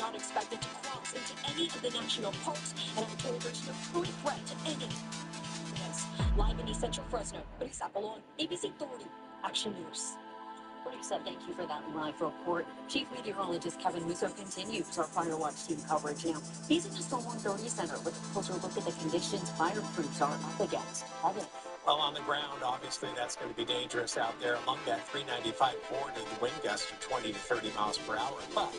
not expected to cross into any of the national parks and have told there's no current threat to any. Yes, live in East Central Fresno, Brisa Colon, ABC 30, Action News. Brisa, thank you for that live report. Chief Meteorologist Kevin Musso continues our Fire Watch team coverage now. He's in the Storm 130 Center with a closer look at the conditions fire crews are up against. Kevin. Well, on the ground, obviously, that's going to be dangerous out there along that 395 corridor. The wind gusts are 20 to 30 miles per hour. But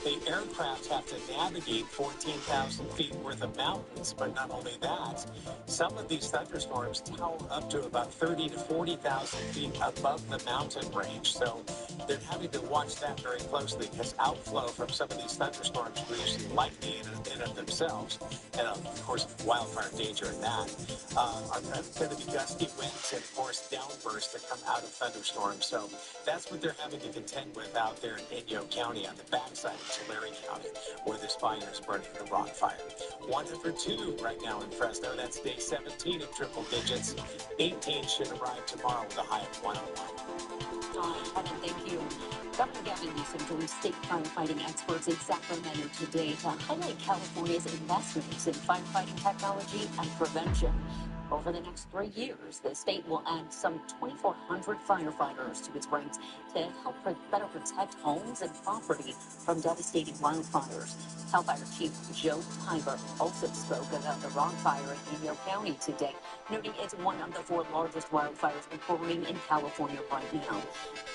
the aircraft have to navigate 14,000 feet worth of mountains. But not only that, some of these thunderstorms tower up to about 30 to 40,000 feet above the mountain range. So they're having to watch that very closely because outflow from some of these thunderstorms produce lightning in of themselves. And, of course, wildfire danger in that. Are going to be gusty winds and, of course, downbursts that come out of thunderstorms. So that's what they're having to contend with out there in Inyo County on the backside of Tulare County, where this fire is burning, the rock fire. 102 right now in Fresno. That's day 17 in triple digits. 18 should arrive tomorrow with a high of 101. Kevin, thank you. Governor Gavin Newsom joined state firefighting experts in Sacramento today to highlight California's investments in firefighting technology and prevention. Over the next 3 years, the state will add some 2,400 firefighters to its ranks to help better protect homes and property from devastating wildfires. CAL FIRE Chief Joe Tiber also spoke about the rock fire in Inyo County today, noting it's one of the 4 largest wildfires burning in California right now.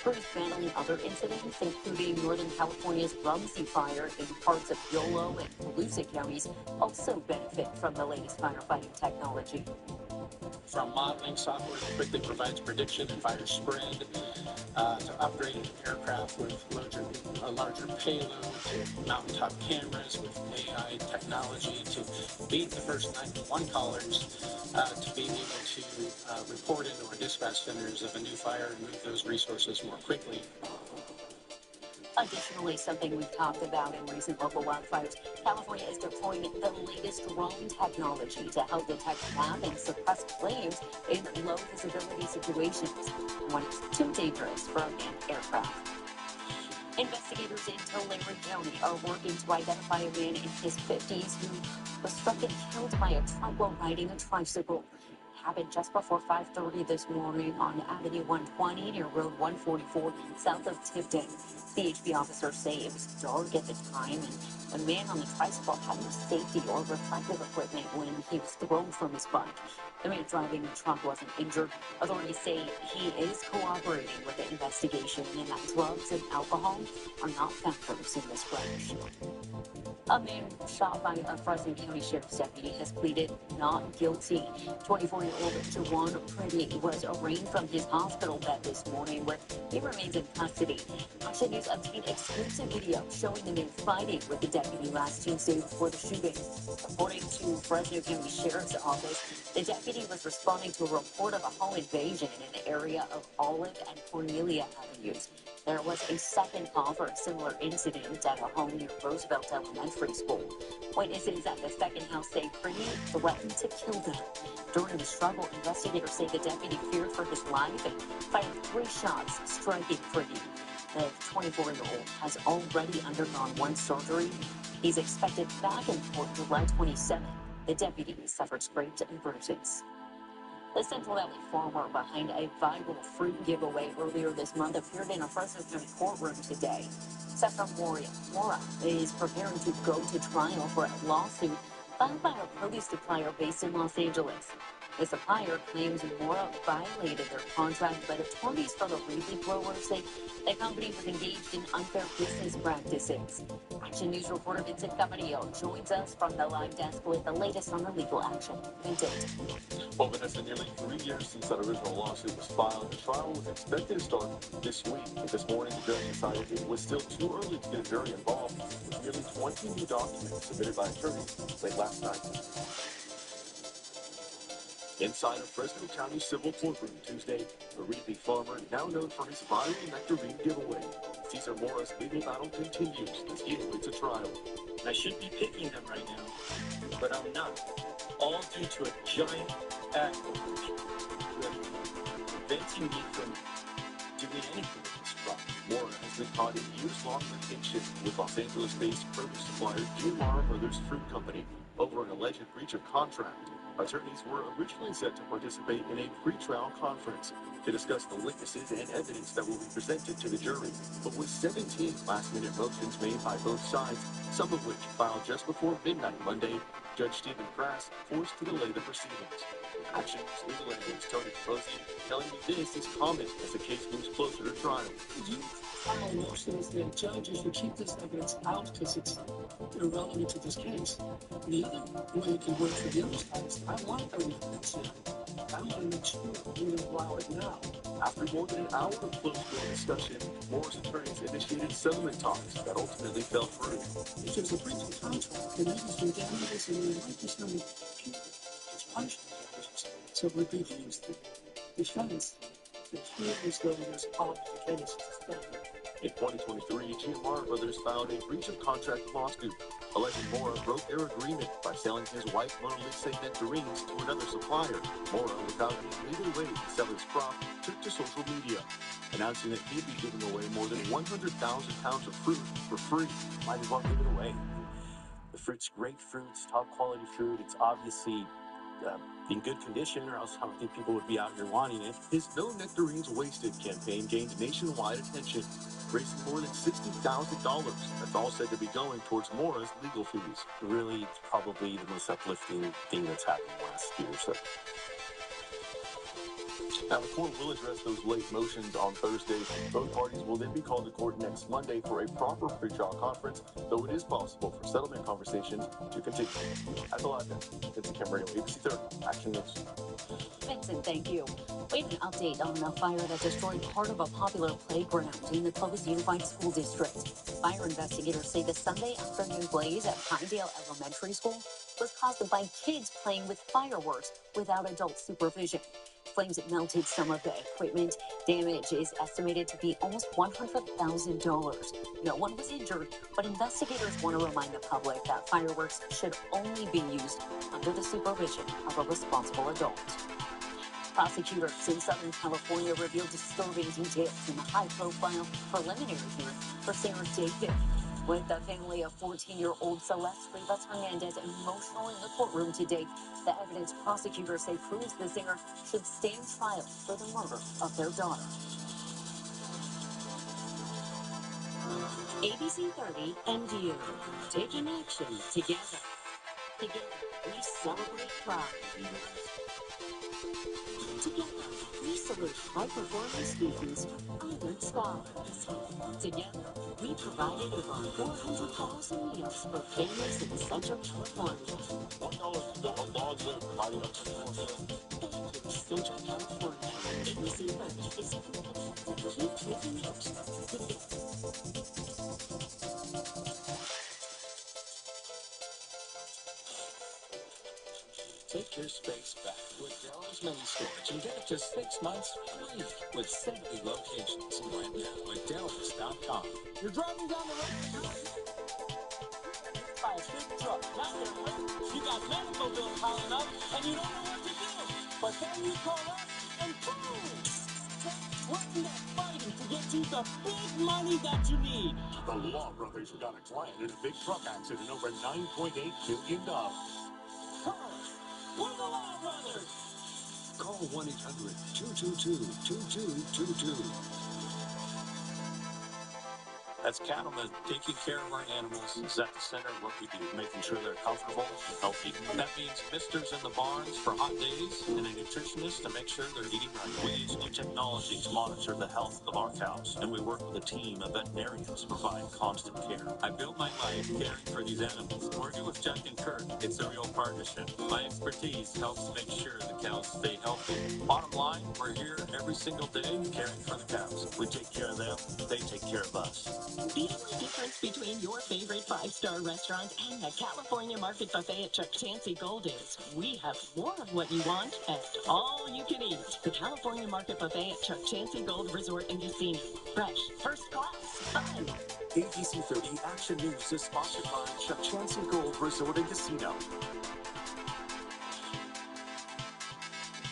Crews battling other incidents, including Northern California's Rumsey Fire in parts of Yolo and Volusia counties, also benefit from the latest firefighting technology. From modeling software that quickly provides prediction and fire spread, to upgrading aircraft with larger payload, to mountaintop cameras with AI technology, to beat the first 911 callers, to being able to report into our dispatch centers of a new fire and move those resources more quickly. Additionally, something we've talked about in recent local wildfires, California is deploying the latest drone technology to help detect, map, and suppress flames in low visibility situations when it's too dangerous for a manned aircraft. Investigators in Tulare County are working to identify a man in his 50s who was struck and killed by a truck while riding a tricycle. Happened just before 5:30 this morning on Avenue 120 near Road 144 south of Tipton. CHP officers say it was dark at the time and the man on the tricycle had no safety or reflective equipment when he was thrown from his bike. The man driving the truck wasn't injured. Authorities say he is cooperating with the investigation and that drugs and alcohol are not factors in this crash. A man shot by a Fresno County Sheriff's deputy has pleaded not guilty. 24-year-old Jawan Pretty was arraigned from his hospital bed this morning where he remains in custody. Action News obtained exclusive video showing the man fighting with the deputy last Tuesday before the shooting. According to Fresno County Sheriff's Office, the deputy was responding to a report of a home invasion in the area of Olive and Cornelia Avenues. There was a second call for a similar incident at a home near Roosevelt Elementary School. Witnesses at the second house say Pretty threatened to kill them. During the struggle, investigators say the deputy feared for his life and fired 3 shots, striking Pretty. The 24-year-old has already undergone 1 surgery. He's expected back in court July 27. The deputy suffered scrapes and bruises. The Central Valley farmer behind a viral fruit giveaway earlier this month appeared in a Fresno County courtroom today. Sefra Mora is preparing to go to trial for a lawsuit filed by a produce supplier based in Los Angeles. The supplier claims Mora violated their contract, but attorneys for the Reedley growers say the company was engaged in unfair business practices. Action News reporter Vincent Camarillo joins us from the live desk with the latest on the legal action. Vincent. Well, Vanessa, nearly 3 years since that original lawsuit was filed, the trial was expected to start this week. But this morning, the judge decided it was still too early to get a jury involved, with nearly 20 new documents submitted by attorneys late last night. Inside a Fresno County civil courtroom Tuesday, the Reedley farmer, now known for his viral nectarine giveaway. Cesar Mora's legal battle continues as he awaits a trial. I should be picking them right now, but I'm not. All due to a giant act preventing me from doing anything at this point. crop. Mora has been caught in years-long litigation with Los Angeles-based produce supplier GMR Brothers Fruit Company over an alleged breach of contract. Attorneys were originally set to participate in a pre-trial conference to discuss the witnesses and evidence that will be presented to the jury. But with 17 last-minute motions made by both sides, some of which filed just before midnight Monday, Judge Stephen Grass forced to delay the proceedings. Action News legal analyst Tony Capozzi telling me this is common as the case moves closer to trial. You file motions that judges should keep this evidence out because it's irrelevant to this case. The other way it can work for the other side is I want evidence. I want to make sure you allow it now. After more than an hour of closed-door discussion, Mora's attorneys initiated settlement talks that ultimately fell through. If there's a breach of contract, there may be some damages and there might be some punishment. So it would be used to defense to feel as though there's qualifications to spend. In 2023, GMR Brothers filed a breach of contract lawsuit, alleging Mora broke their agreement by selling his white Mona Lisa nectarines to another supplier. Mora, without any legal way to sell his crop, took to social media, announcing that he'd be giving away more than 100,000 pounds of fruit for free. Might as well give it away. The fruit's great fruit, it's top quality fruit. It's obviously in good condition, or else I don't think people would be out here wanting it. His No Nectarines Wasted campaign gained nationwide attention, raising more than $60,000. That's all said to be going towards Mora's legal fees. Really, it's probably the most uplifting thing that's happened last year or so. Now, the court will address those late motions on Thursday. Both parties will then be called to court next Monday for a proper pretrial conference, though it is possible for settlement conversations to continue. That's a lot then. It's Kim Radio, ABC 30, Action News. Vincent, thank you. We have an update on a fire that destroyed part of a popular playground in the Clovis Unified School District. Fire investigators say the Sunday afternoon blaze at Pinedale Elementary School was caused by kids playing with fireworks without adult supervision. Flames melted some of the equipment. Damage is estimated to be almost $100,000. No one was injured, but investigators want to remind the public that fireworks should only be used under the supervision of a responsible adult. Prosecutors in Southern California revealed disturbing details in the high-profile preliminary hearing for Sarah David. With the family of 14-year-old Celeste Rivas Hernandez emotional in the courtroom today, the evidence prosecutors say proves the singer should stand trial for the murder of their daughter. ABC 30 and you, taking action together. Together, we celebrate pride. Together, we salute high-performing students, honored scholars. Together, we provided over 400,000 meals for families in Central California. Central California, ABC 30 is committed to keep taking action together. Take your space back with Daryl's Mini Storage and get up to 6 months free with 70 locations right now at Daryl's.com. You're driving down the road by a big truck. Now you got medical bills piling up and you don't know what to do. But then you call us and boom! Working and fighting to get you the big money that you need. The Law Brothers got a client in a big truck accident over $9.8 million. We're the Law Brothers! Call 1-800-222-2222. As cattlemen, taking care of our animals is at the center of what we do, making sure they're comfortable and healthy. That means misters in the barns for hot days and a nutritionist to make sure they're eating right. We use new technology to monitor the health of our cows, and we work with a team of veterinarians to provide constant care. I built my life caring for these animals. Working with Jack and Kurt, it's a real partnership. My expertise helps make sure the cows stay healthy. Bottom line, we're here every single day caring for the cows. We take care of them, they take care of us. The only difference between your favorite five-star restaurant and the California Market Buffet at Chuck Chansey Gold is we have more of what you want and all you can eat. The California Market Buffet at Chuck Chansey Gold Resort and Casino. Fresh, first class, fun. ABC 30 Action News is sponsored by Chuck Chansey Gold Resort and Casino.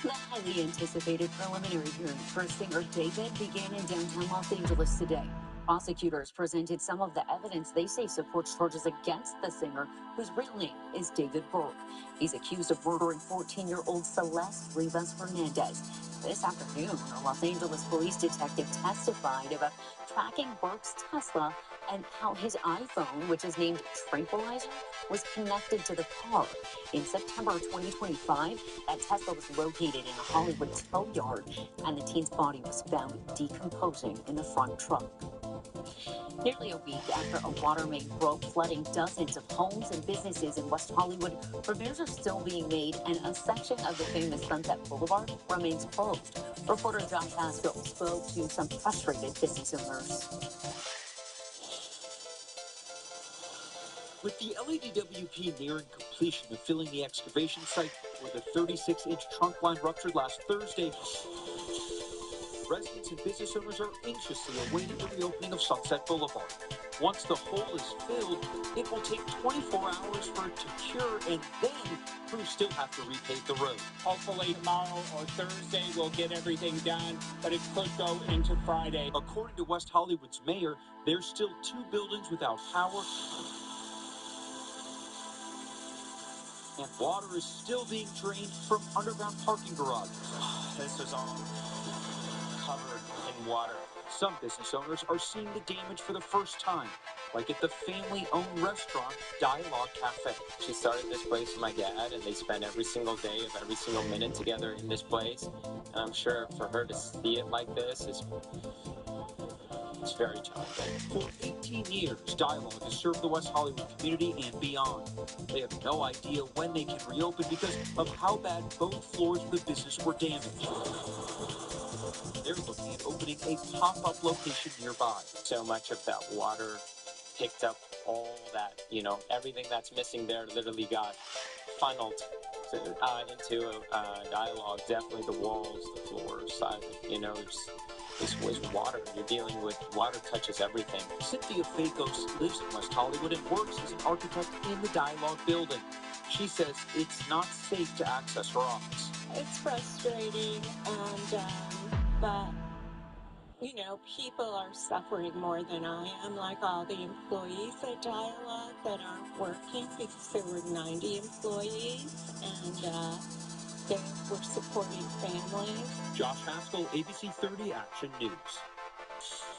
The highly anticipated preliminary hearing for singer David began in downtown Los Angeles today. Prosecutors presented some of the evidence they say supports charges against the singer, whose real name is David Burke. He's accused of murdering 14-year-old Celeste Rivas Fernandez. This afternoon, a Los Angeles police detective testified about tracking Burke's Tesla and how his iPhone, which is named Tranquilizer, was connected to the car. In September 2025, that Tesla was located in a Hollywood tow yard, and the teen's body was found decomposing in the front trunk. Nearly a week after a water main broke, flooding dozens of homes and businesses in West Hollywood, repairs are still being made, and a section of the famous Sunset Boulevard remains closed. Reporter Josh Haskell spoke to some frustrated business owners. With the LADWP nearing completion of filling the excavation site where the 36-inch trunk line ruptured last Thursday, residents and business owners are anxiously awaiting the reopening of Sunset Boulevard. Once the hole is filled, it will take 24 hours for it to cure, and then crews still have to repave the road. Hopefully tomorrow or Thursday we'll get everything done, but it could go into Friday. According to West Hollywood's mayor, there's still 2 buildings without power, and water is still being drained from underground parking garages. This is all covered in water. Some business owners are seeing the damage for the first time, like at the family-owned restaurant Dialogue Cafe. She started this place with my dad, and they spent every single day of every single minute together in this place. And I'm sure for her to see it like this is it's very challenging. For 18 years, Dialogue has served the West Hollywood community and beyond. They have no idea when they can reopen because of how bad both floors of the business were damaged. They're looking at opening a pop-up location nearby. So much of that water picked up all that, everything that's missing there literally got funneled into Dialogue. Definitely the walls, the floors, this was water. You're dealing with water touches everything. Cynthia Fakos lives in West Hollywood and works as an architect in the Dialogue building. She says it's not safe to access her office. It's frustrating, but people are suffering more than I am, like all the employees at Dialogue that aren't working because there were 90 employees, and they were supporting families. Josh Haskell, ABC 30 Action News.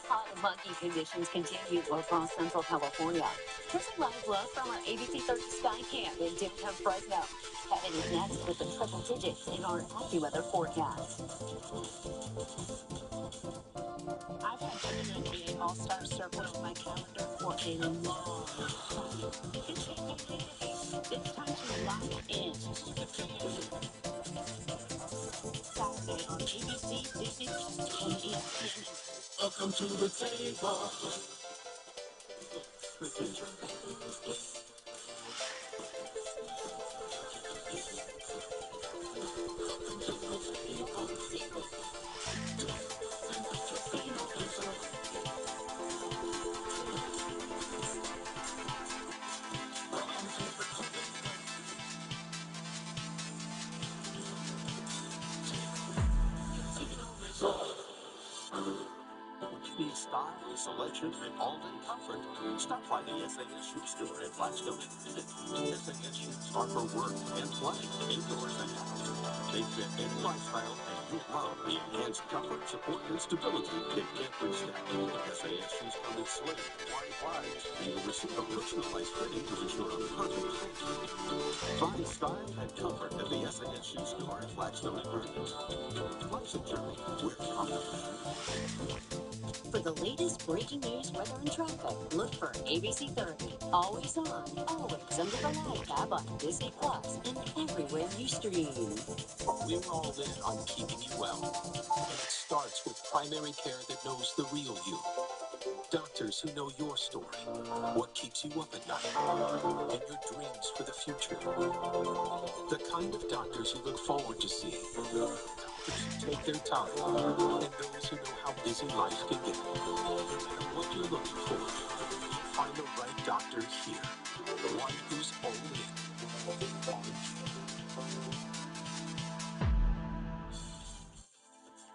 Hot and muggy conditions continue across Central California. Here's a live look from our ABC 30 Sky Cam in downtown Fresno. Kevin is next with the triple digits in our AccuWeather forecast. I've had WNBA All-Star Circle on my calendar for a long time. It's time to lock in. Saturday on ABC, Disney, and ESPN. Welcome to the table. Need style, selection, and all-day comfort? Stop by the SAS Shoe Store at Blackstone. SAS shoes are for work and play, indoors and out. They fit any lifestyle, and you love the enhanced comfort, support, and stability that get through step. SAS shoes come in slim, wide glides, and you'll receive a personalized fitting to ensure a perfect fit. Find style and comfort at the SAS Shoe Store at Blackstone and Vernon. Life's a journey. We're comfort. For the latest breaking news, weather, and traffic, look for ABC 30. Always on, always under the live tab on Disney Plus and everywhere you stream. We're all in on keeping you well. And it starts with primary care that knows the real you. Doctors who know your story, what keeps you up at night, and your dreams for the future. The kind of doctors you look forward to seeing. Doctors who take their time, and those who know how busy life can get. No matter what you're looking for, you'll find the right doctor here. The one who's all in.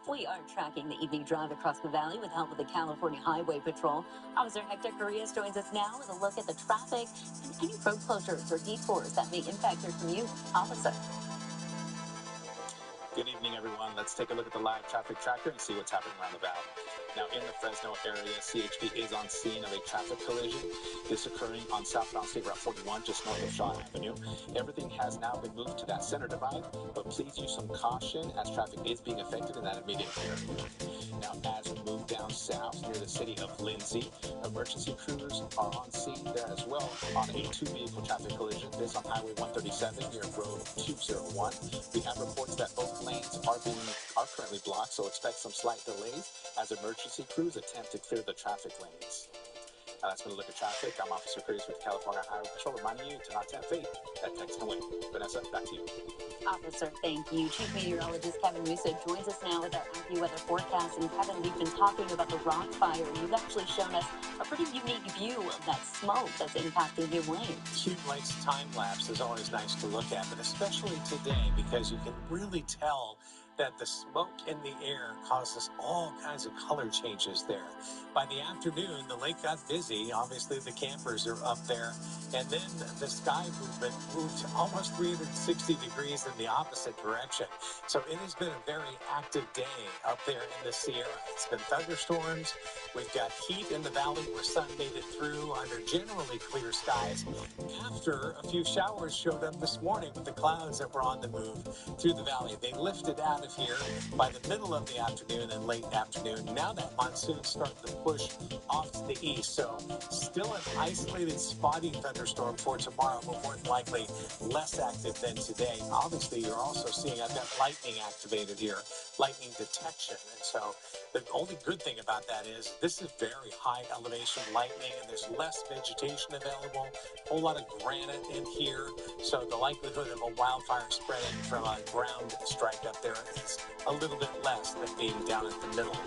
We are tracking the evening drive across the valley with help of the California Highway Patrol. Officer Hector Carrillas joins us now with a look at the traffic and any road closures or detours that may impact your commute. Officer. Good evening, everyone. Let's take a look at the live traffic tracker and see what's happening around the valley. Now, in the Fresno area, CHP is on scene of a traffic collision. This occurring on southbound State Route 41, just north of Shaw Avenue. Everything has now been moved to that center divide, but please use some caution as traffic is being affected in that immediate area. Now, as we move down south near the city of Lindsay, emergency crews are on scene there as well on a two-vehicle traffic collision. This on Highway 137 near Road 201. We have reports that both lanes are currently blocked, so expect some slight delays as emergency crews attempt to clear the traffic lanes. Now that's been a look at traffic. I'm Officer Curtis with the California Highway Patrol, reminding you to not tempt fate. That text and wait. Vanessa, back to you. Officer, thank you. Chief Meteorologist Kevin Musa joins us now with our AccuWeather forecast. And Kevin, we've been talking about the rock fire. You've actually shown us a pretty unique view of that smoke that's impacting New Wayne. Hume Lake's time lapse is always nice to look at, but especially today because you can really tell that the smoke in the air causes all kinds of color changes there. By the afternoon, the lake got busy. Obviously, the campers are up there. And then the sky movement moved almost 360 degrees in the opposite direction. So it has been a very active day up there in the Sierra. It's been thunderstorms. We've got heat in the valley where sun made it through under generally clear skies. After a few showers showed up this morning with the clouds that were on the move through the valley. They lifted out of here by the middle of the afternoon and late afternoon. Now that monsoon's starting to push off to the east. So still an isolated spotty thunderstorm for tomorrow, but more than likely less active than today. Obviously, you're also seeing I've got lightning activated here, lightning detection. And so the only good thing about that is this is very high elevation lightning and there's less vegetation available, a whole lot of granite in here. So the likelihood of a wildfire spreading from a ground strike up there is a little bit less than being down at the middle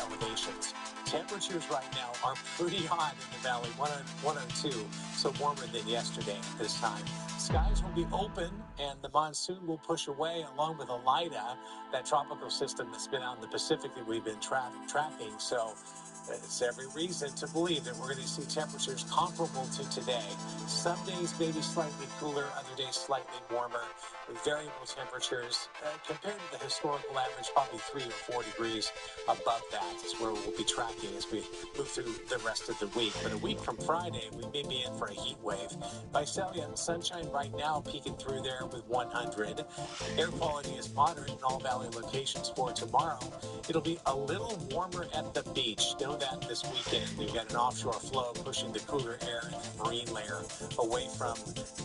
elevations. Temperatures right now are pretty hot in the valley, 102, so warmer than yesterday at this time. Skies will be open and the monsoon will push away along with Elida, that tropical system that's been out in the Pacific that we've been tracking. So it's every reason to believe that we're going to see temperatures comparable to today. Some days maybe slightly cooler, other days slightly warmer, with variable temperatures compared to the historical average, probably 3 or 4 degrees above that is where we'll be tracking as we move through the rest of the week. But a week from Friday, we may be in for a heat wave. Visalia, sunshine right now peeking through there with 100. Air quality is moderate in all valley locations for tomorrow. It'll be a little warmer at the beach. Know that this weekend. We've got an offshore flow pushing the cooler air and the marine layer away from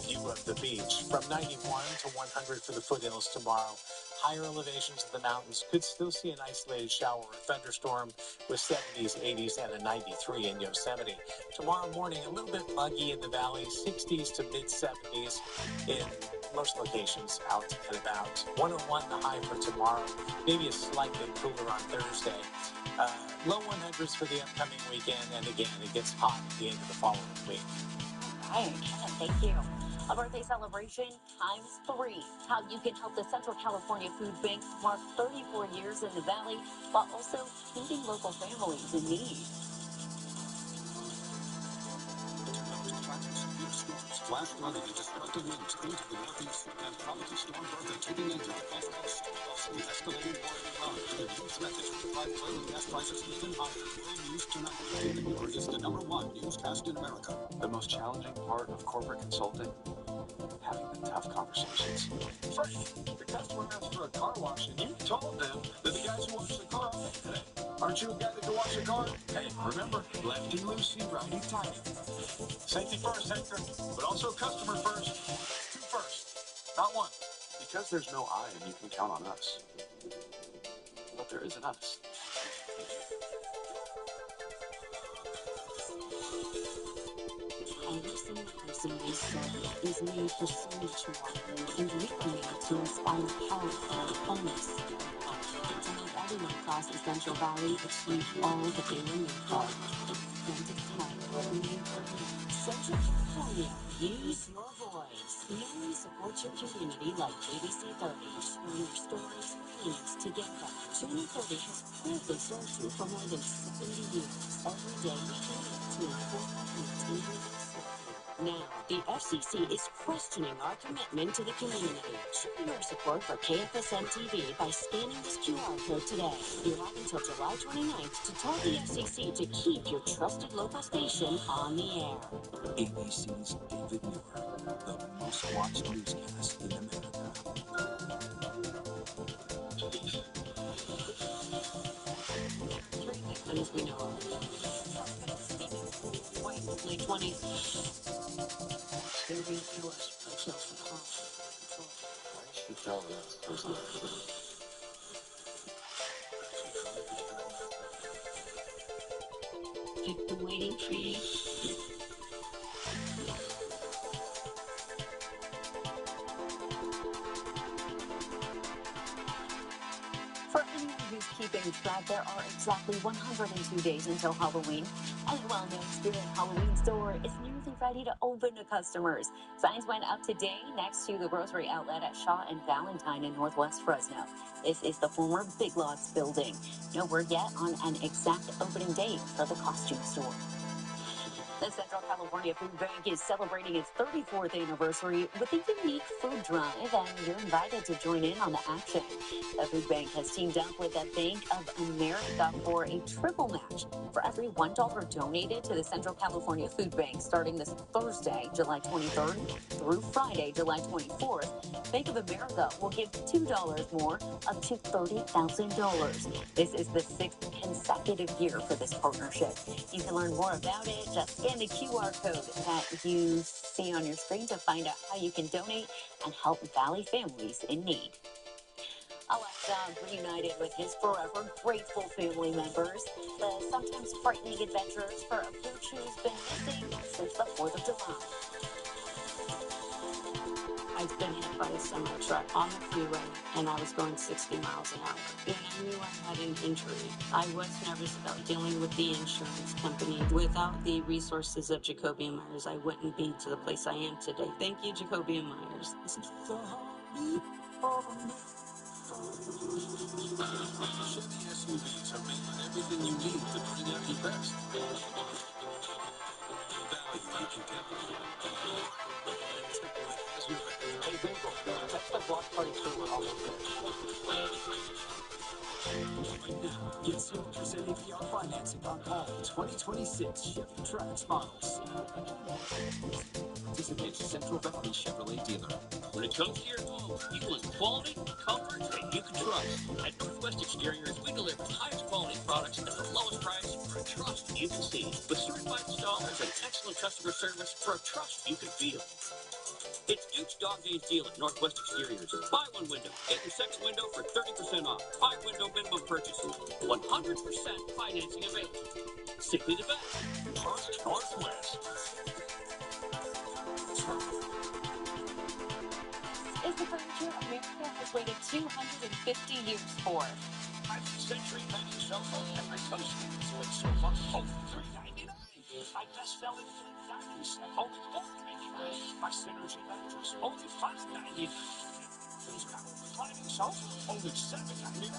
view of the beach. From 91 to 100 for the foothills tomorrow. Higher elevations of the mountains could still see an isolated shower or thunderstorm with 70s, 80s, and a 93 in Yosemite. Tomorrow morning, a little bit muggy in the valley, 60s to mid-70s in most locations out and about. 101 the high for tomorrow, maybe a slightly cooler on Thursday. Low 100s for the upcoming weekend, and again, it gets hot at the end of the following week. All right, Kevin, thank you. A birthday celebration ×3. How you can help the Central California Food Bank mark 34 years in the Valley while also feeding local families in need. Flash flooding and destructive winds into the northeast and tropical storm Bertha taking into the Gulf Coast. The escalating war in Iran to the new threat that could drive oil and gas prices even higher. World News Tonight. David Muir is the #1 newscast in America. The most challenging part of corporate consulting? Having the tough conversations. First, the customer asked for a car wash, and you told them that the guys who wash the car today. Aren't you a guy that can wash a car? Hey, remember, lefty loosey, righty tighty. Safety first, Hector, but also customer first. Two first, not one. Because there's no I and you can count on us. But there is an us. Every single person we serve is made for so much more, and we are made to inspire health, wholeness, and to help everyone across the Central Valley achieve all that they were made for. And to come, Central California, use your voice. No one supports your community like ABC 30, sharing your stories and feelings together. Channel 30 has proudly served you for more than 70 years. Every day we donate to inform and continue to serve you. Now, the FCC is questioning our commitment to the community. Show your support for KFSM TV by scanning this QR code today. You have until July 29th to tell the FCC to keep your trusted local station on the air. ABC's David Muir, the most watched newscast in America. 3 victims we know of. White, late 20s. Sylvia Phillips herself at home. Why is she telling us? Victim waiting for you. For anyone who's keeping track, there are exactly 102 days until Halloween. And the well-known Spirit Halloween store is nearly ready to open to customers. Signs went up today next to the grocery outlet at Shaw and Valentine in Northwest Fresno. This is the former Big Lots building. No word yet on an exact opening date for the costume store. The Central California Food Bank is celebrating its 34th anniversary with a unique food drive, and you're invited to join in on the action. The food bank has teamed up with the Bank of America for a triple match. For every $1 donated to the Central California Food Bank starting this Thursday, July 23rd through Friday, July 24th, Bank of America will give $2 more, up to $30,000. This is the 6th consecutive year for this partnership. You can learn more about it. Just scan the QR code that you see on your screen to find out how you can donate and help Valley families in need. A last dog reunited with his forever grateful family members. The sometimes frightening adventures for a pooch who's been missing since the 4th of July. I've been hit by a semi-truck on the freeway, and I was going 60 miles an hour. And I knew I had an injury. I was nervous about dealing with the insurance company. Without the resources of Jacoby and Myers, I wouldn't be to the place I am today. Thank you, Jacoby and Myers. Chevy SUVs are made with everything you need to bring out your best. Value you can get. Hey Google, text the block party crew we're almost there. Right now, get 0% APR financing on all 2026 Chevy Trax models. Participate Central Valley Chevrolet dealer. When it comes to your home, you want quality, comfort, and you can trust. At Northwest Exteriors, we deliver the highest quality products at the lowest price for a trust you can see. With certified installers and excellent customer service for a trust you can feel. It's Duke's Dog Days deal at Northwest Exteriors. Buy one window, get your second window for 30% off. 5 window minimum purchase. 100% financing available. Simply the best. Trust Northwest. Is the furniture America has waited 250 years for. I'm Century Penny Sofa and my toasting wood sofa, only $3.99. My best-selling flip dining set, only $4.99. My Synergy mattress, only $5.99. These travel reclining sofa, only $7.99.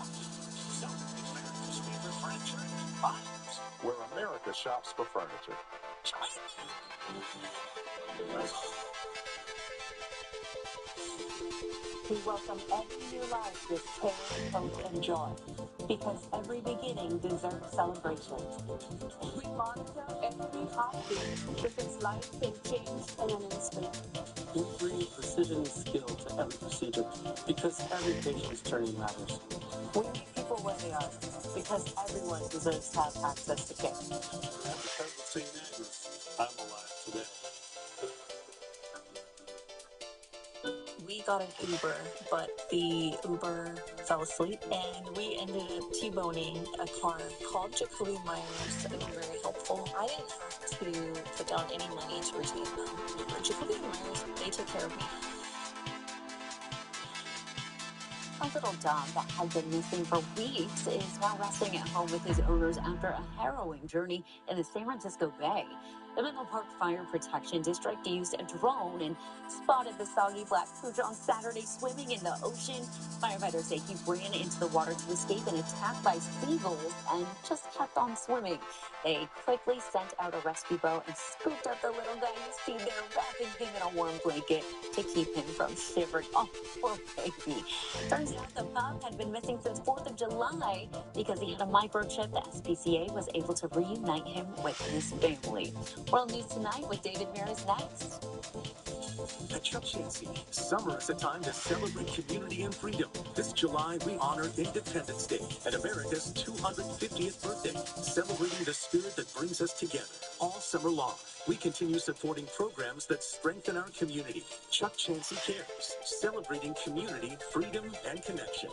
Celebrate America's favorite furniture and buyers. Where America shops for furniture. We welcome every new life with care, hope, and joy, because every beginning deserves celebrations. We monitor every heartbeat because life can change in an instant. We bring precision and skill to every procedure because every patient's journey matters. We meet people where they are because everyone deserves to have access to care. Because of St. Agnes, I'm alive today. We got an Uber, but the Uber fell asleep, and we ended up T-boning a car called Jacoby Myers. They were very helpful. I didn't have to put down any money to retain them. Jacoby Myers, they took care of me. A little dog that had been missing for weeks is now resting at home with his owners after a harrowing journey in the San Francisco Bay. The Menlo Park Fire Protection District used a drone and spotted the soggy black pooch on Saturday swimming in the ocean. Firefighters say he ran into the water to escape an attack by seagulls and just kept on swimming. They quickly sent out a rescue boat and scooped up the little guy you see there, wrapping him in a warm blanket to keep him from shivering. Oh, poor baby. Turns out the pup had been missing since 4th of July. Because he had a microchip, the SPCA was able to reunite him with his family. World News Tonight with David Maris next. At Chuck Chansey, summer is a time to celebrate community and freedom. This July, we honor Independence Day and America's 250th birthday, celebrating the spirit that brings us together. All summer long, we continue supporting programs that strengthen our community. Chuck Chansey Cares, celebrating community, freedom, and connection.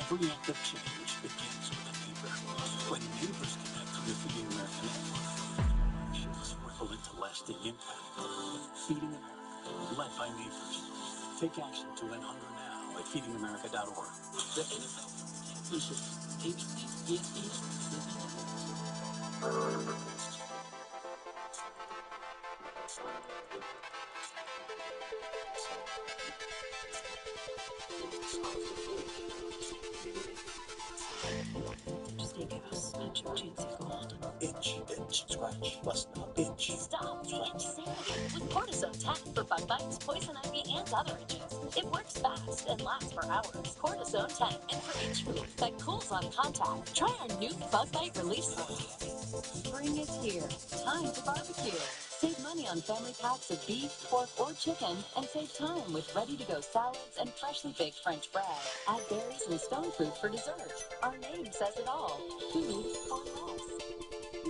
Every act of change begins with a neighbor. When neighbors connect with the American network, actions ripple into lasting impact. Feeding America, led by neighbors. Take action to end hunger now at feedingamerica.org. The NFL Championship, Just take us at Chuck Chansey Gold. Itch, scratch, bust up, itch. Stop the insanity with Cortisone 10 for bug bites, poison ivy, and other itches. It works fast and lasts for hours. Cortisone 10 and for itch relief that cools on contact. Try our new bug bite relief spray. Spring is here. Time to barbecue. Save money on family packs of beef, pork, or chicken, and save time with ready-to-go salads and freshly baked French bread. Add berries and stone fruit for dessert. Our name says it all. Food for less.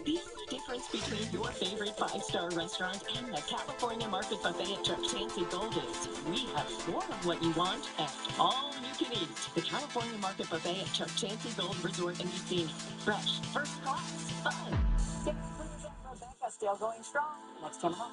Be the difference between your favorite five-star restaurant and the California Market Buffet at Chuck Chansey Gold is. We have more of what you want and all you can eat. The California Market Buffet at Chuck Chansey Gold Resort and Casino. Fresh, first class, fun. Get Rebecca still going strong. Next time home.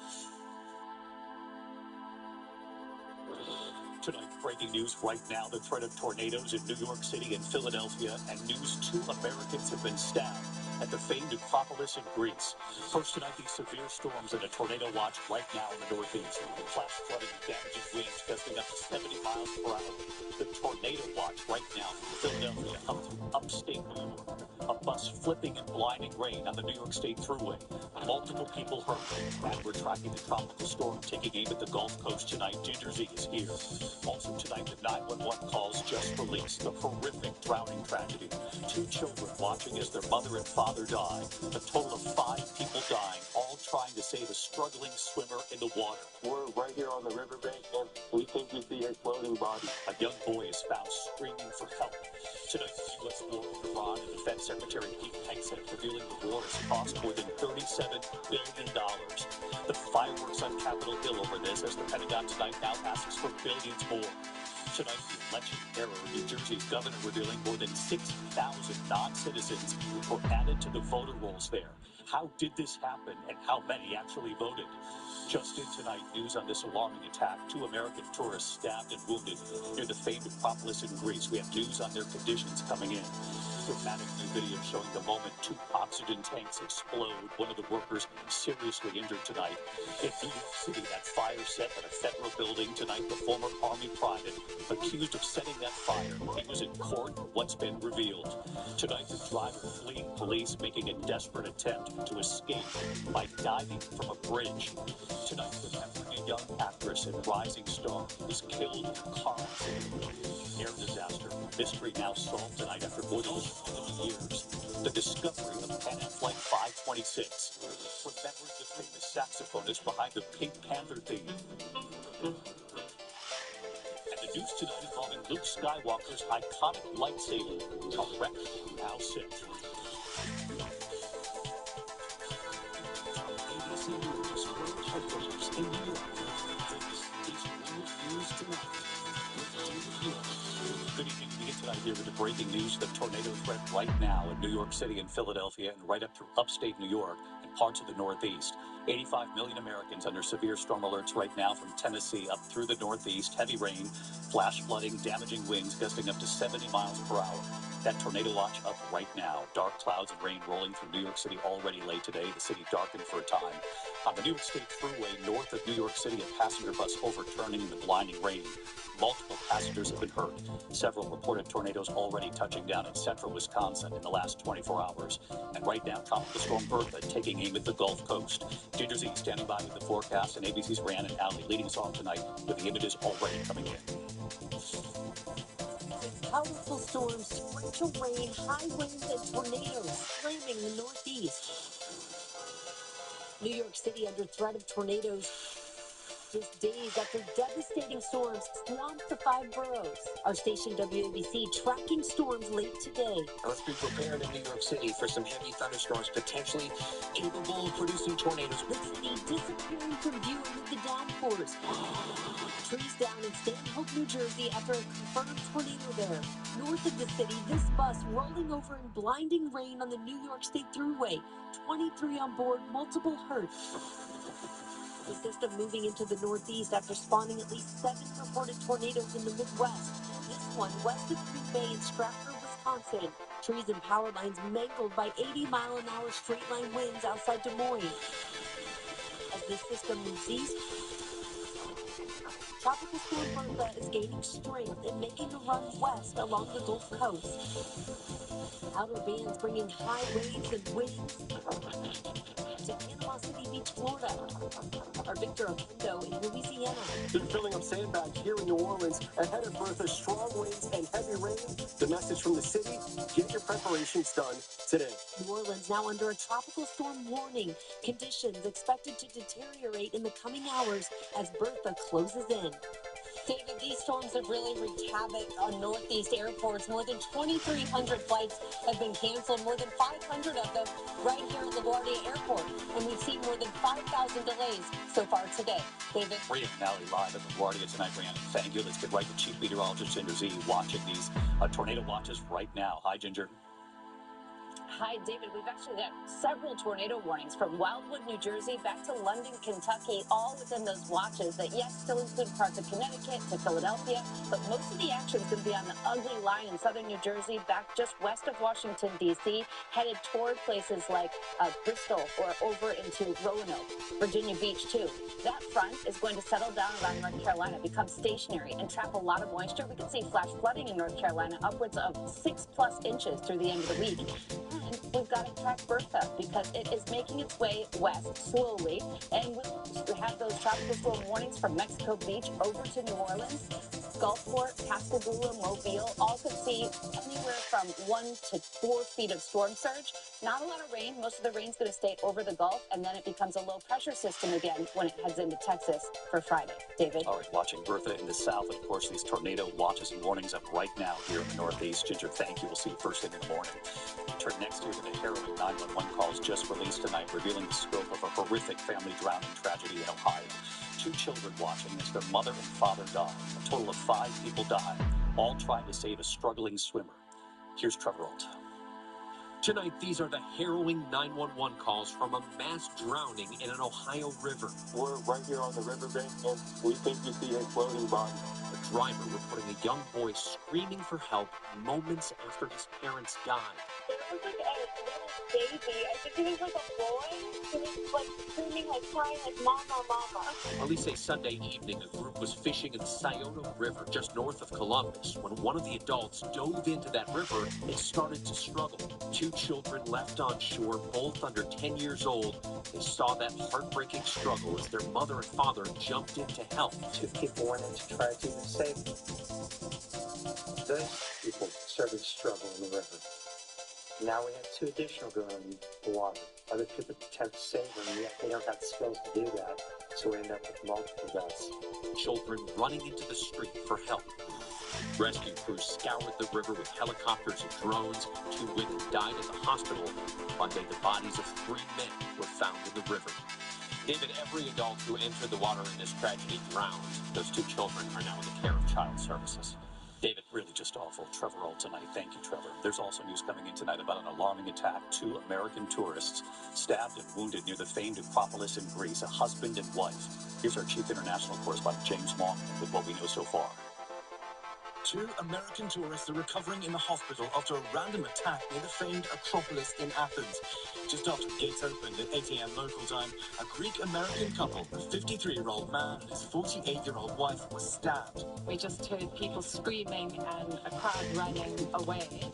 Tonight, breaking news right now, the threat of tornadoes in New York City and Philadelphia, and news 2 Americans have been stabbed at the famed Acropolis in Greece. First tonight, these severe storms and a tornado watch right now in the Northeast. Flash flooding and damaging winds gusting up to 70 miles per hour. The tornado watch right now from Philadelphia up through upstate New York. A bus flipping in blinding rain on the New York State Thruway. Multiple people hurt. And we're tracking the tropical storm taking aim at the Gulf Coast tonight. Ginger Z is here. Also tonight, the 911 calls just released. A horrific drowning tragedy. 2 children watching as their mother and father die. A total of 5 people dying, all trying to save a struggling swimmer in the water. We're right here on the riverbank, and we think we see a floating body. A young boy is found screaming for help. Tonight, the U.S. war with Iran and Defense Secretary Pete Hegseth revealing the war has cost more than $37 billion. The fireworks on Capitol Hill over this as the Pentagon tonight now asks for billions more. Tonight, the election error. New Jersey's governor revealing more than 6,000 non-citizens were added to the voter rolls there. How did this happen, and how many actually voted? Just in tonight, news on this alarming attack. 2 American tourists stabbed and wounded near the famed Acropolis in Greece. We have news on their conditions coming in. Dramatic new video showing the moment 2 oxygen tanks explode. One of the workers seriously injured tonight. In New York City, that fire set at a federal building tonight. The former Army private accused of setting that fire. He was in court. What's been revealed? Tonight, the driver fleeing police, making a desperate attempt to escape by diving from a bridge. Tonight, remembering a young actress and rising star was killed in a car accident. Air disaster. Mystery now solved tonight after more than 20 years. The discovery of Pan Am Flight 526. Remembering the famous saxophonist behind the Pink Panther theme. And the news tonight involving Luke Skywalker's iconic lightsaber. A wreck now set. ABC News World Headquarters in New York. This is World News Tonight. Good evening. We begin tonight here with the breaking news. The tornado threat right now in New York City and Philadelphia and right up through upstate New York. And parts of the Northeast. 85 million Americans under severe storm alerts right now from Tennessee up through the Northeast. Heavy rain, flash flooding, damaging winds gusting up to 70 miles per hour. That tornado watch up right now. Dark clouds and rain rolling through New York City already late today. The city darkened for a time. On the New York State Thruway north of New York City, a passenger bus overturning in the blinding rain. Multiple passengers have been hurt. Several reported tornadoes already touching down in central Wisconsin in the last 24 hours. And right now, Tropical Storm Bertha taking aim at the Gulf Coast. Ginger Z standing by with the forecast, and ABC's Ryan and Allie leading us off tonight with the images already coming in. Powerful storms, torrential rain, high winds, and tornadoes slamming the Northeast. New York City under threat of tornadoes just days after devastating storms swamped the 5 boroughs. Our station WABC tracking storms late today. Let's be prepared in New York City for some heavy thunderstorms potentially capable of producing tornadoes. The city disappearing from view amid the downpours. Trees down in Stanhope, New Jersey after a confirmed tornado there. North of the city, this bus rolling over in blinding rain on the New York State Thruway. 23 on board, multiple hurt. The system moving into the Northeast after spawning at least 7 reported tornadoes in the Midwest. This one west of Green Bay in Stratford, Wisconsin. Trees and power lines mangled by 80-mile-an-hour straight-line winds outside Des Moines. As this system moves east, Tropical Storm Bertha is gaining strength and making a run west along the Gulf Coast. Outer bands bringing high waves and winds to Panama City Beach, Florida. Our Victor Oquendo in Louisiana. They're filling up sandbags here in New Orleans ahead of Bertha's strong winds and heavy rain. The message from the city, get your preparations done today. New Orleans now under a tropical storm warning. Conditions expected to deteriorate in the coming hours as Bertha closes in. David, these storms have really wreaked havoc on Northeast airports. More than 2,300 flights have been canceled, more than 500 of them right here at LaGuardia Airport. And we've seen more than 5,000 delays so far today. David? Rhea and Allie live at LaGuardia tonight, Rhiannon. Thank you. Let's get right to Chief Meteorologist Ginger Z watching these tornado watches right now. Hi, Ginger. Hi, David. We've actually got several tornado warnings from Wildwood, New Jersey, back to London, Kentucky, all within those watches that, yes, still include parts of Connecticut to Philadelphia, but most of the action is going to be on the ugly line in southern New Jersey, back just west of Washington, D.C., headed toward places like Bristol or over into Roanoke, Virginia Beach, too. That front is going to settle down around North Carolina, become stationary, and trap a lot of moisture. We could see flash flooding in North Carolina, upwards of 6+ inches through the end of the week. And we've got to track Bertha because it is making its way west slowly. And we have those tropical storm warnings from Mexico Beach over to New Orleans. Gulfport, Pascagoula, Mobile, all could see anywhere from 1 to 4 feet of storm surge. Not a lot of rain. Most of the rain's going to stay over the Gulf, and then it becomes a low-pressure system again when it heads into Texas for Friday. David? All right, watching Bertha in the south, and of course these tornado watches and warnings up right now here in the Northeast. Ginger, thank you. We'll see you first thing in the morning. Turn next year to the harrowing 911 calls just released tonight, revealing the scope of a horrific family drowning tragedy in Ohio. 2 children watching as their mother and father died. A total of 5 people died, all trying to save a struggling swimmer. Here's Trevor Alt. Tonight, these are the harrowing 911 calls from a mass drowning in an Ohio river. We're right here on the riverbank, and we think we see a floating body. The driver reporting a young boy screaming for help moments after his parents died. There was like a little baby. I think it was like a boy. He was like screaming, like crying, like mama, mama. Police say Sunday evening a group was fishing in the Scioto River just north of Columbus when one of the adults dove into that river and started to struggle. 2 children left on shore, both under 10 years old. They saw that heartbreaking struggle as their mother and father jumped in to help. 2 people went in to try to save them. Those people started to struggle in the river. Now we have 2 additional going in the water. Other people attempt to save them, yet they don't have the skills to do that, so we end up with multiple deaths. Children running into the street for help. Rescue crews scoured the river with helicopters and drones. 2 women died at the hospital. Monday, the bodies of 3 men were found in the river. David, every adult who entered the water in this tragedy drowned. Those 2 children are now in the care of Child Services. David, really just awful. Trevor Ault tonight. Thank you, Trevor. There's also news coming in tonight about an alarming attack. 2 American tourists stabbed and wounded near the famed Acropolis in Greece, a husband and wife. Here's our chief international correspondent, James Long, with what we know so far. 2 American tourists are recovering in the hospital after a random attack near the famed Acropolis in Athens. Just after the gates opened at 8 a.m. local time, a Greek-American couple, a 53-year-old man and his 48-year-old wife, were stabbed. We just heard people screaming and a crowd running away.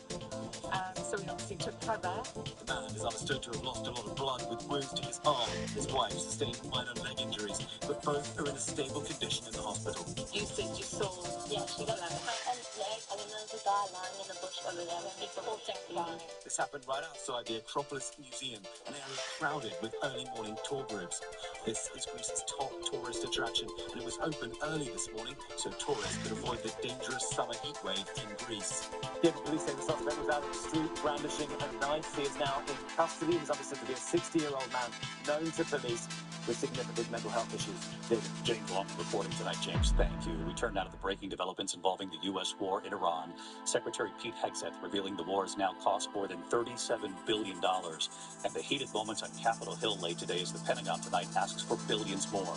So we obviously took cover. The man is understood to have lost a lot of blood with wounds to his arm. His wife sustained minor leg injuries, but both are in a stable condition in the hospital. You said you saw? Yeah, she got like her leg, and then there's a guy lying in the bush over there, and the whole thing flying. This happened right outside the Acropolis Museum, an area crowded with early morning tour groups. This is Greece's top tourist attraction, and it was open early this morning so tourists could avoid the dangerous summer heat wave in Greece. Yeah, police say the suspect was out on the street brandishing a knife. He is now in custody. He's understood to be a 60-year-old man known to police with significant mental health issues. David, James Long reporting tonight. James, thank you. We turn now to the breaking developments involving the U.S. war in Iran. Secretary Pete Hegseth revealing the war has now cost more than $37 billion. And the heated moments on Capitol Hill late today as the Pentagon tonight asks for billions more.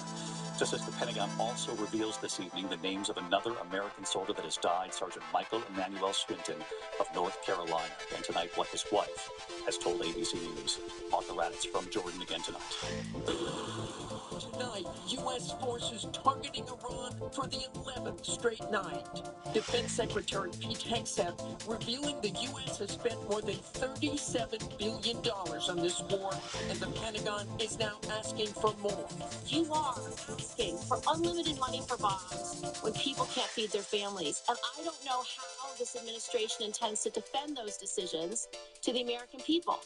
Just as the Pentagon also reveals this evening the names of another American soldier that has died, Sergeant Michael Emmanuel Swinton of North Carolina. And tonight, what his wife has told ABC News. Arthur Raddatz from Jordan again tonight. Tonight, U.S. forces targeting Iran for the 11th straight night. Defense Secretary Pete Hegseth revealing the U.S. has spent more than $37 billion on this war, and the Pentagon is now asking for more. You are asking for unlimited money for bombs when people can't feed their families. And I don't know how this administration intends to defend those decisions to the American people.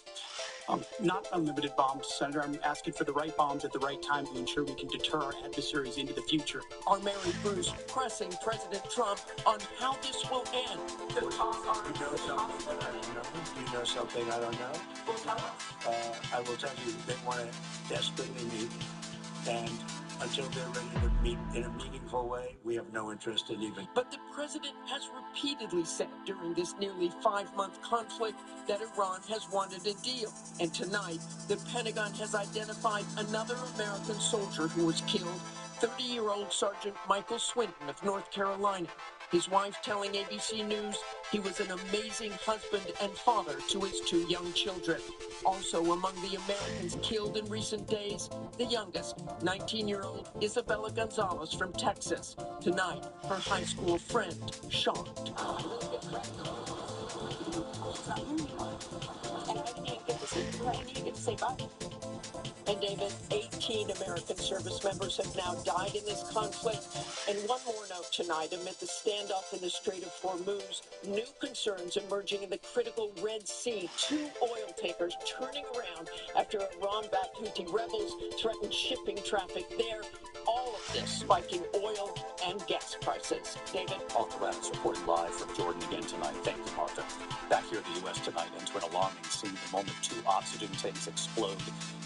Not unlimited bombs, Senator. I'm asking for the right bombs at the right time to ensure we can deter our adversaries into the future. Our Mary Bruce pressing President Trump on how this will end. You know something I don't know? Well, tell us. I will tell you, they want to desperately meet, and until they're ready to meet in a meaningful way, we have no interest in even. But the president has repeatedly said during this nearly 5-month conflict that Iran has wanted a deal. And tonight, the Pentagon has identified another American soldier who was killed, 30-year-old Sergeant Michael Swinton of North Carolina. His wife telling ABC News he was an amazing husband and father to his 2 young children. Also among the Americans killed in recent days, the youngest, 19-year-old Isabella Gonzalez from Texas. Tonight, her high school friend shot. And I didn't even get to say bye. And David, 18 American service members have now died in this conflict. And one more note tonight, amid the standoff in the Strait of Hormuz, new concerns emerging in the critical Red Sea. 2 oil tankers turning around after Iran-backed Houthi rebels threatened shipping traffic there. All of this spiking oil and gas prices. David? Arthur Raddatz reporting live from Jordan again tonight. Thank you, Martha. Back here in the U.S. tonight, into an alarming scene the moment 2 oxygen tanks explode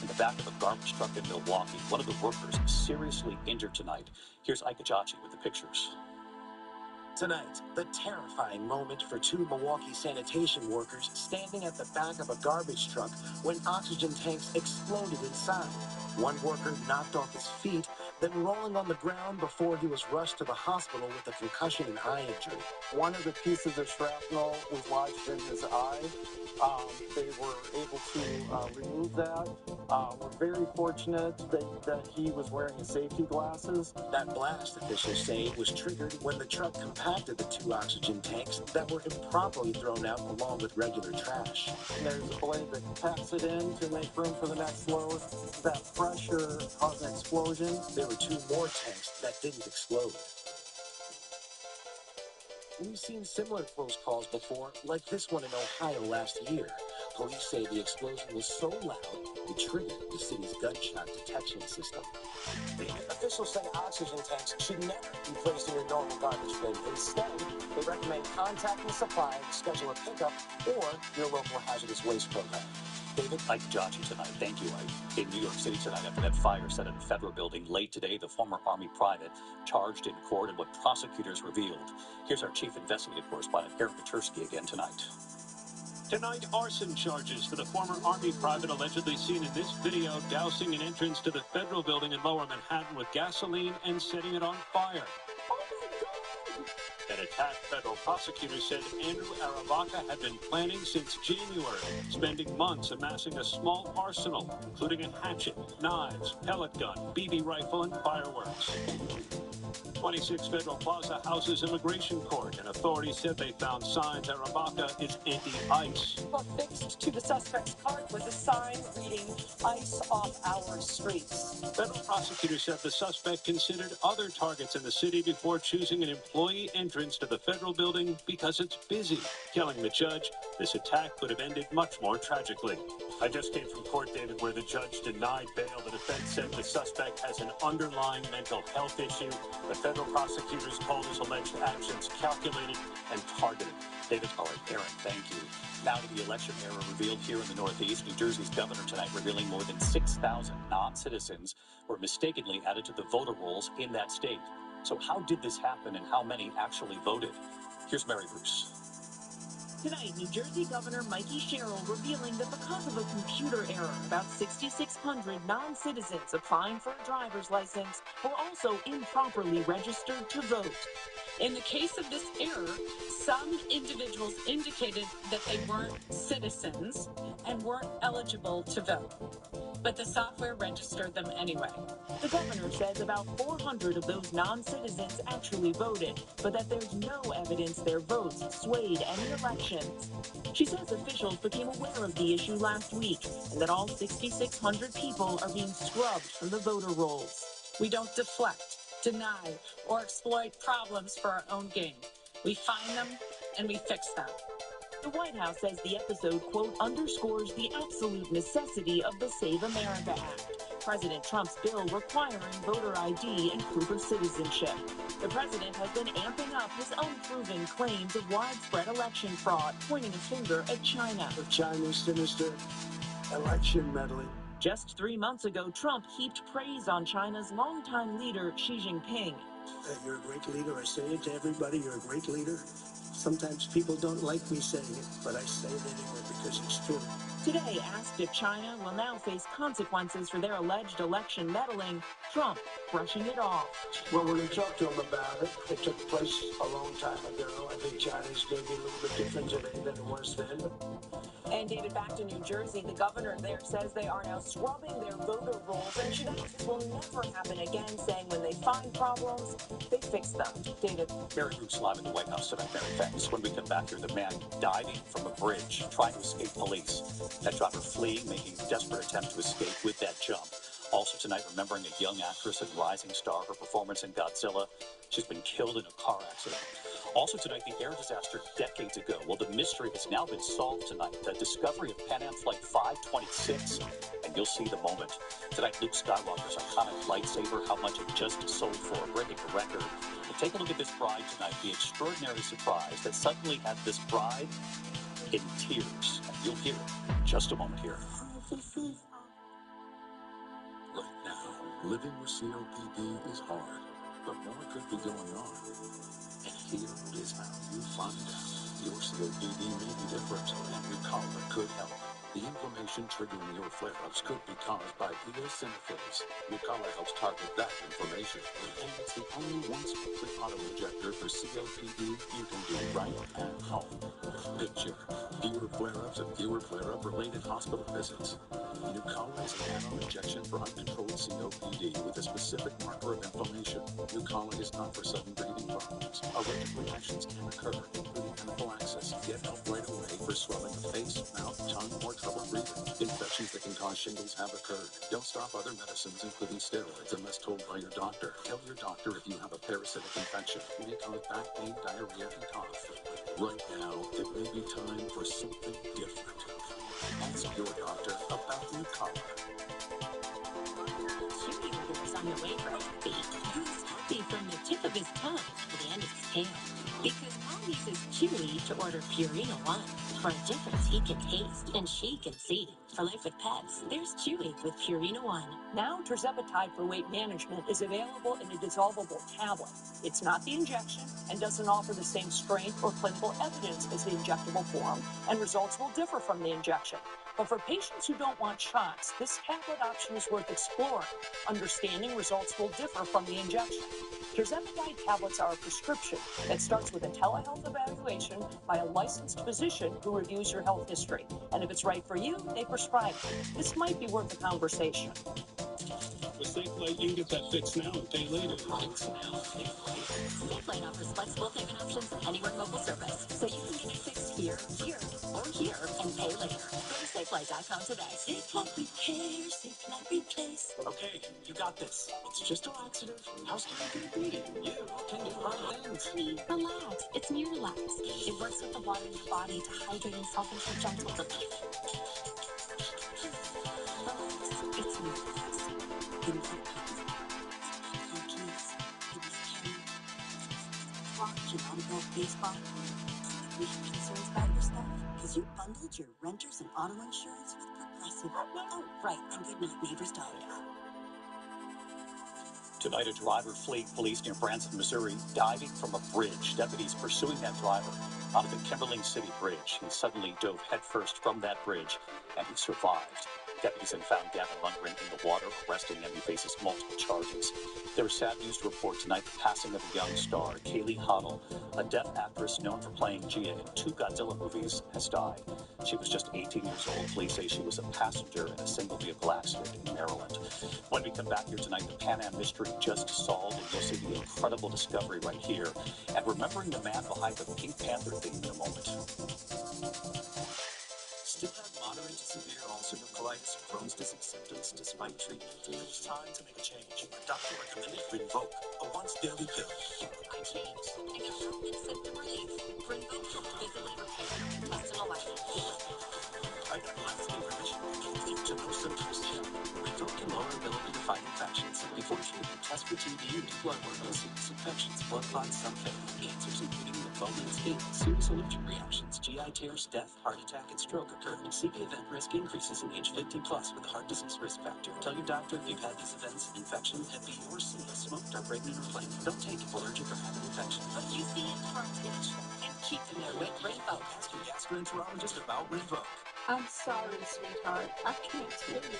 in the back of a garbage truck in Milwaukee. One of the workers seriously injured tonight. Here's Ike Ajachi with the pictures. Tonight, the terrifying moment for 2 Milwaukee sanitation workers standing at the back of a garbage truck when oxygen tanks exploded inside. One worker knocked off his feet, then rolling on the ground before he was rushed to the hospital with a concussion and eye injury. One of the pieces of shrapnel was lodged in his eye. They were able to remove that. We're very fortunate that he was wearing his safety glasses. That blast, officials say, was triggered when the truck compacted the 2 oxygen tanks that were improperly thrown out along with regular trash. There's a blade that packs it in to make room for the next load. That pressure caused an explosion. There were 2 more tanks that didn't explode. We've seen similar close calls before, like this one in Ohio last year. Police say the explosion was so loud, it triggered the city's gunshot detection system. The officials say oxygen tanks should never be placed in your normal garbage bin. Instead, they recommend contacting the supplier to schedule a pickup or your local hazardous waste program. David, Ike Jachi tonight. Thank you, Ike. In New York City tonight, after that fire set in a federal building late today, the former Army private charged in court and what prosecutors revealed. Here's our chief investigative correspondent, Eric Petersky, again tonight. Tonight, arson charges for the former Army private allegedly seen in this video dousing an entrance to the federal building in Lower Manhattan with gasoline and setting it on fire. That attack, federal prosecutors said Andrew Aravaca had been planning since January, spending months amassing a small arsenal, including a hatchet, knives, pellet gun, BB rifle, and fireworks. 26 Federal Plaza houses immigration court, and authorities said they found signs Aravaca is anti-ICE. Affixed to the suspect's cart was a sign reading "ICE off our streets." Federal prosecutors said the suspect considered other targets in the city before choosing an employee entrance to the federal building because it's busy. Telling the judge, this attack could have ended much more tragically. I just came from court, David, where the judge denied bail. The defense said the suspect has an underlying mental health issue. The federal prosecutors called his alleged actions calculated and targeted. David, all right, Aaron, thank you. Now to the election error revealed here in the Northeast. New Jersey's governor tonight revealing more than 6,000 non-citizens were mistakenly added to the voter rolls in that state. So how did this happen and how many actually voted? Here's Mary Bruce. Tonight, New Jersey Governor Mikey Sherrill revealing that because of a computer error, about 6,600 non-citizens applying for a driver's license were also improperly registered to vote. In the case of this error, some individuals indicated that they weren't citizens and weren't eligible to vote, but the software registered them anyway. The governor says about 400 of those non-citizens actually voted, but that there's no evidence their votes swayed any elections. She says officials became aware of the issue last week and that all 6,600 people are being scrubbed from the voter rolls. We don't deflect, deny, or exploit problems for our own gain. We find them and we fix them. The White House says the episode, quote, underscores the absolute necessity of the Save America Act, President Trump's bill requiring voter ID and proof of citizenship. The president has been amping up his unproven claims of widespread election fraud, pointing a finger at China. The Chinese sinister election meddling. Just 3 months ago, Trump heaped praise on China's longtime leader, Xi Jinping. You're a great leader. I say it to everybody. You're a great leader. Sometimes people don't like me saying it, but I say it anyway because it's true. Today, asked if China will now face consequences for their alleged election meddling, Trump brushing it off. Well, we're going to talk to them about it. It took place a long time ago. I think China's going to be a little bit different today than it was then. And David, back to New Jersey, the governor there says they are now scrubbing their voter rolls, and she knows this will never happen again, saying when they find problems, they fix them. David. Mary Bruce live in the White House tonight. Mary, thanks. When we come back here, the man diving from a bridge, trying to escape police. That driver fleeing, making a desperate attempt to escape with that jump. Also tonight, remembering a young actress and rising star, her performance in Godzilla. She's been killed in a car accident. Also tonight, the air disaster decades ago. Well, the mystery has now been solved tonight. The discovery of Pan Am Flight 526, and you'll see the moment. Tonight, Luke Skywalker's iconic lightsaber, how much it just sold for, breaking a record. We'll take a look at this bride tonight, the extraordinary surprise that suddenly had this bride in tears. And you'll hear it in just a moment here. Right now, living with COPD is hard, but more could be going on. And here is how you find out. Your COPD may be different, and Nucala could help. The inflammation triggering your flare-ups could be caused by eosinophils. Nucala helps target that inflammation. And it's the only once-weekly auto-injector for COPD you can do right at home. Picture fewer flare-ups and fewer flare-up-related hospital visits. Nucala is an add-on injection for uncontrolled COPD with a specific marker of inflammation. Nucala is not for sudden breathing problems. Allergic reactions can occur, including anaphylaxis. Get help right away for swelling of face, mouth, tongue, or trouble breathing. Infections that can cause shingles have occurred. Don't stop other medicines, including steroids, unless told by your doctor. Tell your doctor if you have a parasitic infection. It may cause back pain, diarrhea, and cough. Right now, it may be time for something different. Ask your doctor about Nucala. Chewy was on the way for a beat. He was happy from the tip of his tongue to the end of his tail. Because Molly's is chewy to order Purina One. For a difference he can taste and she can see. For life with pets, there's Chewy with Purina One. Now, Tirzepatide for weight management is available in a dissolvable tablet. It's not the injection and doesn't offer the same strength or clinical evidence as the injectable form, and results will differ from the injection. But for patients who don't want shots, this tablet option is worth exploring. Understanding results will differ from the injection. Tirzepatide tablets are a prescription that starts with a telehealth evaluation by a licensed physician who reviews your health history. And if it's right for you, they prescribe it. This might be worth a conversation. With SafeLight, you can get that fixed now and pay later. SafeLight offers flexible payment options anywhere mobile service, so you can get it fixed here, or here, and pay later. Go to SafeLight.com today. SafeLight Repair, SafeLight Replace. Okay, you got this. It's just a laxative. How scary could it be? You can do hard things. Honey, relax. It's Miralax. It works with the water in your body to hydrate and soften for gentle relief. Relax. It's Miralax. Give me baseball. We have concerns about your stuff because you bundled your renters and auto insurance with Progressive. Oh, right, and good night, neighbor's daughter. Tonight, a driver fleeing police near Branson, Missouri, diving from a bridge. Deputies pursuing that driver onto the Kimberling City Bridge. He suddenly dove headfirst from that bridge, and he survived. Deputies have found Gavin Lundgren in the water, arresting him. He faces multiple charges. There is sad news to report tonight, the passing of a young star. Kaylee Hoddle, a deaf actress known for playing Gia in 2 Godzilla movies, has died. She was just 18 years old. Police say she was a passenger in a single vehicle accident in Maryland. When we come back here tonight, the Pan Am mystery just solved, and you'll see the incredible discovery right here. And remembering the man behind the Pink Panther theme in a moment. Still have moderate to severe ulcerative colitis and Crohn's disease symptoms despite treatment? It's time to make a change. My doctor recommended Rinvoq, a once-daily pill. I changed. I got rapid symptom relief. Rinvoq helped visibly repair intestinal life. I got lasting remission. Due to no symptoms. Rinvoq can lower ability to fight infections. Before treatment, test for TB and do blood work on serious infections, blood clots, some fatal cancers, including lymphoma and skin, serious allergic reactions, GI tears, death, heart attack, and stroke occur. CV event risk increases in age 50 plus with a heart disease risk factor. Tell your doctor if you've had these events, infection, Hep B, or C, smoked, are pregnant, or playing. Don't take it allergic or have an infection. But you see it from and keep it there with Rinvoq. Ask your gastroenterologist about Rinvoq. I'm sorry, sweetheart. I can't hear you.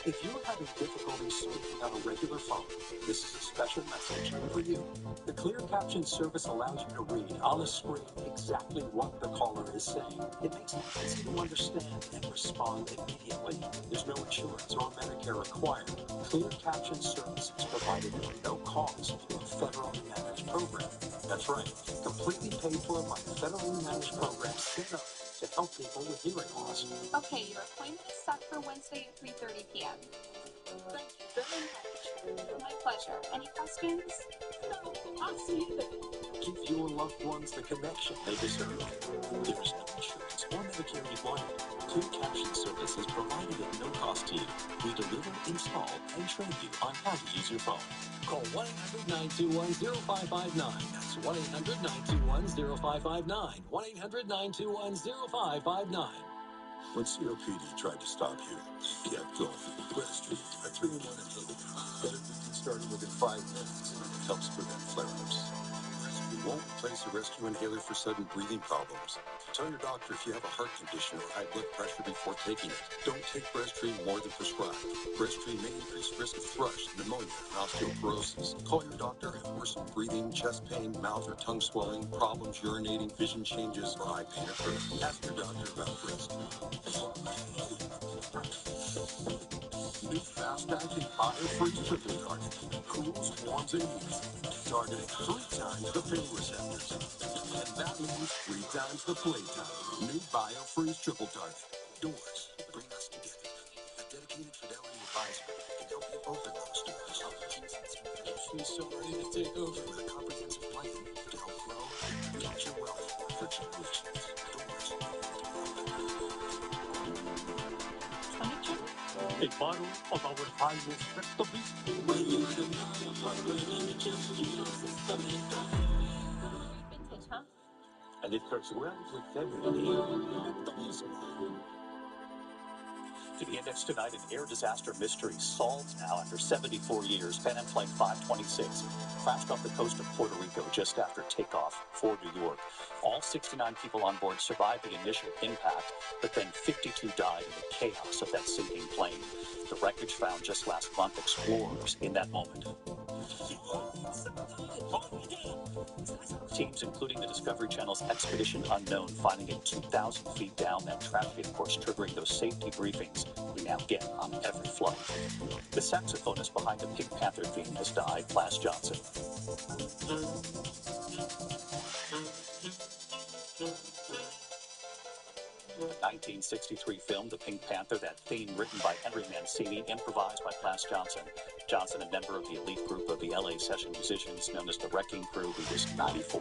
If you're having difficulty speaking on a regular phone, this is a special message for you. The Clear Caption service allows you to read on the screen exactly what the caller is saying. It makes it easy to understand and respond immediately. There's no insurance or Medicare required. Clear Caption service is provided at no cost through a federally managed program. That's right, completely paid for by a federally managed program set up to help people with hearing loss. Okay, your appointment is set for Wednesday at 3:30 p.m. Thank you very much. My pleasure. Any questions? No, I'll see you then. Give your loved ones the connection they deserve. There is no insurance or Medicare required. Clear Caption service is provided at no cost to you. We deliver, install, and train you on how to use your phone. Call 1-800-921-0559. That's 1-800-921-0559. 1-800-921-0559. When COPD tried to stop you, you kept going. Breztri, a 3-in-1 inhaler. Better breathing starting within 5 minutes. It helps prevent flare-ups. Breztri won't replace a rescue inhaler for sudden breathing problems. Tell your doctor if you have a heart condition or high blood pressure before taking it. Don't take Breztri more than prescribed. Breztri may increase risk of thrush, pneumonia, and osteoporosis. Call your doctor if worsened breathing, chest pain, mouth or tongue swelling, problems urinating, vision changes, or eye pain occur. Ask your doctor about Breztri. New fast-acting biofreeze triple target. Cools, warms, and heats. Targeting 3 times the pain receptors. And that means 3 times the playtime. New biofreeze triple target. Doors bring us together. A dedicated Fidelity advisor can help you open those doors. She's so ready to take over. With a comprehensive plan to help grow and protect your wealth for generations. Doors. A bottle of our highest respectable. Vintage, huh? Elle est relatively féminine. To the index tonight, an air disaster mystery solved now after 74 years. Pan Am Flight 526 crashed off the coast of Puerto Rico just after takeoff for New York. All 69 people on board survived the initial impact, but then 52 died in the chaos of that sinking plane. The wreckage found just last month explorers in that moment. Teams, including the Discovery Channel's Expedition Unknown, finding it 2,000 feet down. That tragedy, of course, triggering those safety briefings we now get on every flight. The saxophonist behind the Pink Panther theme has died, Flash Johnson. 1963 film, The Pink Panther, that theme written by Henry Mancini, improvised by Flash Johnson. Johnson, a member of the elite group of the LA session musicians known as the Wrecking Crew, he was 94.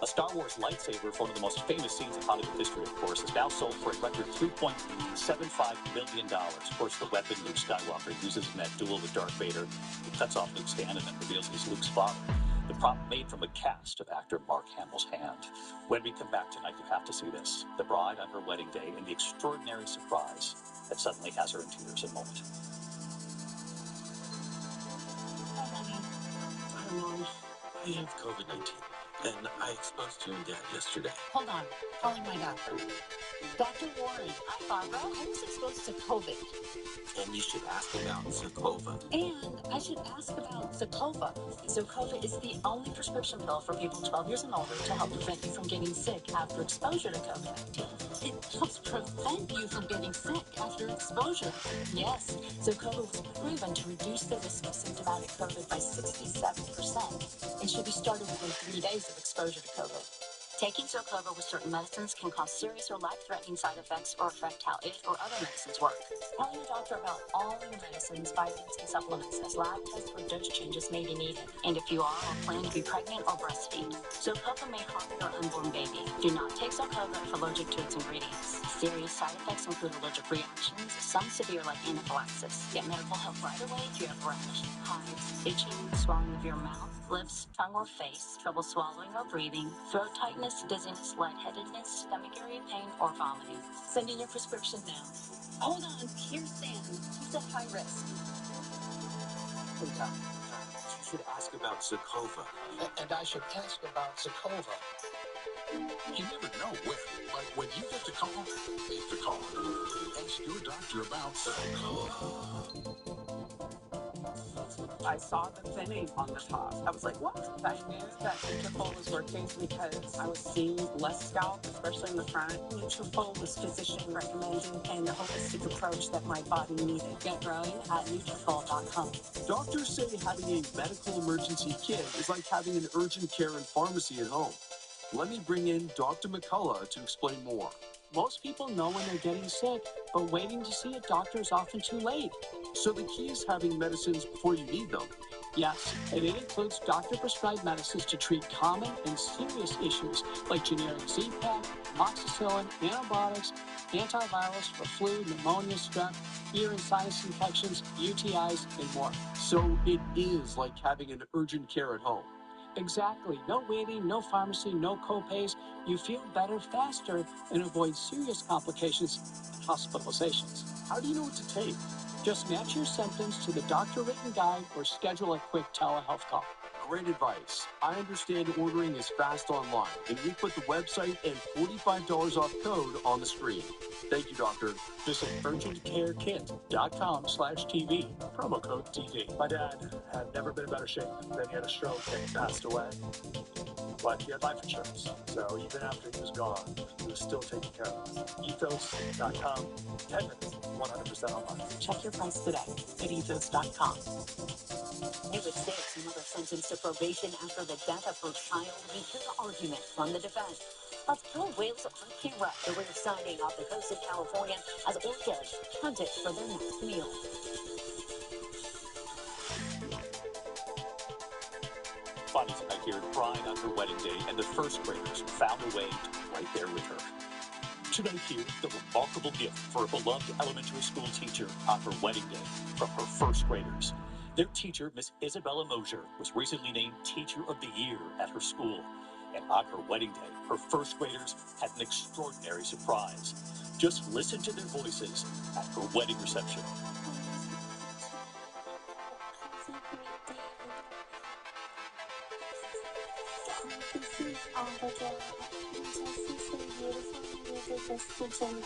A Star Wars lightsaber, one of the most famous scenes in Hollywood history, of course, is now sold for a record $3.75 million. Of course, the weapon Luke Skywalker uses in that duel with Darth Vader, who cuts off Luke's hand and then reveals he's Luke's father. The prop made from a cast of actor Mark Hamill's hand. When we come back tonight, you have to see this. The bride on her wedding day and the extraordinary surprise that suddenly has her in tears in a moment. Hi, Mom. I have COVID-19, and I exposed you and Dad yesterday. Hold on. Calling my doctor. Dr. Warren. Hi, Barbara. I was exposed to COVID. And you should ask about Zocova. And I should ask about Zocova. Zocova is the only prescription pill for people 12 years and older to help prevent you from getting sick after exposure to COVID-19. It helps prevent you from getting sick after exposure. Yes, Zocova was proven to reduce the risk of symptomatic COVID by 67%. It should be started within 3 days of exposure to COVID. Taking Zocova with certain medicines can cause serious or life-threatening side effects or affect how it or other medicines work. Tell your doctor about all your medicines, vitamins, and supplements as lab tests or dose changes may be needed. And if you are or plan to be pregnant or breastfeed, Zocova may harm your unborn baby. Do not take Zocova if allergic to its ingredients. Serious side effects include allergic reactions, some severe like anaphylaxis. Get medical help right away if you have rash, hives, itching, swelling of your mouth, lips, tongue, or face, trouble swallowing or breathing, throat tightness, dizziness, lightheadedness, stomach area pain, or vomiting. Send in your prescription now. Hold on, here's Sam. He's at high risk. You should ask about Zocova. And I should ask about Zocova. You never know when, but when you get the call, make the call. Ask your doctor about Zocova. I saw the thinning on the top. I was like, what? I knew that Nutrafol was working because I was seeing less scalp, especially in the front. Nutrafol was physician recommended and the holistic approach that my body needed. Get growing at Nutrafol.com. Doctors say having a medical emergency kit is like having an urgent care and pharmacy at home. Let me bring in Dr. McCullough to explain more. Most people know when they're getting sick, but waiting to see a doctor is often too late. So the key is having medicines before you need them. Yes, and it includes doctor-prescribed medicines to treat common and serious issues like generic Z-Pak, amoxicillin, antibiotics, antivirals for flu, pneumonia, strep, ear and sinus infections, UTIs, and more. So it is like having an urgent care at home. Exactly. No waiting, no pharmacy, no co-pays. You feel better faster and avoid serious complications and hospitalizations. How do you know what to take? Just match your symptoms to the doctor-written guide or schedule a quick telehealth call. Great advice. I understand ordering is fast online, and we put the website and $45 off code on the screen. Thank you, doctor. Visit urgentcarekit.com/TV. Promo code TV. My dad had never been in better shape. Then he had a stroke and passed away. But he had life insurance. So even after he was gone, he was still taking care of us. Ethos.com. 10 minutes, 100% online. Check your price today at ethos.com. New at 6, mother sentenced to probation after the death of her child. We hear the argument from the defense. Plus, killer whales on camera. The rare sighting off the coast of California as orcas hunted for their next meal. Finally tonight here at Bride on her wedding day, and the first graders found a way to be right there with her. Tonight here, the remarkable gift for a beloved elementary school teacher on her wedding day from her first graders. Their teacher, Miss Isabella Mosier, was recently named Teacher of the Year at her school. And on her wedding day, her first graders had an extraordinary surprise. Just listen to their voices at her wedding reception. This is Abigail. Just so beautiful. These are just teaching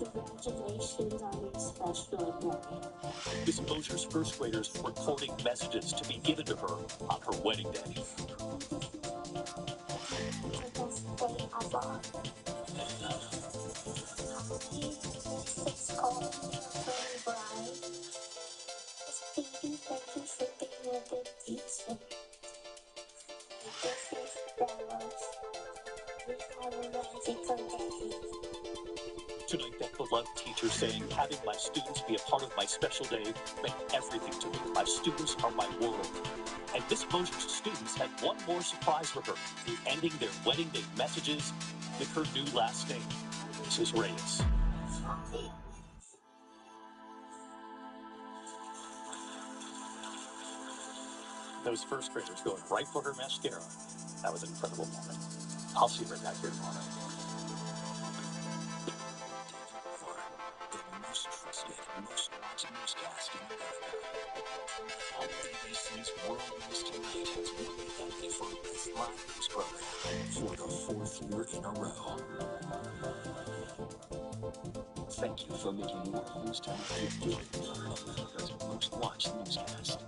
congratulations on your special day. Miss Mosher's first graders recording messages to be given to her on her wedding day. Tonight, that beloved teacher saying, having my students be a part of my special day meant everything to me. My students are my world. And Miss Mosher's students had one more surprise for her, ending their wedding day messages with her new last name, Mrs. Reyes. Those first graders going right for her mascara. That was an incredible moment. I'll see her back here tomorrow. The most trusted, most watched newscast in America. ABC's World News Tonight has won the Emmy for Best Live News Program for the fourth year in a row. Thank you for making World News Tonight the daily America's most watched newscast.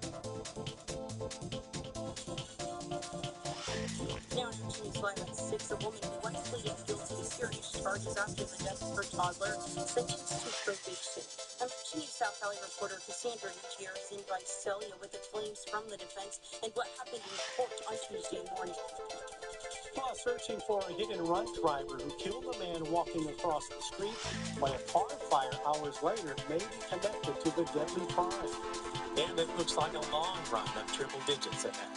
Now in News Live at 6, a woman who once pleaded guilty to serious charges after the death of her toddler sentenced to probation. Emerging News South Valley reporter Cassandra Gutierrez is in Visalia with the claims from the defense and what happened in court on Tuesday morning. While searching for a hit-and-run driver who killed a man walking across the street, when a car fire hours later may be connected to the deadly crime. And it looks like a long run of triple digits ahead.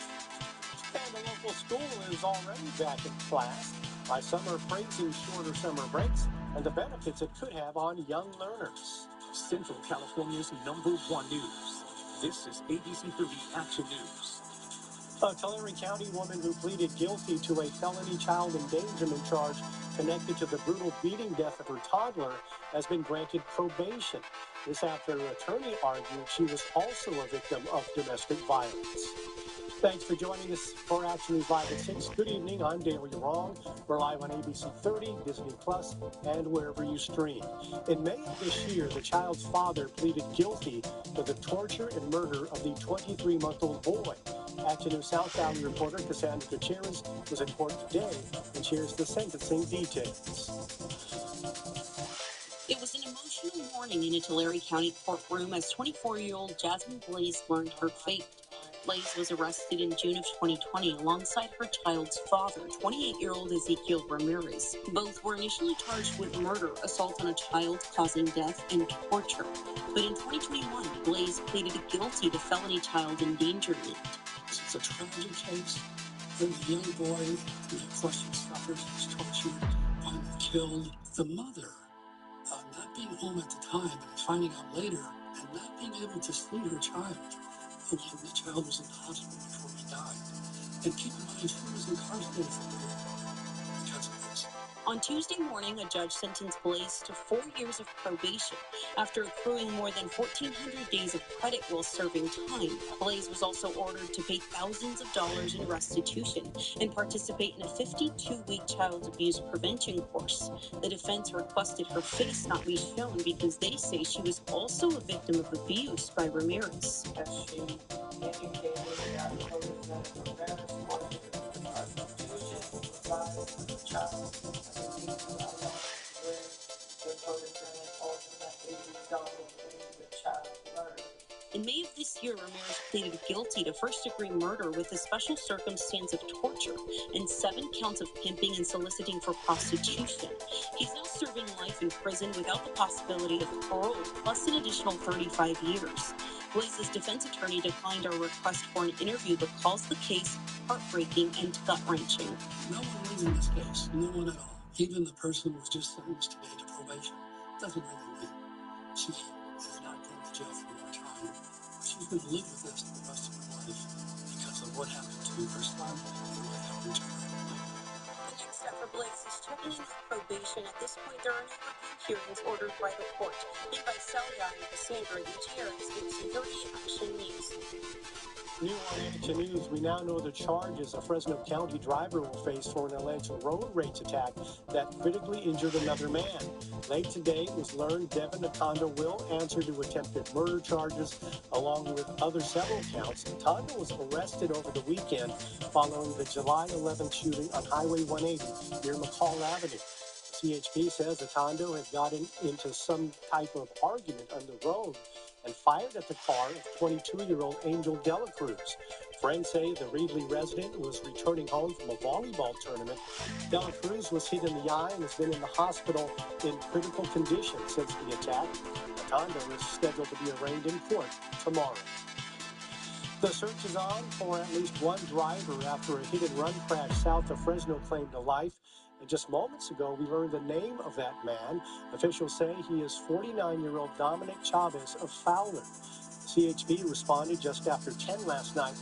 And the local school is already back in class. By some are praising shorter summer breaks and the benefits it could have on young learners. Central California's #1 news. This is ABC 30 Action News. A Tulare County woman who pleaded guilty to a felony child endangerment charge connected to the brutal beating death of her toddler has been granted probation. This after her attorney argued she was also a victim of domestic violence. Thanks for joining us for Action News Live at 6. Good evening. I'm Dale Wrong. We're live on ABC 30, Disney Plus, and wherever you stream. In May of this year, the child's father pleaded guilty to the torture and murder of the 23-month-old boy. Action News South Valley reporter Cassandra Gutierrez was in court today and shares the sentencing details. It was an emotional morning in a Tulare County courtroom as 24-year-old Jasmine Blaze learned her fate. Blaze was arrested in June of 2020 alongside her child's father, 28-year-old Ezekiel Ramirez. Both were initially charged with murder, assault on a child causing death, and torture. But in 2021, Blaze pleaded guilty to felony child endangerment. It's a tragic case. The young boy, of course, he suffers, he's tortured, finally killed. The mother, not being home at the time, and finding out later, and not being able to see her child. The child was in the hospital before he died. And keep in mind, she was incarcerated for a year because of this. On Tuesday morning, a judge sentenced Blaze to 4 years of probation after accruing more than 1,400 days of credit while serving time. Blaze was also ordered to pay thousands of dollars in restitution and participate in a 52-week child abuse prevention course. The defense requested her face not be shown because they say she was also a victim of abuse by Ramirez. As she indicated that Ramirez wanted restitution provided the child. In May of this year, Ramirez pleaded guilty to first-degree murder with a special circumstance of torture and 7 counts of pimping and soliciting for prostitution. He's now serving life in prison without the possibility of parole, plus an additional 35 years. Blaze's defense attorney declined our request for an interview, but calls the case heartbreaking and gut-wrenching. No one wins in this case. No one at all. Even the person who was just sentenced today to probation doesn't really win. She is not going to jail for more time. She's going to live with this for the rest of her life because of what happened to her son and what happened to her. The next step for Blaze is checking in on probation. At this point, there are no review hearings ordered by the court. In by Celia and Cassandra Gutierrez, ABC 30 Action News. New on Action News, we now know the charges a Fresno County driver will face for an alleged road rage attack that critically injured another man. Late today, it was learned Devin Atondo will answer to attempted murder charges along with other several counts. Atondo was arrested over the weekend following the July 11th shooting on Highway 180 near McCall Avenue. CHP says Atondo had gotten into some type of argument on the road and fired at the car of 22-year-old Angel Dela Cruz. Friends say the Reedley resident was returning home from a volleyball tournament. Dela Cruz was hit in the eye and has been in the hospital in critical condition since the attack. Atondo is scheduled to be arraigned in court tomorrow. The search is on for at least one driver after a hit-and-run crash south of Fresno claimed to life. And just moments ago, we learned the name of that man. Officials say he is 49-year-old Dominic Chavez of Fowler. CHP responded just after 10 last night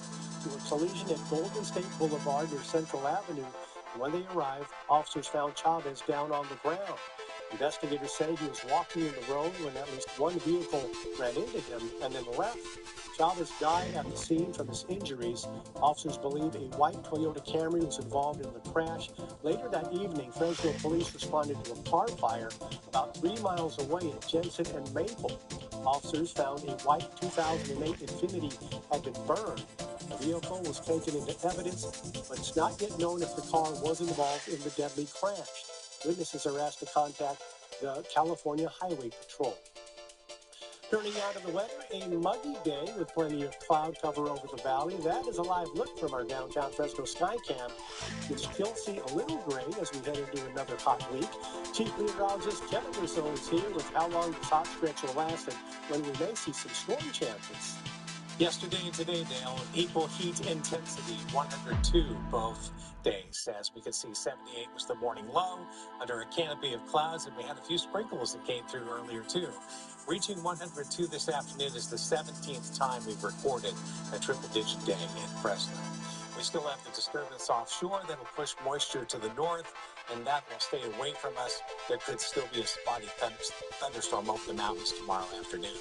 to a collision at Golden State Boulevard near Central Avenue. And when they arrived, officers found Chavez down on the ground. Investigators say he was walking in the road when at least one vehicle ran into him and then left. Chavez died at the scene from his injuries. Officers believe a white Toyota Camry was involved in the crash. Later that evening, Fresno police responded to a car fire about 3 miles away at Jensen and Maple. Officers found a white 2008 Infiniti had been burned. The vehicle was taken into evidence, but it's not yet known if the car was involved in the deadly crash. Witnesses are asked to contact the California Highway Patrol. Turning now to the weather, a muggy day with plenty of cloud cover over the valley. That is a live look from our downtown Fresno Skycam. We still see a little gray as we head into another hot week. Chief Meteorologist Kevin Rousseau is here with how long this hot stretch will last and when we may see some storm chances. Yesterday and today, Dale, equal heat intensity, 102 both days. As we could see, 78 was the morning low under a canopy of clouds, and we had a few sprinkles that came through earlier, too. Reaching 102 this afternoon is the 17th time we've recorded a triple-digit day in Fresno. We still have the disturbance offshore that will push moisture to the north, and that will stay away from us. There could still be a spotty thunderstorm over the mountains tomorrow afternoon.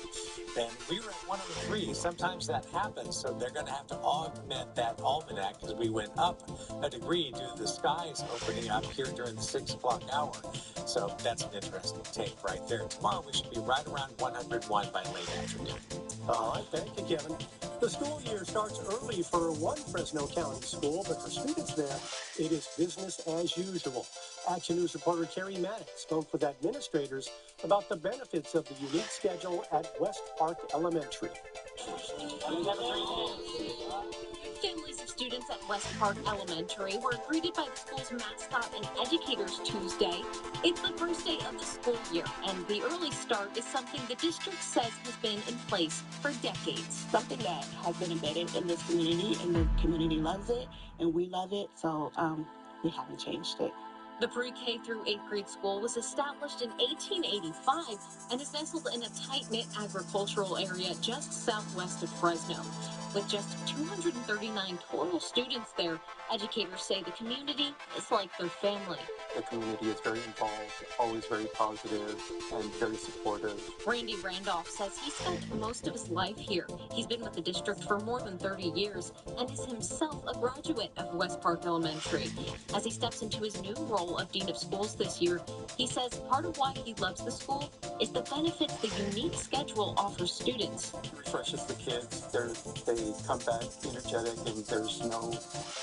Then we were at 103. Sometimes that happens, so they're going to have to augment that almanac as we went up a degree due to the skies opening up here during the 6 o'clock hour. So that's an interesting take right there. Tomorrow we should be right around 101 by late afternoon. All right, thank you, Kevin. The school year starts early for one Fresno County school, but for students there, it is business as usual. Action News reporter Carrie Maddox spoke with administrators about the benefits of the unique schedule at West Park Elementary. Families of students at West Park Elementary were greeted by the school's mascot and educators Tuesday. It's the first day of the school year, and the early start is something the district says has been in place for decades. Something that has been embedded in this community, and the community loves it, and we love it, so we haven't changed it. The pre-K through 8th grade school was established in 1885 and is nestled in a tight-knit agricultural area just southwest of Fresno. With just 239 total students there, educators say the community is like their family. The community is very involved, always very positive, and very supportive. Randy Randolph says he spent most of his life here. He's been with the district for more than 30 years and is himself a graduate of West Park Elementary. As he steps into his new role of Dean of Schools this year, he says part of why he loves the school is the benefits the unique schedule offers students. It refreshes the kids. They come back energetic, and there's no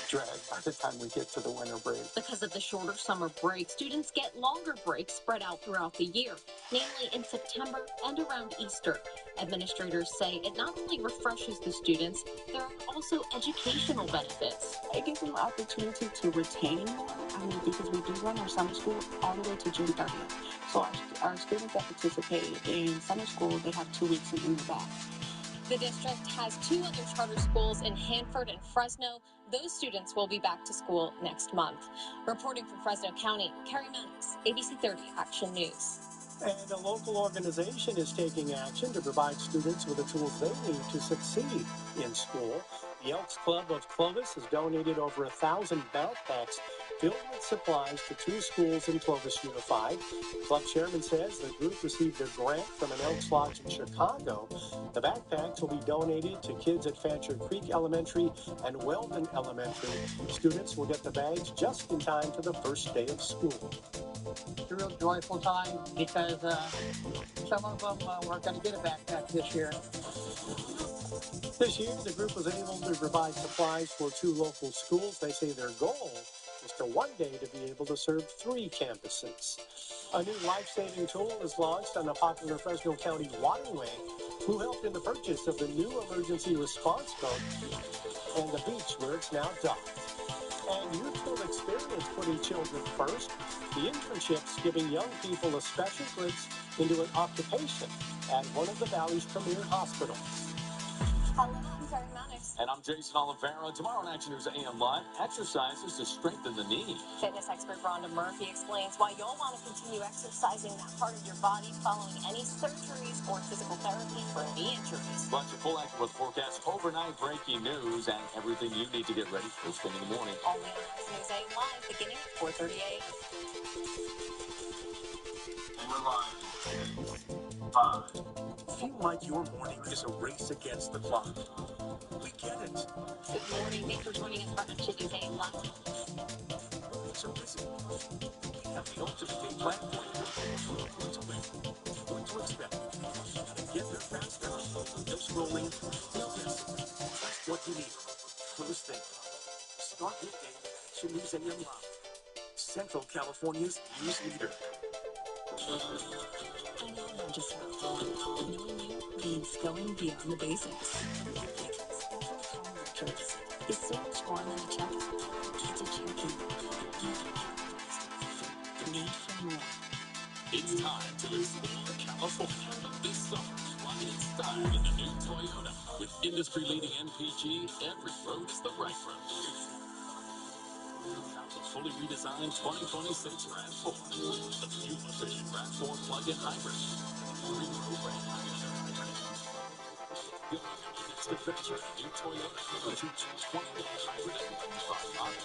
dread by the time we get to the winter break. Because of the shorter summer break, students get longer breaks spread out throughout the year, namely in September and around Easter. Administrators say it not only refreshes the students, there are also educational benefits. It gives them an opportunity to retain more, because we do run our summer school all the way to June 30th. So our students that participate in summer school, they have 2 weeks to move back. The district has 2 other charter schools in Hanford and Fresno. Those students will be back to school next month. Reporting from Fresno County, Carrie Maddox, ABC 30 Action News. And a local organization is taking action to provide students with the tools they need to succeed in school. The Elks Club of Clovis has donated over 1,000 backpacks filled with supplies to 2 schools in Clovis Unified. The club chairman says the group received a grant from an Elks Lodge in Chicago. The backpacks will be donated to kids at Fancher Creek Elementary and Weldon Elementary. Students will get the bags just in time for the first day of school. It's a real joyful time because some of them weren't going to get a backpack this year. This year, the group was able to provide supplies for 2 local schools. They say their goal is to one day to be able to serve 3 campuses. A new life-saving tool is launched on the popular Fresno County Waterway. Who helped in the purchase of the new emergency response boat and the beach where it's now docked. And youthful experience putting children first. The internship's giving young people a special glimpse into an occupation at one of the Valley's premier hospitals. Hello, I'm Terry Mannix. And I'm Jason Oliveira. Tomorrow on Action News AM Live, exercises to strengthen the knee. Fitness expert Rhonda Murphy explains why you'll want to continue exercising that part of your body following any surgeries or physical therapy for knee injuries. Bunch of full Action with forecast, overnight breaking news, and everything you need to get ready first thing in the morning. Only on Action News AM Live, beginning at 4:38. And we're live. 5. Feel like your morning is a race against the clock. We get it. Good morning. Thanks for joining us for Action News AM Live. So busy. We have the ultimate game plan for you. What's away? What to expect? How to get there faster. No scrolling. No guessing. Just what you need. First thing. Start your day with Action News AM Live. Central California's news leader. I know Register. Knowing you means going beyond the basics. Because every home records is so much more than a check. It's a check-in. Made for more. It's time to explore California this summer. Fly in style in the new Toyota. With industry-leading NPG, every road is the right road. A fully redesigned 2026 RAV4. The fuel-efficient RAV4 plug-in hybrid. Three-row brand hybrid. Going on your next adventure in a new Toyota. The 2021 hybrid and electrified model.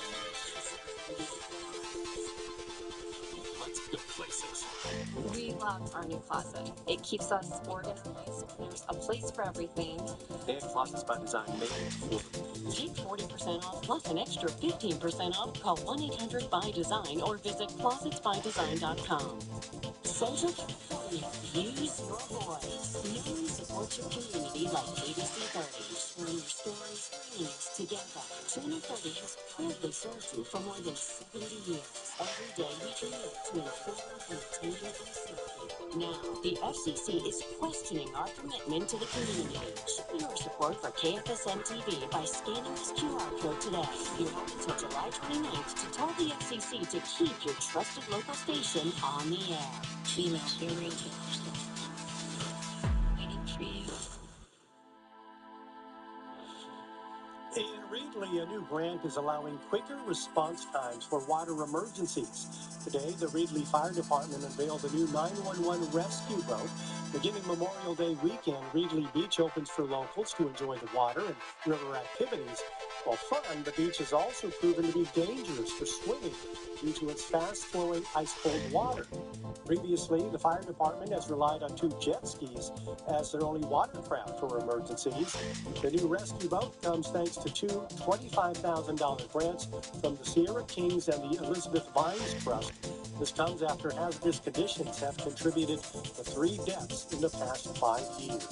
Let's go places. We love our new closet. It keeps us organized. There's a place for everything. And Closets by Design made for Take 40% off plus an extra 15% off. Call 1-800-BY-DESIGN or visit closetsbydesign.com. Central California, use your voice. Know and support your community like ABC 30. Sharing your stories, dreams together. Channel 30 has proudly served you for more than 70 years. Every day we commit to inform and attentively serve you. Now, the FCC is questioning our commitment to the community. Show your support for KFSM TV by scanning this QR code today. You have until July 29th to tell the FCC to keep your trusted local station on the air. Female hearing waiting for you. In Reedley, a new grant is allowing quicker response times for water emergencies. Today, the Reedley Fire Department unveiled a new 911 rescue boat. Beginning Memorial Day weekend, Reedley Beach opens for locals to enjoy the water and river activities. While fun, the beach has also proven to be dangerous for swimming due to its fast-flowing, ice-cold water. Previously, the fire department has relied on 2 jet skis as their only watercraft for emergencies. The new rescue boat comes thanks to 2 $25,000 grants from the Sierra Kings and the Elizabeth Vines Trust. This comes after hazardous conditions have contributed to 3 deaths in the past 5 years.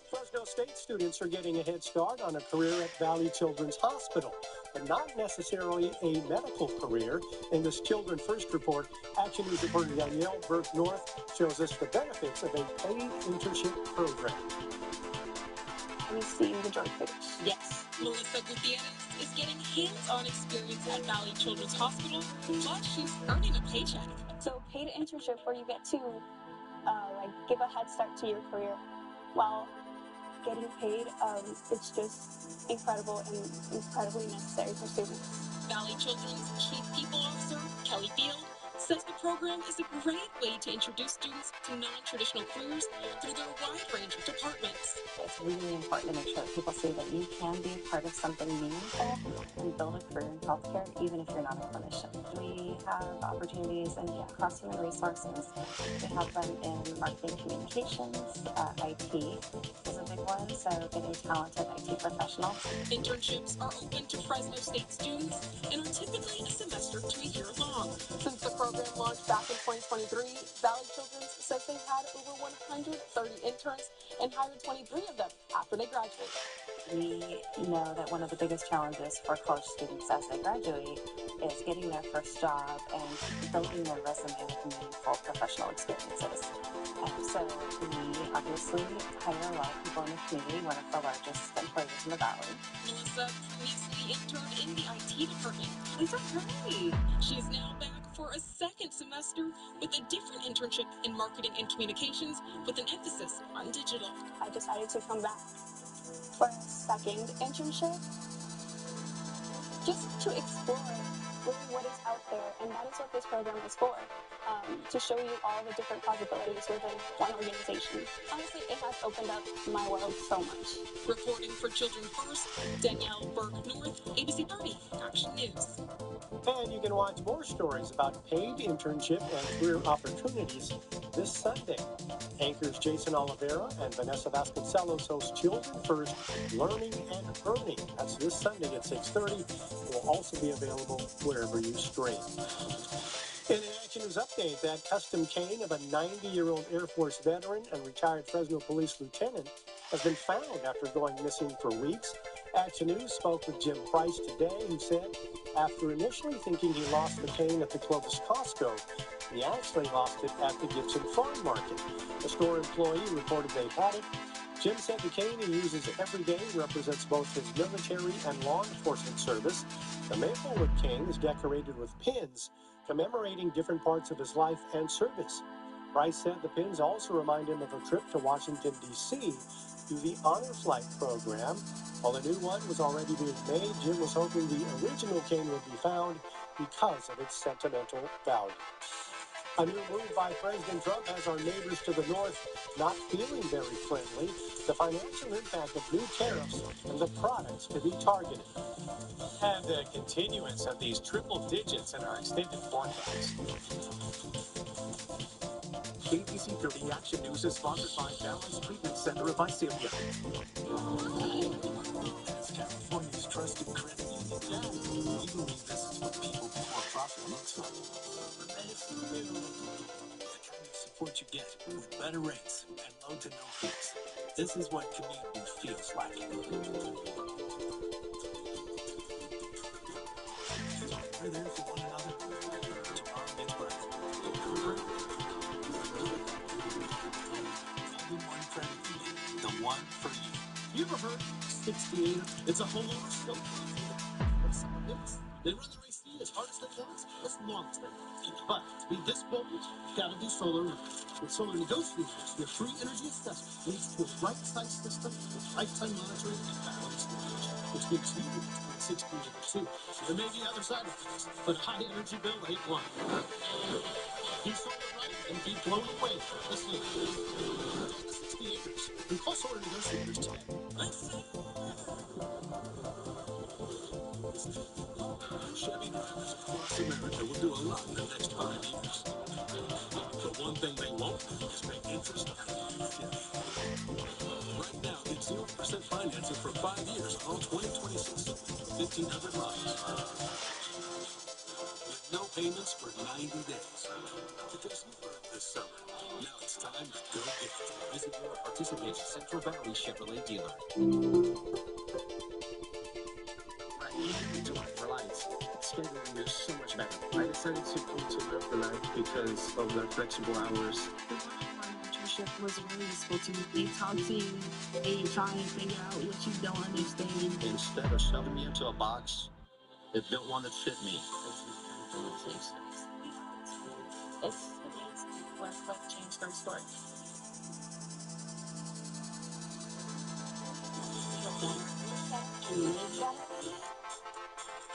Fresno State students are getting a head start on a career at Valley Children's Hospital, but not necessarily a medical career. In this Children First report, Action News reporter Danielle Burke-North shows us the benefits of a paid internship program. Have you seen the drug fix? Yes. Melissa Gutierrez is getting hands-on experience at Valley Children's Hospital, plus she's earning a paycheck. So paid internship where you get to give a head start to your career while getting paid, it's just incredible and incredibly necessary for students. Valley Children's Chief People Officer, Kelly Field, says the program is a great way to introduce students to non-traditional careers through their wide range of departments. It's really important to make sure that people see that you can be a part of something meaningful and build a career in healthcare, even if you're not a clinician. We have opportunities in across human resources. We have them in marketing communications, IT is a big one, so getting talented IT professionals. Internships are open to Fresno State students and are typically a semester to a year long. Since the program launched back in 2023, Valley Children's says they've had over 130 interns and hired 23 of them after they graduated. We know that one of the biggest challenges for college students as they graduate is getting their first job and building their resume with meaningful professional experiences. So we obviously hire a lot of people in the community, one of the largest employers in the Valley. Melissa previously interned in the IT department. It's okay. She is now back for a second semester with a different internship in marketing and communications with an emphasis on digital. I decided to come back for a second internship just to explore really what is out there, and that is what this program is for, to show you all the different possibilities within one organization. Honestly, it has opened up my world so much. Reporting for Children First, Danielle Burke-North, ABC 30 Action News. And you can watch more stories about paid internship and career opportunities this Sunday. Anchors Jason Oliveira and Vanessa Vasconcelos host Children First Learning and Earning. That's this Sunday at 6:30. It will also be available wherever you stream. In an Action News update, that custom cane of a 90-year-old Air Force veteran and retired Fresno Police Lieutenant has been found after going missing for weeks. Action News spoke with Jim Price today, who said after initially thinking he lost the cane at the Clovis Costco, he actually lost it at the Gibson Farm Market. A store employee reported they had it. Jim said the cane he uses every day represents both his military and law enforcement service. The Maplewood cane is decorated with pins commemorating different parts of his life and service. Price said the pins also remind him of a trip to Washington, D.C. through the Honor Flight program. While a new one was already being made, Jim was hoping the original cane would be found because of its sentimental value. A new move by President Trump has our neighbors to the north not feeling very friendly. The financial impact of new tariffs and the products to be targeted. And a continuance of these triple digits in our extended forecast. ABC 30 Action News is sponsored by Balance Treatment Center of Visalia. As California's trusted credit union, we believe this is what people before profit looks like. The kind of support you get with better rates and low to no fees. This is what community feels like. We're there for one another. Tomorrow gets bright. One credit union, the one for you. You ever heard 68? It's a homeowner show. But someone else, they run the race as hard as they want, as long as they want. But to be this bold, you gotta do solar. With Solar Negotiators, your free energy assessment leads to a right site system with lifetime monitoring and battery storage, which gives you 60 acres too. There may be other side effects, but a high energy bill ain't one. Do solar right and be blown away. Listen, 60 acres. And call Solar Negotiators today. Chevy drivers across America will do a lot in the next 5 years. But one thing they won't is make interest on Chevy. Right now, get 0% financing for 5 years on all 2026 1,500 miles. With no payments for 90 days. Because you earned this summer. Now it's time to go get it. Visit your participating Central Valley Chevrolet dealer. Scheduling is so much better. I decided to come to Live for Life because of the flexible hours. The internship was really useful to me. They talk to you, they try and figure out what you don't understand. Instead of shoving me into a box, it built one that fit me. It's amazing what change their story. Get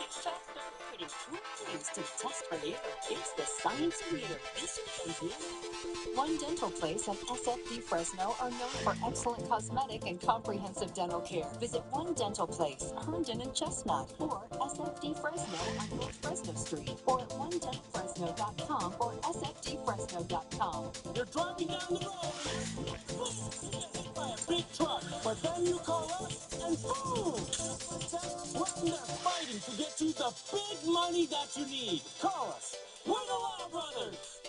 faster, putting cool things to the test for you. It's the science of you. This week's new. One Dental Place and SFD Fresno are known for excellent cosmetic and comprehensive dental care. Visit One Dental Place, Herndon and Chestnut, or SFD Fresno on North Fresno Street, or at onedentalfresno.com or sfdfresno.com. You're driving down the road and boom, you get hit by a big truck. But then you call us and boom, we're in there fighting to get you the big money that you need. Call us. We're the Law Brothers.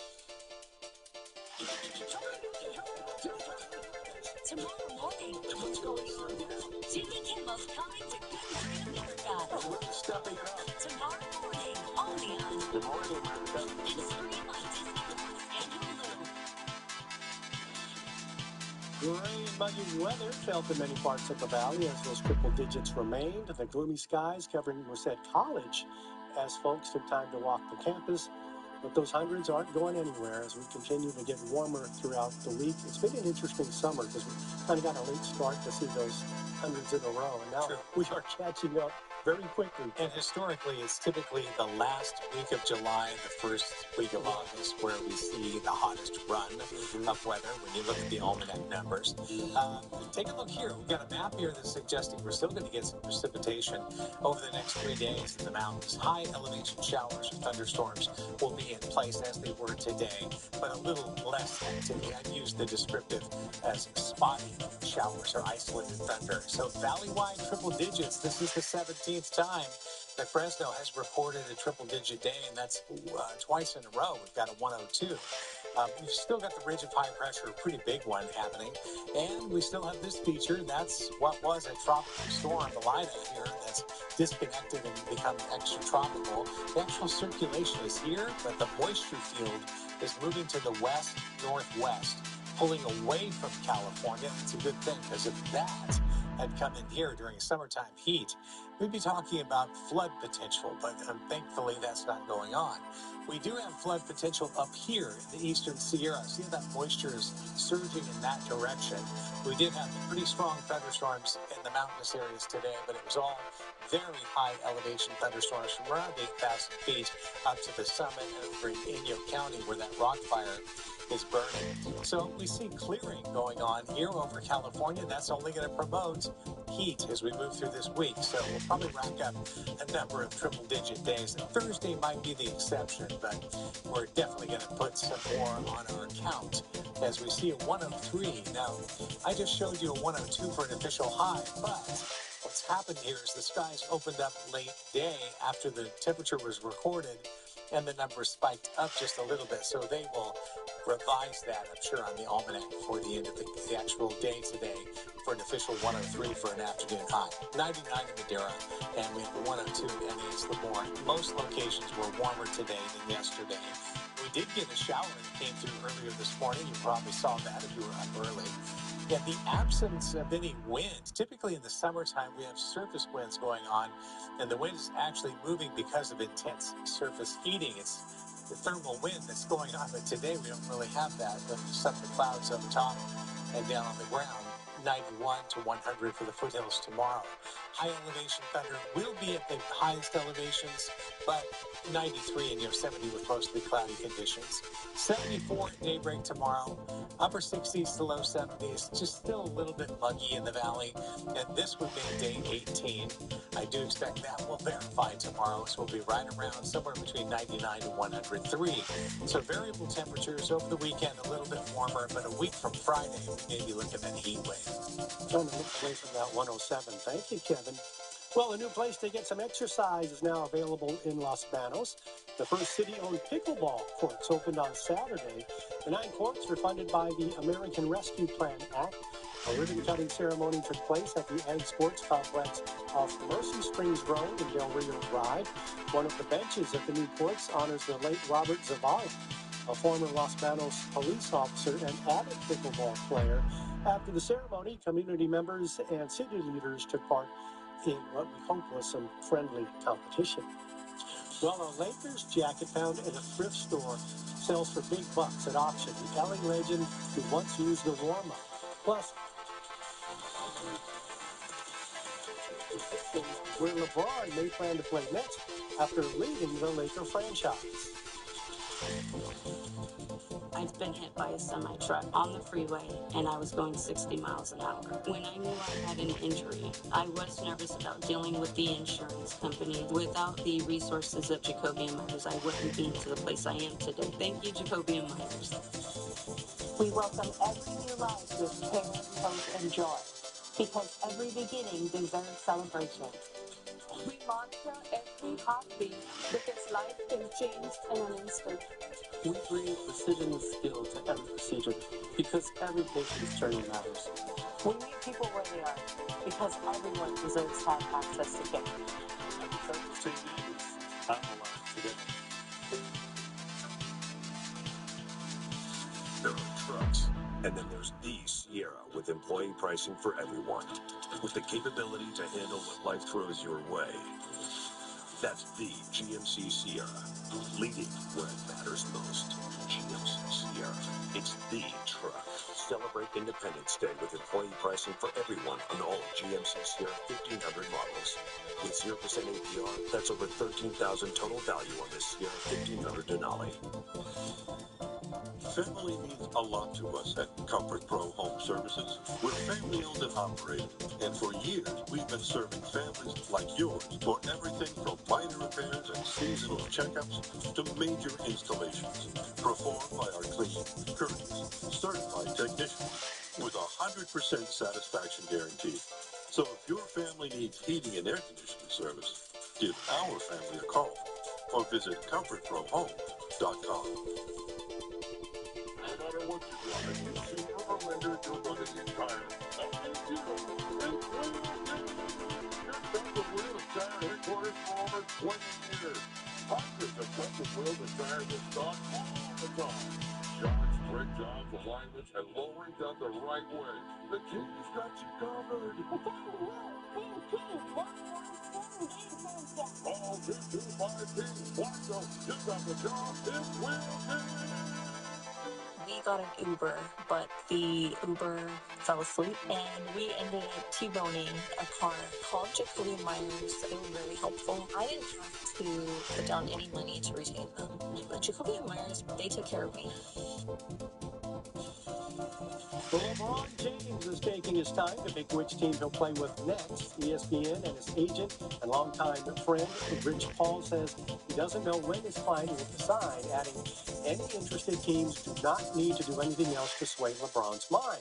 Tomorrow morning, what's going on? Jimmy Kimmel's Coming to Good Morning America. We're stepping it up. Tomorrow morning, only on Good morning, America. and stream on Disney Plus and Hulu. Gray and muggy weather felt in many parts of the valley as those triple digits remained. The gloomy skies covering Merced College as folks took time to walk the campus. But those hundreds aren't going anywhere as we continue to get warmer throughout the week. It's been an interesting summer because we kind of got a late start to see those hundreds in a row. And now we are catching up very quickly. And historically, it's typically the last week of July, the first week of August, where we see the hottest run of weather when you look at the almanac numbers. Take a look here. We've got a map here that's suggesting we're still going to get some precipitation over the next 3 days in the mountains. High elevation showers or thunderstorms will be in place as they were today, but a little less activity. I've used the descriptive as spotty showers or isolated thunder. So valley-wide triple digits. This is the 17th time that Fresno has reported a triple-digit day, and that's twice in a row. We've got a 102. We've still got the ridge of high pressure, a pretty big one happening, and we still have this feature. That's what was a tropical storm, the Lida here, that's disconnected and become extratropical. The actual circulation is here, but the moisture field is moving to the west-northwest, pulling away from California. It's a good thing, because if that had come in here during summertime heat, we'd be talking about flood potential, but thankfully that's not going on. We do have flood potential up here in the eastern Sierra. See how that moisture is surging in that direction. We did have pretty strong thunderstorms in the mountainous areas today, but it was all very high elevation thunderstorms from around 8,000 feet up to the summit over in Inyo County where that rock fire is burning. So we see clearing going on here over California. That's only going to promote heat as we move through this week. So we'll probably rack up a number of triple-digit days. And Thursday might be the exception, but we're definitely going to put some more on our count as we see a 103. Now, I just showed you a 102 for an official high, but what's happened here is the skies opened up late day after the temperature was recorded, and the numbers spiked up just a little bit. So they will revise that, I'm sure, on the almanac before the end of the actual day today for an official 103 for an afternoon high. 99 in Madera, and we have a 102 in East Lemoore. Most locations were warmer today than yesterday. We did get a shower that came through earlier this morning. You probably saw that if you were up early. In the absence of any wind, typically in the summertime we have surface winds going on, and the wind is actually moving because of intense surface heating. It's the thermal wind that's going on, but today we don't really have that. But some of the clouds up top and down on the ground. 91 to 100 for the foothills tomorrow. High elevation thunder will be at the highest elevations, but 93 in Yosemite with mostly cloudy conditions. 74 at daybreak tomorrow. Upper 60s to low 70s. Just still a little bit muggy in the valley. And this would be day 18. I do expect that will verify tomorrow, so we'll be right around somewhere between 99 to 103. So variable temperatures over the weekend, a little bit warmer, but a week from Friday, we may be looking at a heat wave. Trying to look away from that 107. Thank you, Kevin. Well, a new place to get some exercise is now available in Los Banos. The first city-owned pickleball courts opened on Saturday. The 9 courts were funded by the American Rescue Plan Act. A ribbon-cutting ceremony took place at the Ag Sports Complex off Mercy Springs Road and Del Rio Drive. One of the benches at the new courts honors the late Robert Zavala, a former Los Banos police officer and avid pickleball player. After the ceremony, community members and city leaders took part in what we hope was some friendly competition. Well, a Lakers jacket found in a thrift store sells for big bucks at auction. The LA legend who once used the warm-up. Plus, where LeBron may plan to play next after leaving the Laker franchise. I've been hit by a semi-truck on the freeway, and I was going 60 miles an hour. When I knew I had an injury, I was nervous about dealing with the insurance company. Without the resources of Jacoby and Myers, I wouldn't be to the place I am today. Thank you, Jacoby and Myers. We welcome every new life with care, hope, and joy, because every beginning deserves celebration. We monitor every heartbeat because life can change in an instant. We bring precision and skill to every procedure because every patient's journey matters. We meet people where they are because everyone deserves to have access to care. Because of St. Davis, I'm alive today. There are trucks, and then there's the Sierra with employee pricing for everyone, with the capability to handle what life throws your way. That's the GMC Sierra, leading where it matters most. GMC Sierra, it's the truck. Celebrate Independence Day with employee pricing for everyone on all GMC Sierra 1500 models. With 0% APR, that's over $13,000 total value on this Sierra 1500 Denali. Family means a lot to us at Comfort Pro Home Services. We're family owned and operated, and for years we've been serving families like yours for everything from minor repairs and seasonal checkups to major installations, performed by our clean, courteous, certified technicians with 100% satisfaction guarantee. So if your family needs heating and air conditioning service, give our family a call or visit comfortprohome.com. No matter what you drive, you see your lender, you're going to need tires. And Custom Wheels Tire headquarters for over 20 years. Hundreds of custom wheels and tires in stock all the time. Shocks, brake jobs, alignments, and lowering done the right way. The King's got you covered. Call 225P. Watch you got the job. It will be. We got an Uber, but the Uber fell asleep, and we ended up T-boning a car. Called Jacoby Myers. They were very helpful. I didn't have to put down any money to retain them. But Jacoby and Myers, they took care of me. LeBron James is taking his time to pick which team he'll play with next. ESPN and his agent and longtime friend Rich Paul says he doesn't know when his client will decide, adding any interested teams do not need to do anything else to sway LeBron's mind.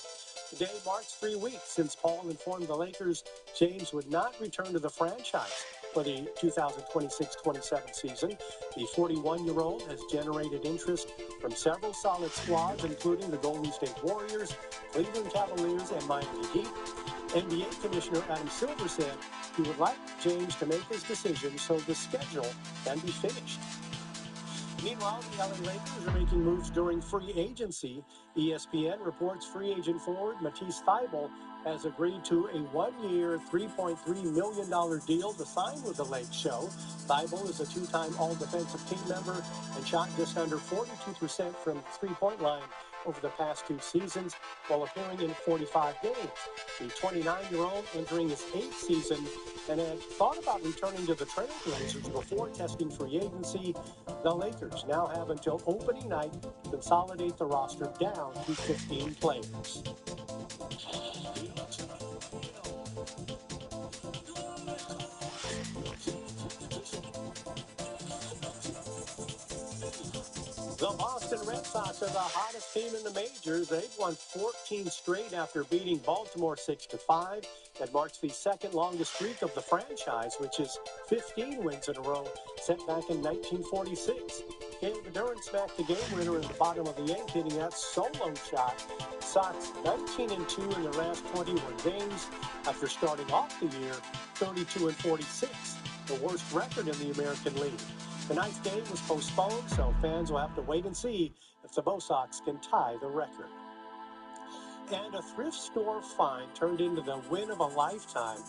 Today marks 3 weeks since Paul informed the Lakers James would not return to the franchise for the 2026-27 season. The 41-year-old has generated interest from several solid squads, including the Golden State Warriors, Cleveland Cavaliers, and Miami Heat. NBA Commissioner Adam Silver said he would like James to make his decision so the schedule can be finished. Meanwhile, the LA Lakers are making moves during free agency. ESPN reports free agent forward Matisse Thybulle has agreed to a one-year, $3.3 million deal to sign with the Lake Show. Thybulle is a two-time All-Defensive Team member and shot just under 42% from the three-point line over the past 2 seasons while appearing in 45 games. The 29-year-old entering his 8th season and had thought about returning to the Trailblazers before testing free agency. The Lakers now have until opening night to consolidate the roster down to 15 players. The Boston Red Sox are the hottest team in the majors. They've won 14 straight after beating Baltimore 6-5. That marks the second longest streak of the franchise, which is 15 wins in a row, set back in 1946. Caleb Duran smacked the game winner in the bottom of the 8th, hitting that solo shot. Sox 19-2 in their last 21 games after starting off the year 32-46, the worst record in the American League. Tonight's game was postponed, so fans will have to wait and see if the Bo Sox can tie the record. And a thrift store find turned into the win of a lifetime.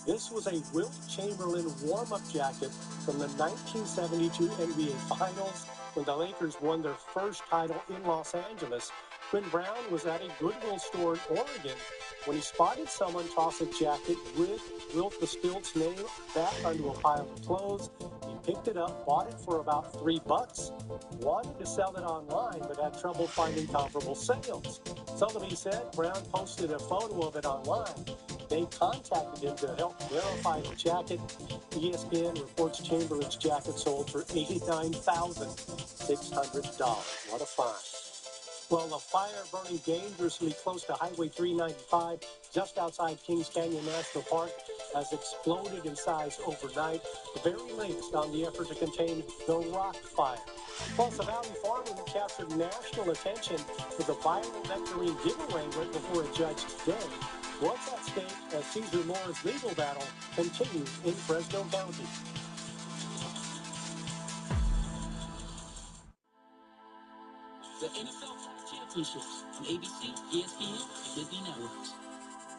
This was a Wilt Chamberlain warm-up jacket from the 1972 NBA Finals when the Lakers won their first title in Los Angeles. Quinn Brown was at a Goodwill store in Oregon when he spotted someone toss a jacket with Wilt the Stilt's name back onto a pile of clothes. He picked it up, bought it for about $3, wanted to sell it online, but had trouble finding comparable sales. Sotheby said Brown posted a photo of it online. They contacted him to help verify the jacket. ESPN reports Chamberlain's jacket sold for $89,600. What a find. Well, a fire burning dangerously close to Highway 395, just outside Kings Canyon National Park, has exploded in size overnight. The very latest on the effort to contain the rock fire. Plus, a Valley farmer who captured national attention with a viral nectarine giveaway went before a judge today. What's at stake as Cesar Moore's legal battle continues in Fresno County? The NFL Track Championships on ABC, ESPN, and Disney Networks.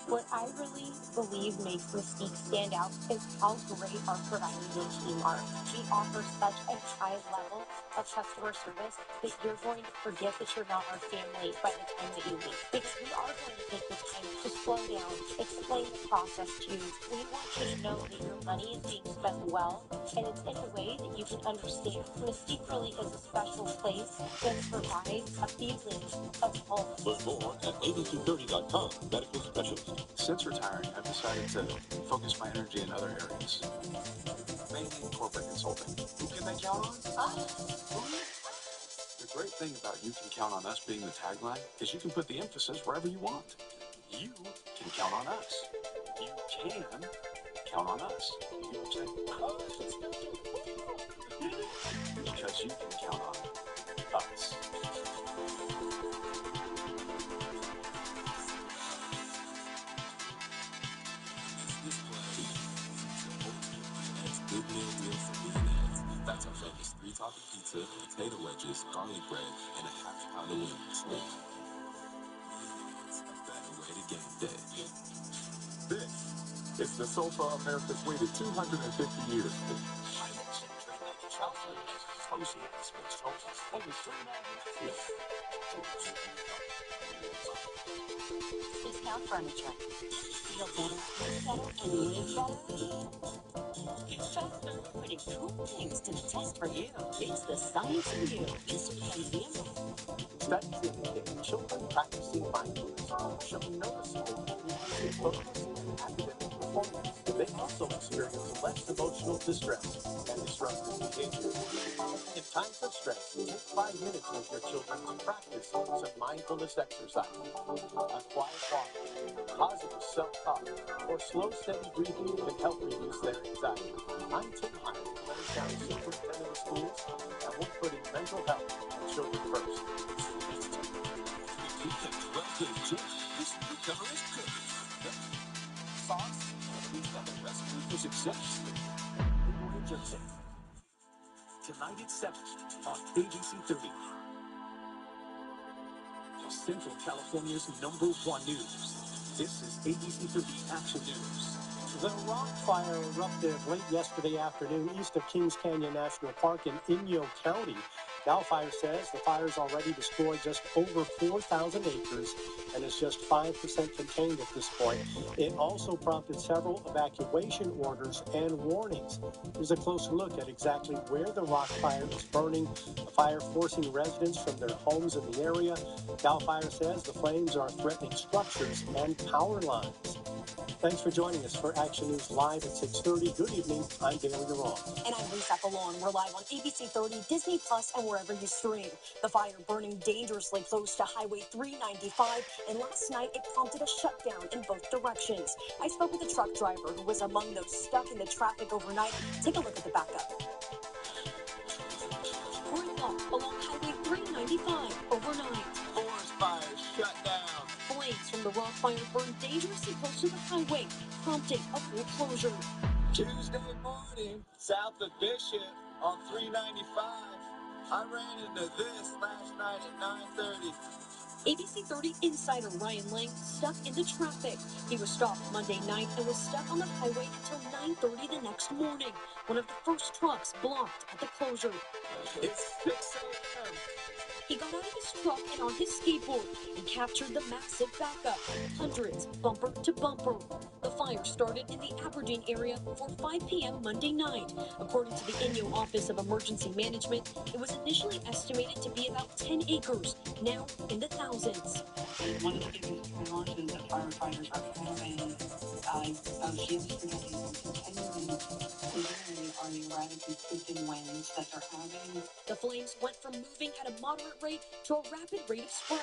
What I really believe makes Mystique stand out is how great our provider team are. We offer such a high level of customer service that you're going to forget that you're not our family by the time that you leave. Because we are going to take the time to slow down, explain the process to you. We want you to know that your money is being spent well, and it's in a way that you can understand. Mystique really is a special place that provides a feeling of home. Learn more at abc30.com. Medical specialist. Since retiring, I've decided to focus my energy in other areas, mainly corporate consulting. Who can they count on? The great thing about "You Can Count on Us" being the tagline is you can put the emphasis wherever you want. You can count on us. You can count on us. You know what I'm saying? Because you can count on us. Good meal deal from B&Ed's. That's our famous 3-topping pizza, potato wedges, garlic bread, and a half pound of wings. It's a better way to game day. This is the sofa America's waited 250 years for. Discount Furniture. Feel better, and live better. It's faster, putting cool things to the test for you. It's the Science of You. This weekend, Studies indicate children practicing mindfulness show noticeable increase in focus and academic performance. They also experience less emotional distress and disruptive behavior. In times of stress, take 5 minutes with your children to practice some mindfulness exercise. A quiet walk, positive self-talk, or slow, steady breathing can help reduce their anxiety. I'm Tim Hine, Leonard County Superintendent of Schools, and we're putting mental health and children first. This newcomer is cooking. Sauce, we've got the recipe for success. Tonight at 7 on ABC 30. Central California's #1 news. This is ABC 30 Action News. The rock fire erupted late yesterday afternoon east of Kings Canyon National Park in Inyo County. CAL FIRE says the fire's already destroyed just over 4,000 acres and is just 5% contained at this point. It also prompted several evacuation orders and warnings. Here's a closer look at exactly where the rock fire is burning, the fire forcing residents from their homes in the area. CAL FIRE says the flames are threatening structures and power lines. Thanks for joining us for Action News Live at 6:30. Good evening. I'm Dale Yaron. And I'm Lisa Fallon. We're live on ABC 30, Disney Plus, and wherever you stream. The fire burning dangerously close to Highway 395, and last night it prompted a shutdown in both directions. I spoke with a truck driver who was among those stuck in the traffic overnight. Take a look at the backup. Gridlock along Highway 395 overnight. Forest fire shut down. Flames from the rock fire burned dangerously close to the highway, prompting a full closure. Tuesday morning, south of Bishop on 395. I ran into this last night at 9:30. ABC 30 insider Ryan Lang stuck in the traffic. He was stopped Monday night and was stuck on the highway until 9:30 the next morning. One of the first trucks blocked at the closure. It's 6 a.m. He got out of his truck and on his skateboard and captured the massive backup, hundreds bumper to bumper. The fire started in the Aberdeen area before 5 p.m. Monday night. According to the Inyo Office of Emergency Management, it was initially estimated to be about 10 acres, now in the thousands. One of the biggest challenges that firefighters are having both yesterday and continuing today are the erratic and sweeping winds that they're having. The flames went from moving at a moderate rate to a rapid rate of spread,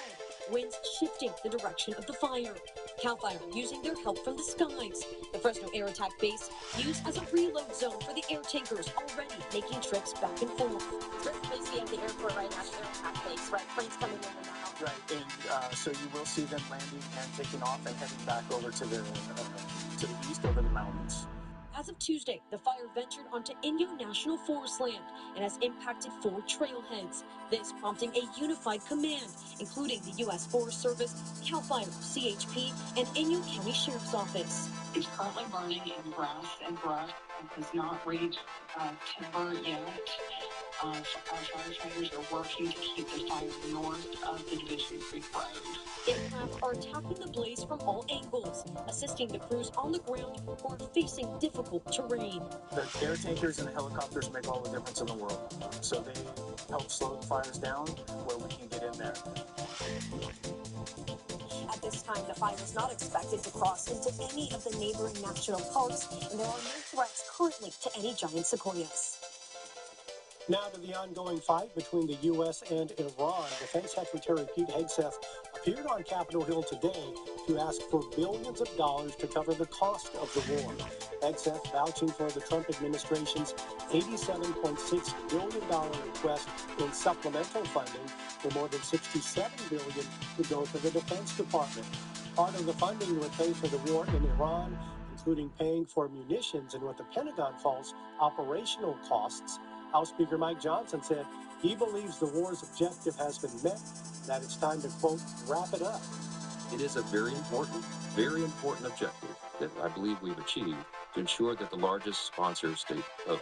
winds shifting the direction of the fire. CAL FIRE using their help from the skies. The Fresno Air Attack Base used as a reload zone for the air tankers already making trips back and forth. It's basically at the airport right now, Air Attack Base, right? Planes coming in and out. Right, and so you will see them landing and taking off and heading back over to the east over the mountains. As of Tuesday, the fire ventured onto Inyo National Forest land and has impacted 4 trailheads. This prompting a unified command, including the U.S. Forest Service, CAL FIRE, CHP, and Inyo County Sheriff's Office. It's currently burning in grass and brush. It has not reached timber yet. Our firefighters are working to keep the fire north of the Division Creek Road. Aircraft are attacking the blaze from all angles, assisting the crews on the ground who are facing difficult terrain. The air tankers and the helicopters make all the difference in the world. So they help slow the fires down where we can get in there. At this time, the fire is not expected to cross into any of the neighboring national parks, and there are no threats currently to any giant sequoias. Now to the ongoing fight between the U.S. and Iran. Defense Secretary Pete Hegseth appeared on Capitol Hill today to ask for billions of dollars to cover the cost of the war. Hegseth vouching for the Trump administration's $87.6 billion request in supplemental funding, for more than $67 billion to go to the Defense Department. Part of the funding would pay for the war in Iran, including paying for munitions and what the Pentagon calls operational costs. House Speaker Mike Johnson said he believes the war's objective has been met, and that it's time to, quote, wrap it up. It is a very important objective that I believe we've achieved to ensure that the largest sponsor state of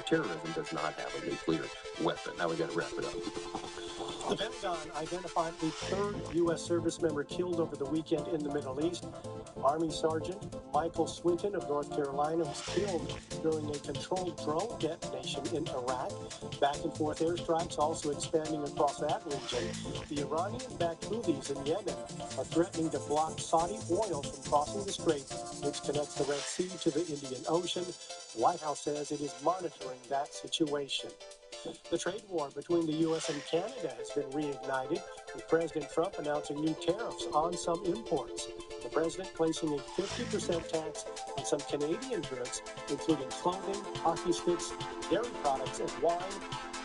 terrorism does not have a nuclear weapon. Now we got to wrap it up. The Pentagon identified a 3rd U.S. service member killed over the weekend in the Middle East. Army Sergeant Michael Swinton of North Carolina was killed during a controlled drone detonation in Iraq. Back and forth airstrikes also expanding across that region. The Iranian-backed Houthis in Yemen are threatening to block Saudi oil from crossing the strait, which connects the Red Sea to the Indian Ocean. The White House says it is monitoring that situation. The trade war between the U.S. and Canada has been reignited, with President Trump announcing new tariffs on some imports. The president placing a 50% tax on some Canadian goods, including clothing, hockey sticks, dairy products, and wine.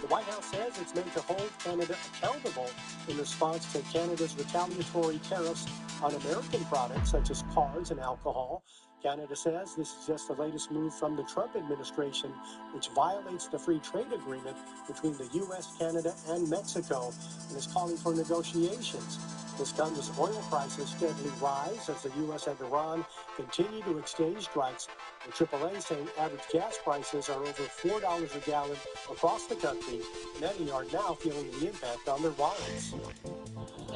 The White House says it's meant to hold Canada accountable in response to Canada's retaliatory tariffs on American products such as cars and alcohol. Canada says this is just the latest move from the Trump administration, which violates the free trade agreement between the U.S., Canada, and Mexico, and is calling for negotiations. This comes as oil prices steadily rise as the U.S. and Iran continue to exchange strikes, with AAA saying average gas prices are over $4 a gallon across the country. Many are now feeling the impact on their wallets.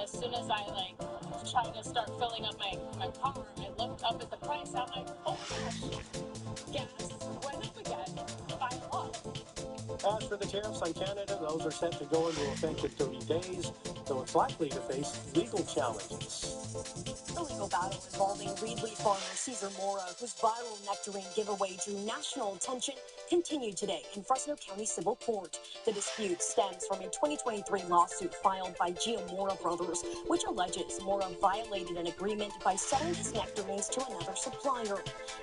As soon as I tried to start filling up my car, I looked up at the price. I'm like, oh my gosh, gas went up again by a lot. As for the tariffs on Canada, those are set to go into effect in 30 days, though it's likely to face legal challenges. The legal battle involving Reedley farmer Cesar Mora, whose viral nectarine giveaway drew national attention, continued today in Fresno County Civil Court. The dispute stems from a 2023 lawsuit filed by Giamora Brothers, which alleges Mora violated an agreement by selling his nectarines to another supplier.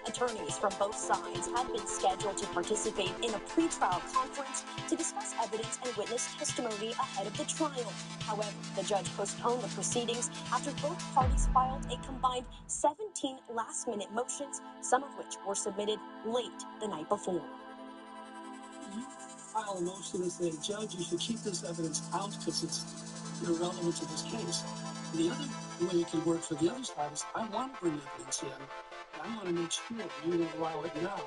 Attorneys from both sides had been scheduled to participate in a pretrial conference to discuss evidence and witness testimony ahead of the trial. However, the judge postponed the proceedings after both parties filed a combined 17 last-minute motions, some of which were submitted late the night before. You file a motion and say, Judge, you should keep this evidence out because it's irrelevant to this case. And the other way it can work for the other side is, I want to bring evidence in, and I want to make sure you don't allow it now.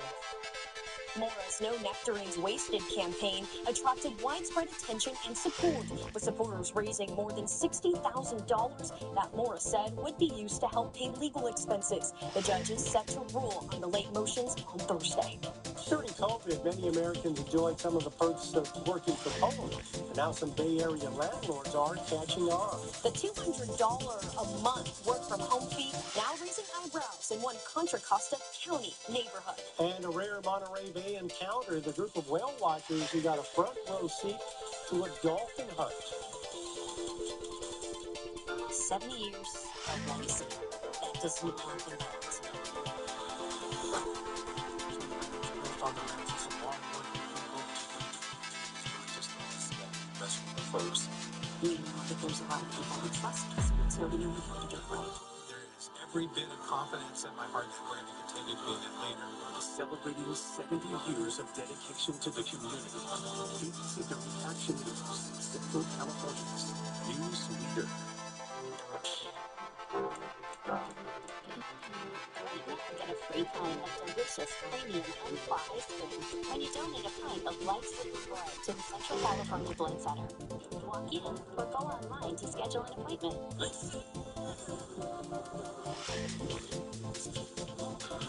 Mora's No Nectarines Wasted campaign attracted widespread attention and support, with supporters raising more than $60,000 that Mora said would be used to help pay legal expenses. The judge is set to rule on the late motions on Thursday. During COVID, many Americans enjoyed some of the perks of working from home. And now some Bay Area landlords are catching on. The $200 a month work from home fee now raising eyebrows in one Contra Costa County neighborhood. And a rare Monterey Bay encounter, the group of whale watchers who got a front row seat to a dolphin hunt. 70 years of legacy. That doesn't happen that. Folks. We know that there's a lot of people who trust us, so we know we have to get right. There is every bit of confidence in my heart that we're going to continue doing it later. Celebrating 70 years of dedication to the community. ABC 30 Action News, Central California's news leader. Get a free pint of delicious premium M4 ice cream when you donate a pint of Life's Liquid Blood to the Central California Blood Center. Walk in or go online to schedule an appointment.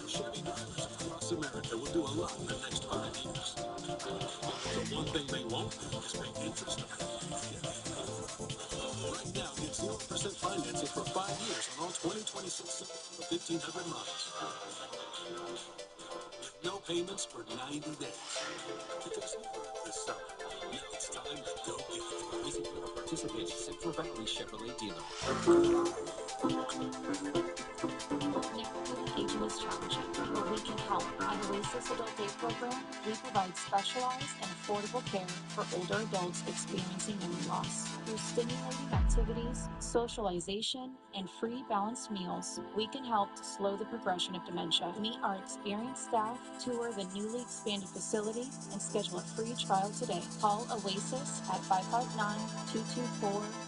Chevy drivers across America will do a lot in the next 5 years. The one thing they won't do is pay interest. Right now, get 0% financing for 5 years on all 2026 over 1,500 miles. With no payments for 90 days. It's over this summer. Now it's time to go get it. Visit your participating Central Valley Chevrolet dealer. Neighborhood aging is challenging, but we can help. At Oasis Adult Day Program, we provide specialized and affordable care for older adults experiencing memory loss. Through stimulating activities, socialization, and free balanced meals, we can help to slow the progression of dementia. Meet our experienced staff, tour the newly expanded facility, and schedule a free trial today. Call Oasis at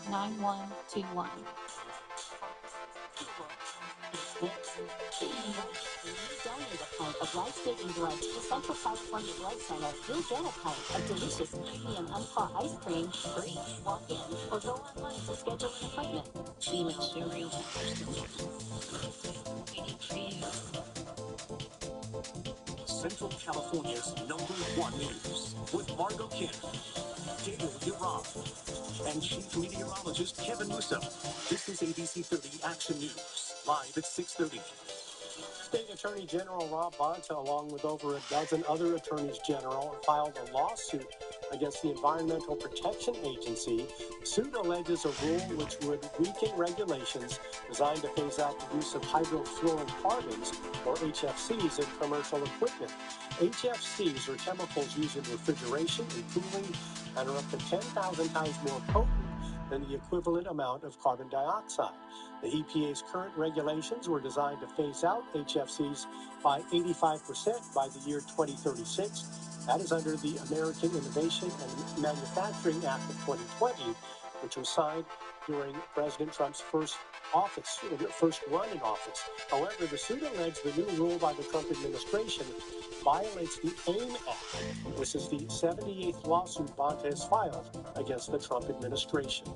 559-224-9121. Donate a pint of life-saving blood to the Central California Blood Center. You'll get a pint of delicious premium M4 ice cream free. Walk in or go online to schedule an appointment. Female cereal waiting for you. Central California's #1 news with Margot Kim, Daniel Yaron, and Chief Meteorologist Kevin Musso. This is ABC 30 Action News, live at 6:30. State Attorney General Rob Bonta, along with over a dozen other attorneys general, filed a lawsuit against the Environmental Protection Agency. The suit alleges a rule which would weaken regulations designed to phase out the use of hydrofluorocarbons, or HFCs, in commercial equipment. HFCs are chemicals used in refrigeration and cooling and are up to 10,000 times more potent than the equivalent amount of carbon dioxide. The EPA's current regulations were designed to phase out HFCs by 85% by the year 2036. That is under the American Innovation and Manufacturing Act of 2020, which was signed during President Trump's first run in office. However, the suit alleged the new rule by the Trump administration violates the AIM Act. This is the 78th lawsuit Bonta has filed against the Trump administration.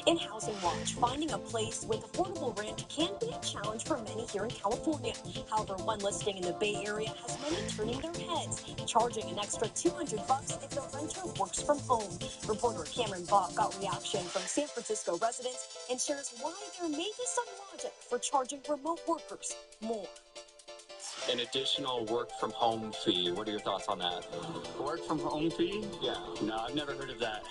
In Housing Watch, finding a place with affordable rent can be a challenge for many here in California. However, one listing in the Bay Area has many turning their heads, charging an extra $200 if the renter works from home. Reporter Cameron Bach got reaction from San Francisco residents and shares why there may be some logic for charging remote workers more. An additional work from home fee. What are your thoughts on that? Work from home fee? Yeah. No, I've never heard of that.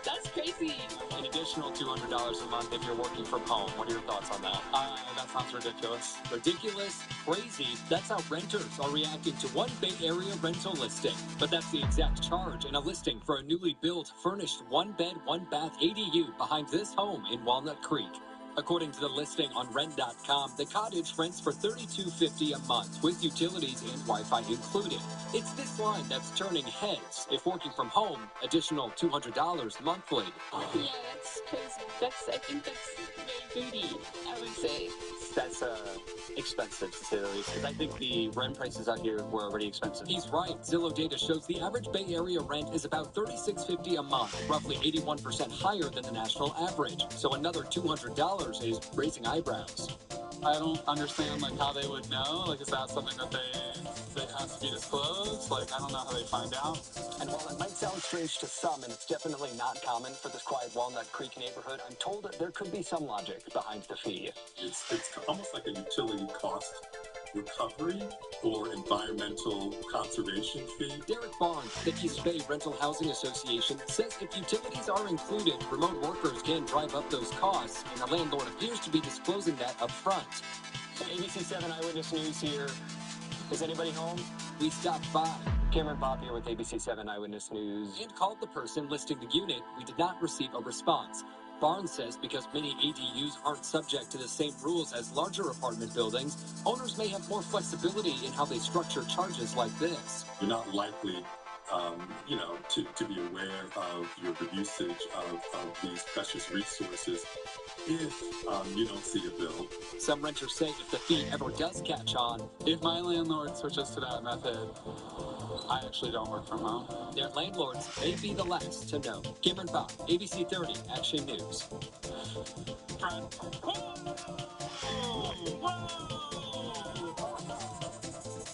That's crazy. An additional $200 a month if you're working from home. What are your thoughts on that? That sounds ridiculous. Ridiculous, crazy. That's how renters are reacting to one Bay Area rental listing. But that's the exact charge in a listing for a newly built, furnished one-bed, one-bath ADU behind this home in Walnut Creek. According to the listing on rent.com, the cottage rents for $32.50 a month with utilities and Wi-Fi included. It's this line that's turning heads. If working from home, additional $200 monthly. Yeah, that's crazy. I think that's very booty, I would say. That's expensive, to say the least, because I think the rent prices out here were already expensive. He's right. Zillow data shows the average Bay Area rent is about $36.50 a month, roughly 81% higher than the national average. So another $200 is raising eyebrows. I don't understand like how they would know. Like, is that something that they has to be disclosed? Like, I don't know how they find out. And while it might sound strange to some, and it's definitely not common for this quiet Walnut Creek neighborhood, I'm told that there could be some logic behind the fee. It's almost like a utility cost recovery or environmental conservation fee. Derek Barnes, the East Bay Rental Housing Association, says if utilities are included, remote workers can drive up those costs, and the landlord appears to be disclosing that up front. ABC 7 Eyewitness News here. Is anybody home? We stopped by. Cameron Bob here with ABC 7 Eyewitness News. And called the person listing the unit. We did not receive a response. Barnes says because many ADUs aren't subject to the same rules as larger apartment buildings, owners may have more flexibility in how they structure charges like this. You're not likely, to be aware of your usage of these precious resources if you don't see a bill. Some renters say if the fee ever does catch on, if my landlord switches to that method, I actually don't work from home. Their landlords may be the last to know. Cameron Bob, ABC 30, Action News.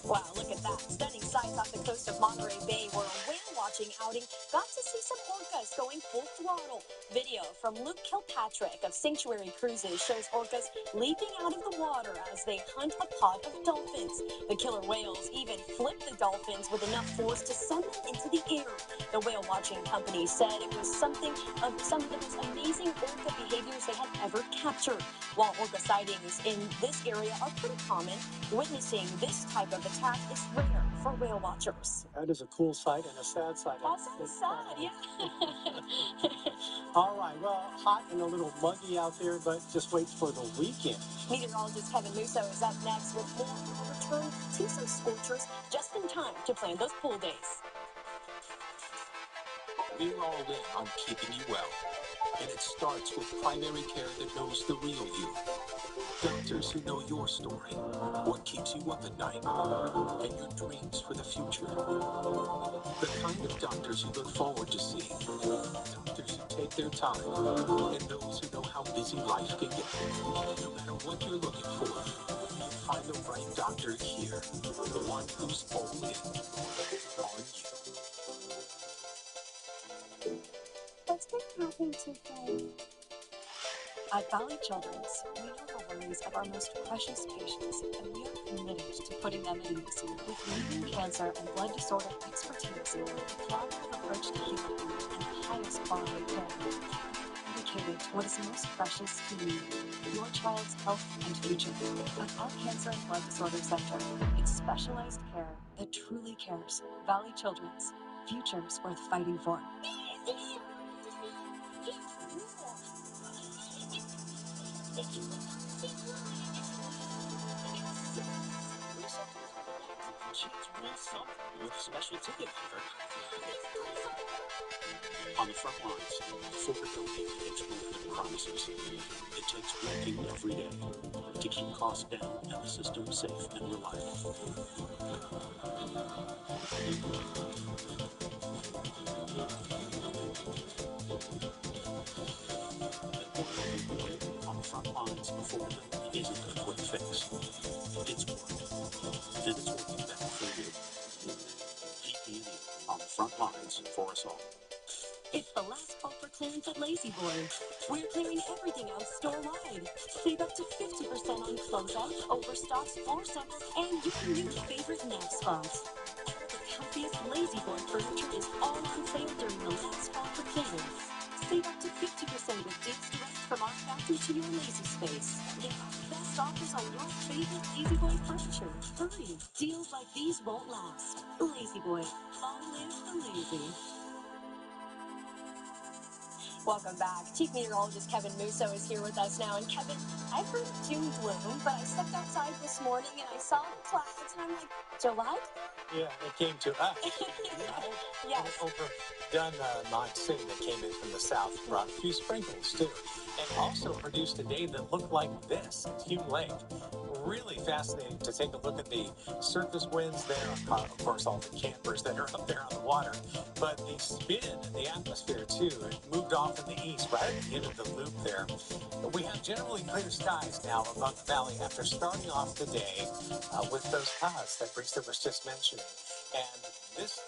Wow, look at that. Stunning sights off the coast of Monterey Bay where a whale watching outing got to see some orcas going full throttle. Video from Luke Kilpatrick of Sanctuary Cruises shows orcas leaping out of the water as they hunt a pod of dolphins. The killer whales even flip the dolphins with enough force to send them into the air. The whale watching company said it was some of the most amazing orca behaviors they had ever captured. While orca sightings in this area are pretty common, witnessing this type of attack is rare for whale watchers. That is a cool sight and a sad sight. Also sad, yeah. All right, well, hot and a little muggy out there, but just wait for the weekend. Meteorologist Kevin Musso is up next with more on a return to some scorchers just in time to plan those pool days. We're all in on keeping you well. And it starts with primary care that knows the real you. Doctors who know your story, what keeps you up at night, and your dreams for the future. The kind of doctors you look forward to seeing. Doctors who take their time, and those who know how busy life can get. No matter what you're looking for, you'll find the right doctor here. The one who's all in on you. What's been happening today? At Valley Children's, we know the worries of our most precious patients, and we are committed to putting them at ease. With leading cancer and blood disorder expertise, a collaborative approach to healing, and the highest quality of care, dedicated to what is most precious to you, your child's health and future. At our Cancer and Blood Disorder Center, it's specialized care that truly cares. Valley Children's, futures worth fighting for. With a special ticket offer. On the front lines, affordability takes more than promises. It takes working every day to keep costs down and the system safe and reliable. On the front lines, affordability isn't a quick fix. It's work. And it's working better for you. PG&E on the front lines for us all. It's the last call for clearance at Lazy Boy. We're clearing everything out store-wide. Save up to 50% on closeouts, overstocks, floor samples, and your new favorite nap spots. The comfiest Lazy Boy furniture is all on sale during the last call for clearance. Save up to 50% with deals direct from our factory to your lazy space. Get our best offers on your favorite Lazy Boy furniture. Hurry! Deals like these won't last. Lazy Boy. Long live the lazy. Welcome back. Chief Meteorologist Kevin Musso is here with us now. And Kevin, I've heard doom gloom, but I stepped outside this morning and I saw the clouds and I'm like, July? Yeah, it came to us. Yes. Overdone monsoon that came in from the south brought a few sprinkles too, and also produced a day that looked like this at Hume Lake. Really fascinating to take a look at the surface winds there. Of course, all the campers that are up there on the water, but the spin in the atmosphere too. It moved off in the east right at the end of the loop there. We have generally clear skies now above the valley after starting off the day with those clouds that Brisa was just mentioning. And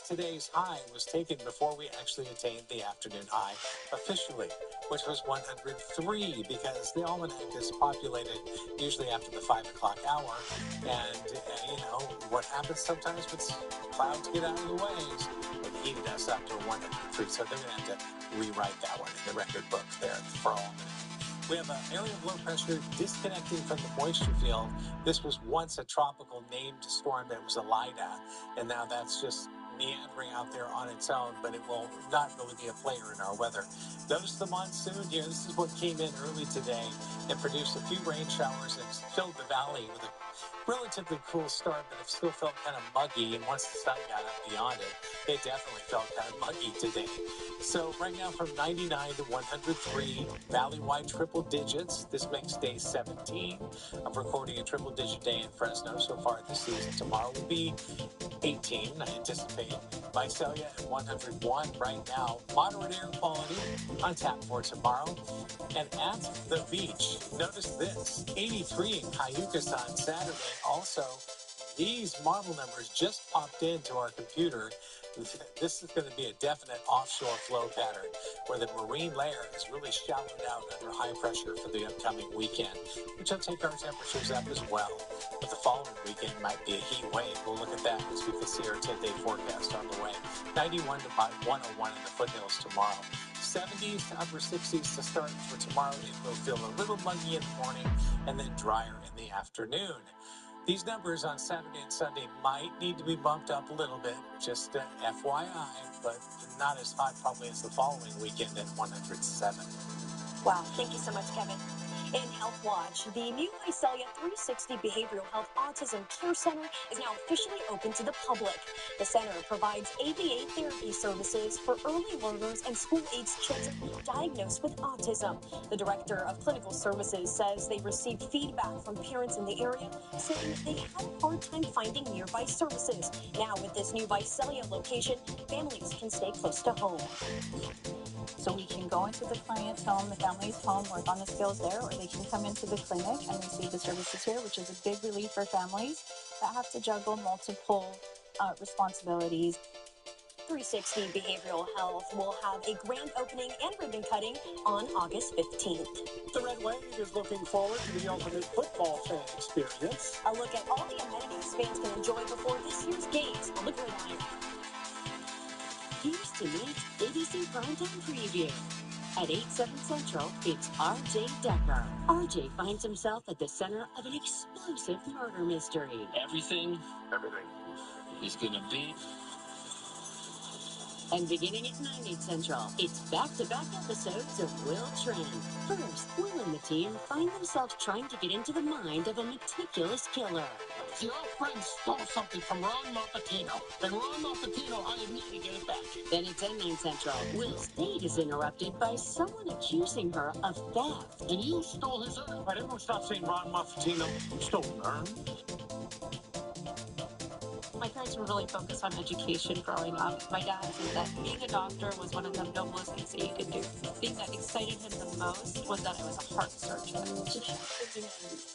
today's high was taken before we actually attained the afternoon high officially, which was 103, because the almanac is populated usually after the 5 o'clock hour. And, what happens sometimes when clouds get out of the way is it heated us up to 103. So they're going to have to rewrite that one in the record book there for almanac. We have an area of low pressure disconnecting from the moisture field. This was once a tropical named storm that was a Lida, and now that's just meandering out there on its own, but it will not really be a player in our weather. Notice the monsoon here. This is what came in early today and produced a few rain showers and filled the valley with a relatively cool start, but it still felt kind of muggy, and once the sun got up beyond it, it definitely felt kind of muggy today. So right now from 99 to 103, valley-wide triple digits. This makes day 17. I'm recording a triple-digit day in Fresno so far this season. Tomorrow will be 18, I anticipate. Visalia at 101 right now. Moderate air quality on tap for tomorrow. And at the beach, notice this, 83 in Cayucas on Saturday. Also, these model numbers just popped into our computer. This is going to be a definite offshore flow pattern where the marine layer is really shallowed out under high pressure for the upcoming weekend, which will take our temperatures up as well. But the following weekend might be a heat wave. We'll look at that as we can see our 10-day forecast on the way. 91 to about 101 in the foothills tomorrow. 70s to upper 60s to start for tomorrow. It will feel a little muggy in the morning and then drier in the afternoon. These numbers on Saturday and Sunday might need to be bumped up a little bit, just FYI, but not as hot probably as the following weekend at 107. Wow, thank you so much, Kevin. In Health Watch, the new Visalia 360 Behavioral Health Autism Care Center is now officially open to the public. The center provides ABA therapy services for early learners and school-aged children diagnosed with autism. The director of clinical services says they received feedback from parents in the area saying they had a hard time finding nearby services. Now, with this new Visalia location, families can stay close to home. So we can go into the client's home, the family's home, work on the skills there, or they can come into the clinic and receive the services here, which is a big relief for families that have to juggle multiple responsibilities. 360 Behavioral Health will have a grand opening and ribbon cutting on August 15th. The Red Wave is looking forward to the ultimate football fan experience. A look at all the amenities fans can enjoy before this year's games on the gridiron. Here's tonight's ABC Primetime Preview. At 8/7 Central, it's R.J. Decker. R.J. finds himself at the center of an explosive murder mystery. Everything is gonna be. And beginning at 9/8 Central, it's back-to-back episodes of Will Trent. First, Will and the team find themselves trying to get into the mind of a meticulous killer. Your friend stole something from Ron Malfatino, and Ron Malfatino hired me to get it back. Then at 10/9 Central, Will's date is interrupted by someone accusing her of theft. And you stole his urn. But everyone stop saying Ron Malfatino stole an urn. My parents were really focused on education growing up. My dad said that being a doctor was one of the noblest things that you could do. The thing that excited him the most was that I was a heart surgeon.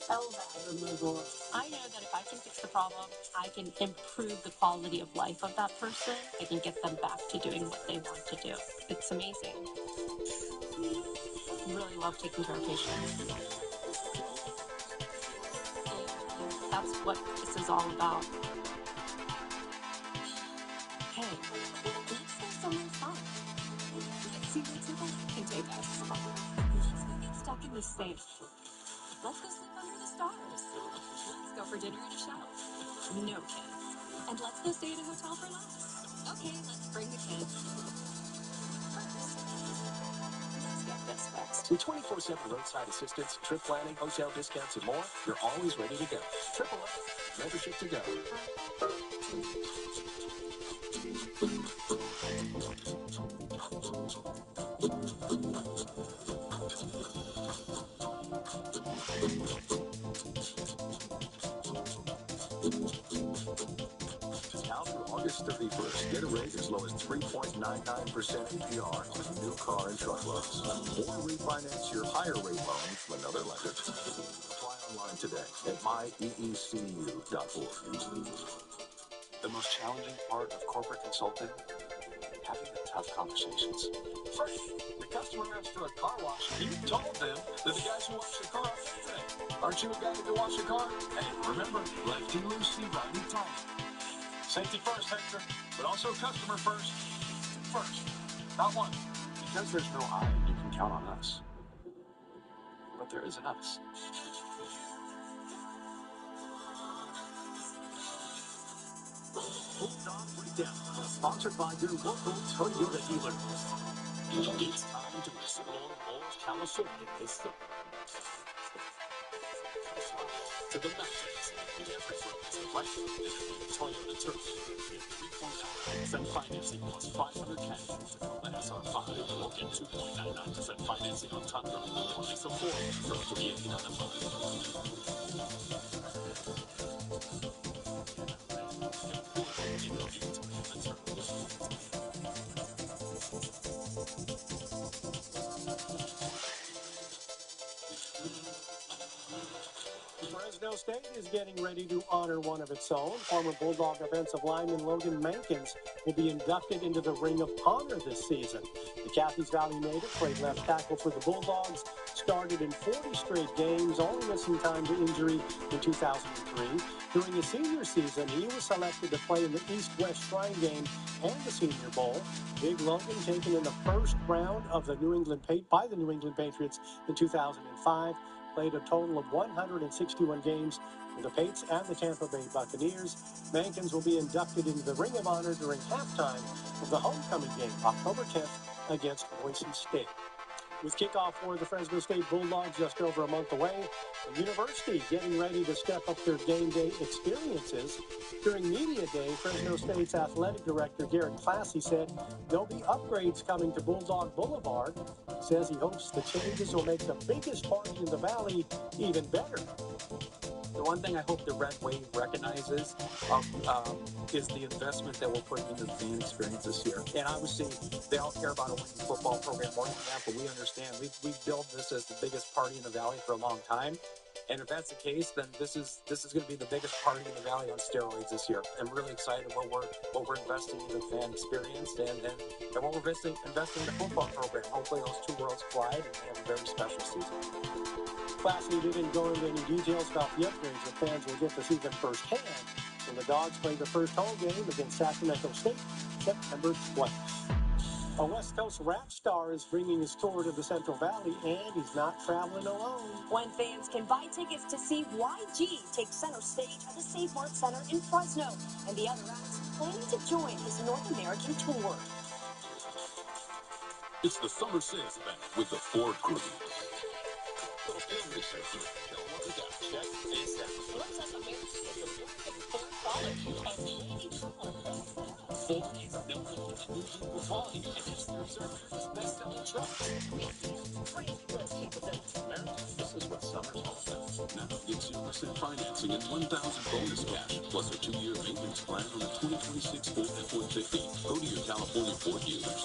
LVAD removal. I know that if I can fix the problem, I can improve the quality of life of that person. I can get them back to doing what they want to do. It's amazing. I really love taking care of patients. And that's what this is all about. Hey, let's have someone fun. Let's see what's the life can take us. Let's go get stuck in the safe. Let's go sleep under the stars. Let's go for dinner at a show. No kids. And let's go stay at a hotel for less. Okay, let's bring the kids. First, let's With 24/7 roadside assistance, trip planning, hotel discounts, and more, you're always ready to go. AAA, membership to go. Now through August 31st, get a rate as low as 3.99% APR on new car and truck loans. Or refinance your higher rate loan from another lender. Apply online today at myecu.org. The most challenging part of corporate consulting, having the tough conversations. Frank, the customer asked for a car wash, and you told them that the guys who wash the car are free today. Aren't you a guy that can wash a car? Hey, remember, lefty loosey, righty tighty. Safety first, Hector, but also customer first. First, not one. Because there's no I, you can count on us. But there is an us. Bulldog Breakdown, sponsored by your local Toyota dealers. It's time to explore more California this summer. To the mountains, every road is right in Toyota Turf. 3.9% financing plus 500 cash on SR5. Or get 2.99% financing on Tundra. Or lease a Ford from 389 Fresno State is getting ready to honor one of its own. Former Bulldog offensive lineman Logan Mankins will be inducted into the Ring of Honor this season. The Catheys Valley native played left tackle for the Bulldogs, started in 40 straight games, only missing time to injury in 2003. During his senior season, he was selected to play in the East-West Shrine Game and the Senior Bowl. Big Logan taken in the first round of the by the New England Patriots in 2005. Played a total of 161 games with the Pates and the Tampa Bay Buccaneers. Mankins will be inducted into the Ring of Honor during halftime of the homecoming game, October 10th, against Boise State. With kickoff for the Fresno State Bulldogs just over a month away, the university getting ready to step up their game day experiences. During Media Day, Fresno State's athletic director, Garrett Classy, said there'll be upgrades coming to Bulldog Boulevard. He says he hopes the changes will make the biggest party in the Valley even better. The one thing I hope the Red Wave recognizes is the investment that we're putting into the fan experience this year. And obviously, they all care about a winning football program more than that, but we understand we've built this as the biggest party in the Valley for a long time. And if that's the case, then this is going to be the biggest party in the Valley on steroids this year. I'm really excited what we're investing in the fan experience and what we're investing in the football program. Hopefully, those two worlds collide and they have a very special season. Classy didn't go into any details about the upgrades that fans will get to see them firsthand when the Dogs play the first home game against Sacramento State September 20th. A West Coast rap star is bringing his tour to the Central Valley, and he's not traveling alone. When fans can buy tickets to see YG take center stage at the Save Mart Center in Fresno, and the other acts planning to join his North American tour. It's the Summer Sales Event with the Ford Group. Check this out. Looks like America is a Ford college and Lady Ford. Ford is known for quality and is their best-selling trucks. This is what summer's all about. Now get 0% financing and $1,000 bonus cash, plus a 2-year maintenance plan on a 2026 Ford F-150. Go to your California Ford dealers.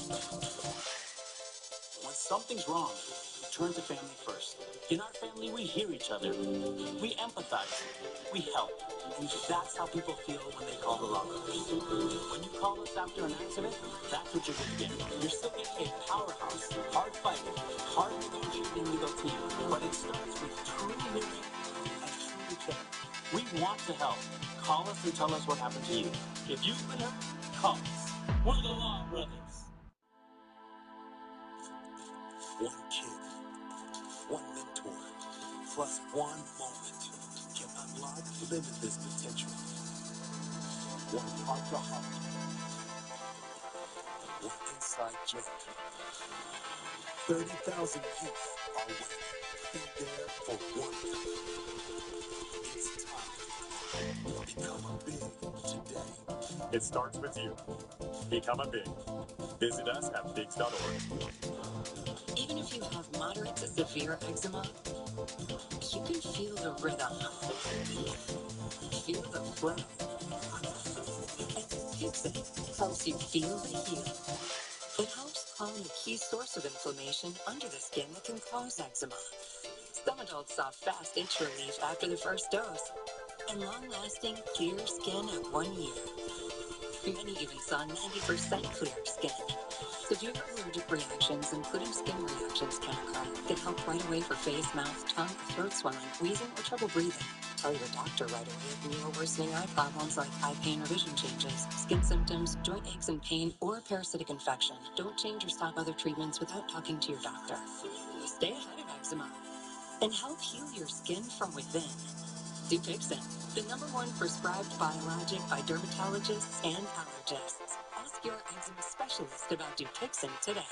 When something's wrong, we turn to family first. In our family, we hear each other. We empathize. We help. And that's how people feel when they call the Rockers. When you call us after an accident, that's what you're going to get. You're still getting a powerhouse, hard-fighting, hard-negotiating legal team. But it starts with truly hearing and truly caring. We want to help. Call us and tell us what happened to you. If you've been hurt, call us. We're the Law Brothers. One kid, one mentor, plus one moment can unlock limitless potential. One heart to heart, one inside joke, 30,000 youth are waiting. Be there for one of them. It's time. Become a big today. It starts with you. Become a big. Visit us at bigs.org. Even if you have moderate to severe eczema, you can feel the rhythm, feel the flow. And Dupixent helps you feel the healing. It helps calm the key source of inflammation under the skin that can cause eczema. Some adults saw fast itch relief after the first dose, and long-lasting clear skin at 1 year. Many even saw 90% clear skin. Severe allergic reactions, including skin reactions, can occur that help right away for face, mouth, tongue, throat swelling, wheezing, or trouble breathing. Tell your doctor right away if new or worsening eye problems like eye pain or vision changes, skin symptoms, joint aches and pain, or a parasitic infection. Don't change or stop other treatments without talking to your doctor. Stay ahead of eczema and help heal your skin from within. Dupixent, the #1 prescribed biologic by dermatologists and allergists. Ask your eczema specialist about Dupixent today.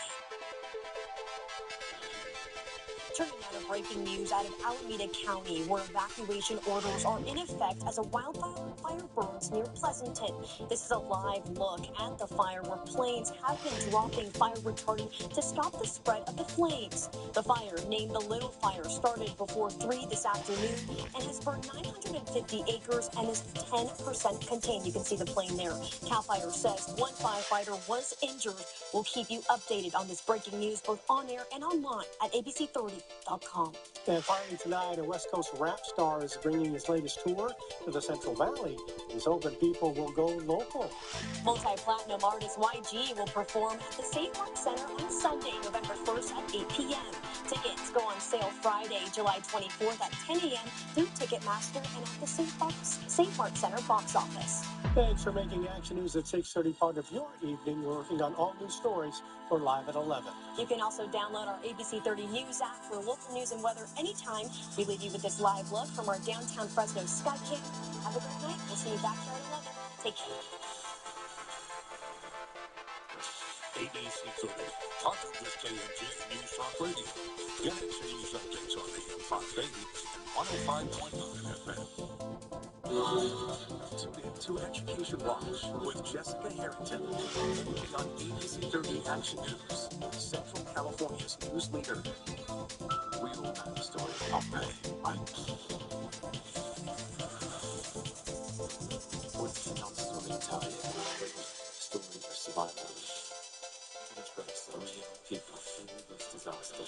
Turning now to breaking news out of Alameda County, where evacuation orders are in effect as a wildfire burns near Pleasanton. This is a live look at the fire where planes have been dropping fire retardant to stop the spread of the flames. The fire, named the Little Fire, started before 3 this afternoon and has burned 950 acres and is 10% contained. You can see the plane there. CAL FIRE says one firefighter was injured. We'll keep you updated on this breaking news both on air and online at abc30.com. And finally tonight, a West Coast rap star is bringing his latest tour to the Central Valley. He's hoping people will go local. Multi-platinum artist YG will perform at the Save Mart Center on Sunday, November 1st at 8 p.m. Tickets go on sale Friday, July 24th at 10 a.m. through Ticketmaster and at the Save Mart Center box office. Thanks for making Action News at 6:30 part of your evening. We're working on all new stories for Live at 11. You can also download our ABC 30 News app for local news and weather anytime. We leave you with this live look from our downtown Fresno sky cam. Have a great night. We'll see you back here at 11. Take care. ABC 30, part of this KMJ News Talk Radio. Get Action News updates on AM 580 and 105.9 FM. Tune in to Education Watch with Jessica Harrington, only on ABC 30 Action News, Central California's news leader. Real man story. What's the story to tell you? Story of survival. Trace of real people in this disaster.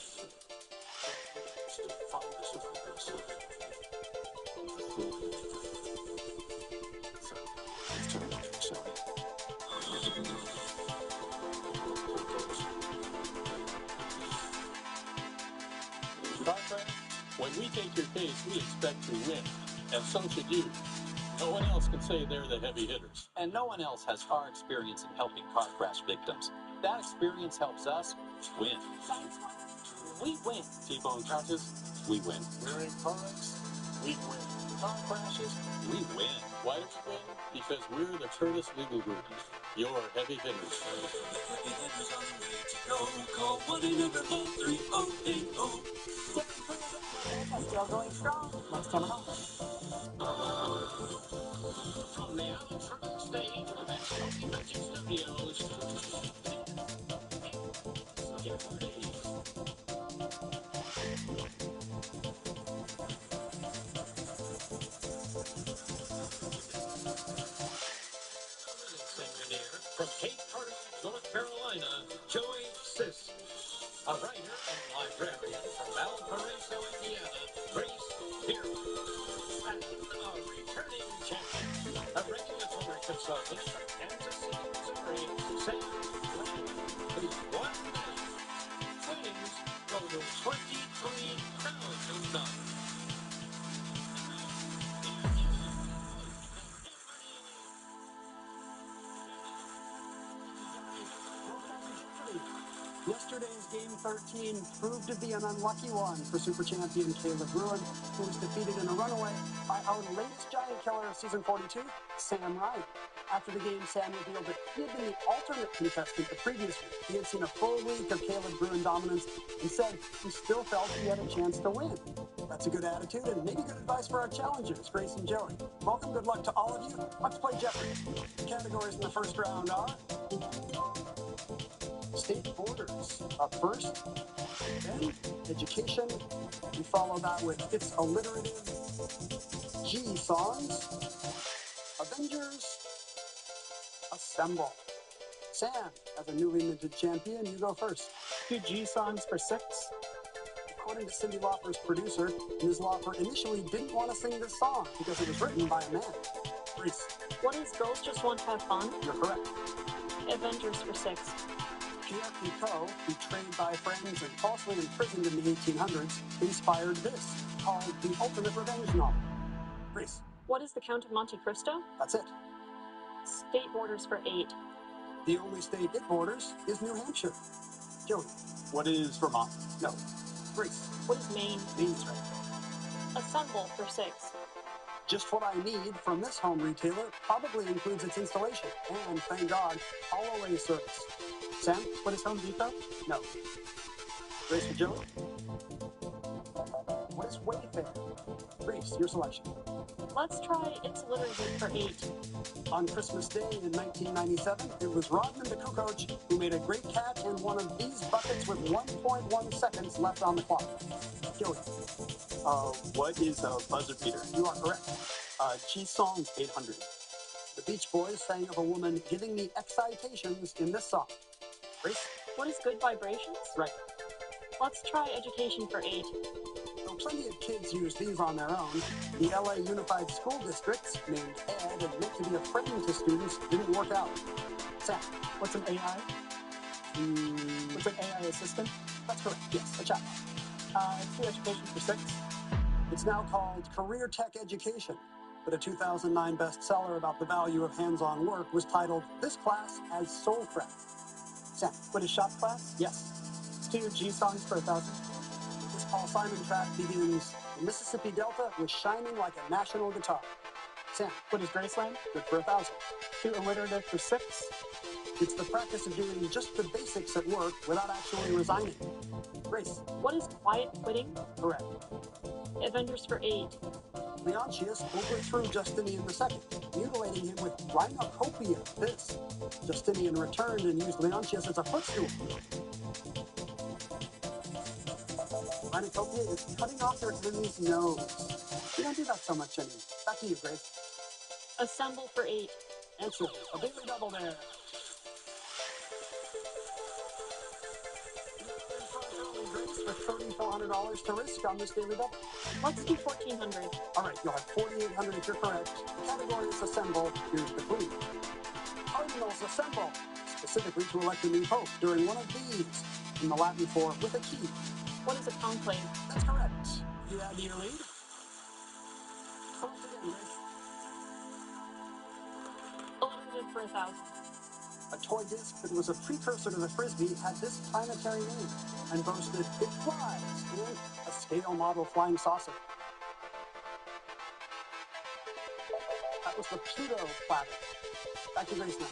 To find the survivors. So, let's turn it in, shall we? When we take your case, we expect to win, and so should you. No one else can say they're the heavy hitters. And no one else has our experience in helping car crash victims. That experience helps us win. We win. T-bone crashes, we win. Rear-end car wrecks, we win. Car crashes, we win. Why do we win? Because we're the Curtis Legal Group, your heavy hitters. Heavy hitters on the way to go. Call 1-800-430-8080. Still going strong. Next time on. From the Allen stage at Smoky Magic Studios. Get ready. From Cape Carter, North Carolina, Joey Sis. A writer and librarian from Valparaiso, Indiana, Grace Beerman. And a returning champion, a regulatory consultant from Kansas City, Missouri, Sam Bland, who's one man. Winnings go to $23,000. Yesterday's Game 13 proved to be an unlucky one for super champion Caleb Ruin, who was defeated in a runaway by our latest giant killer of season 42, Sam Wright. After the game, Sam revealed that he had been the alternate contestant the previous week. He had seen a full week of Caleb Bruin dominance and said he still felt he had a chance to win. That's a good attitude and maybe good advice for our challengers, Grace and Joey. Welcome, good luck to all of you. Let's play Jeopardy! The categories in the first round are state borders up first, then education. We follow that with It's Alliterative, G songs, Avengers, Assemble. Sam, as a newly minted champion, you go first. 2 G songs for 6. According to Cyndi Lauper's producer, Ms. Lauper initially didn't want to sing this song because it was written by a man. Reese. What is Girls Just Want to Have Fun? You're correct. Avengers for 6. Pierre Picot, betrayed by friends and falsely imprisoned in the 1800s, inspired this, called The Ultimate Revenge Novel. Reese. What is the Count of Monte Cristo? That's it. State borders for 8. The only state it borders is New Hampshire. Joey. What is Vermont? No. Reese. What is Maine? Maine's right. Assemble for 6. Just what I need from this home retailer probably includes its installation and, thank God, all-away service. Sam, What is Home Depot? no. Grace for Joey? What is Wayfair? Reese, your selection. Let's try It's Alliterative for 8. On Christmas Day in 1997, it was Rodman the Kukoc who made a great catch in one of these buckets with 1.1 seconds left on the clock. Joey. What is a buzzer beater? You are correct. G Songs 800. The Beach Boys sang of a woman giving me excitations in this song. Grace? What is Good Vibrations? Right. Let's try Education for 8. Though plenty of kids use these on their own, the LA Unified School Districts, named ED and meant to be a friend to students, didn't work out. Sam? What's an AI? What's an AI assistant? That's correct, yes, a chatbot. 2 Education for 6. It's now called Career Tech Education, but a 2009 bestseller about the value of hands-on work was titled This Class as Soul Crack. Sam? What is Shop Class? Yes. It's 2 G songs for 1,000. This Paul Simon track begins, the Mississippi Delta was shining like a national guitar. Sam? What is Graceland? Good for 1,000. 2 Alliterative for 6. It's the practice of doing just the basics at work without actually resigning. Grace? What is Quiet Quitting? Correct. Avengers for 8. Leontius overthrew Justinian II, mutilating him with rhinocopia. This. Justinian returned and used Leontius as a footstool. Rhinocopia is cutting off your enemy's nose. You don't do that so much anymore. Back to you, Grace. Assemble for 8. Answer. A daily double there. Grace with $3,400 to risk on this daily double. Let's do 1,400. All right, you'll have 4,800 if you're correct. The category is Assemble. Here's the clue. Cardinals assemble, specifically to elect a new pope during one of these, in the Latin for with a key. What is a conclave? That's correct. You add to your lead. Close again, Grace. Alliterative for 1,000. A toy disc that was a precursor to the Frisbee had this planetary name and boasted It Flies and a scale model flying saucer. That was the Pluto platter. Back to Grace now.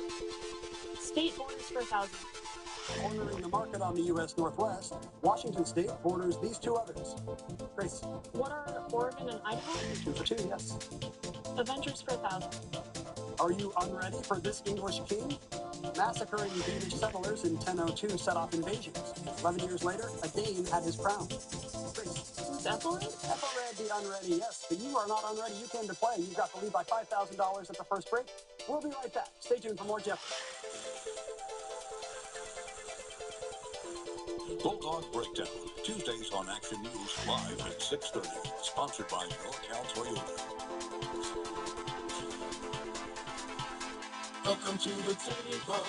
State borders for 1,000. Cornering the market on the U.S. Northwest, Washington State borders these two others. Grace. What are Oregon and Idaho? 2 for 2, yes. Avengers for 1,000. Are you unready for this English king? Massacring Danish settlers in 1002 set off invasions. 11 years later, a Dane had his crown. Grace. Who's Ethelred? Ethelred the unready, yes. But you are not unready. You came to play. You've got the lead by $5,000 at the first break. We'll be right back. Stay tuned for more Jeopardy! Bulldog Breakdown, Tuesdays on Action News, live at 6:30. Sponsored by NorCal Toyota. Welcome to the table.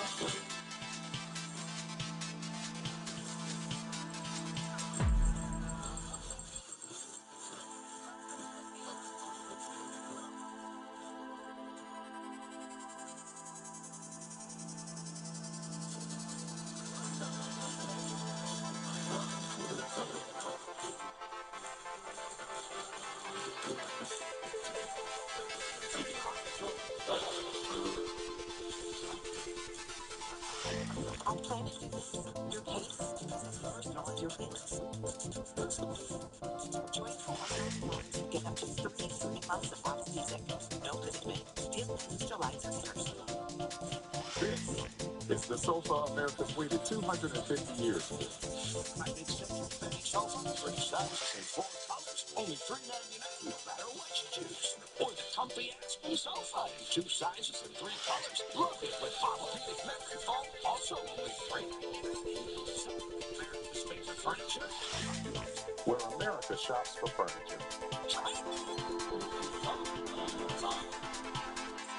mix. Join $4.99 and get up to 3 free months of Fox Music. No commitment. Deal ends July 31st. This is the sofa America's waited 250 years for. My big Central sofa, 3 sizes and 4 colors, only $3.99 no matter what you choose. Or the comfy Aspen sofa in 2 sizes and 3 colors. Love it with Posturepedic memory foam, also only $3.99. America's favorite furniture. Where America shops for furniture.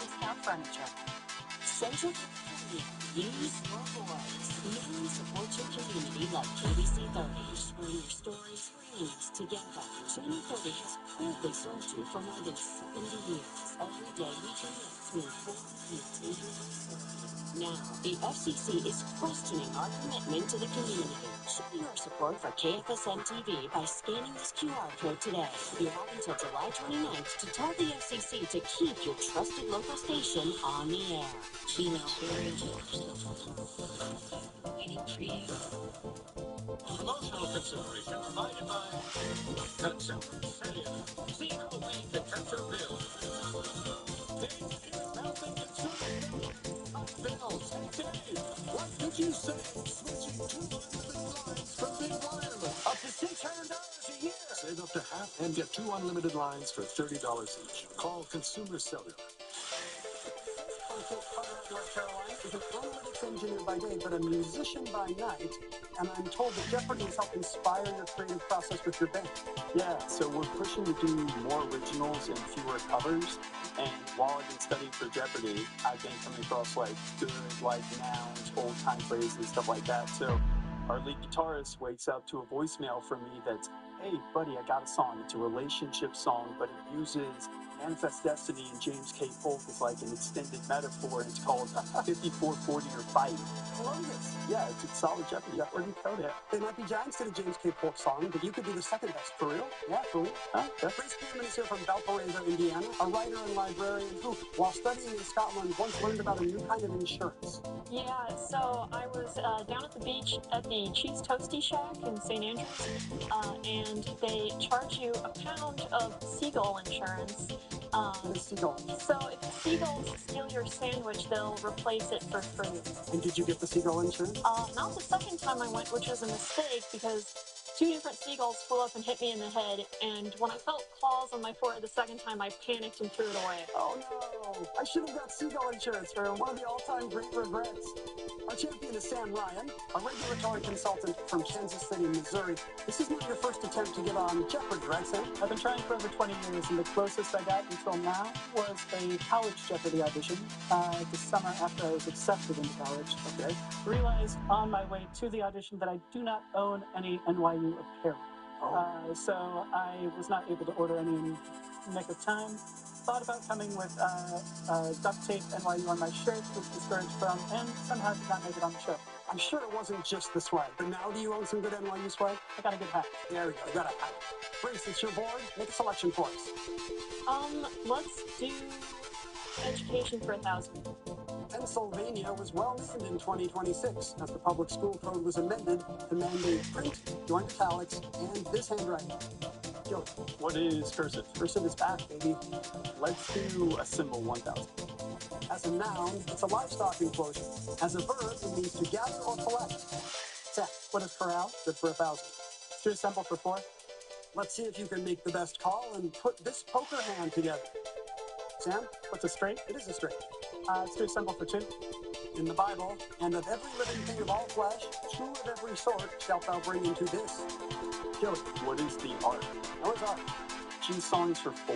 Discount Furniture. Central California, use your voice. Now support your community like KBC 30, where your stories rings together. Channel 30 has proudly served you for more than 70 years. Every day we connect to inform and tell your story. Now, the FCC is questioning our commitment to the community. Show your support for KFSM TV by scanning this QR code today. You have until July 29th to tell the FCC to keep your trusted local station on the air. Email waiting for you. Promotional consideration provided by Consumer Cellular. See how we can capture bills. Dave, here's Mountain Consumer Bills. Hey, Dave, what did you say? Switching to unlimited lines from Big Wireless. Up to $600 a year. Save up to half and get 2 unlimited lines for $30 each. Call Consumer Cellular. North Carolina is an analytics engineer by day, but a musician by night. And I'm told that Jeopardy has helped inspire your creative process with your band. Yeah, so we're pushing to do more originals and fewer covers. And while I've been studying for Jeopardy, I've been coming across like good like nouns, old time phrases, stuff like that. So our lead guitarist wakes up to a voicemail from me that's, hey buddy, I got a song. It's a relationship song, but it uses Manifest Destiny and James K. Polk is like an extended metaphor. It's called 5440 or Fight. I love this. Yeah, it's solid Jeopardy. Yeah, where do you throw that? They might be giants to the James K. Polk song, but you could do the second best. For real? Yeah, for real. Grace Spearman is here from Valparaiso, Indiana, a writer and librarian who, while studying in Scotland, once learned about a new kind of insurance. Yeah, so I was down at the beach at the Cheese Toasty Shack in St. Andrews, and they charge you a pound of seagull insurance. So if the seagulls steal your sandwich, they'll replace it for free. And did you get the seagull insurance? Not the second time I went, which was a mistake because 2 different seagulls flew up and hit me in the head, and when I felt claws on my forehead the second time, I panicked and threw it away. Oh no! I should have got seagull insurance for one of the all-time great regrets. Our champion is Sam Ryan, a regulatory consultant from Kansas City, Missouri. This is not your first attempt to get on Jeopardy, right, Sam? I've been trying for over 20 years, and the closest I got until now was a college Jeopardy audition the summer after I was accepted into college. Okay. Realized on my way to the audition that I do not own any NYU apparel. So I was not able to order any in nick of time. Thought about coming with duct tape NYU on my shirt, was discouraged from, and somehow did not make it on the show. I'm sure it wasn't just the swag, but now do you own some good NYU swag? I got a good hat. There we go, you got a hat. Grace, it's your board. Make a selection for us. Let's do education for 1,000. Pennsylvania was well named in 2026 as the public school code was amended to mandate print, joint italics, and this handwriting. Joe. What is cursive? Cursive is back, baby. Let's do a symbol 1,000. As a noun, it's a livestock enclosure. As a verb, it means to gather or collect. Set. What is corral? Good for 1,000. Let's do a symbol for 4. Let's see if you can make the best call and put this poker hand together. Sam? What's a straight? It is a straight. Let's do a symbol for 2. In the Bible, and of every living thing of all flesh, 2 of every sort shalt thou bring into this. Joey. What is the art? Noah's Ark. Choose songs for 4.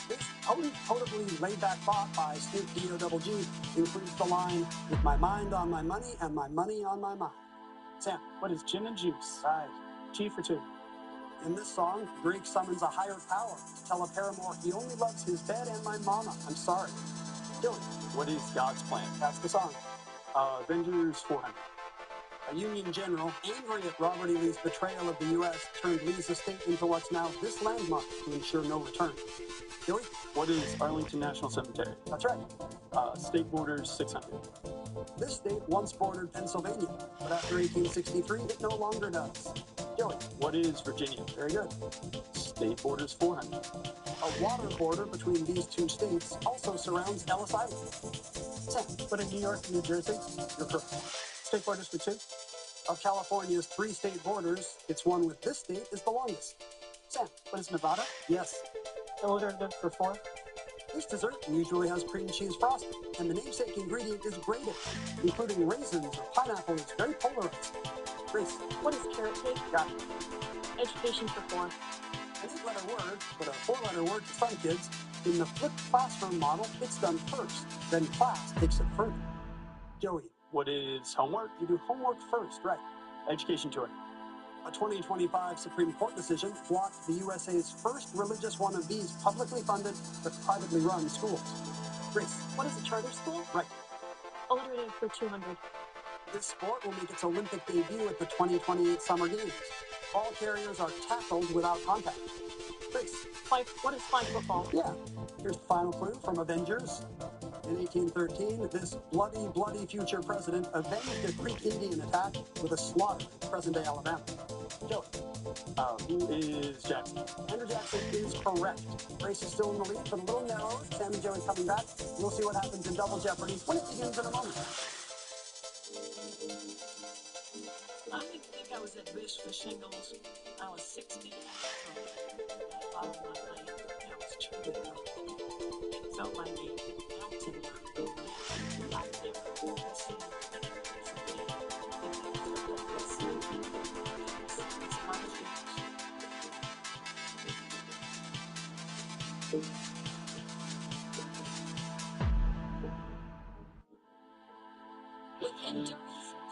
This potably laid-back bop by Snoop D-O-double-G includes the line, with my mind on my money and my money on my mind. Sam. What is gin and juice? Right. G for 2. In this song, Drake summons a higher power to tell a paramour he only loves his bed and my mama. I'm sorry. Dylan. What is God's plan? That's the song. Avengers 400. A Union general, angry at Robert E. Lee's betrayal of the U.S., turned Lee's estate into what's now this landmark to ensure no return. Joey? What is Arlington National Cemetery? That's right. State borders 600. This state once bordered Pennsylvania, but after 1863, it no longer does. Joey. What is Virginia? Very good. State borders 400. A water border between these two states also surrounds Ellis Island. Sam. What in New York and New Jersey? You're correct. State borders for 2? Of California's 3 state borders, its one with this state is the longest. Sam. What is Nevada? Yes. Alliterative for 4? This dessert usually has cream cheese frosting, and the namesake ingredient is grated, including raisins or pineapple. It's very polarized. Grace. What is carrot cake? Got it. Education for 4. An 8-letter word, but a 4-letter word to some kids. In the flipped classroom model, it's done first, then class takes it further. Joey. What is homework? You do homework first, right? Education tour. A 2025 Supreme Court decision blocked the USA's first religious one of these publicly funded but privately run schools. Grace. What is a charter school? Right. Alliterative for 200. This sport will make its Olympic debut at the 2028 Summer Games. Ball carriers are tackled without contact. Grace. What is flag football? Yeah. Here's the final clue from Avengers. In 1813, this bloody future president avenged a Creek Indian attack with a slaughter in present-day Alabama. Joey. Who is Jackson? Andrew Jackson is correct. Grace is still in the lead, but a little narrower. Sam and Joey coming back. We'll see what happens in Double Jeopardy when it begins in a moment. I think I was at Bish for shingles. I was 16. I was truly it felt like a mountain. I've never seen With Endurance,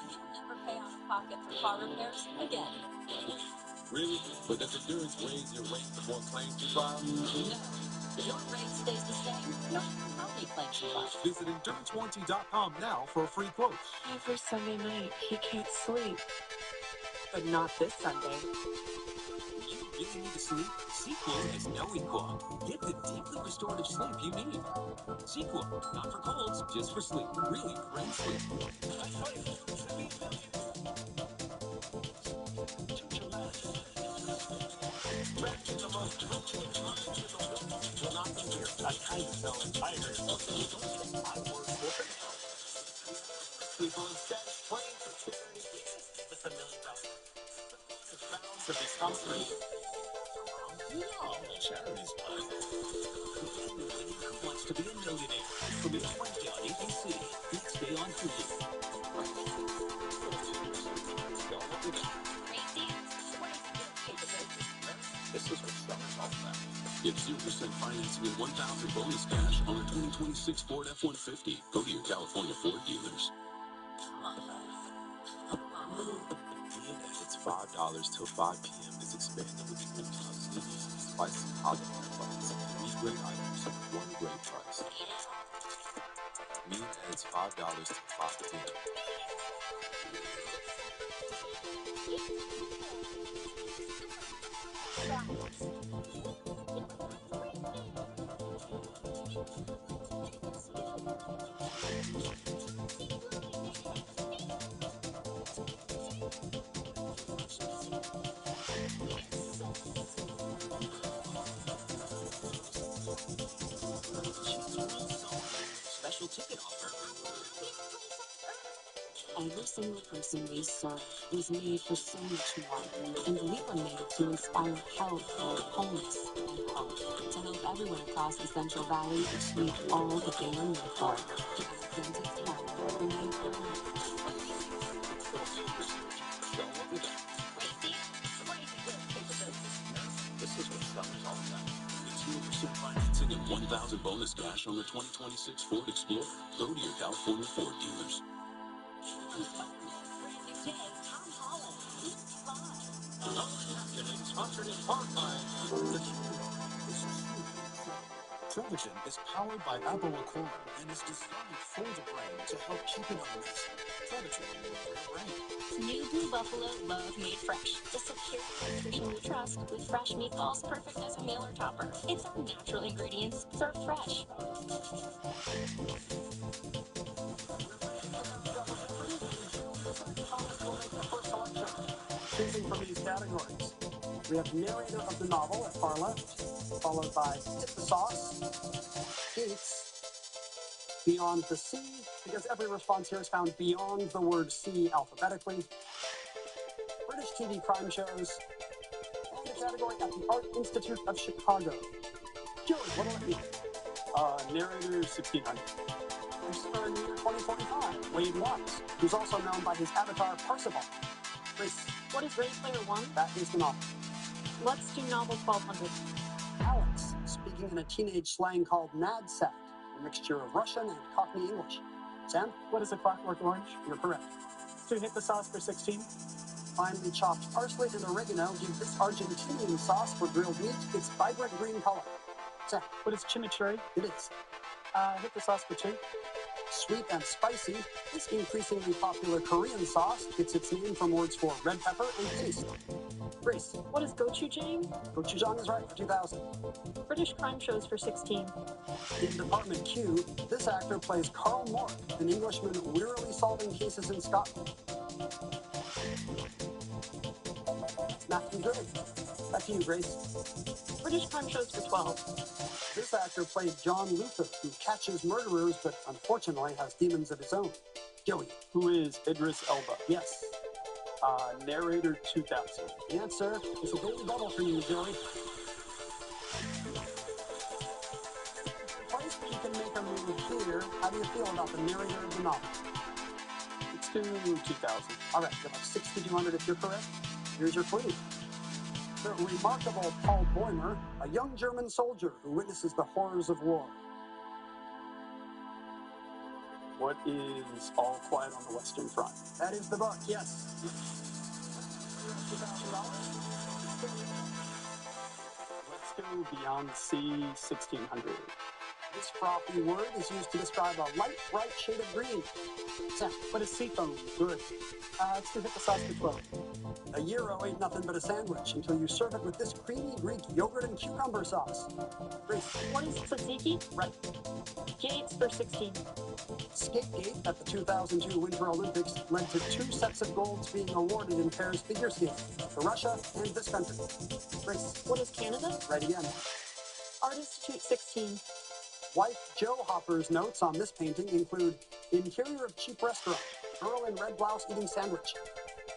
you'll never pay out of pocket for car repairs again. Really? But does Endurance raise your rate the more claims you file? No. Your rate stays the same, no matter how many claims you file. Visit EnduranceWarranty.com now for a free quote. Every Sunday night, he can't sleep. But not this Sunday. You really need to sleep? Sequel has no equal. Get the deeply restorative sleep you need. Sequel, not for colds, just for sleep. Really great sleep. People instead playing for charity with $1 million. To become free. No, charity's fine. Who wants to be a millionaire? Premieres Wednesday on ABC. Next day on Hulu. This is what summer's all about. Get 0% financing and 1,000 bonus cash on a 2026 Ford F-150. Go to your California Ford dealers. It's $5 till 5 p.m. is expanded with the CDs, spicy holiday buns. 3 great items, 1 great price. Meat adds $5 till 5 p.m. Special ticket offer. Every single person we serve was made for so much more, and we were made to inspire health, wholeness, and hope, to help everyone across the Central Valley achieve all that they were made for. Adventist Health, made for life. This is what summer's all about. Get 0% financing and 1,000 bonus cash on the 2026 Ford Explorer. Go to your California Ford dealers. Sponsored in part by Trevigen is powered by Apoquora and is designed for the brain to help keep it honest. Trevigen for your brain. New Blue Buffalo Love Made Fresh. The secure nutrition you trust with fresh meatballs perfect as a meal or topper. It's our natural ingredients served fresh. choosing from these categories. We have narrator of the novel at far left, followed by Hit the Sauce, Gates, Beyond the Sea, because every response here is found beyond the word sea alphabetically, British TV crime shows, and a category at the Art Institute of Chicago. Joey, what'll it be? Narrator 1600. This is for the year 2045, Wade Watts, who's also known by his avatar Parzival. Grace, What is Ready Player One? that is the novel. Let's do novel 1200. Alex, speaking in a teenage slang called NADSAT, a mixture of Russian and Cockney English. Sam? What is a Clockwork Orange? You're correct. To hit the sauce for 16. Finely chopped parsley and oregano give this Argentinian sauce for grilled meat its vibrant green color. Sam? What is chimichurri? It is. Hit the sauce for 2. Sweet and spicy, this increasingly popular Korean sauce gets its name from words for red pepper and paste. Grace? What is gochujang? Gochujang is right for 2000. British crime shows for 16. In Department Q, this actor plays Carl Mork, an Englishman wearily solving cases in Scotland. It's Matthew Good. Back to you, Grace. British crime shows for 12. This actor played John Luther, who catches murderers but unfortunately has demons of his own. Joey. Who is Idris Elba? Yes. Narrator 2000. The answer is a daily double for you, Joey. Place where you can make a move here. How do you feel about the narrator of the novel? Let's do 2000. All right, you have 6,200 if you're correct. Here's your clue. The remarkable Paul Boehmer, a young German soldier who witnesses the horrors of war. What is All Quiet on the Western Front? That is the book, yes. Let's go Beyond the Sea 1600. This frothy word is used to describe a light, bright shade of green. Sam, what is seafoam? Good. Let's do hit the sauce for 12. A gyro ain't nothing but a sandwich until you serve it with this creamy Greek yogurt and cucumber sauce. Grace. What is tzatziki? Right. Gates for 16. Skate-gate at the 2002 Winter Olympics led to 2 sets of golds being awarded in pairs figure skating for Russia and this country. Grace. What is Canada? Right again. Art Institute 16. Wife Joe Hopper's notes on this painting include interior of cheap restaurant, girl in red blouse eating sandwich.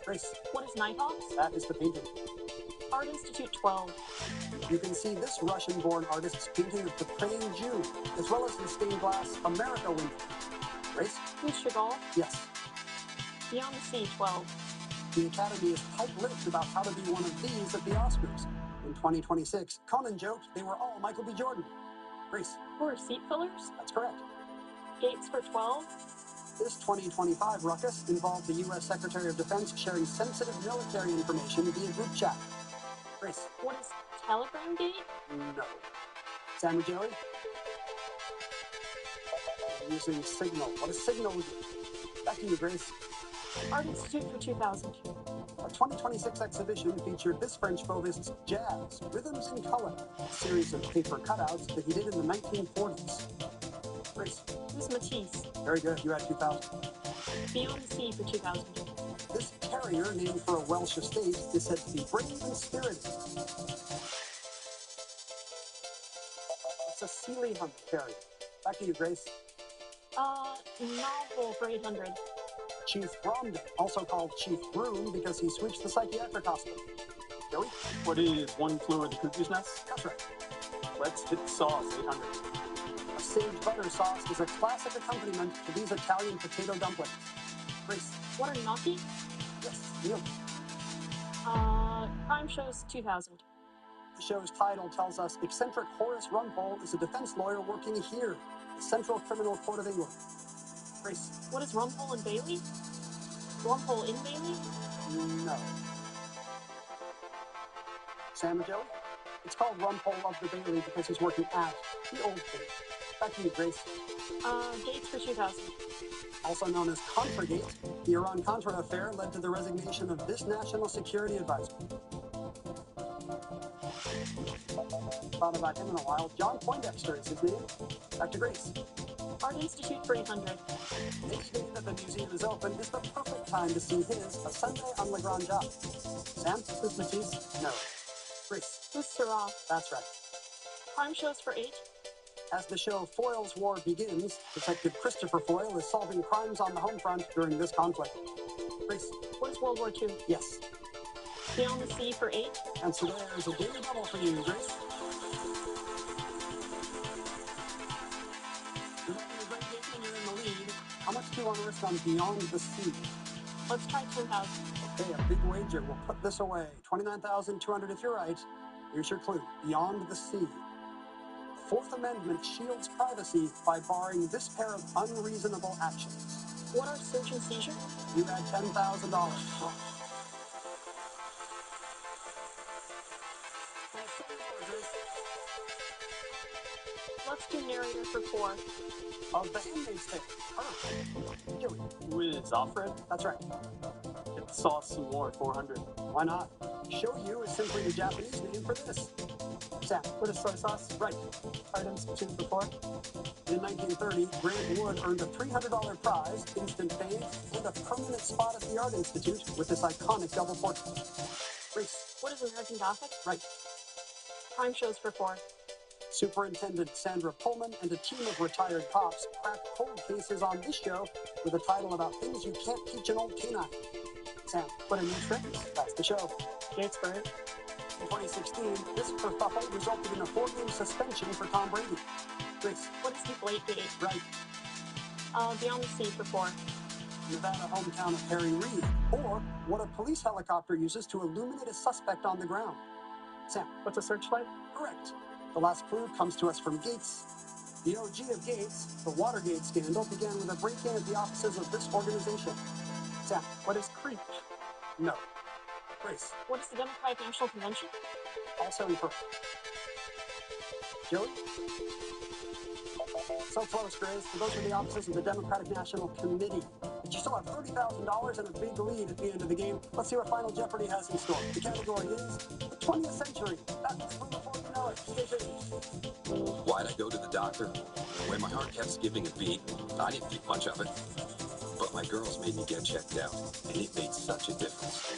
Grace. What is Nighthawks? That is the painting. Art Institute 12. You can see this Russian-born artist's painting of the Praying Jew, as well as the stained glass America window. Grace? Who's Chagall? Yes. Beyond the Sea 12. The Academy is tight-lipped about how to be one of these at the Oscars. In 2026, Conan joked they were all Michael B. Jordan. Grace? Who are seat fillers? That's correct. Gates for 12. This 2025 ruckus involved the U.S. Secretary of Defense sharing sensitive military information via group chat. Grace? What is Telegram Gate? No. Sam or Joey? Using Signal. What is Signal? Back to you, Grace. Art Institute for 2000. A 2026 exhibition featured this French fauvist's Jazz, Rhythms in Color, a series of paper cutouts that he did in the 1940s. Grace. Who's Matisse? Very good. You had 2,000. Beyond the Sea for 2000. This terrier, named for a Welsh estate, is said to be brave and spirited. It's a Sealyham terrier. Back to you, Grace. Novel for 800. Chief Bromden, also called Chief Broom because he sweeps the psychiatric hospital. Joey? What is One Flew Over the Cuckoo's Nest? That's right. Let's hit the sauce 800. A sage butter sauce is a classic accompaniment to these Italian potato dumplings. Grace? What are gnocchi? Yes, Neil. Crime shows 2000. The show's title tells us eccentric Horace Rumpole is a defense lawyer working here, the Central Criminal Court of England. Grace? What is Rumpole and Bailey? Rumpole in Bailey? No. Sam and Joey? It's called Rumpole of the Bailey because he's working at the Old Bailey. Back to you, Grace. Gates for 2000. Also known as Contragate, the Iran-Contra affair led to the resignation of this national security advisor. Thought about him in a while. John Poindexter is his name. Back to Grace. Art Institute for 800. Any day that the museum is open is the perfect time to see his A Sunday on La Grande Jatte. Sam, who's Matisse? No. Grace. Who's Seurat? That's right. Crime shows for 8. As the show Foyle's War begins, Detective Christopher Foyle is solving crimes on the home front during this conflict. Grace. What is World War II? Yes. Beyond the Sea for 8. And so there's a daily double for you, Grace. You're having a great game and you're in the lead. How much do you want to risk on Beyond the Sea? Let's try 10,000. Okay, a big wager. We'll put this away. 29,200 if you're right. Here's your clue. Beyond the Sea. The Fourth Amendment shields privacy by barring this pair of unreasonable actions. What are search and seizure? You had $10,000. Let's do narrator for 4. Of The Handmaid's Tale. Perfect. Joey. Who is Alfred? That's right. Get Sauce some more, 400. Why not? Shoyu is simply the Japanese name for this. Sam. What is soy sauce? Right. Art Institute for 4. In 1930, Grant Wood earned a $300 prize, instant fame, and a permanent spot at the Art Institute with this iconic double portrait. Grace. What is American Gothic? Right. Crime shows for 4. Superintendent Sandra Pullman and a team of retired cops crack cold cases on this show with a title about things you can't teach an old canine. Sam, what a new trick? That's the show. Gatesburg. In 2016, this kerfuffle resulted in a 4-game suspension for Tom Brady. Grace. What is Deflategate? Right. Beyond the Sea for 4. Nevada hometown of Harry Reid, or what a police helicopter uses to illuminate a suspect on the ground. Sam. What's a searchlight? Correct. The last clue comes to us from Gates. The OG of Gates, the Watergate scandal, began with a break-in at the offices of this organization. Sam. What is Creep? No. Grace. What is the Democratic National Convention? Also incorrect. Joey? So close, Grace. Those are the offices of the Democratic National Committee. But you still have $30,000 and a big lead at the end of the game. Let's see what Final Jeopardy has in store. The category is the 20th century. That's from before you know it. Stay tuned. Why'd I go to the doctor? When my heart kept skipping a beat, I didn't think much of it. But my girls made me get checked out, and it made such a difference.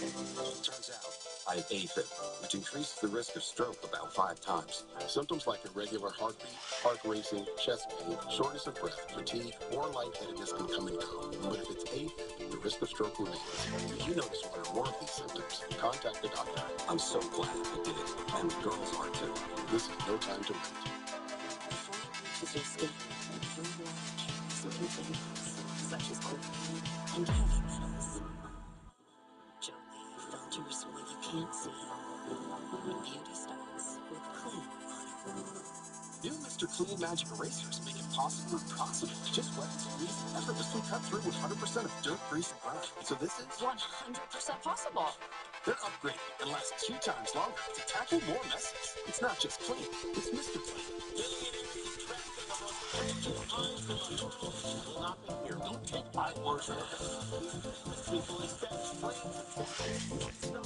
Turns out, I have AFib, which increases the risk of stroke about 5 times. Symptoms like irregular heartbeat, heart racing, chest pain, shortness of breath, fatigue, or lightheadedness can come and go. But if it's AFib, the risk of stroke remains. If you notice one or more of these symptoms, contact the doctor. I'm so glad I did, and the girls are too. This is no time to wait. Before it reaches your skin, your blood some contaminants, such as cocaine and heavy metals. Gently filters what you can't see. Beauty starts with clean water. New Mr. Clean Magic Erasers make it possible. Just wet and squeeze and effortlessly cut through 100% of dirt, grease, and grime. So this is 100% possible. They're upgraded and last 2 times longer to tackle more messes. It's not just clean, it's Mr. Clean. Nothing here. Don't take my word for it. People establish no,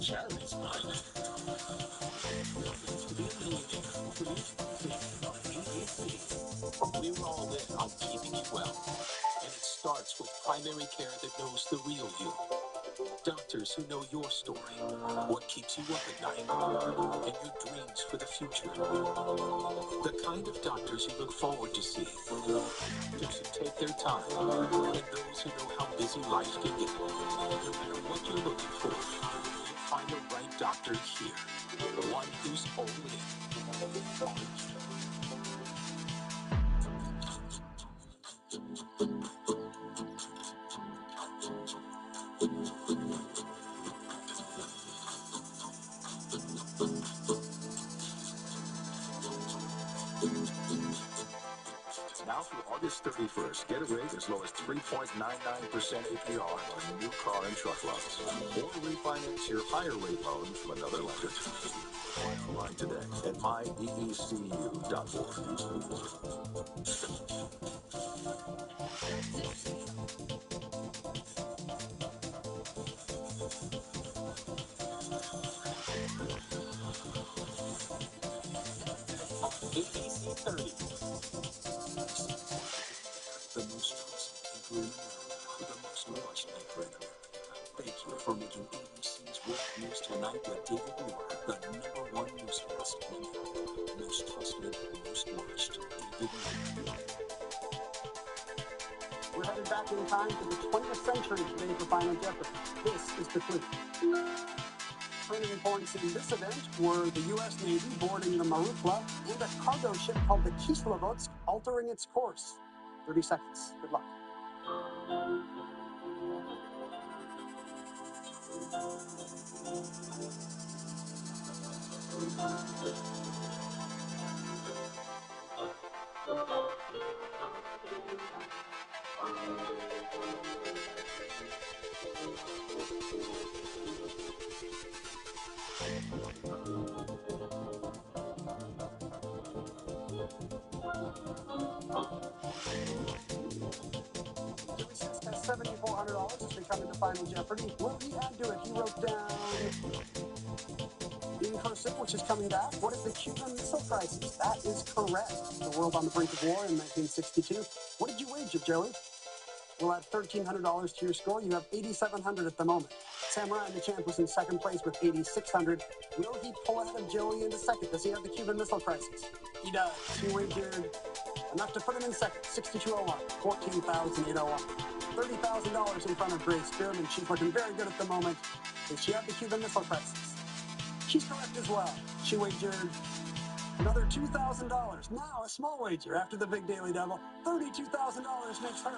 charity's mine. We were all in on keeping you well. And it starts with primary care that knows the real you. Doctors who know your story, what keeps you up at night, and your dreams for the future. The kind of doctors you look forward to seeing. Doctors who take their time, and those who know how busy life can get. No matter what you're looking for, you'll find the right doctor here. The one who's all in. Now through August 31st, get a rate as low as 3.99% APR on new car and truck loans. Or refinance your higher rate loan from another lender. Apply online today at myecu.org. 30. The most trusted anchor in America, the most watched anchor in America. Thank you for making ABC's World News Tonight with David Moore the #1 newscast in America. Most trusted, most watched, David Moore. We're headed back in time to the 20th century today for Final Jeopardy. This is the clue. Turning points in this event were the U.S. Navy boarding the Marupla and a cargo ship called the Kislovodsk altering its course. 30 seconds. Good luck. $7,400 as we come into Final Jeopardy. Will he add to it? He wrote down in cursive, which is coming back. What is the Cuban Missile Crisis? That is correct. The world on the brink of war in 1962. What did you wager, Joey? We'll add $1,300 to your score. You have $8,700 at the moment. Samurai and the Champ was in second place with $8,600. Will he pull ahead of Joey into second? Does he have the Cuban Missile Crisis? He does. He wagered enough to put him in second. 6,201. 14,801. $30,000 in front of Grace Spearman. She's looking very good at the moment. Does she have the Cuban Missile Crisis? She's correct as well. She wagered another $2,000. Now a small wager after the big Daily Double. $32,000 makes her.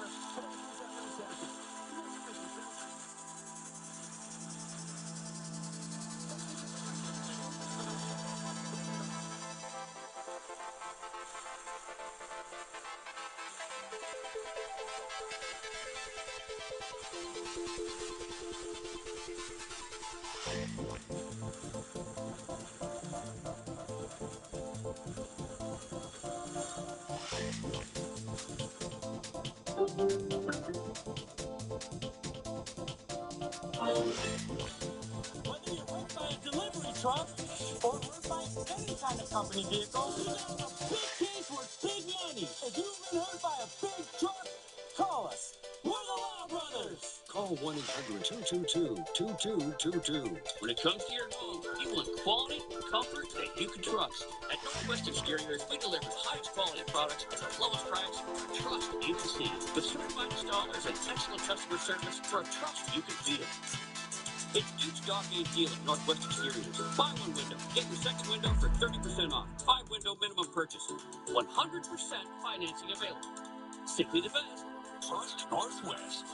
Whether you're hurt by a delivery truck or hurt by any kind of company vehicle, you got a big case with big money. If you've been hurt by a big truck, call us. We're the Law Brothers. Call 1-800-222-2222. When it comes to your home, you want quality, comfort that you can trust. At Northwest Exteriors, we deliver the highest quality products at the lowest price for trust you can see. With certified installers and excellent customer service for a trust you can feel. It's Duke's Dog Game Deal at Northwest Exteriors. Buy one window, get your second window for 30% off. 5-window minimum purchase. 100% financing available. Simply the best. Trust Northwest.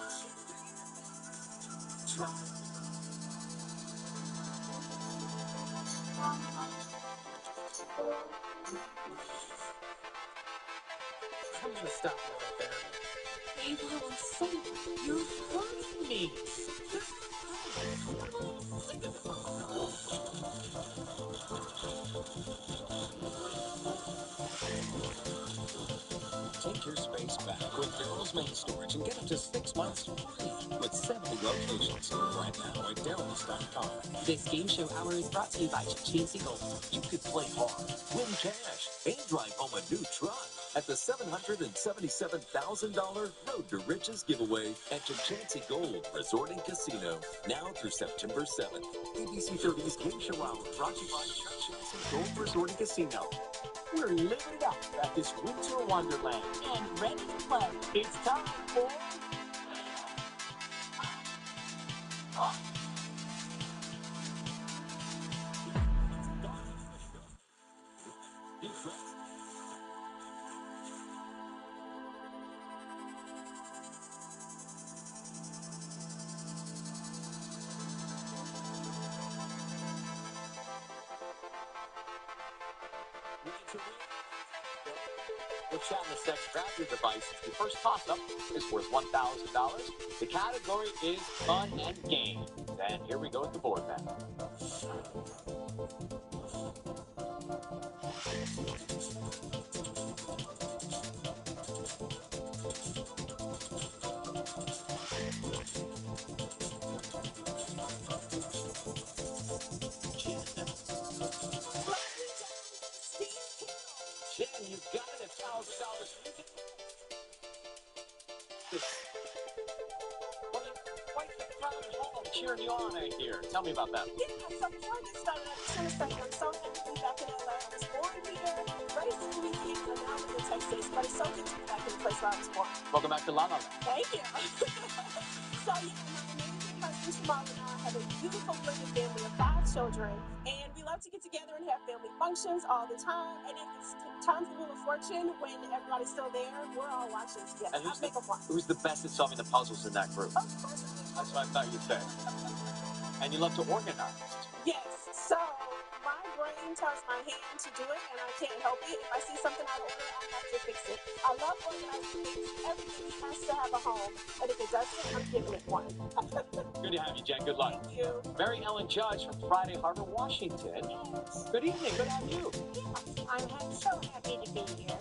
I'm gonna stop you right there. Ava, I'm sorry. You're hurting me. Take your space back with Daryl's Main Storage and get up to 6 months free with 70 locations right now at Daryl's.com. This game show hour is brought to you by Chancey Gold. You could play hard, win cash, and drive home a new truck at the $777,000 Road to Riches giveaway at Chancey Gold Resort and Casino, now through September 7th. ABC 30's Game Show Hour brought to you by Chancey Gold Resort and Casino. We're living it up at this winter wonderland and ready to play. It's time for... With Chatlass Sex Tractor devices, the first toss-up is worth $1,000. The category is fun and games. And here we go with the board map. Jen, you've got cheering you on, I hear. Tell me about that. Yeah, so before I get started, I just want to say I'm so happy to be back in LA. I was born here, raised in Louisiana, now I'm in Texas, but it's so good to be back in the place where I was born. Welcome back to La La Land. Thank you. So, yeah, my amazing husband, Shamal, and I have a beautiful blended family of 5 children, and we love to get together and have family functions all the time, and if it's times the Wheel of Fortune, when everybody's still there, we're all watching together. And who's the best at solving the puzzles in that group? Of course. That's what I thought you'd say. And you love to organize. Yes, so my brain tells my hand to do it, and I can't help it. If I see something out of order, I have to fix it. I love organizing things. Everything has to have a home, and if it doesn't, I'm giving it one. Good to have you, Jen. Good luck. Thank you. Mary Ellen Judge from Friday Harbor, Washington. Yes. Good evening. Good to have you. I'm so happy to be here.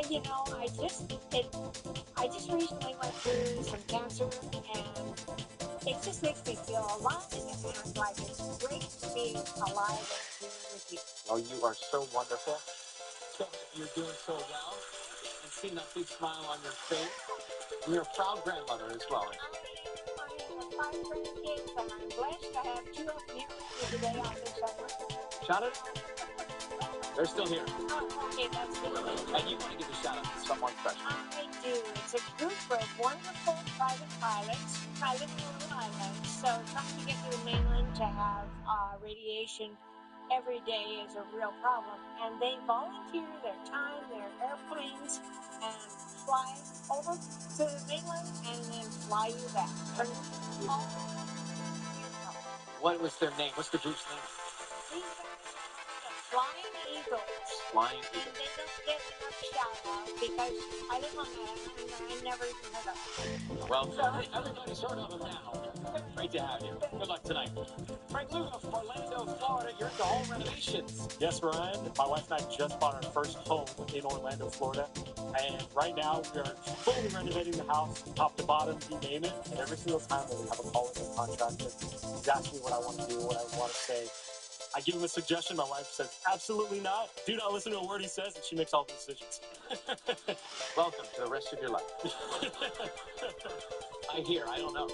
You know, I just recently went through some cancer, and it just makes me feel alive, and like it's great to be alive and here with you. Oh, you are so wonderful. So happy you're doing so well. And seeing that big smile on your face. And you're a proud grandmother as well. I have 5 grandkids, and I'm blessed to have 2 of them here with me today on this summer. Shout it. They're still here. Oh, okay, that's good. And you want to give a shout out to someone special. I do. It's a group of wonderful private pilots. I live in Little Island, so trying to get to the mainland to have radiation every day is a real problem. And they volunteer their time, their airplanes, and fly over to the mainland and then fly you back. What was their name? What's the group's name? These guys are Flying Eagles. Flying And Eagles. they don't get enough shout out because I live on that island and I never even heard of them. Well, everybody's heard of them now. Great to have you. Good luck tonight. Frank Lugo from Orlando, Florida. You're into home renovations. Yes, Ryan. My wife and I just bought our first home in Orlando, Florida. And right now we are fully renovating the house, top to bottom, you name it. And every single time that we have a call with a contractor, he's asking me what I want to do, what I want to say. I give him a suggestion. My wife says, absolutely not. Do not listen to a word he says, and she makes all the decisions. Welcome to the rest of your life. I hear. I don't know.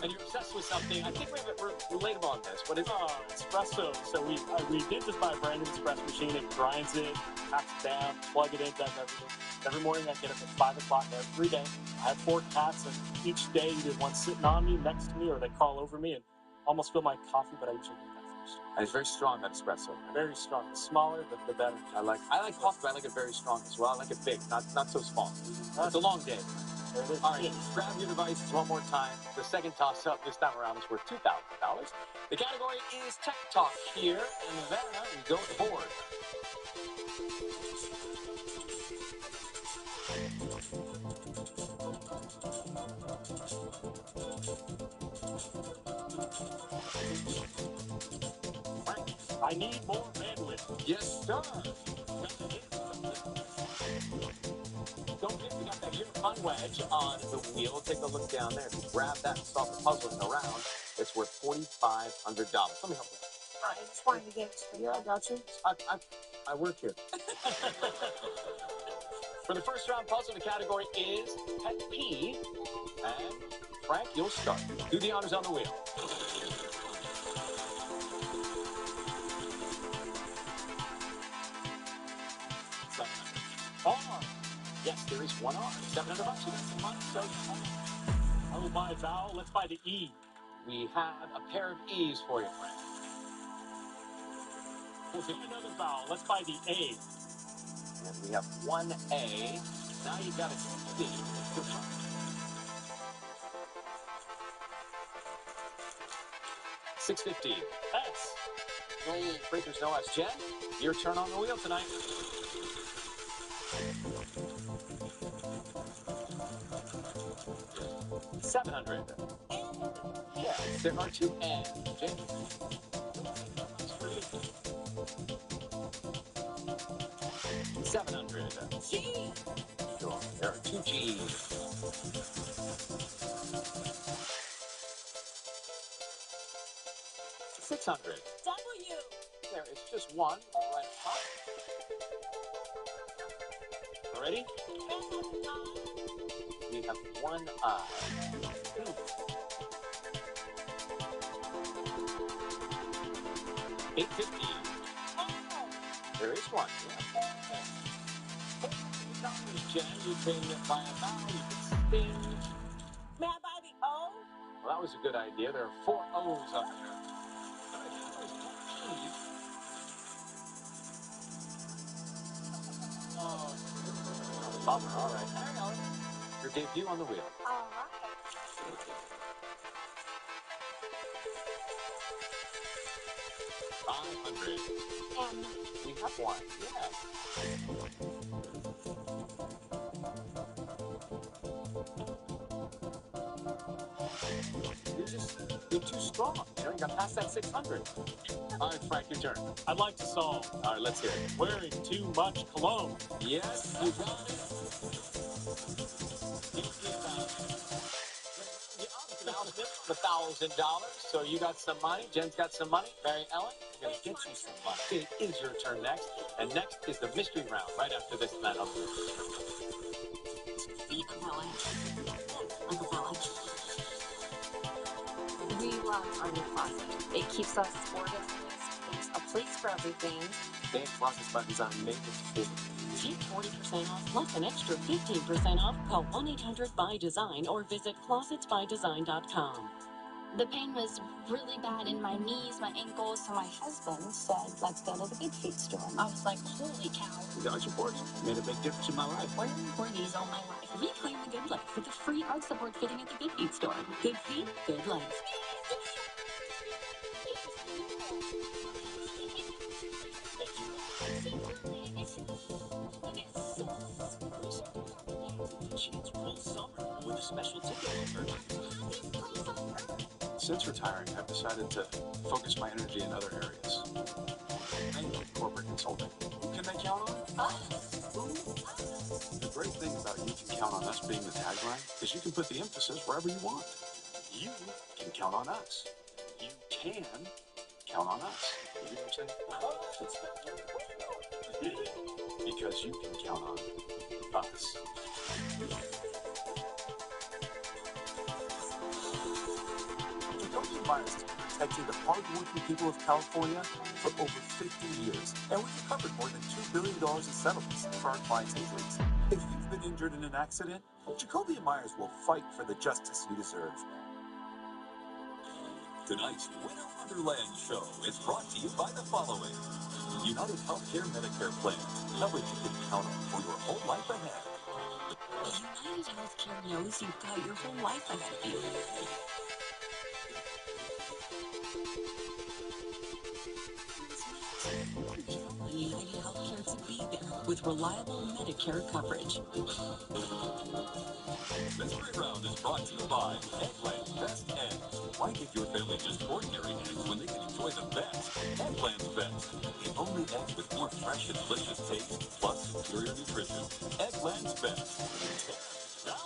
And you're obsessed with something. I think we're relatable on this. What is it? Espresso. So we did just buy a brand new espresso machine. It grinds it, packs it down, plug it in, does everything. Every morning I get up at 5 o'clock every day. I have 4 cats, and each day either one's sitting on me, next to me, or they crawl over me and almost spill my coffee, but I usually do that first. And it's very strong, that espresso. Very strong. The smaller, the better. I like coffee, but I like it very strong as well. I like it big, not so small. It's a long day. All right, grab your devices one more time. The second toss-up this time around is worth $2,000. The category is Tech Talk here, and then we go forward. I need more bandwidth. Yes, sir. Don't forget we got that here fun wedge on the wheel. Take a look down there. If you grab that and solve the puzzle in the round, it's worth $4,500. Let me help you. I just wanted to get it straight. Yeah, I got you. I work here. For the first round puzzle, the category is Pet Peeve. And Frank, you'll start. Do the honors on the wheel. R. Yes, there is one R. $700. You got some money, so I will buy a vowel. Let's buy the E. We have a pair of E's for you, Frank. We'll get another vowel. Let's buy the A. And we have one A. Now you got a C. $650. S. No breakers, no S. Jen, your turn on the wheel tonight. $700. Yes, there are 2 N's. Jen. $700. G. Sure, there are 2 G's. $600. W. There is just one right up top. Ready? We have one I. $8.50. There is one. Yeah. Jen, you can buy a vowel, you can spin. May I buy the O? Well, that was a good idea. There are 4 O's up there. Oh, bummer. All right. Hang on. Your debut on the wheel. All right. 500. We have one. Yes. You're too strong. You know, you got past that 600. All right, Frank, your turn. I'd like to solve. All right, let's hear it. Wearing too much cologne. Yes, you got it. $1,000. So you got some money. Jen's got some money. Mary Ellen, we're going to get you some money. It is your turn next. And next is the mystery round right after this, madam. Feet of village. Like a village. We love our new closet. It keeps us organized. There's a place for everything. Dan Closets by Design maintenance for Get 40% off plus an extra 15% off. Call 1-800-BY-DESIGN or visit closetsbydesign.com. The pain was really bad in my knees, my ankles, so my husband said, let's go to the Good Feet store. I was like, holy cow. Arch Support made a big difference in my life. Wearing these all my life. Reclaim the good life with a free arch support fitting at the Good Feet store. Good feet, good life. With a special ticket offer. Since retiring, I've decided to focus my energy in other areas. Mainly corporate consulting. Who can they count on? The great thing about "You Can Count on Us" being the tagline is you can put the emphasis wherever you want. You can count on us. You can count on us. You know what I'm saying? Because you can count on us. Jacoby Myers has been protecting the hard-working people of California for over 50 years, and we've recovered more than $2 billion in settlements for our clients' injuries. If you've been injured in an accident, Jacoby Myers will fight for the justice you deserve. Tonight's Winter Wonderland show is brought to you by the following. United Healthcare Medicare plans. Coverage you can count on for your whole life ahead. United Healthcare knows you've got your whole life ahead of you. United Healthcare to be there with reliable Medicare coverage. Mystery Round is brought to you by Eggland's Best Eggs. Why give your family just ordinary eggs when they can enjoy the best? Eggland's Best. The only eggs with more fresh and delicious taste, plus superior nutrition. Eggland's Best. $10,000.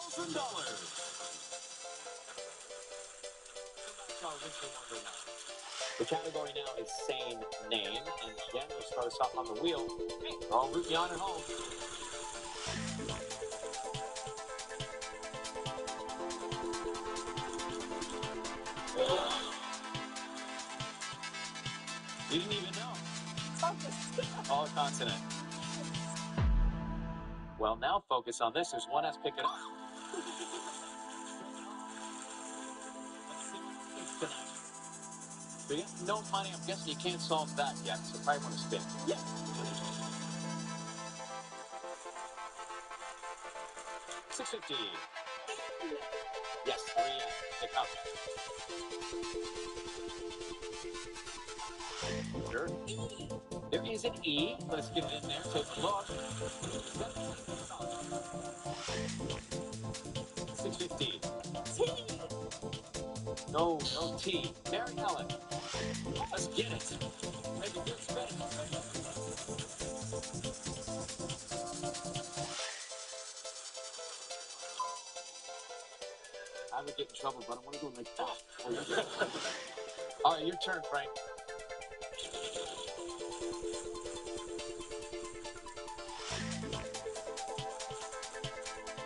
The category now is Sane Name, and Jen will start us off on the wheel. Hey, we're all rooting you on at home. You didn't even know. All consonant. Well, now focus on this. There's one that's picking up. So you have no money. I'm guessing you can't solve that yet, so probably want to spin. Yeah. $6.50. Yes, 3 pick up. Sure. There is an E. Let's get it in there. Take a look. $6.50. No T. Mary Ellen. Let's get it. Make a good spin. I would get in trouble, but I want to go like that. All right, your turn, Frank.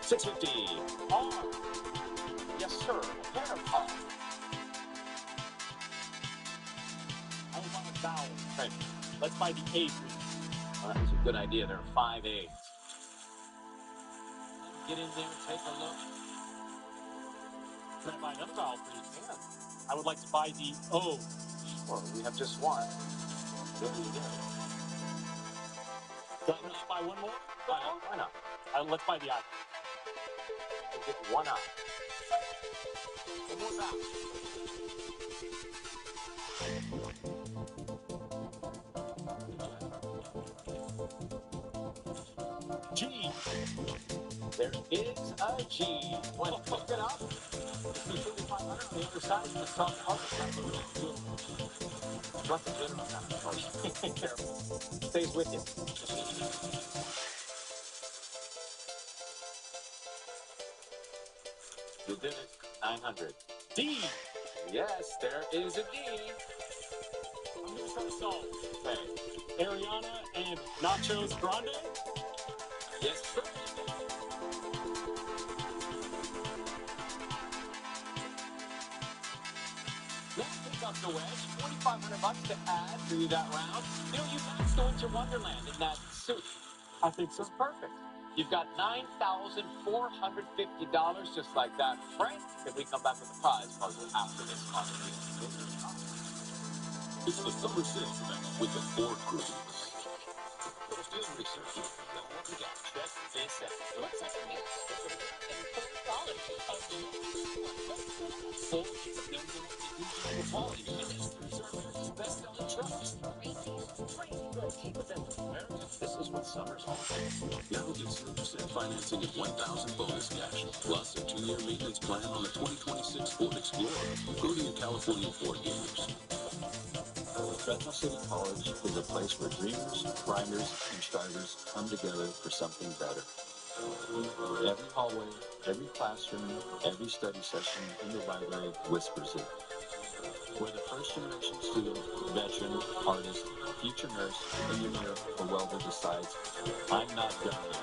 $6.50. R. Yes, sir. A pair of R. I want to vowels. Right. Let's buy the A, please. Well, that was a good idea. There are 5 A's. Get in there, take a look. Can I buy another vowel, please? Yeah. I would like to buy the O. Sure, we have just one. There you go. Can I buy one more? Why not? Let's buy the I. We'll get one I. One more vowel. G. There is a G. When you pick it up, you see 3,500 on the other side. The soft other What's the general amount? Careful. Stays with you. You did it. 900. D. Yes, there is a D. I'm going to try to solve. Okay. Ariana and Nachos Grande. Yes, sir. Now pick up the wedge. $2,500 to add to that round. You know, you guys go into Wonderland in that suit. I think so. It's perfect. You've got $9,450 just like that. Frank, if we come back with the prize puzzle after this conversation. It's the Summer Sales Event with the Ford Cruise. Field research. The more we get, just this second. Looks like a mix. It's American Ford quality. Ford is known for quality and is America's best-selling trucks. Crazy good capability. This is what summer's all about. Now get 0% financing at $1,000 bonus cash, plus a 2-year maintenance plan on the 2026 Ford Explorer. Go to your California Ford dealers. Fresno City College is a place where dreamers, grinders, and strivers come together for something better. Every hallway, every classroom, every study session in the library whispers it. Whether first-generation student, veteran, artist, future nurse, engineer, or welder decides, I'm not done yet.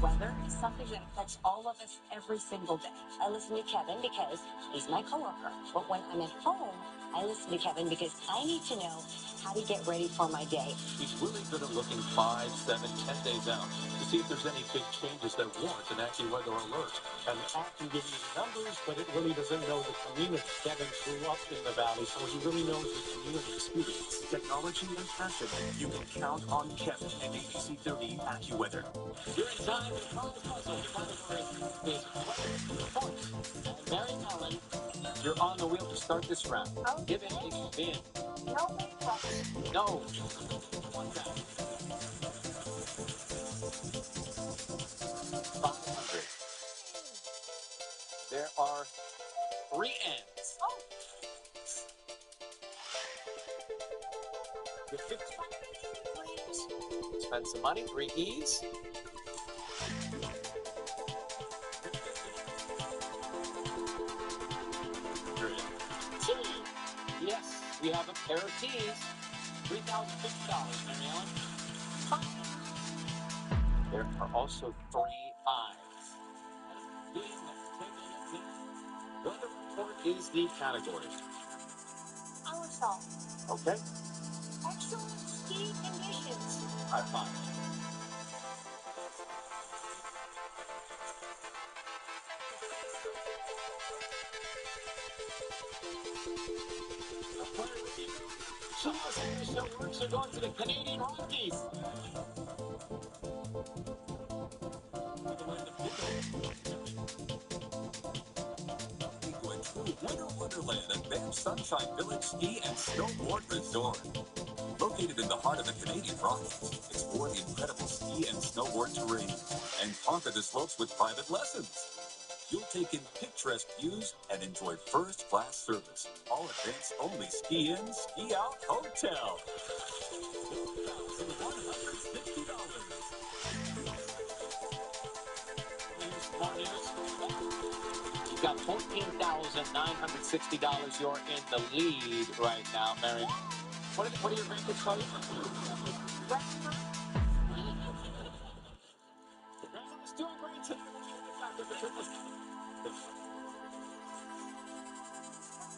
Weather is something that affects all of us every single day. I listen to Kevin because he's my coworker. But when I'm at home, I listen to Kevin because I need to know how to get ready for my day. He's really good at looking 5, 7, 10 days out to see if there's any big changes that warrant an AccuWeather alert. And the app can give you the numbers, but it really doesn't know the community. Kevin grew up in the valley, so he really knows the community experience. Technology and passion. You can count on Kevin and ABC 30 AccuWeather. You're in time to solve the puzzle. The category is weather points. Mary Ellen, You're on the wheel to start this round. Okay. Give it a spin. No makeup. No. One back. 500. There are 3 N's. Oh. You're 50. Spend some money. 3 E's. T. Yes, we have a pair of T's. $3,050, Mary Ellen. 5. There are also 3 I's. Weather report is the category. Our salt. Okay. Excellent ski conditions. High five. some of us in the works are going to the Canadian Rockies. Winter Wonderland at Banff Sunshine Village Ski and Snowboard Resort. Located in the heart of the Canadian Rockies, explore the incredible ski and snowboard terrain and conquer the slopes with private lessons. You'll take in picturesque views and enjoy first-class service. All advance only ski in, ski out hotel. You've got $14,960. You're in the lead right now, Mary. What are your grandkids call you?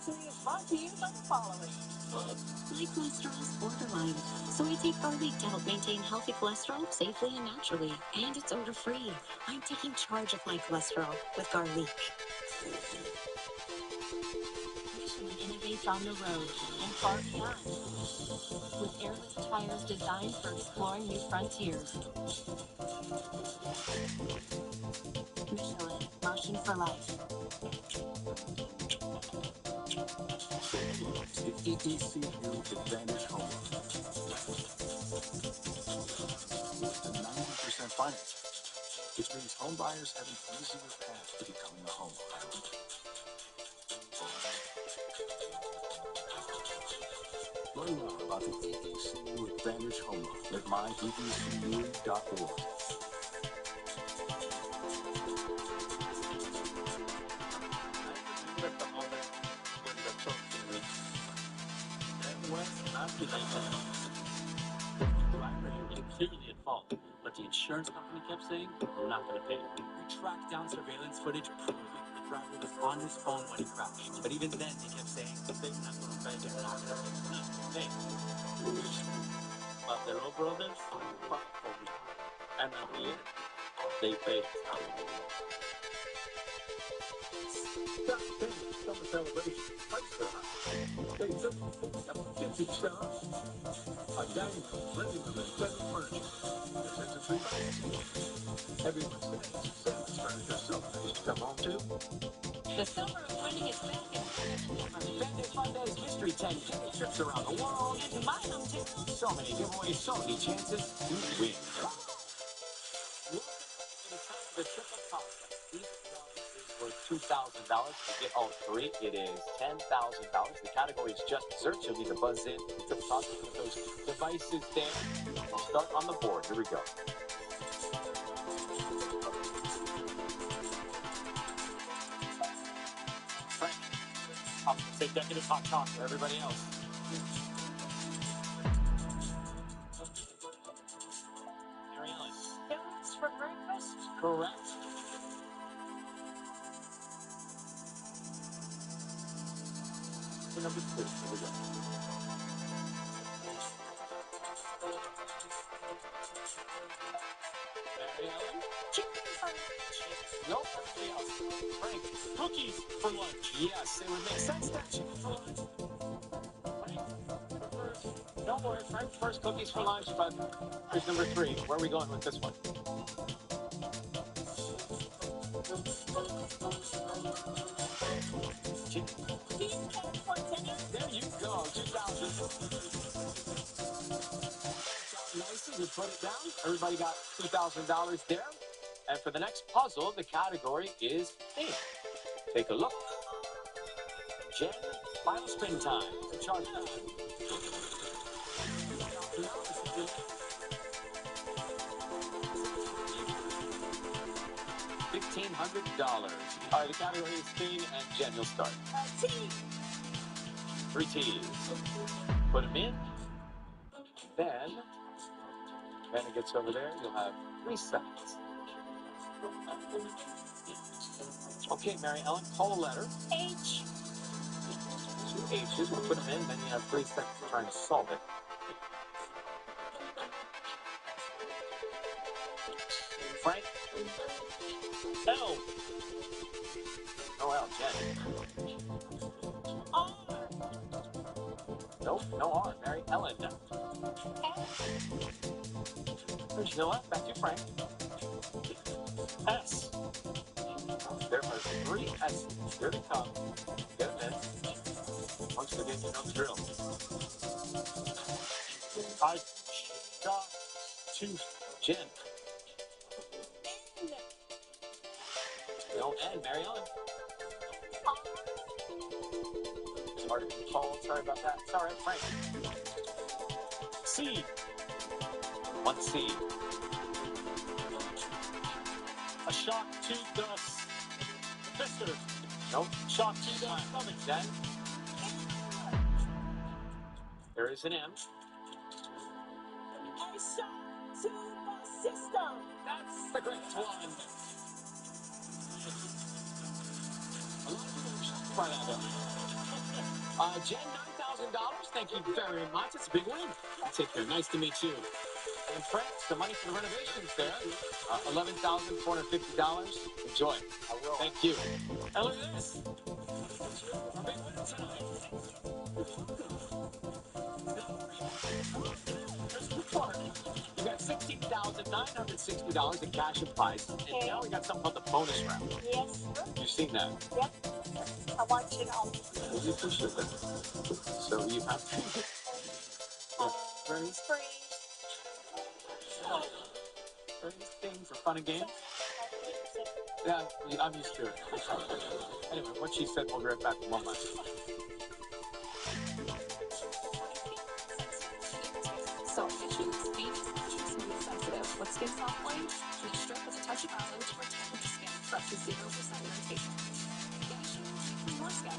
History is brought to you by the following. My cholesterol is borderline, so I take garlic to help maintain healthy cholesterol safely and naturally. And it's odor-free. I'm taking charge of my cholesterol with garlic. Michelin innovates on the road and far beyond, with airless tires designed for exploring new frontiers. Michelin, motion for life. The EECU Advantage Home Loan. With the 90% financing, which means home buyers have an easier path to becoming a homeowner. Learn more about the EECU Advantage Home Loan at myeecu.org. At the moment when the truck came in, that was not the driver was clearly at fault, but the insurance company kept saying, we're not going to pay. We tracked down surveillance footage proving the driver was on his phone when he crashed. But even then, they kept saying, they're not going to pay, they're not going to pay. But the Roe brothers fought for me. And at the end, they paid. Summer celebration. They took up 50 stars. A dining room, living room, and bedroom furniture. This is a 3 by 18. Everyone's finished. Sam's furniture so nice to come home to. The summer of winning is back in Bandit Fun Days Mystery 10K trips around the world into my hometown. So many giveaways, so many chances to win. It is time for the triple contest. Each one is worth $2,000. To get all three, it is $10,000. The category is just desserts. You'll need to buzz in. Triple contest with those devices there. We'll start on the board. Here we go. Frank. I'll say decadent hot chocolate. For everybody else. Mary Ellen. Donuts for breakfast? Correct. For number 2, here we go. Mary Ellen. Chicken for lunch? Nope, everybody else. Frank. Cookies for lunch. Yes, it would make sense that chicken for lunch. Don't worry, Frank first cookies for lunch, but here's number 3. Where are we going with this one? There you go, 2,000. Nicely, you put it down. Everybody got $2,000 there. And for the next puzzle, the category is theme. Take a look. Jen, final spin time. Charge time. $1,500. All right, the category is theme, and Jen, you'll start. Tea. 3 T's. Put them in. Then, when it gets over there, you'll have 3 seconds. Okay, Mary Ellen, call a letter. H. 2 H's. We'll put them in, then you have 3 seconds to try and solve it. Frank? L. No L. Jen? R. Nope, no R. Mary Ellen. F. Sheila, back to Frank. S. There are 3 S's. Here they come. Get them in. Once again, you know the drill. I got 2. Jen. N. No N. Mary Ellen. R. It's hard to recall. Sorry about that. It's all right, Frank. C. 1 C. A shock to the sister. Nope. Shock to the stomach. Then there is an M. A shock to the system. That's the correct one. A lot of people are shocked by that, though. Jen, $9,000. Thank you very much. It's a big win. Take care. Nice to meet you. And friends, the money for the renovations there, $11,450. Enjoy. I will. Thank you. And look at this. Our big winner tonight. We got $16,960 in cash and prize. And now we got something called the bonus round. Yes, sir. You've seen that? Yep. I watch it all. Well, you appreciate that. So you have Bernie's thing for fun and games? Yeah, I'm used to it. Anyway, what she said, we'll be right back in 1 minute. So, issues, speed, smooth, sensitive. With Skin Soft White, treat strip with a touch of aloe to protect the skin for up to 0% irritation. Issues, more skin.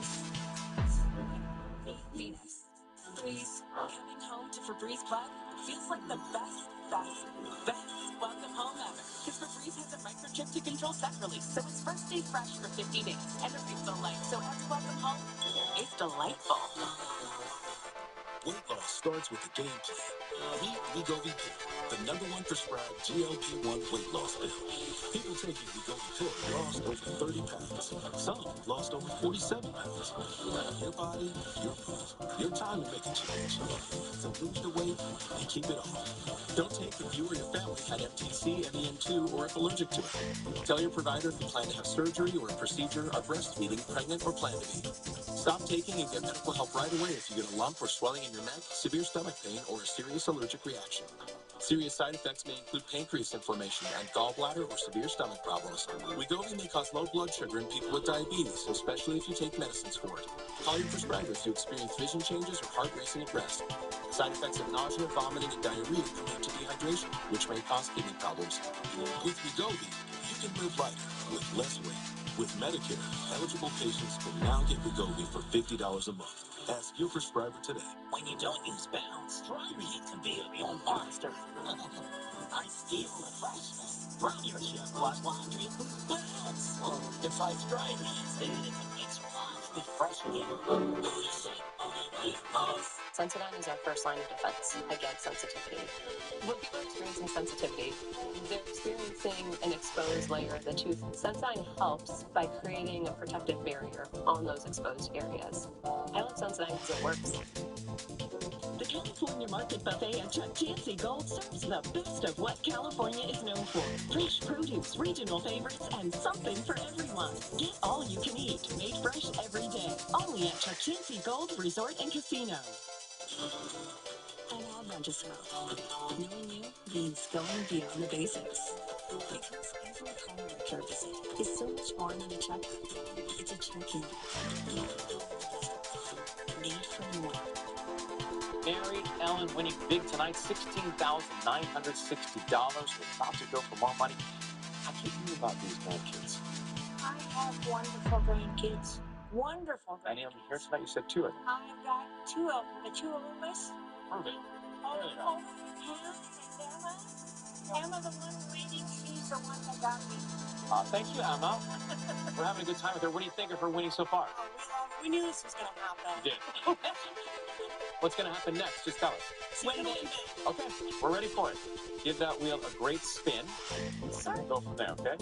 Venus. Breeze, coming home to Febreze Plug feels like the best welcome home ever. Because Febreze has a microchip to control scent release, so it's first day fresh for 50 days and a refill life, so every welcome home is delightful. Weight loss starts with a game plan. Meet Wegovy Pill, the #1 prescribed GLP-1 weight loss pill. People taking Wegovy Pill lost over 30 pounds. Some lost over 47 pounds. Your body, your rules. Your time to make a change. So lose the weight and keep it off. Don't take if you or your family had MTC, MEN2, or if allergic to it. Tell your provider if you plan to have surgery or a procedure, are breastfeeding, pregnant, or plan to be. Stop taking and get medical help right away if you get a lump or swelling in your neck, severe stomach pain, or a serious allergic reaction. Serious side effects may include pancreas inflammation and gallbladder or severe stomach problems. Wegovy may cause low blood sugar in people with diabetes, especially if you take medicines for it. Call your prescriber if you experience vision changes or heart racing at rest. Side effects of nausea, vomiting, and diarrhea can lead to dehydration, which may cause kidney problems. With Wegovy, you can live lighter with less weight. With Medicare, eligible patients can now get Wegovy for $50 a month. Ask your prescriber today. When you don't use bounds, dry meat can be a real monster. I steal the freshness from your chef wash laundry. Bounds! It fights dry meat and it makes your laundry fresh again. Sensodyne is our first line of defense against sensitivity. When people are experiencing sensitivity, they're experiencing an exposed layer of the tooth. Sensodyne helps by creating a protective barrier on those exposed areas. I love Sensodyne because it works. The California Market Buffet at Chuck Yancey Gold serves the best of what California is known for. Fresh produce, regional favorites, and something for everyone. Get all you can eat, made fresh every day. Only at Chuck Yancey Gold Resort and Casino. I'm Adventist Health. Knowing you means going beyond the basics. Because every primary care visit is so much more than a checkup. It's a check-in. Made for more. Mary Ellen winning big tonight, $16,960. We're about to go for more money. How can you about these grandkids? I have wonderful grandkids. Wonderful Any of grandkids. them here tonight? You said 2 of them. I've got 2 of them. The 2 of Loomis. Perfect. Oh, Hannah and Emma. Emma, the one waiting, she's the one that got me. Thank you, Emma. We're having a good time with her. What do you think of her winning so far? Oh, we knew this was going to happen. You did. What's going to happen next? Just tell us. Swing big. Okay, we're ready for it. Give that wheel a great spin. Sir. We'll go from there, okay?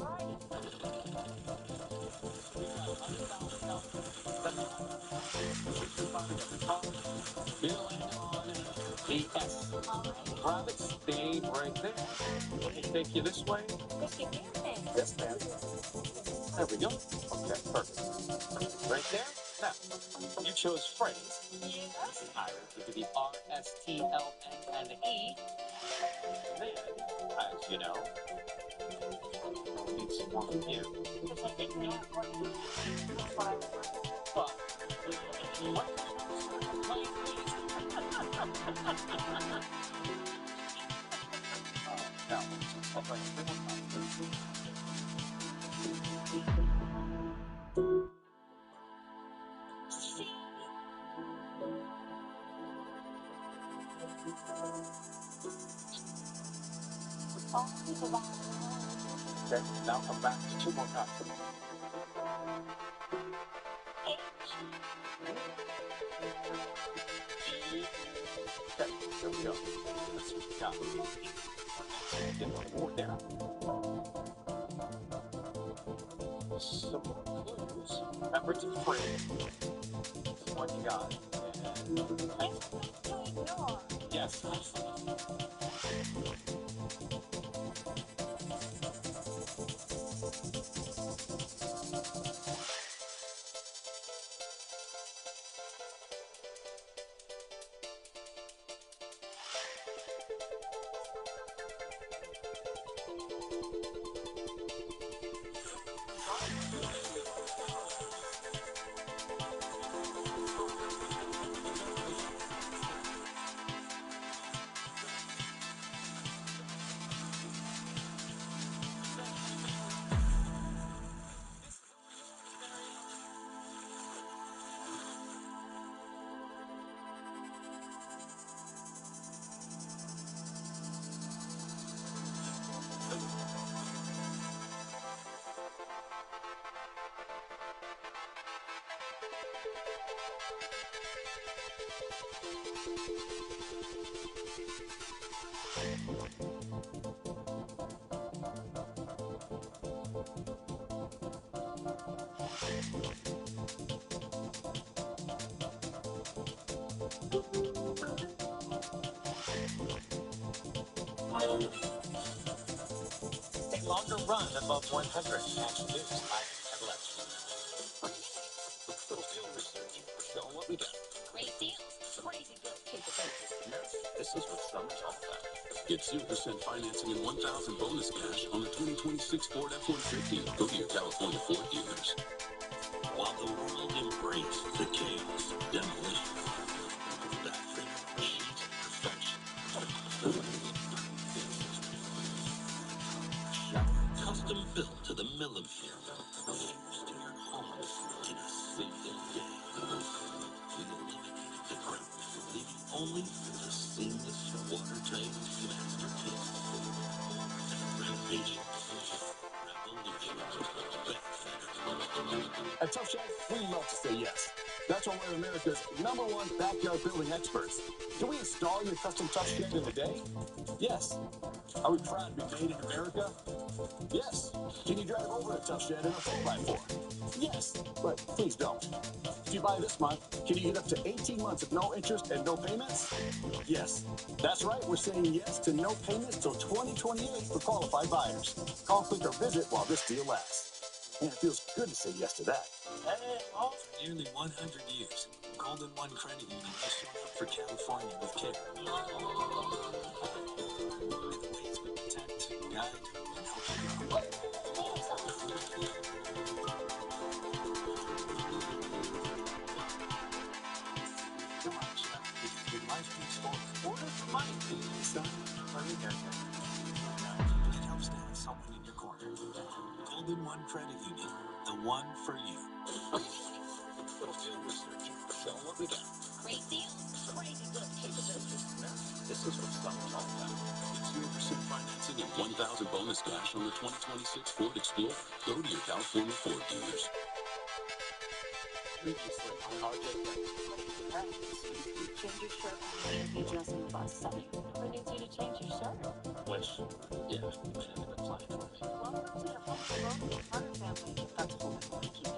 We'll land on the S. Grab it, stay right there. We'll take you this way. Yes, ma'am. There we go. Okay, perfect. Right there. Now, you chose phrase. Yes. I will give you the R, S, T, L, N, and E. Then, as you know, it's one of you. But, what? Now, hold on, one more time. Okay, now come back to 2 more times. Okay, there we go. Let's see what we got. Get on the board there. Some more clues. Remember to free. What you got? And yes. A longer run above 100 catch news by Cadillac. Little field research. Show what we got. Great deals, crazy good capabilities. This is what summer's all about. Get 0% financing and 1,000 bonus cash on the 2026 Ford F-150. Go to your California Ford dealers. While the world embraced the chaos, demolition, bathroom, sheet, perfection. Shower custom built to the millimeter. Fused to your home in a single day. We eliminated the ground, leaving only the seamless, watertight masterpiece. Renovation. At Tough Shed, we love to say yes. That's why we're America's #1 backyard building experts. Can we install your custom Tough Shed in a day? Yes. Are we proud to be made in America? Yes. Can you drive over a Tough Shed in a 4x4? Yes, but please don't. If you buy this month, can you get up to 18 months of no interest and no payments? Yes. That's right, we're saying yes to no payments till 2028 for qualified buyers. Call, click, or visit while this deal lasts. And it feels good to say yes to that. Hey, well, For nearly 100 years, Golden One Credit Union has shown up for California with care. In the ways we protect, guide, and help you grow. Come on, Chef, because with life moves forward, order for money. Son, let me get you. It helps to have someone in your corner. Golden One Credit Union, the one for you. Little field research. Show what we got. Great deals, crazy good capabilities. This is what summer's all about. Get 0% financing and 1,000 bonus cash on the 2026 Ford Explorer. Go to your California Ford dealers. previously on RJ Change your shirt when you need the address in the bus setting. Who needs you to change your shirt? Which, yeah, you should have applied for me. Welcome to the Hope Carter family. That's what we want to keep you.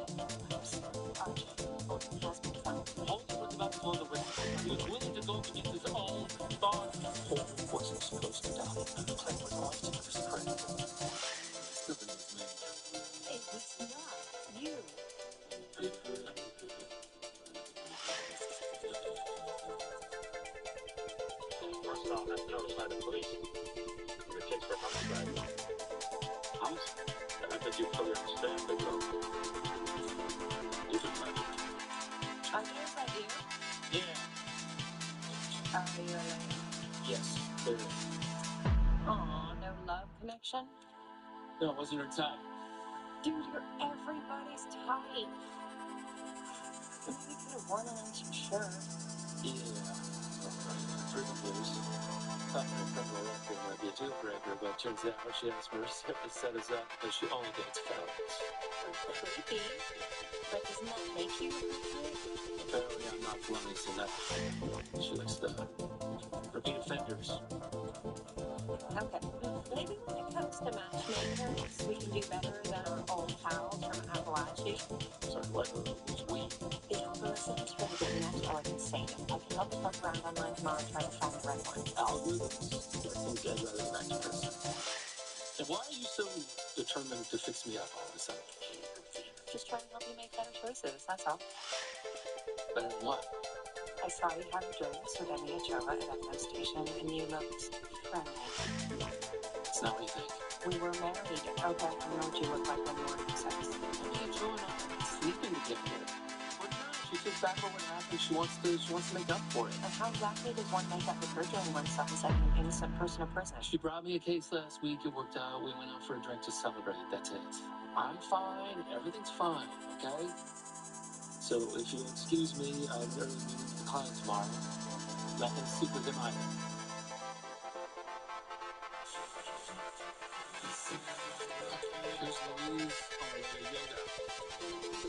RJ, Holden has been found. Holden was about to go on the risk. He was willing to go against his own thoughts. Holden wasn't supposed to die. Clay was alive to this credit. Still in his name. Hey, it's not you. First off, that's notified the police. Your case for homicide. Homicide? I thought you fully understand that, though. You can imagine. RJ, is that you? Yeah. Are you alone? Yes, clearly. Aw, no love connection? No, it wasn't her type. Dude, you're everybody's type. Maybe you could have worn an extra shirt. Yeah. Alright, through the blues. thought my criminal record might be a deal breaker, but turns out she has Marissa to set us up, but she only dates felons. Creepy. But doesn't that make you her type? Apparently I'm not flummy enough. She likes the repeat offenders. Okay. Maybe when it comes to matchmakers, we can do better than our old pals from Appalachia. Sorry, what? Who's we? The algorithms for the dating apps are like insane. I can help you poke around online tomorrow and try to find the right one. Algorithms? I think I'd rather go back to prison. And why are you so determined to fix me up all of a sudden? Just trying to help you make better choices, that's all. Better than what? I saw you have drinks with Emmy Ochoa at FM station, and you looked friendly. It's not what you think. We were married. Okay, I know what you look like when you were having sex. Emmy Ochoa and I are sleeping together. We're not. She feels bad for what happened. She wants to make up for it. And how exactly does one make up with her doing oneself and setting an innocent person to prison? She brought me a case last week. It worked out. We went out for a drink to celebrate. That's it. I'm fine. Everything's fine. Okay? So if you'll excuse me, I'd really meet the client tomorrow. Not gonna sleep with him either. Here's Louise on her way to yoga.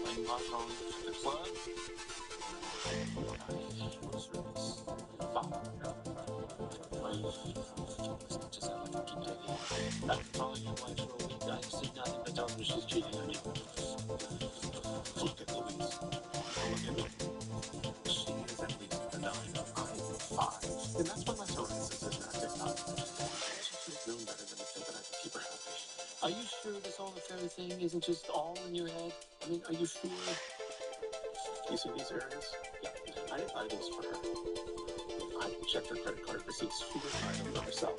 Playing mahjong at the club. Groceries. Bob. As much as I like to keep taking. After calling your wife for a week, I just did nothing but tell her she's cheating on you. Look at Louise. Look at me. She is at least a 9. I'm 5. And that's why my psoriasis is not TikTok. She should have known better than to think that I could keep her happy. Are you sure this whole affair thing isn't just all in your head? I mean, are you sure? You see these areas? Yeah. I didn't buy these for her. I checked her credit card receipts. She didn't buy them for herself.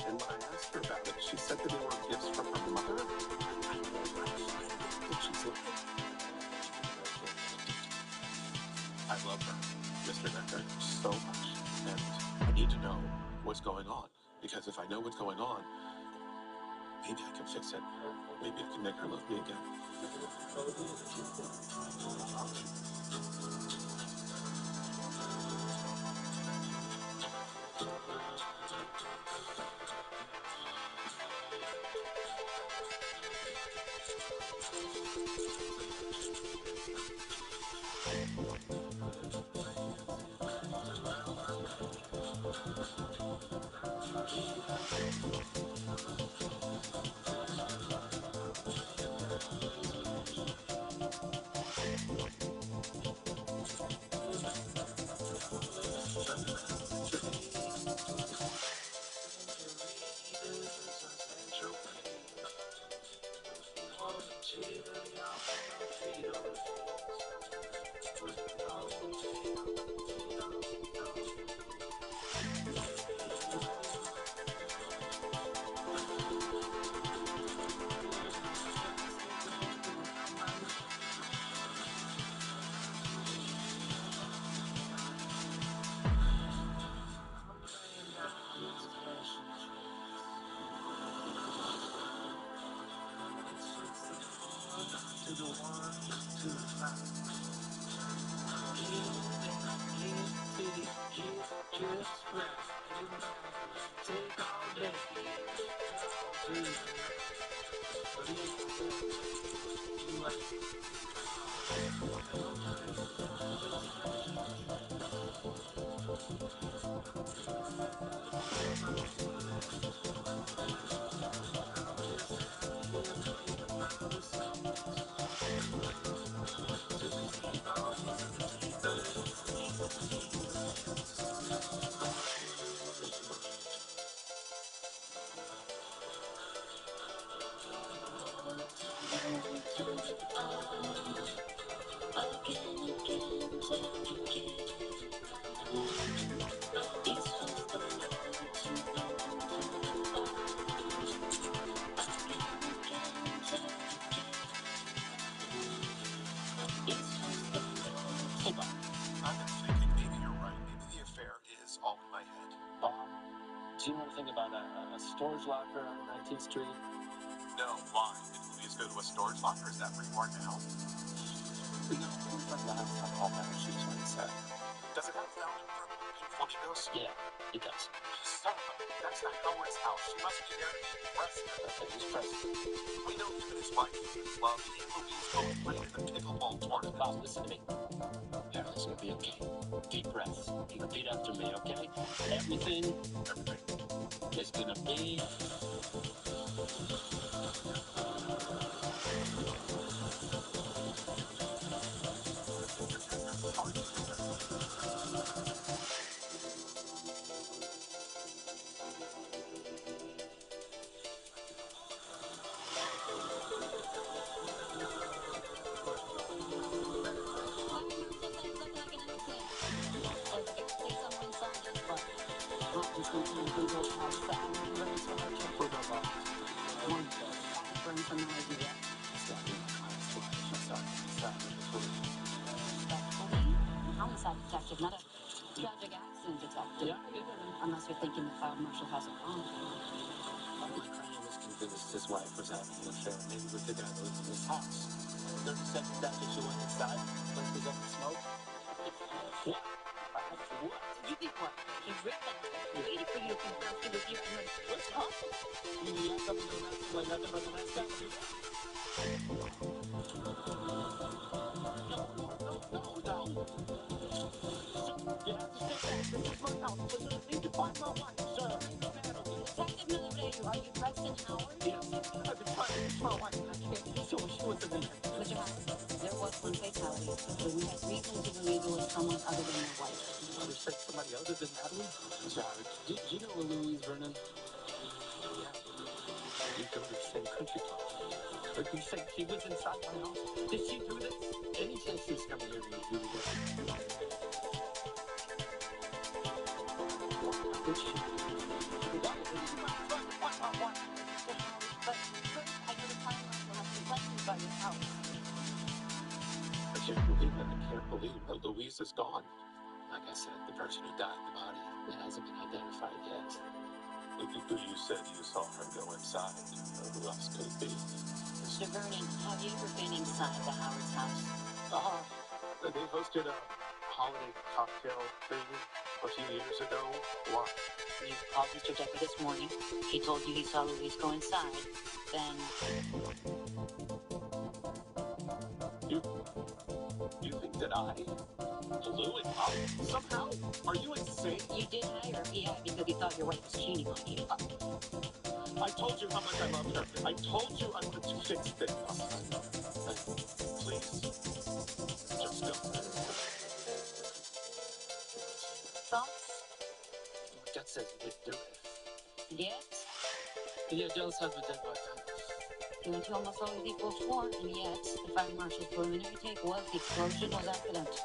And when I asked her about it, she said that they were gifts from her mother. I think she's looking. I love her, Mr. Necker, so much. And I need to know what's going on. Because if I know what's going on, maybe I can fix it. Maybe I can make her love me again. Hold on. I've been thinking maybe you're right. Maybe the affair is all in my head. Bob, do you know anything about a storage locker on 19th Street? No, why? Did Louise go to a storage locker? Is that where you are now? No, it's like last time all that she was going to say. Does it have found in purple and pink hope she goes. Yeah, it does. Son of a... That's not Howard's house. She must be there to meet Preston. Okay, who's president? We know him and his wife, Love, he and Louise both played in the pickleball tournament. Bob, listen to me. Everything's gonna be okay. Deep breaths. You repeat after me, okay? Everything is gonna be... Homicide detective, not a tragic accident detective. Unless you're thinking the fire marshal has a wrong. My client was convinced his wife was having an affair, maybe with the guy that lives in his house. 30 seconds after she went inside, the place was up in smoke. What? What? You think what? He ripped that out, waiting for you to confirm he was here and then what's possible? You have something to do like nothing but the next guy. You have to stay back. This is my house. Listen, I need to find my wife, sir. Detective Miller, are you Preston Howard? Yes. I've been trying to reach my wife and I can't. So she wasn't in there. Mr. Howard, there was one fatality, but we have reason to believe it was someone other than your wife. You said somebody other than Natalie? Mr. Howard, did you know Louise Vernon? Yeah. You go to the same country club. But you said she was inside my house. Did she do this? Any chance she's coming here to do this? Did she? But first, I know the fire marshal has some questions about your house. I can't believe it. I can't believe that Louise is gone. Like I said, the person who died, the body, it hasn't been identified yet. You said you saw her go inside. Who else could it be? Mr. Vernon, have you ever been inside the Howard's house? They hosted a holiday cocktail thing a few years ago. Why? You called Mr. Decker this morning. He told you he saw Louise go inside. Then... You think that I blew it up somehow? Are you insane? You did hire her, yeah, because he thought your wife was cheating on you. I told you how much I loved her. I told you I wanted to fix things. Please, just go. Thoughts? That says he didn't do it. Yet? Yeah, Joe's husband did what? 2 and 2 almost always equals 4, and yet the fire marshal's preliminary take was the explosion was accidental.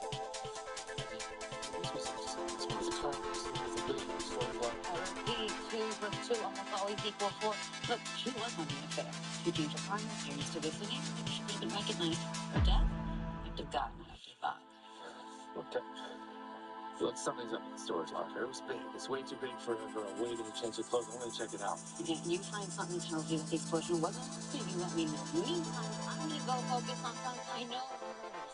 I repeat, 2 plus 2 almost always equals 4. Look, she was on the affair. She changed her partner, you're used to visiting, maybe she could have been recognized. Her death? You'd have gotten after Bob. Okay. Look, something's up in the storage locker. It was big. It's way too big for a girl waiting to change her clothes. I'm gonna check it out. Yeah, you find something that tells you that the explosion wasn't, then you let me know. Meantime, I'm gonna go focus on something I know murders.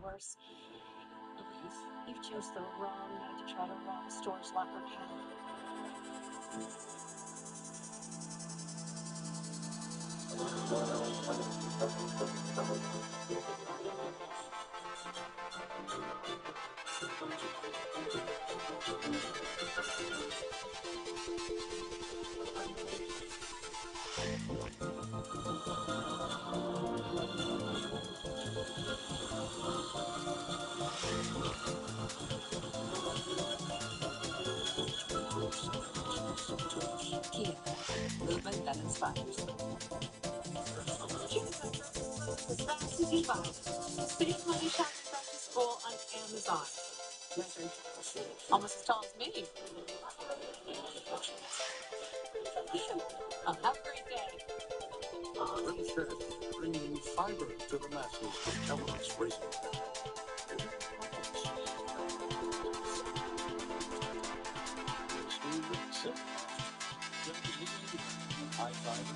Worse. Louise, you chose the wrong night to try to rob a storage locker account. vibes. As fast as you buy. Save money shopping back to school on Amazon. Almost as tall as me. Have a great day. Rim Shed, bringing fiber to the masses with Kellogg's Raisin. High fiber.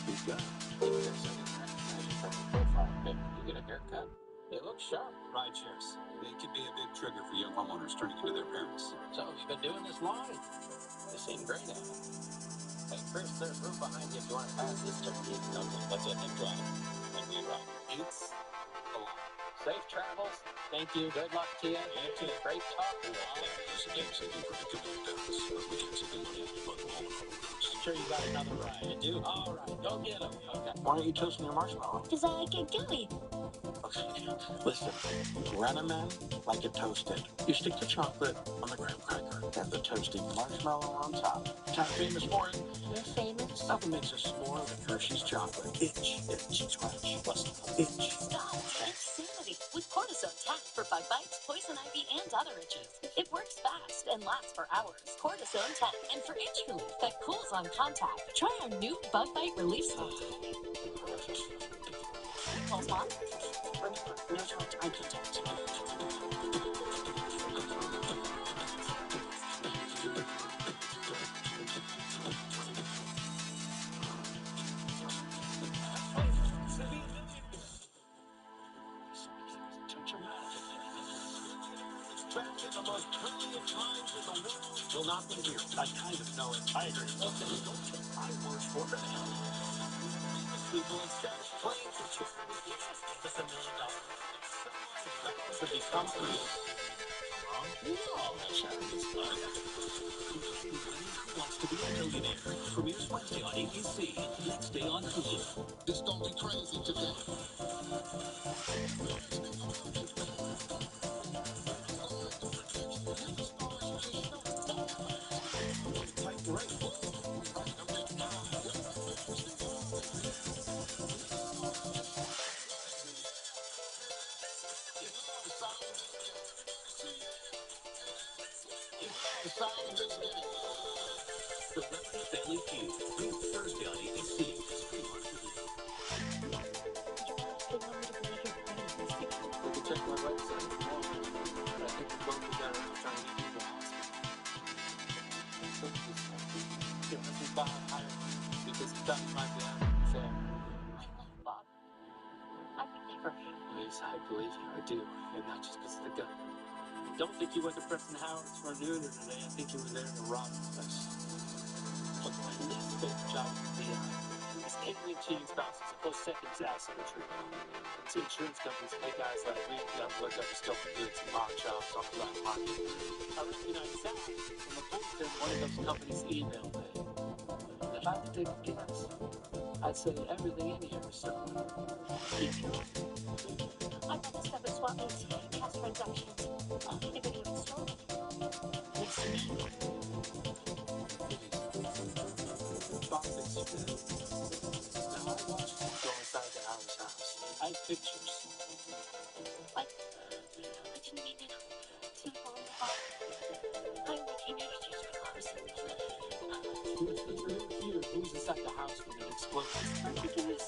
You've got it. Even their second recognition from the profile pic, you get a haircut. They look sharp. Ride shares. It can be a big trigger for young homeowners turning into their parents. So you've been doing this long? You seem great at it. Hey, Chris, there's room behind you if you want to pass this turkey. Okay, let's let him drive. And we ride. It's a lot. Safe travels. Thank you. Good luck to you. You too. Great talk. There's a game saving predicament in Dallas, but we can't save money on local homeowners. Sure you got another ride. I do? All right. Go get him. Okay. Why aren't you toasting your marshmallow? Because I get gooey. Okay, listen. Run a man like it toasted. You stick the chocolate on the graham cracker and the toasting marshmallow on top. I'm famous for it. You're famous? Nothing makes us more than Hershey's chocolate. Itch, scratch, plus itch. Stop the insanity with cortisone tack for bug bites, poison ivy, and other itches. It works fast and lasts for hours. Cortisone tack, and for itch relief that cools on contact. Try our new bug bite relief spot. Calls mom. Remember, no direct eye contact. Will not be here. I kind of know it. I agree. Okay, don't take my word for it. People instead playing for charity. It's $1 million. To become free. No, charity's fun. Who wants to be a millionaire? Premieres Wednesday on ABC. Next day on Hulu. This don't be crazy today. Celebrity Family Feud. Thursday on ABC. You can check my website if you want. But I think we're both together trying to get you the hospital. This is Bob hired because he thought he might be having an affair. I love Bob. I would never. Yes, I believe you. I do. And not just because of the gun. I don't think you went to Preston Howard's for a nooner today. I think you were there to rob the place. Look, my least favorite job in the is catering cheating spouses and close seconds to asset retrieval. It's insurance companies pay guys like me to look up stolen goods in pawn shops on the black market. I recognize that from a bulletin one of those companies emailed me. And if I had to take a guess, I'd say everything in here is stolen. I got this stuff at swap meets, cash transactions. If it even stolen. Makes me. Bob fixed it. Now I watched him go inside the Howard's house. I have pictures. What? I didn't mean to fall in the box. I only came here to change my clothes. Who's inside the house when it explodes? I think it was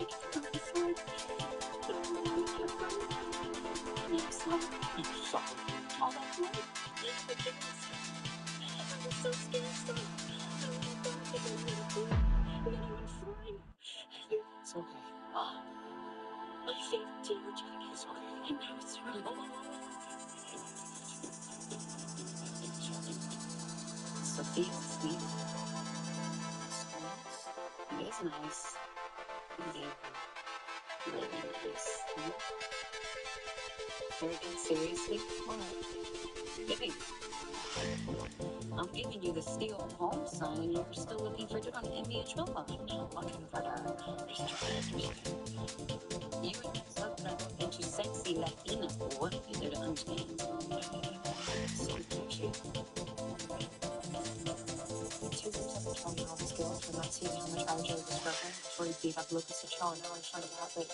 like from the side. You saw it. All that blood. I was so scared. So I went back and I went flying. It's okay. My favorite tailor jacket. It's okay. And now it's ruined. Sophia's sweet. It is nice. Indeed. Really nice. Very seriously? What? Giving. I'm giving you the steel home sign and you're still looking for dirt on NBA Trillo. I'm not looking for dirt. I'm just trying to understand. You and your husband are into sexy Latina. What is there to understand? So touchy. 2 years of patrolling all the skills, we're not seeing how much RJ mandatory beat up Lucas Citrone. No, I'm sure of that, but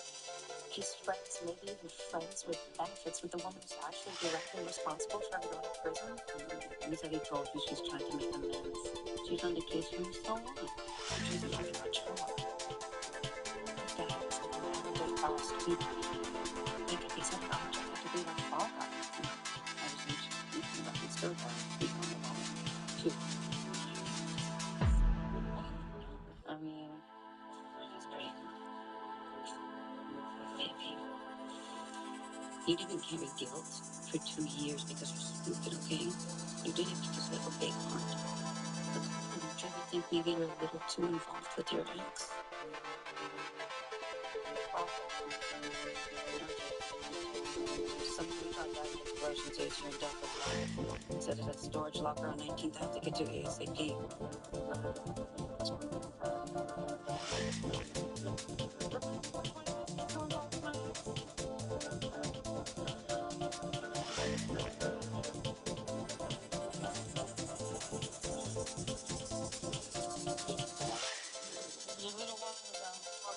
he's friends, maybe even friends with benefits with the woman who's actually directly responsible for him going to prison. He said he told you she's trying to make amends. She's on the case for him, so what? She's a freaking control. That is a mandatory policy to be they could be setting up to be like fall guys. I was thinking about this third guy. Two. I mean, it's great. Baby, you didn't carry guilt for 2 years because you're stupid, okay? You did it because you have a big heart. But don't you ever think maybe you're a little too involved with your ex? Someone who found out an explosion says you're in death of life. Said it at storage locker on 19th Ave to get to ASAP.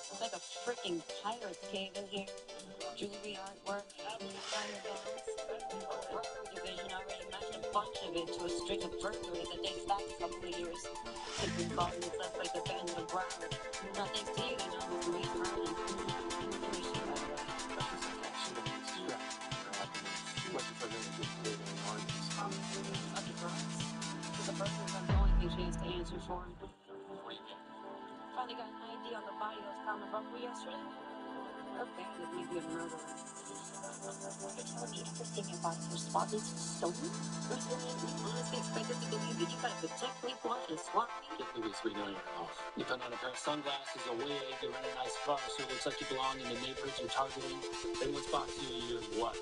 It's like a freaking pirate's cave in here. Jewelry, artwork, designer bags. Burglary division already matched a bunch of it to a string of burglaries that dates back a couple of years. They've been calling itself like the band of Brown. Not thanks to you, they know who's Louise Vernon. Who is she, by the way? Lucky for us. Because the burglars are the only thing she has to answer for. Finally got an ID on the body that was found in Buffalo yesterday. Her bandit may be a murderer. You're telling me everything your body was swab is stolen? We honestly expected to believe that you got a protect me one and swap me? Get Louis $3 million off. You put on a pair of sunglasses, a wig, you're in a nice car, so it looks like you belong in the neighborhoods you're targeting. They would box you, you're what?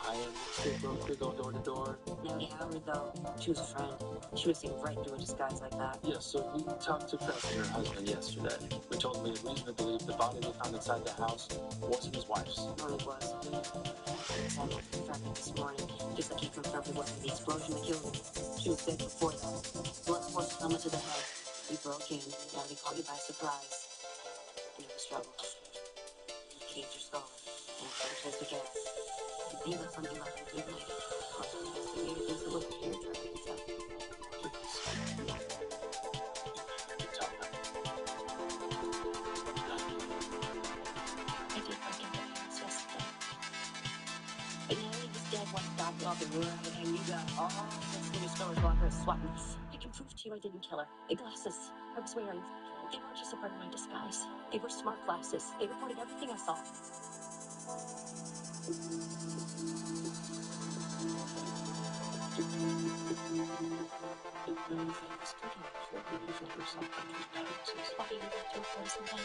High-end estate broker, go door to door. Nellie Howard, though, she was a friend. She would see right through a disguise like that. Yeah, so we talked to Preston, her husband, yesterday. We told him we had reason to believe the body they found inside the house wasn't his wife's. No, it was. Samuel confirmed it this morning, just like he confirmed it wasn't the explosion that killed him. She was dead before that. Blood forced helmet to the head. We broke in. Nellie caught you by surprise. And it was trouble. Caved your skull. And it was the gas. He got something like a good lady. Investigator thinks it was a hair dryer. And you got all this in your storage locker as swap meets. I can prove to you I didn't kill her. The glasses I was wearing, they weren't just a part of my disguise. They were smart glasses. They recorded everything I saw. Why do you like to report something?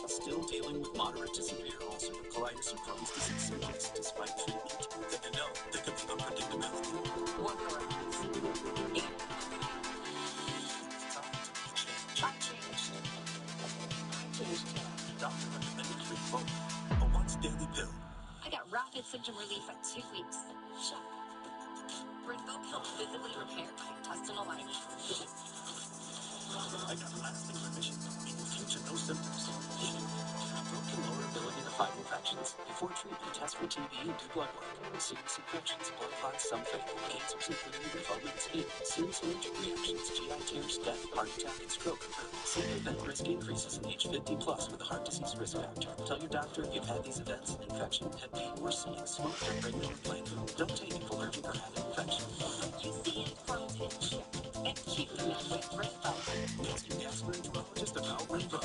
Still dealing with moderate to severe ulcerative colitis or Crohn's disease symptoms despite treatment? Then you know there could be unpredictability. Workarounds. I changed. Doctor recommended Rinvoq, a once daily pill. I got rapid symptom relief at 2 weeks. Check. Rinvoq helps visibly repair my intestinal lining. I got lasting remission. In the future, no symptoms. Rinvoq can lower ability to fight infections. Before treatment, test for TB and do blood work. Serious infections, blood clots, some fatal cancers, including lymphoma and skin. Serious allergic reactions, GI tears, death, heart attack, and stroke occur. See event risk increases in age 50 plus with a heart disease risk factor. Tell your doctor if you've had these events: infection, head pain, or seeing smoke during regular playing food. Don't take it for allergic or having infection. You see it from check and keep them that way for Ask your gastroenterologist about Rinvoq.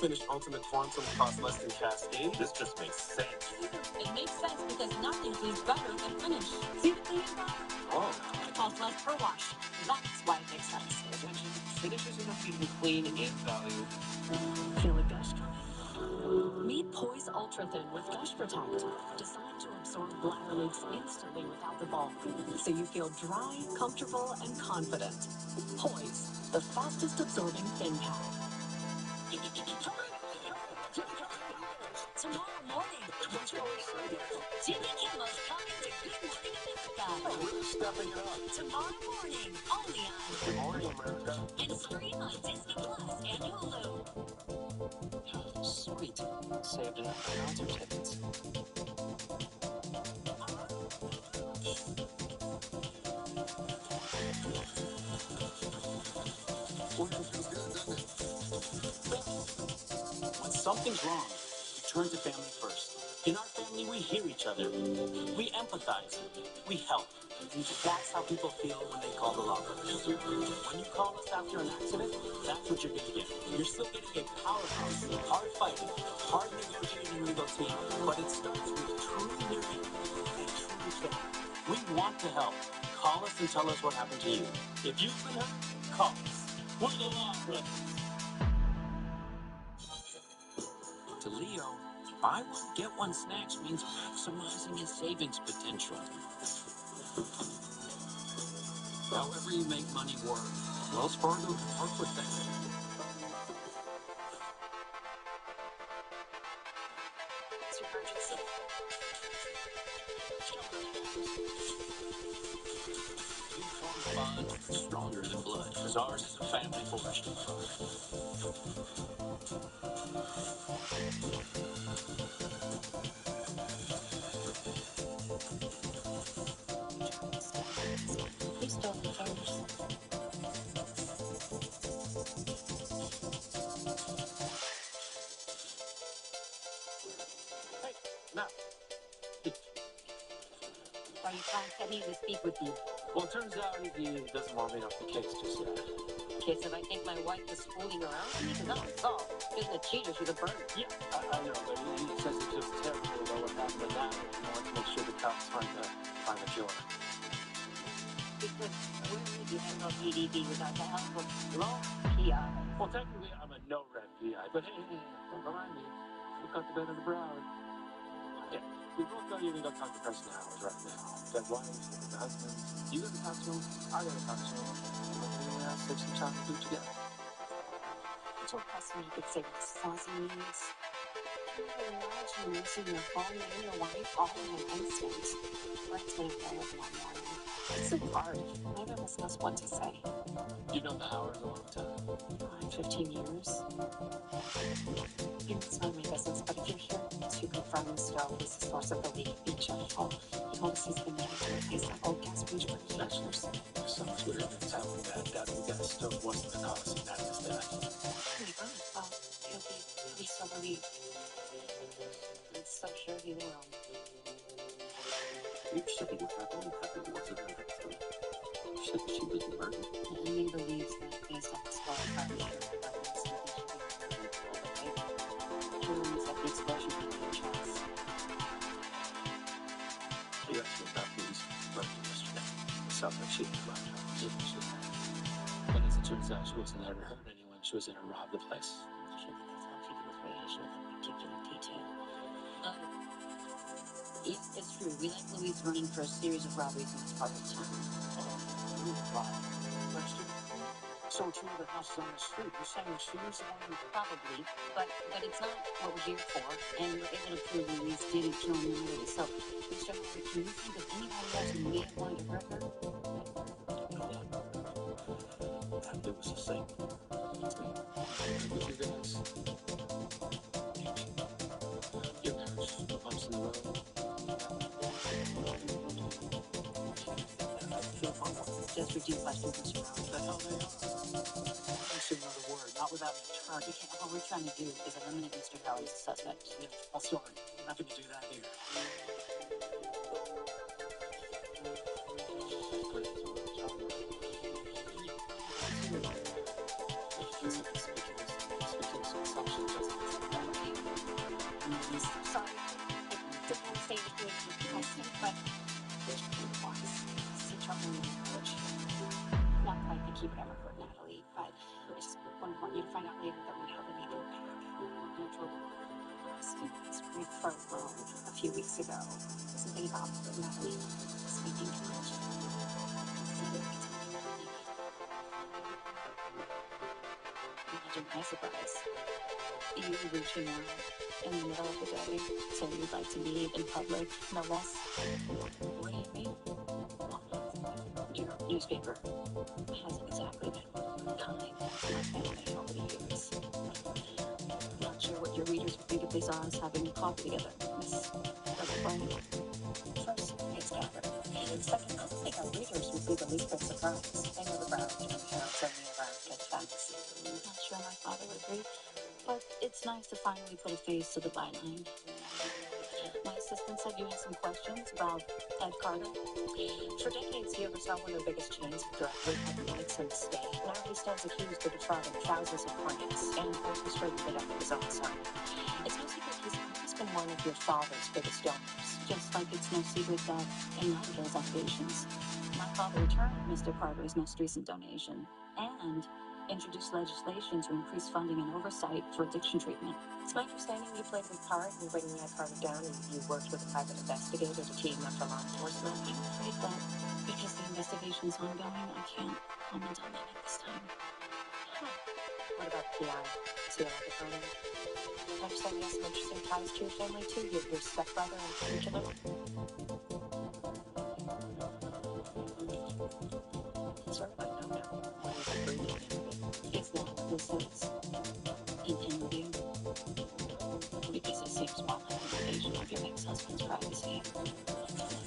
finished Ultimate Quantum costs less than Cascade? This just makes sense. It makes sense because nothing is better than Finish. See the cleaning power? Oh. It costs less per wash. That's why it makes sense. Finish is enough to be clean and value. Feel a gush coming? Meet Poise Ultra Thin with Gush Protect. Designed to absorb bladder leaks instantly without the bulk, so you feel dry, comfortable, and confident. Poise, the fastest absorbing thin pad. Tomorrow morning, Jimmy Kimmel's coming to Good Morning America. Really stepping it up. Tomorrow morning, only on Good morning, America. and stream on Disney Plus and Hulu. Sweet. Saved enough concert tickets. When something's wrong, we turn to family first. In our family, we hear each other. We empathize. We help. And that's how people feel when they call the law firm. When you call us after an accident, that's what you're going to get. You're still getting a powerhouse, hard-fighting, hard-negotiating legal team, but it starts with true hearing and true care. We want to help. Call us and tell us what happened to you. If you've been hurt, call us. We're the Law Brothers. To Leo, buy one, get one snacks means maximizing his savings potential. However you make money work, Wells Fargo can work with that. It's your emergency. You form a bond stronger than blood, because ours is a family forged in fire. You stole the first. Hey, now. Are you trying to get me to speak with you? Well, it turns out he doesn't want me off the case just yet. Okay, so I think my wife is fooling around with me because I'm solved. She's a cheater, she's a burner. Yeah, I know, but he says it's just terrible about what happened to that, and he wants to make sure the cops find the killer. Because where would you handle PDD without the help of low PI? Well, technically, I'm a no-rep PI, but hey, don't remind me. We got the bed on the brow. Yeah, we both got even got to talk to Preston Howard right now. That wife, the husband. You got to talk to him. I got to talk to him. We'll save some time to do it together. I told Preston he could say what saucy means. Can you imagine losing your home and your wife all in an instant? Let's make that with one morning. It's so hard. Neither of us knows what to say. You know the Howards a long time. 15 years. It's not my business, but if you're here to confirm the stove is the source of the leak, be gentle. He told us he's been needing to replace the old gas breach pressures. Some Twitter been telling that the gas stove wasn't the cause, and that is that. Well, he'll be so relieved. I'm so sure he will. You said what happened wasn't her husband. You said that she was murdered. And he believes that based on his skull fracture, that was something she did not Julian said the explosion hit her chest. He asked me about who was murdered yesterday. It sounded like she was blacked out. But as it turns out, she wasn't there to hurt anyone. She was there to rob the place. I should think that's how she was raised with that particular detail. Yes, it's true. We like Louise running for a series of robberies in this part of town. Question? So two other houses on the street. You're saying she was the one who... Probably, but it's not what we're here for, and we're able to prove Louise didn't kill Melody. So, Mr. Howard, can you think of anybody else who may have wanted to hurt her? It was the same. With you guys. Your marriage, the bumps in the road. Just routine questions, Mr. Howard. The hell they are. You say another word, not without an attorney. What we're trying to do is eliminate Mr. Howard as a suspect. Yeah, well, sorry. I'm not going to do that here. It's a conspicuous assumption just find out later that we haven't even students briefed for a loan a few weeks ago. Something about Natalie speaking too much. Imagine my surprise. You reaching out in the middle of the day saying you'd like to meet in public, no less. What do you mean? Your newspaper hasn't exactly been kind to my family over the years. Not sure what your readers would think if they saw us having coffee together, Miss Doublefield. First, it's Catherine. And second, I don't think our readers would be the least bit surprised. They know the Broward County Herald's only around to get facts. Not sure my father would agree, but it's nice to finally put a face to the byline. My assistant said you had some questions about Ed Carter. For decades, he oversaw one of the biggest chains of drug clinics in the state. Now he stands accused of defrauding thousands of clients and orchestrating the death of his own son. It's no secret he's always been one of your father's biggest donors, just like it's no secret that in light of those allegations, my father returned Mr. Carter's most recent donation and introduced legislation to increase funding and oversight for addiction treatment. It's my understanding you played a big part in bringing Ed Carter down, and you worked with a private investigator to team up for law enforcement. I'm afraid that because the investigation is ongoing, I can't comment on that at this time. What about PI? Is he allowed to comment? I understand you have some interesting ties to your family too, your stepbrother in particular. Sort of like no. What is it breathing? Is that what this is? An interview? Because it seems more like an invasion of your ex-husband's privacy.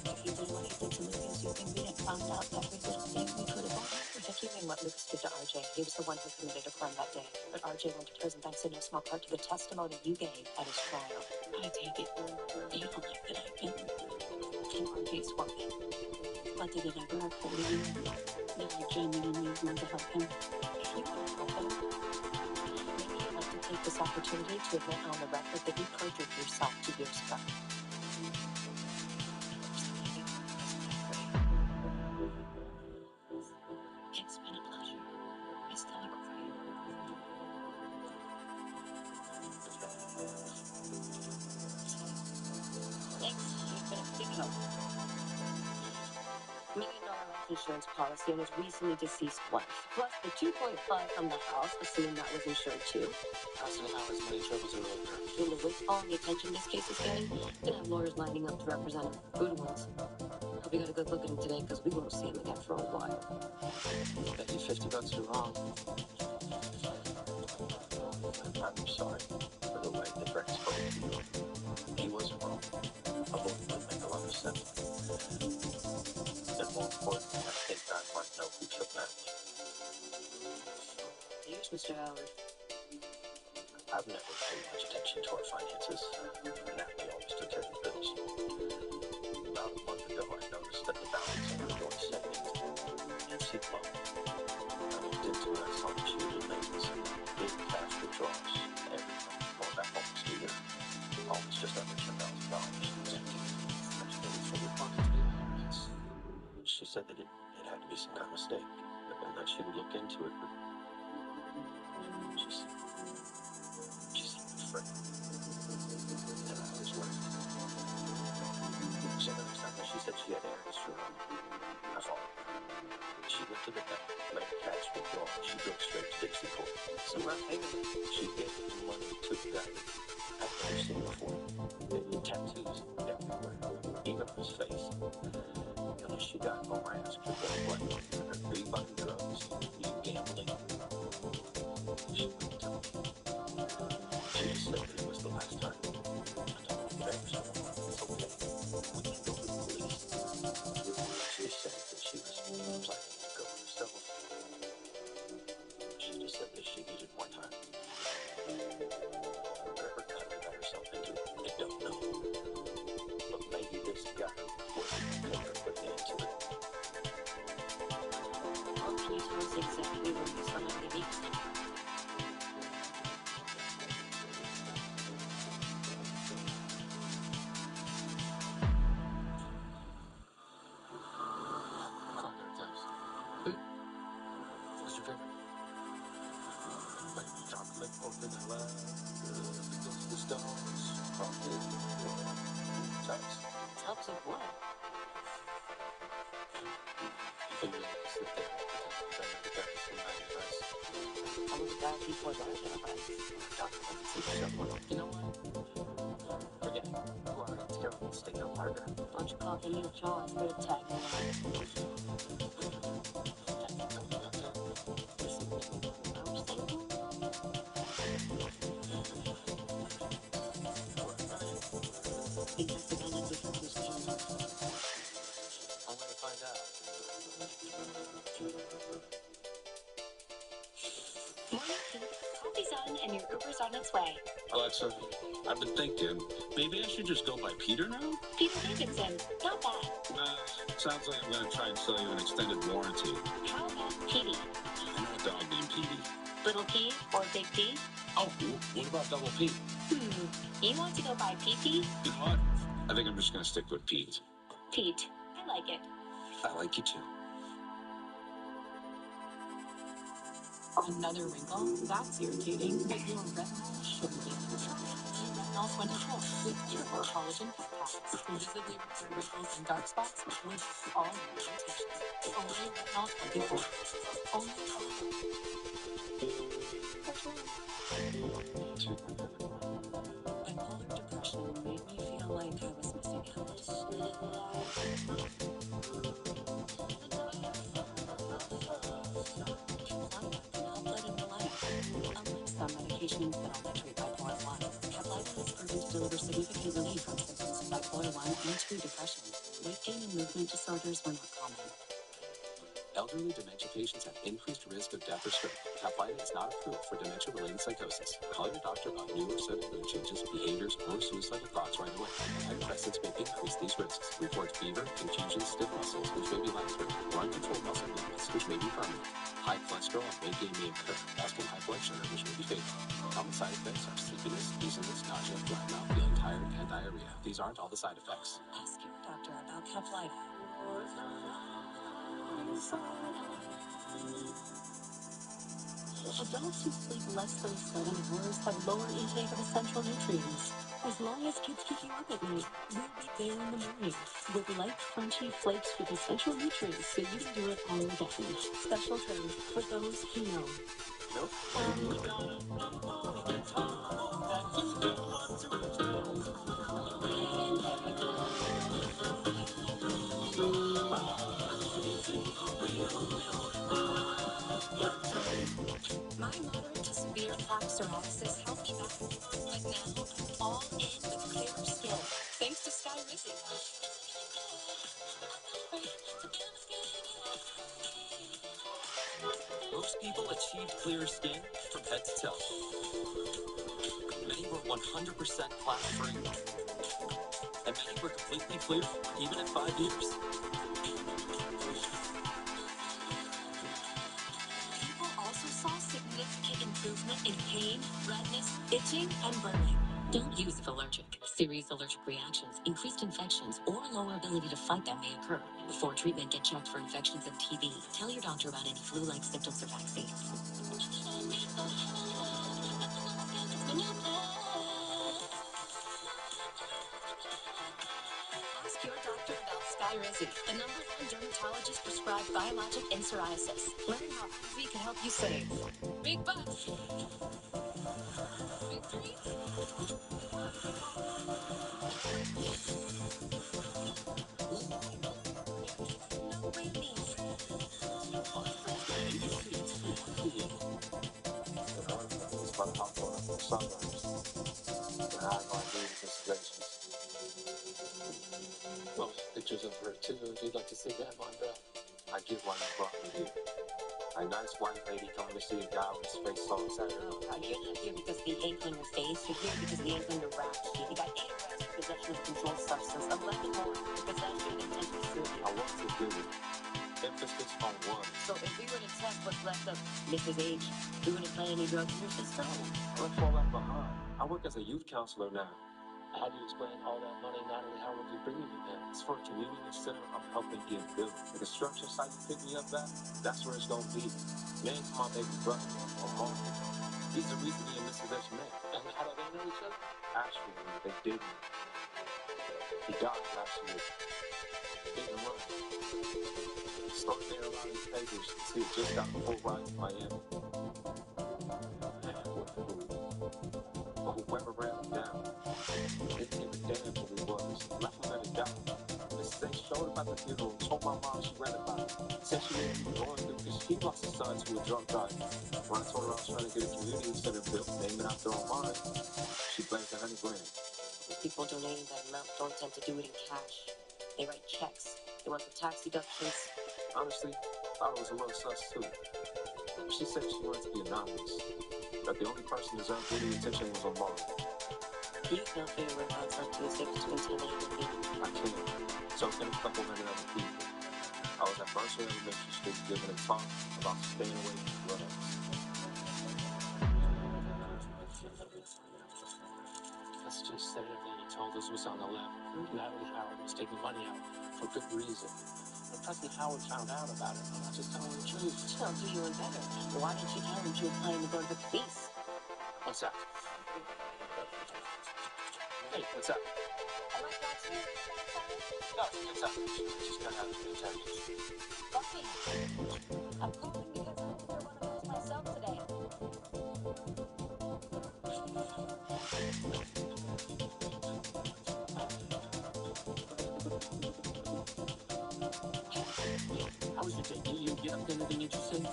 If he did what he did to Lucas, you think we didn't find out every little thing we could have done? I think you mean what Lucas did to RJ. He was the one who committed a crime that day. But RJ went to prison thanks in no small part to the testimony you gave at his trial. I take it you don't like that I've been in RJ's work. But did it ever occur to you that I genuinely want to help him? If you want to help him, maybe you'd like to take this opportunity to admit on the record that you perjured yourself 2 years ago. It's been a pleasure, Miss Delacroix. Thanks. You've been a big help. $1 million life insurance policy on his recently deceased wife, plus the 2.5 from the house, assuming that was insured too. House and Howard's money troubles are over. And with all the attention this case is getting, gonna have lawyers lining up to represent him. Good ones. Hope you got a good look at him today, because we won't see him again for a while. Bet you $50 you're wrong. I'm sorry for the way that Rex spoke to you. He wasn't wrong. Although it would make a lot of sense. And more importantly, I think I might know who killed Natalie. Here's Mr. Howard. I've never paid much attention to our finances. Natalie always took care of the bills. About a month ago, I noticed that the balance on our joint savings had seemed low. I looked into it, I saw that she was making some big cash withdrawals every month, going back almost a year. Always just under $10,000. She said that it had to be some kind of mistake, and that she would look into it, but she seemed afraid, and I was worried. So the next time that she said she had errands to run, I followed her. She went to the bank, made a cash withdrawal, and she drove straight to Dixie Court. So she gave the money to the guy that I'd never seen before. The tattoos everywhere, even on his face. And when she got home, I asked her what, are you buying drugs? Are you gambling? She wouldn't tell me. She just said that it was the last time. I told her, whatever, so it's okay. We can go to the police. She said that she was planning to go herself. She just said that she needed more time. Whatever Natalie got herself into, I don't know. But maybe this guy wasn't prepared to put into it. Well, can you tell us exactly where you saw him leaving? What's your favorite? Like chocolate. Open the left, go to the stones, rocket, tubs. Tubs of what? You can really sit there and pretend the guys from my advice. Some of the guys before that advice. You know what? Forget it. You are a terrible stand-up partner. Bunch of coffee in your jaw instead of tagging along. Morning, Pete. Coffee's on and your Uber's on its way. Alexa, I've been thinking, maybe I should just go by Peter now? Peter Davidson. Not bad. Sounds like I'm going to try and sell you an extended warranty. How about Petey? I know a dog named Petey. Little P or Big P? Oh, what about Double P? You want to go by PT? You know what? I think I'm just going to stick with Pete. Pete. I like it. I like you too. Another wrinkle? That's irritating, but your retinol shouldn't be. Retinol 24 with pure collagen peptides. Visibly repair wrinkles and dark spots with all limitations. Only retinol 24. Only Bipolar depression made me feel like I was missing Some medications that only treat bipolar 1. Caplyta is proven to deliver significant relief from symptoms of bipolar 1 and 2 depression. Weight gain and movement disorders were not common. Elderly dementia patients have increased risk of death or stroke. Caplyta is not approved for dementia-related psychosis. Call your doctor about new or sudden mood changes, behaviors, or suicidal thoughts right away. Antidepressants may increase these risks. Reports fever, confusion, stiff muscles, which may be life-threatening, or uncontrolled muscle movements, which may be permanent. High cholesterol and weight gain may occur, as can high blood sugar, which may be fatal. Common side effects are sleepiness, dizziness, nausea, dry mouth, feeling tired, and diarrhea. These aren't all the side effects. Ask your doctor about Caplyta. Adults who sleep less than 7 hours have lower intake of essential nutrients. As long as kids keep you up at night, we'll be there in the morning with light, crunchy flakes with essential nutrients so you can do it all day. Special trade for those who know. My moderate to severe plaque psoriasis held me back, but now I'm all in with clearer skin, thanks to Skyrizi. Most people achieved clearer skin from head to toe. Many were 100% plaque-free. And many were completely clear, even at 5 years. People also saw significant improvement in pain, redness, itching, and burning. Don't use if allergic. Serious allergic reactions, increased infections, or lower ability to fight them may occur. Before treatment, get checked for infections and TB. Tell your doctor about any flu-like symptoms or vaccines. Ask your doctor about Skyrizi, the #1 dermatologist prescribed biologic in psoriasis. Learn how IV can help you save. Big bucks. Big treats. No whammies. Well, pictures of her too, if you'd like to see them, Andra. I give one you brought me here. A nice white lady coming to see a guy with his face so excited. You're not here because the ink on your face. You're here because the ink on your rap sheet. You got 8 arrests for possession of a controlled substance, 11 more for possession and intent to distribute. I want to do it. Emphasis on one. So if we were to test what's left of Mrs. H, we wouldn't find any drugs in her system. Let's fall left behind. I work as a youth counselor now. How do you explain all that money not only how would you bring you in? It's for a community center I'm helping get built. The construction site you pick me up at, that's where it's gonna be. Name's my baby brother, or mom. He's the reason me and Mrs. H met. And how do they know each other? Actually, they didn't. He died last year. Didn't run. Started there around his papers. He had just got a full ride to Miami. What the hell? But whoever ran him down, didn't give a damn who he was. Left him at a die. Mrs. H showed up at the funeral, told my mom she read about it. Said she didn't even going through because he lost his son to a drunk driver. When I told her I was trying to get a community center built, naming after Omar, she blamed $100,000. People donating that amount don't tend to do it in cash. They write checks. They want the tax deductions. Honestly, I thought it was a little sus too. She said she wanted to be anonymous. That the only person deserved any attention was Omar. You can't figure whereabouts on Tuesday between 10 a.m. and 8. I can't. So can a couple hundred other people. I was at Mercer Elementary School giving a talk about staying away from drugs. Let's just say everything he told us was on the level. Natalie Howard was taking money out for good reason. When President Howard found out about it, I'm not just telling the truth. She'll do you one better. Why didn't you tell him she was planning to go to the police? What's that? Hey, what's up? I like that too. No, it's up. She's gonna have to be attacked. Buffy, I'm calling because I ordered one of those myself today. How was your day? You get up to anything interesting?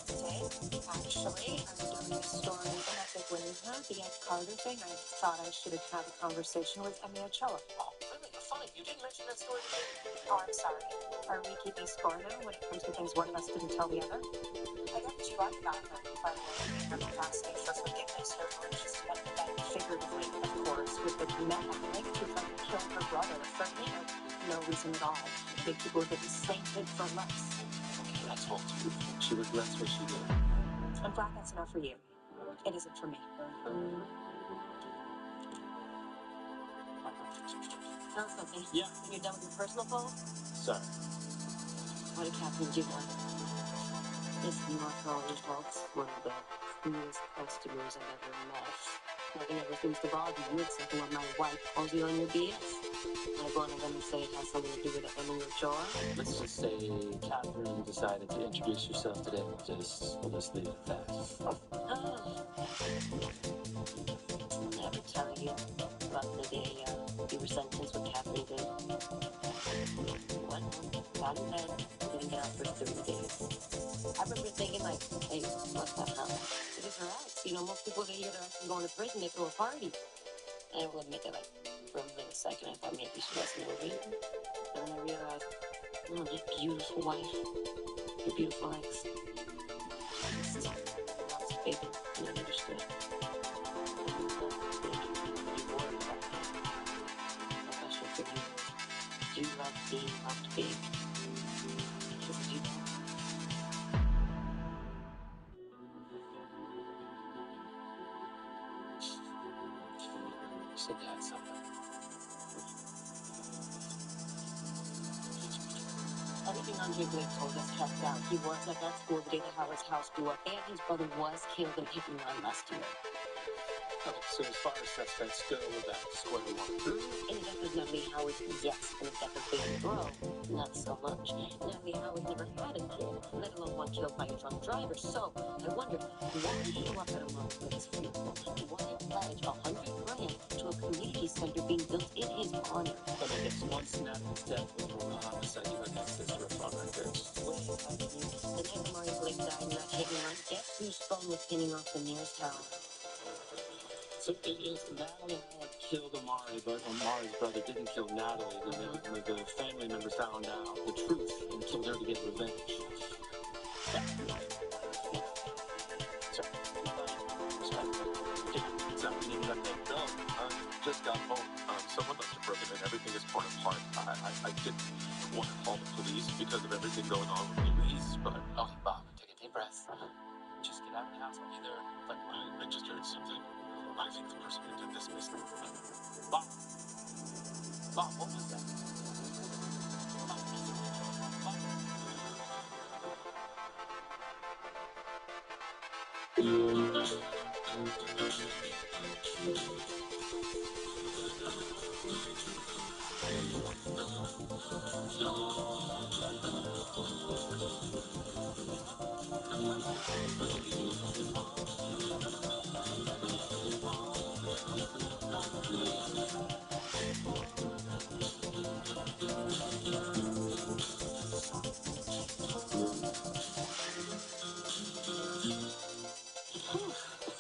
Today, actually, I'm doing a story in Epic Women's Night, the Ed Carter thing. I thought I should have had a conversation with Emmy Ochoa. Oh, really? Funny. You didn't mention that story to me. Oh, I'm sorry. Are we keeping score now when it comes to things one of us didn't tell the other? I got what you like about her, by the way. Her capacity for forgiveness, her religious commitment, figuratively, of course, with the men like to fucking kill her brother for no reason at all. Big people get sainted for less. Okay, I told you. She regrets what she did. I'm glad that's enough for you. It isn't for me. Tell us something. Yeah. You're done with your personal poll? Sorry. What did Catherine do now? Listen, you are for all your faults. One of the coolest customers I've ever met. Nothing ever seems to bother you except when my wife calls you on your BS. Like one of them say it has something to do with Emmy Ochoa. Let's just say Catherine decided to introduce herself today. We'll just leave it at that. Oh. Never tell you about the day you were sentenced what Catherine did. Went home, got in bed, didn't get out for 30 days. I remember thinking like, hey, what the hell? It is her ex. You know, most people that hear their ex going to prison, they throw a party. And I will admit that, like, for a little second, I thought maybe she wasn't over you. And then I realized, oh, your beautiful wife, your beautiful ex. She just lost baby, and I understood. You love being loved big. Because you don't. Said that something. Everything Andre Blake told us checked out. He was at that school the day that Howard's house blew up, and his brother was killed in hit and run last year. Okay, so as far as suspects go, we're back to square one. In the death of Natalie Howard, yes. In the death of Baby Bro, not so much. Natalie Howard never had a kid, let alone one killed by a drunk driver. So, I wondered, why show up at a Mom Blake's funeral? Why pledge $100,000 to a community center being built in his honor? But I guess once Natalie's death was ruled a homicide, you had access to her phone records. Wait, the night Amari Blake died in that hit and run, guess whose phone was pinging off the nearest tower? So it is Natalie Howard killed Amari, but Amari's brother didn't kill Natalie. The family members found out the truth and killed her to get revenge. Just got home. Someone must have broken in. Everything is torn apart. I didn't want to call the police because of everything going on with Louise, but... Oh, Bob, take a deep breath. Just get out of the house. I'll be there. But I just heard something. I think the person who did this was... Bob, what was that? Bob.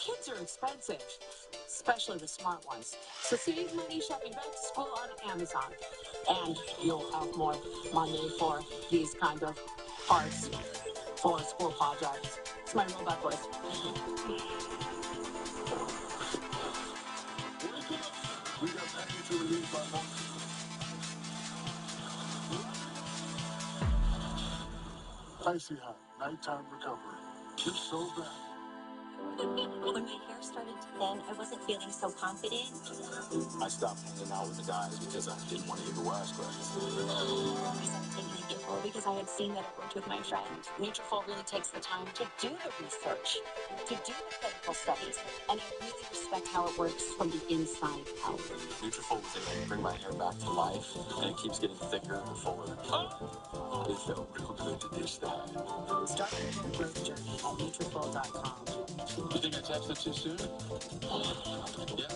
Kids are expensive, especially the smart ones. So save money shopping back to school on Amazon. And you'll have more money for these kind of parts for school projects. It's my robot voice. We got package to release by month. Icy hot, nighttime recovery. Just so bad. When my hair started to thin, I wasn't feeling so confident. I stopped hanging out with the guys because I didn't want to hear the wisecracks. I started taking Nutrafol because I had seen that it worked with my friend. Nutrafol really takes the time to do the research, to do the clinical studies, and I really respect how it works from the inside out. Nutrafol was able to bring my hair back to life, and it keeps getting thicker and fuller. It felt real good to dish that. Start your hair growth journey at Nutrafol.com. You think I texted too soon? Yeah,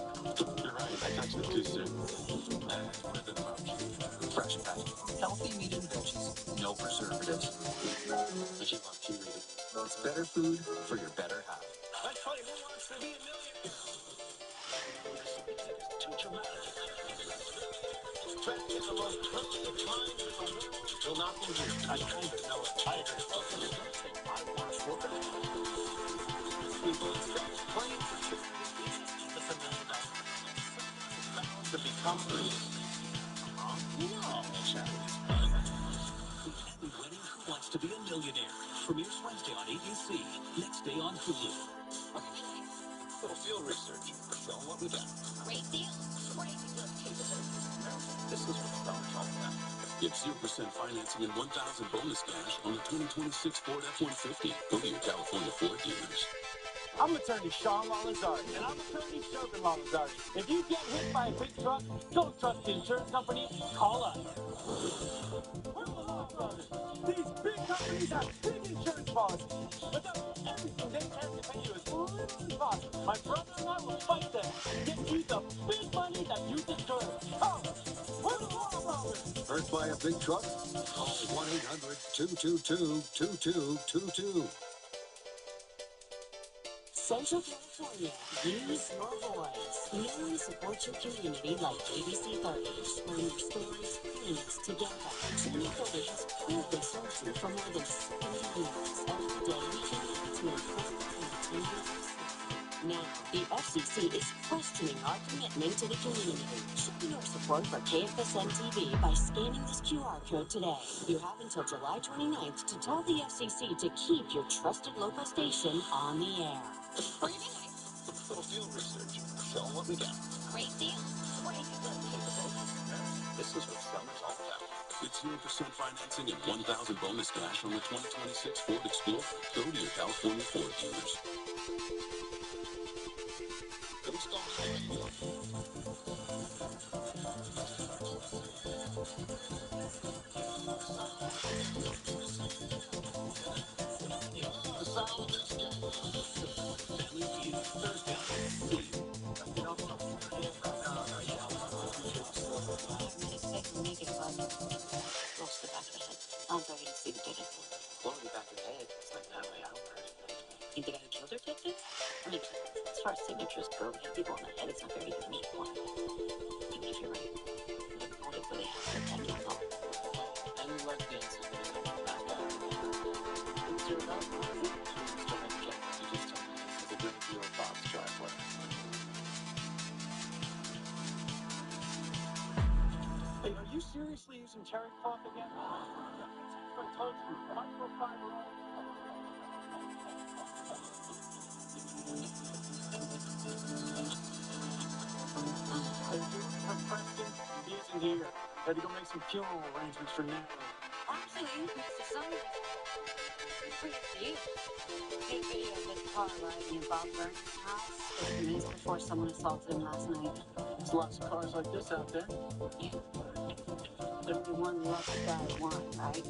you're right. I texted too soon. With an emoji. Fresh Pet. Healthy meat and veggies. No preservatives. But you love Q-rated. It's better food for your better half. Let's play Who Wants to Be a Millionaire? Too dramatic. Track is the most perfect time in the world will not be here. I kind of know it. I agree. I want to work it. People expect playing for charity is $1 million. To become rich. No, charity's fun. Winning Who Wants to Be a Millionaire. Premieres Wednesday on ABC. Next day on Hulu. Little field research. Show them what we got. Great deal. This is what Star's all about. Get 0% financing and 1,000 bonus cash on the 2026 Ford F-150. Go to your California Ford dealers. I'm attorney Sean Malazari, and I'm attorney Shogun Malazari. If you get hit by a big truck, don't trust the insurance company, call us. We're the Law Brothers. These big companies have big insurance policies, but they'll do everything they can to pay you as little as possible. My brother and I will fight them to get you the big money that you deserve. Oh, we're the Law Brothers. Hurt by a big truck? Call 1-800-222-2222. Central California, use your voice. Really support your community like ABC 30s. Learn your stories, clinics together. Trinity 30 has proudly served you for more than 70 years. Every day we connect to inform and continue. Now, the FCC is questioning our commitment to the community. Show your support for KFSN TV by scanning this QR code today. You have until July 29th to tell the FCC to keep your trusted local station on the air. Little field research. Show them what we got. Great deal. This is what summer's all about. Get 0% financing and 1,000 bonus cash on the 2026 Ford Explorer. Go to your California Ford dealers. Don't stop. The sound of this game. Family Feud, Thursday. Lost the back of the head. I'm sorry to see the dead end. Blowing the back of the head. It's like, no, I don't hurt it. Think the guy who killed her did this? I mean, as far as signatures go, hitting people on the head, it's not very unique one. Even if you're right, what if they have their head on? And we like dancing, but it's not back out. It's your dog. You just told me this is a great deal of Bob's driveway. Hey, are you seriously using terry cloth again? I told you, microfiber. From Preston, he's in here. Had to go make some funeral arrangements for Natalie. Actually, Really, Mr. Summers? Pretty for you. Made a video of this car arriving in Bob Vernon's house just minutes before someone assaulted him last night. There's lots of cars like this out there. Yeah. Everyone loves guy one, right?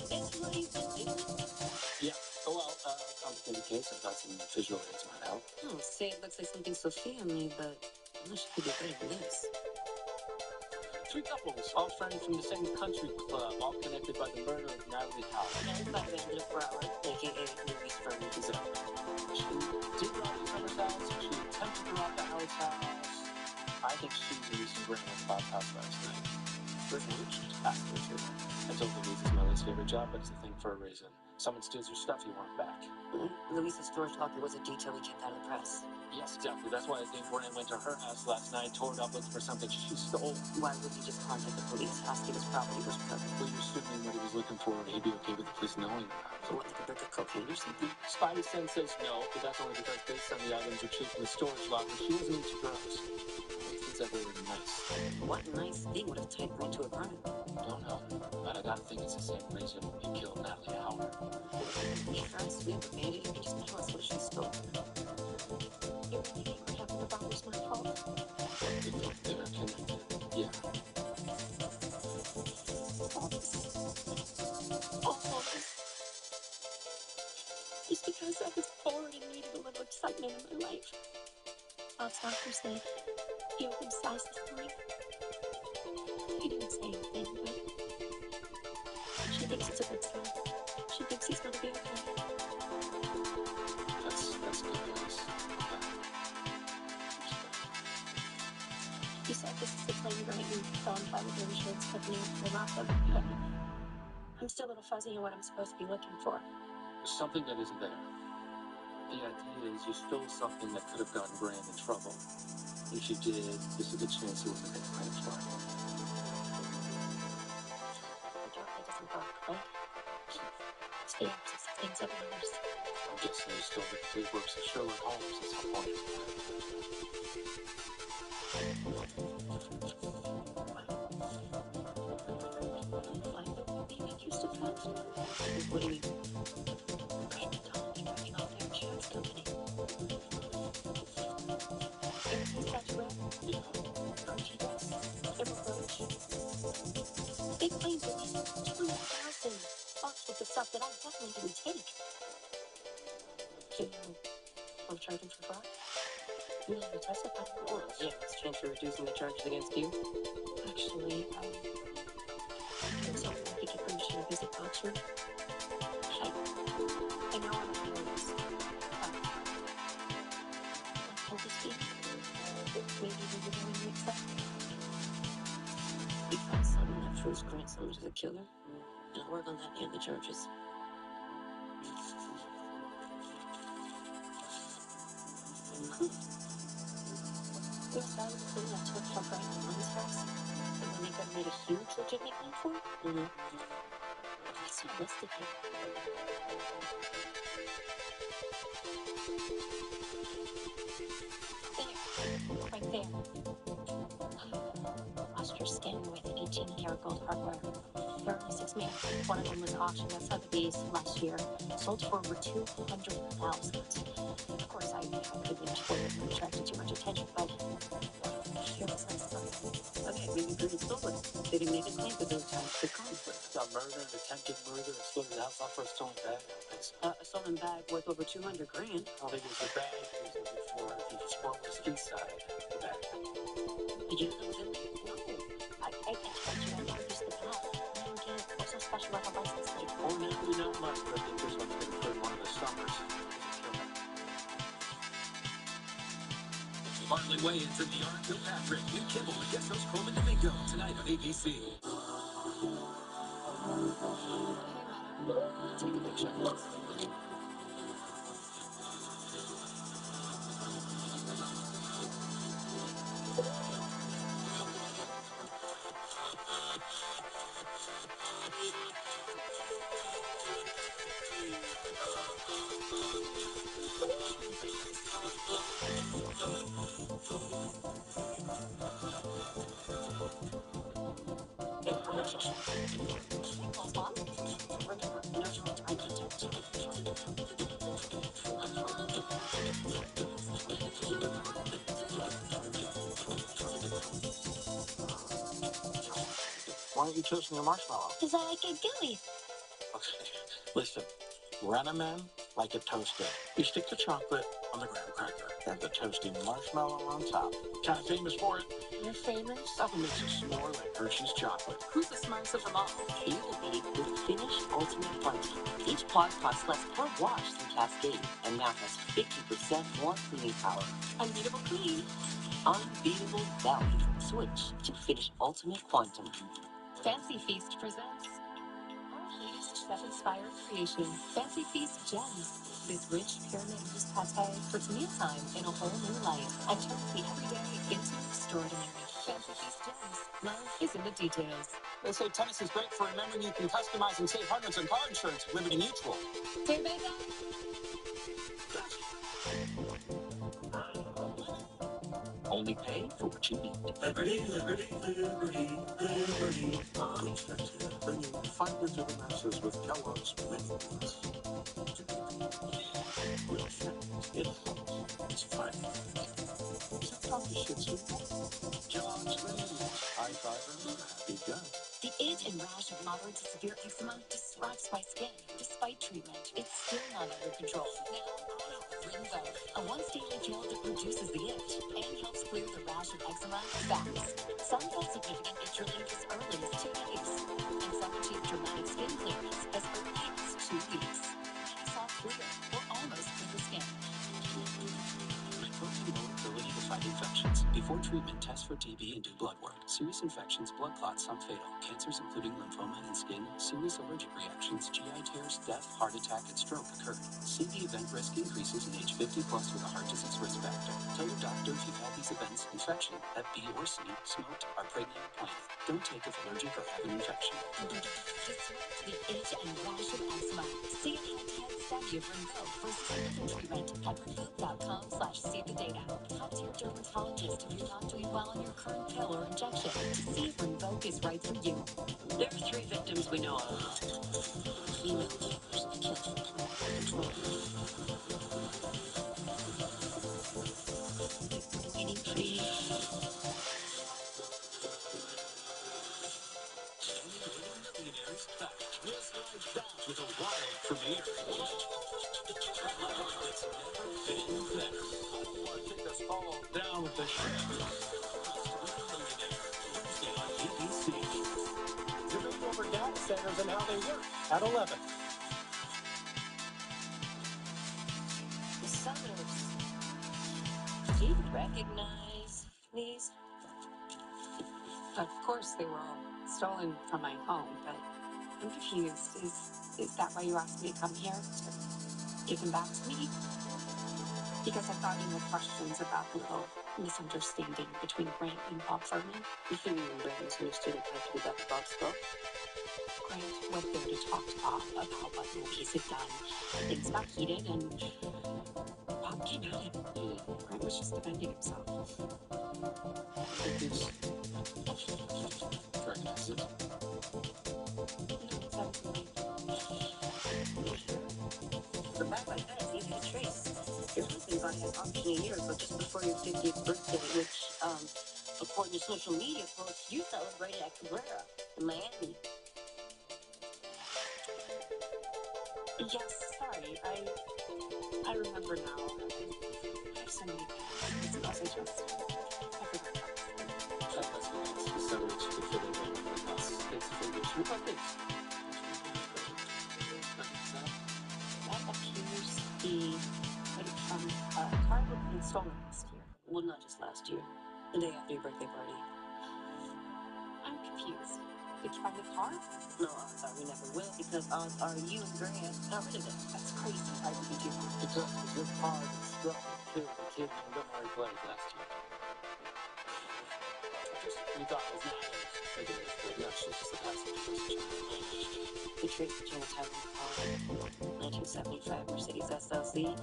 That's what you've been doing? Yeah. Oh, well, complicated case. I've got some visual aids might help. Oh, say it looks like something Sophia made, but I wish I could do better than this. 3 couples, all friends from the same country club, all connected by the murder of Natalie Howard. And by Vandana Brower, a.k.a. Louise Vernon. Exactly. She did rob the Summers house. She attempted to rob the Howard's house. I think she's the reason Graham went to Bob's house last night. Privileged? Asked her to. I told Louise it's my least favorite job, but it's a thing for a reason. Someone steals your stuff, you want it back. Louise's storage locker was a detail we kept out of the press. Yes, exactly. That's why I think Graham went to her house last night, tore it up, looking for something she stole. Why would he just contact the police, ask if his property was recovered? Well, you're assuming what he was looking for, and he'd be okay with the police knowing that. So what, like a brick of cocaine or something? Spidey sense says no, but that's only because based on the items retrieved from the storage locker, she wasn't into drugs. Things that were nice. What nice thing would have tied Brent to a crime? Don't know, but I gotta think it's the same reason he killed Natalie Howard. Sure, I swear, but maybe you can just tell us what she stole. You really think what happened to Bob was my fault? You think they're connected? Yeah. All this. All this. Just because I was bored and needed a little excitement in my life. Bob's doctor said he opened his eyes this morning. He didn't say anything, but she thinks it's a good sign. She thinks he's gonna be okay. That's good news. He said this is the claim right and fell in by with the insurance company and locked them, but I'm still a little fuzzy on what I'm supposed to be looking for. There's something that isn't there. The idea is you stole something that could have gotten Graham in trouble. If you did, there's a good chance he wouldn't have been claimed for it. The job that doesn't work, right? It's the absence of things that matters. I'm guessing you stole the complete works of Sherlock Holmes at some point. Like being accused of theft. What do you mean? Brandon Thomas running off their insurance company. Everything's got you out. Yeah. Gucci dress. Emerald brooch. They claimed at least $20,000 worth of stuff that I definitely didn't take. So you want to charge him for fraud? You need to testify. Oh, yeah, let's change for reducing the charges against you. Actually, I was hoping I could get permission to visit Bob's room. I know I'm not doing this. Hold this be. Maybe we would only mix up. He found something that proves Grant Summers is a killer, and I'll work on that and the charges. Yes, I was the I took from Brian Thomas' house. The one they could have made a huge legitimate claim for? Mm-hmm. That's not listed here. There. Right there. Lost your skin with 18-karat gold hardware. They're only 6 made. One of them was auctioned at Sotheby's last year. Sold for over $200,000. Of course, I couldn't afford it and attracted too much attention, but here was my story. Okay, maybe Grant stole it. They didn't make a claim for those times. Good call. Got murder, attempted murder, and stole the house off for a stolen bag. I don't think so. A stolen bag worth over $200,000. I don't think it was the bag he was looking for. What was inside the bag? Did you know it was in there? No. I told you I never used the bag. I never did. What's so special about the license plate? Ordinarily not much, but I think this one's going to put one of the Summers. Bartley Way into the Art Kilpatrick, New Kibble, and guest host Coleman Domingo tonight on ABC. Take a picture. Why aren't you toasting your marshmallow? Because I like it gooey. Okay, listen. Renamen like it toasted. You stick the chocolate on the graham cracker and the toasty marshmallow on top. Kind of famous for it. You're famous? Stuff that makes it s'more like Hershey's chocolate. Who's the smartest of them all? You will be with Finish Ultimate Plenty. Each pod costs less per wash than Cascade and now has 50% more cleaning power. Unbeatable clean. Unbeatable value. Switch to Finish Ultimate Quantum. Fancy Feast presents our latest chef-inspired creation, Fancy Feast Gems. This rich pyramid-based pate puts mealtime in a whole new light and turns the everyday into extraordinary. Fancy Feast Gems. Love is in the details. They say tennis is great for remembering you can customize and save hundreds on car insurance with Liberty Mutual. Say bacon. Only pay for what you need. Liberty, liberty, liberty, liberty. Please next bringing fiber to the masses with Kellogg's Mini Wheats. It's fun. Is that coffee shit soup? Kellogg's Mini Wheats. High fiber, happy gut. The itch and rash of moderate to severe eczema disrupts my skin. Despite treatment, it's still not under control. Now, Rinvo, a once-daily gel that reduces the itch and helps clear the rash of eczema fast. Some get significant itch relief as early as 2 days, and some achieve dramatic skin clearance as early as 2 weeks. Soft clear or almost clear the skin. Protein lower ability to fight infections. Before treatment, test for TB and do blood work. Serious infections, blood clots, some fatal. Cancers including lymphoma and skin, serious allergic reactions, GI tears, death, heart attack, and stroke occurred. See the event risk increases in age 50 plus with a heart disease risk factor. Tell your doctor if you've had these events, infection, Hep B or C, smoked, are pregnant or planned. Don't take if allergic or have an infection. Disrupt the itch and rash of eczema. See a head-to-head study of Rinvo versus another treatment at Rinvo.com/see the data. Talk to your dermatologist if you're not doing well on your current pill or injection to see if Rinvo is right for you. There are 3 victims we know of. Female killers killed for control. Waiting for you. Millionaires back. This live back with a wild premiere. It's never been better. I want to take us all down with the ship. Wednesday on ABC. Debate over data centers and how they work at 11. The Southerners. Do you recognize these? Of course, they were all stolen from my home, but I'm confused. Is that why you asked me to come here? To give them back to me? Because I thought you had questions about the little misunderstanding between Grant and Bob Furman. You think you and Brent misunderstood exactly about Bob's skull? Grant went there to talk to Bob about what Louise had done. Things got heated, and Bob came at him. Grant was just defending himself. Recognize it. The back like that is easy to trace. Your husband got an auction a year ago, just before your 50th birthday, which, according to social media posts, you celebrated at Cabrera in Miami. Yes, sorry. I remember now. I have so many things. It's because I forgot. That's nice. So much to fit in with us. Thanks for the shoot about this. That appears to be from a car that was stolen last year. Well, not just last year. The day after your birthday party. I'm confused. Did you find the car? No, odds are we never will, because odds are you and Grant got rid of it. That's crazy. Why would you do that? Because it was your car that struck and killed the kid named Omari Blake last year. We thought it was nice. But no, she's just a passenger. We traced the Chinatown car. 1975 Mercedes SLC.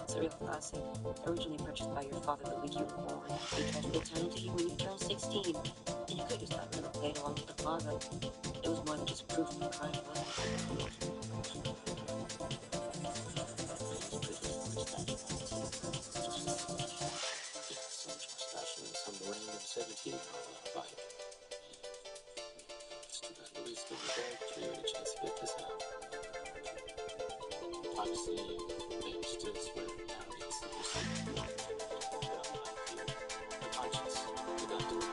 It's a real classic. Originally purchased by your father the week you were born. He tried to pay title to you when you turned 16. And you could just got rid of the plate along with the car, but it was more than just proof of the crime. Some random 17-year-old on a bike. It's you guys released over there, so you had a chance to get this out. Obviously, they understood swear now it's the person. But unlike you, the conscience, the gun to it.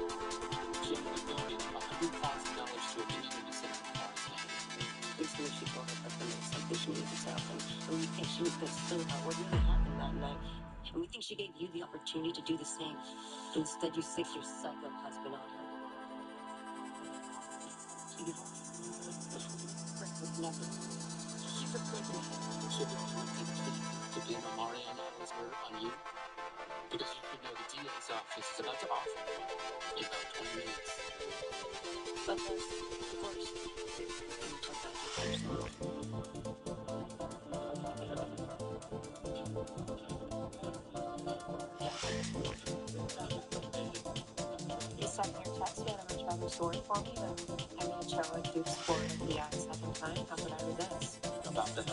She ended up donating $100,000 to a community center in Morris County. Recently, she told her husband there was something she needed to tell him, and we think she was going to spill about what really happened that night. And we think she gave you the opportunity to do the same. Instead, you sick your psycho husband on her. You know, would never. She's a pregnant. So then you would think to blame Amari and Adam's murder on you? Because you should know the DA's office is about to offer you in about 20 minutes. But this, of course, you took that to yourself. You said in your text you had a much better story for me than I made sure I could explore the FBI a second time. How could I resist? About that. I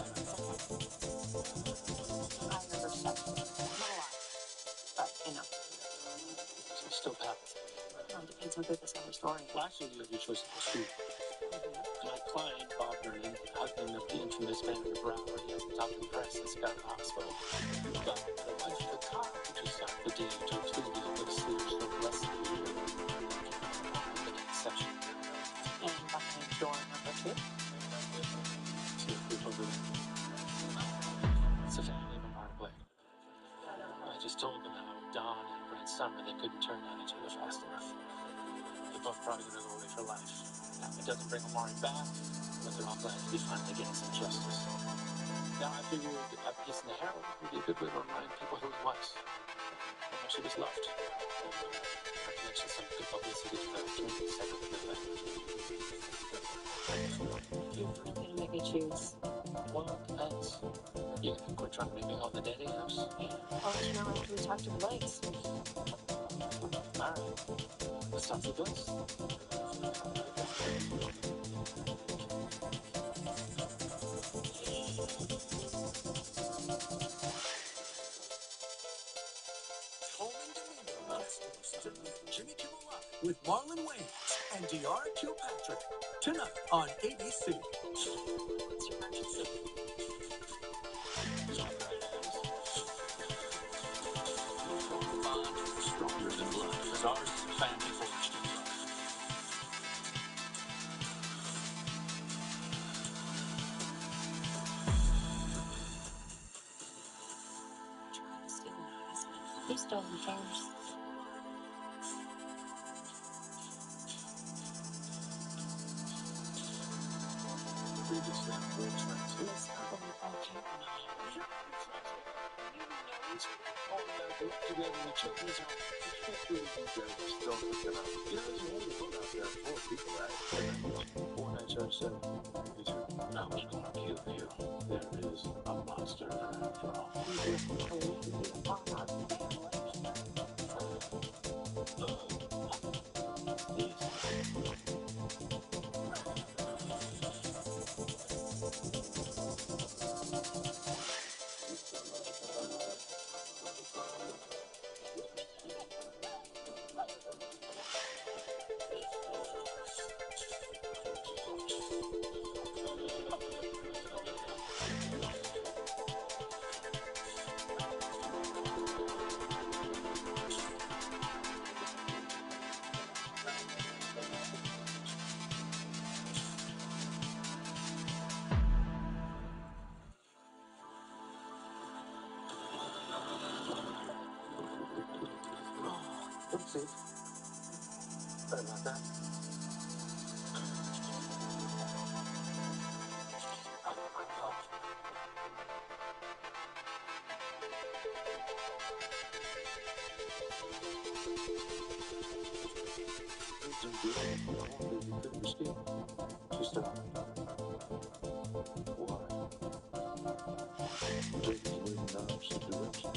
remember stuff. Not a lot. But, you know. So still pals. Well, it depends how good this other story is. Well, actually, you have your choice of two. My client, Bob Vernon, husband of the infamous Vander Brown, he hasn't talked to the press since he got in the hospital. But the wife of the cop who just signed the DA to a plea deal with Steelers for less than a year. With an exception. And behind door number 2. See the proof over there. It's a family of Amari Blake. I just told them how Don and Brent Summer, they couldn't turn on each other fast enough. They're both probably going to go away for life. Now, it doesn't bring Amari back, but they're all glad to be finally getting some justice. Now, I figured a piece in the Herald would be a good way to remind people who he was, how much he was loved. Not to mention some good publicity for the community center of the building. You're really going to make me choose. Well, it depends. You gonna quit trying to make me all the daddy house? I'll let you know after we talk to the Blakes. Alright. Let's talk to the Blakes. Jimmy Kimmel Live with Marlon Wayans and DR Kilpatrick tonight on ABC. What's your emergency? Bond stronger than blood, because ours is a family fortune. Trying to steal my husband. You stole them first. Previously on World Trends. Miss Probably all juvenile. Together in the children's home. I can't believe you guys are still looking up. You know, there's a whole world out there full of people that 4 nights out of 7. Me too. I was gonna kill you. There is a monster after all. Oopsie. Sorry about that. Everything's good. You couldn't escape. She said, Why? Baby's waiting in the opposite direction.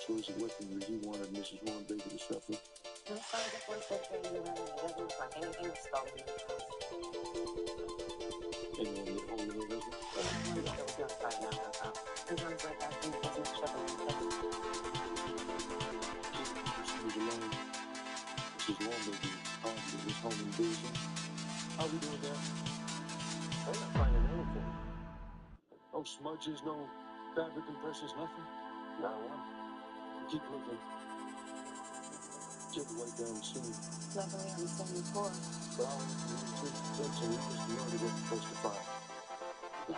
Choice of weaponry he wanted Mrs. Warren Baby to suffer. No sounds like once they're training you running, it doesn't look like anything was stolen in the house. This is Rendezvous. This home invasion. How we doing there? I'm not finding no for you. No smudges, no fabric impressions, nothing? Not one. Keep looking. Get right down soon. Luckily, I'm seeing the tour. Well, that's a news to know what we're supposed to find. No.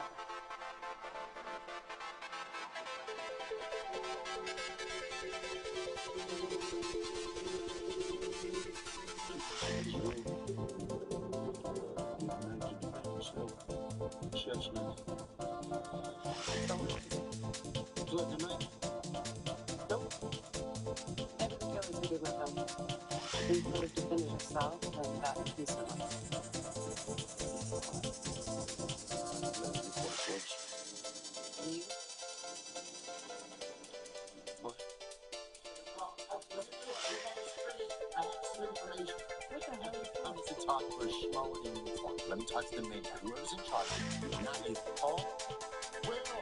Chestnut. Blood tonight? Nope. Everything goes to do with them. Instead of defending yourself, and that piece of it. You? What? I have some information. What the hell is I'm to talk to a schmo in uniform. Let me talk to the main guy. Whoever's in charge. Not you. Paul? Bueno.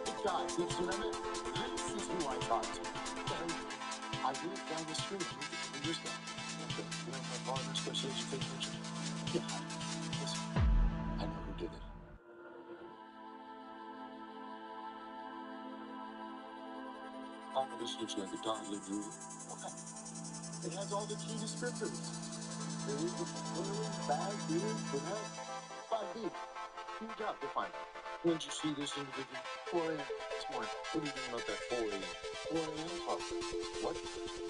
The guy. See what I mean? This is who I talk to. And I live down the street. I moved it 3 years ago. Okay. You know my father especially as you take pictures? Yeah. Listen. I know who did it. Oh, this looks like a godly brew. Okay. It has all the key descriptors. There is a bag, beer, banana, 5 deep. Huge job to find. When did you see this individual? 4 a.m. this morning. What are you doing up at 4 a.m.? 4 a.m. club. What?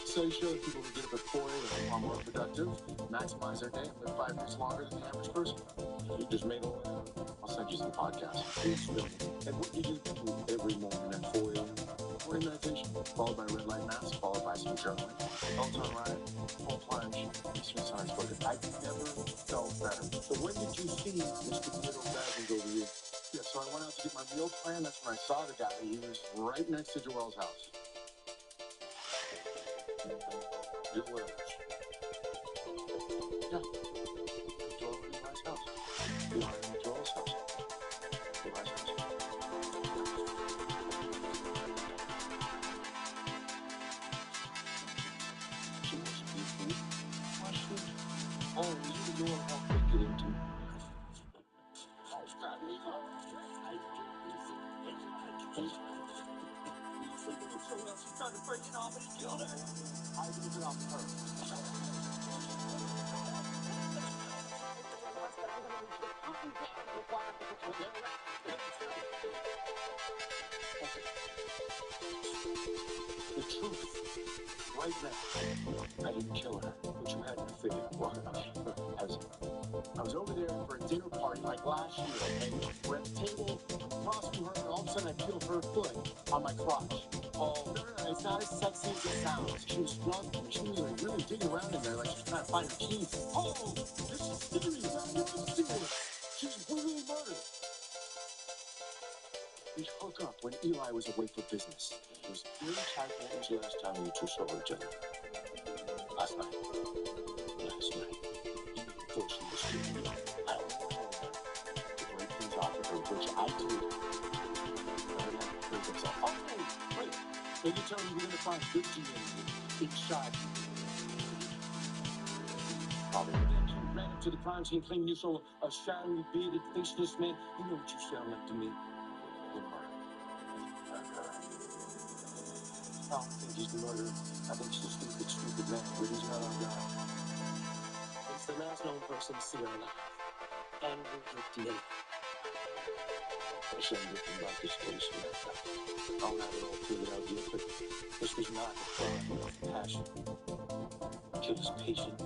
So you show people who get up at 4 a.m. are more productive, maximize their day, and live 5 years longer than the average person. You just made a lot. I'll send you some podcasts. Please film it. And what do you do every morning at 4 a.m.? Morning meditation, followed by red light mass, followed by some journaling. Peloton ride, full plunge, Eastern Science book. I've never felt better. So when did you see Mr. Middle Baggins over here? Yeah, so I went out to get my meal plan. That's when I saw the guy. He was right next to Joel's house. Joel's. Yeah. Joel and Eli's house. Eli and Joel's house. Eli's house. She must be food. Why should? Oh, you know how to get into. She's trying to break it off and he killed her. I leave it off her. The truth. Right now. I didn't kill her, but you had to figure. Well, as I was over there for a dinner party like last year, and we're at the table, I'm across from her, and all of a sudden I feel her foot on my crotch. Oh, no, it's not as sexy as it sounds. She was struggling. She was like really digging around in there like she was trying to find her keys. Oh, this is serious. I know it's serious. She was brutally murdered. we hook up when Eli was away for business. It was very casual. When was the last time you two saw each other? Last night. Last night. Even before she was sleeping. I don't know her to break things off with her, which I did. Oh, wait. So you tell me we're going to find good DNA inside you? Probably. You ran up to the crime scene claiming you saw a shadowy, bearded, faceless man. You know what you sound like to me. I don't think he's the murderer. I think he's a stupid man, but he's not our guy. It's the last known person to see her alive. And we'll get DNA. There's something different about this case, man. I don't have it all figured out yet, but this was not a crime of passion. Killer's patient,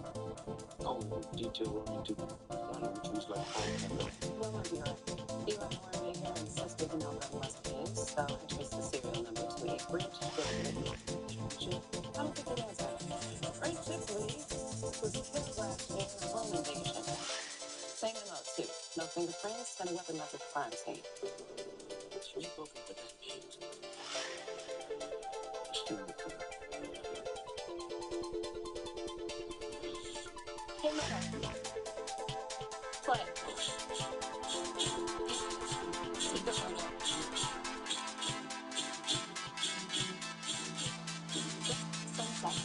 cold, detail-oriented, one of which was like all kind of... Well, I'll be right. Eli Warrenegger insisted the number was his, so I traced the serial number to a French Italy. I don't think it is it. French Italy was killed last year in a home invasion. Same MO too. No fingerprints and a weapon left at the crime scene. So you both know what that means. Still looking. Hey, Mother. Play. Take the phone. Sunset.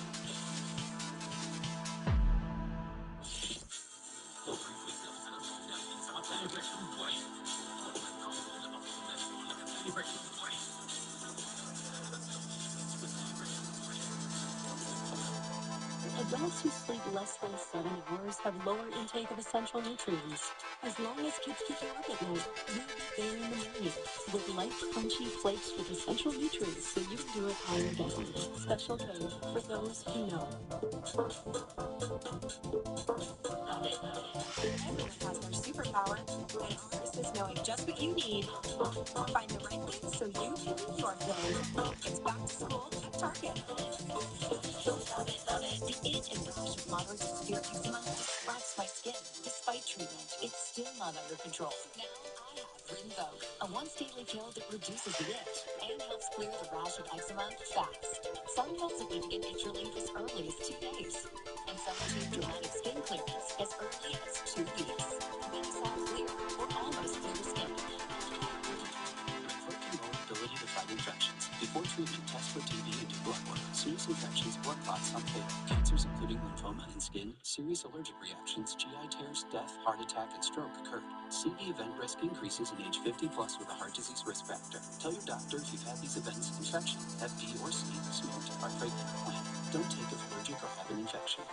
Adults who sleep less than 7 hours have lower intake of essential nutrients. As long as kids keep you up at night, you'll be there in the morning with light, crunchy flakes with essential nutrients so you can do it all again. Special K for those who know. Everyone has their superpower, and ours is knowing just what you need. Find the right thing so you can do your thing. It's back to school at Target. The itch and rash of moderate to severe eczema disrupts my skin. Despite treatment, it's still not under control. Now I have Rinvoq, a once-daily pill that reduces the itch and helps clear the rash of eczema fast. Some felt significant itch relief as early as 2 days, and some achieved dramatic skin clearance as early as 2 weeks. Many saw clear or almost clear skin. Rinvoq can lower ability to fight infections. Before treatment, test for TB and do blood work. Serious infections, blood clots, some fatal. Cancers including lymphoma and skin, serious allergic reactions, GI tears, death, heart attack, and stroke occurred. CV event risk increases in age 50 plus with a heart disease risk factor. Tell your doctor if you've had these events: infection, Hep B or C, smoked, are pregnant or planned. Don't take if allergic or have an infection.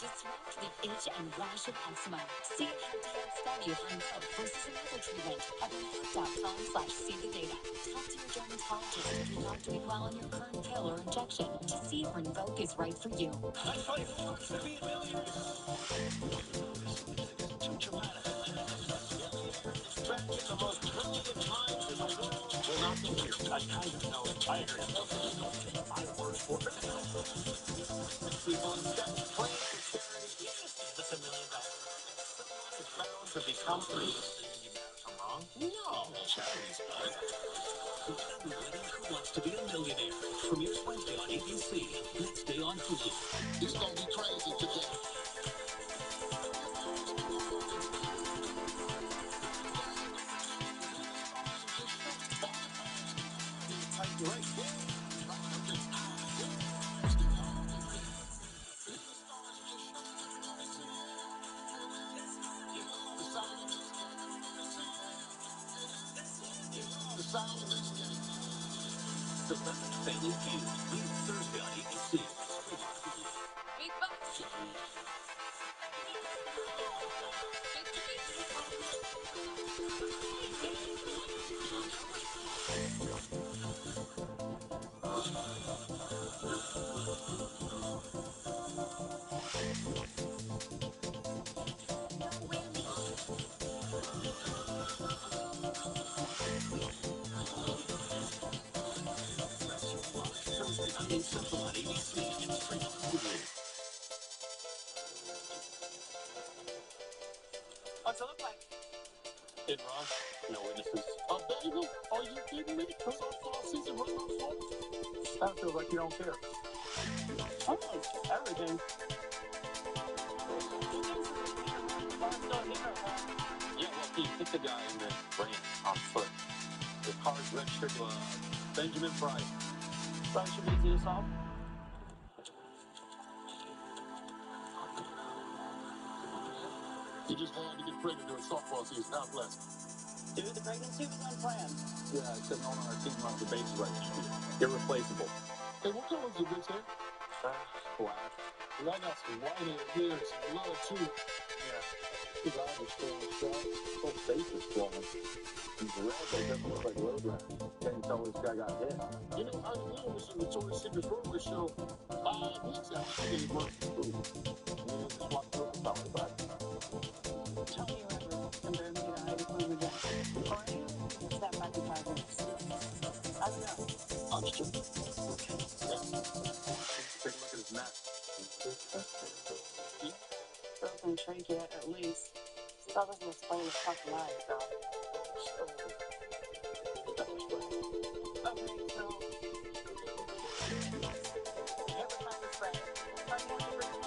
Disrupt the itch and rash of eczema. See a head-to-head study of Rinvoq versus another treatment at Rinvoq.com/see the data. Talk to your dermatologist if you're not doing well on your current pill or injection to see if Rinvoq is right for you. That's why who wants to be a millionaire? Too dramatic. Back in the most brilliant times in the world will not be here. I kind of know it. I agree. I work for it. People instead of playing for charity, you just give us $1 million. Someone is bound to become famous. You mad if I'm wrong? No, charity's good. Who wants to be a millionaire? Premieres Wednesday on ABC. Next day on Hulu. It's gonna be crazy today. The Family Feud. Thursday on ABC. Big Bucks. Thursday on 8 Central on ABC and stream on Hulu. What's it look like? In Ron, no witnesses. A bagel? Are you kidding me? Softball season right on full? That feels like you don't care. Everything. Yeah, well, he hit the guy and then ran on foot. The car's registered to Benjamin Price. That should be easy to solve. He just had to get pregnant during softball season. God bless. Dude, the pregnancy was unplanned. Yeah, except no one on our team runs the bases right this year. Irreplaceable. Hey, what color is the bitch hair? Black. Well, I got some white hair here and some blood, too. Yeah. His eyes are still shut. His whole face is swollen. He's red, but it doesn't look like road rash. Can't tell this guy got hit. You know, I knew was in the Victoria's Secret Roller show 5 weeks after she gave birth to Boo. Yeah, just walked through the power back. Tell me you ever compare me to Heidi Klum again. Or anyone who can step back in 5 minutes. I don't know. Understood. Yeah. Take a look at his neck. Broken trachea, at least. Still doesn't explain the fucking eyes, though. That was great. Okay, so. You ever find a friend? Try to have a shit.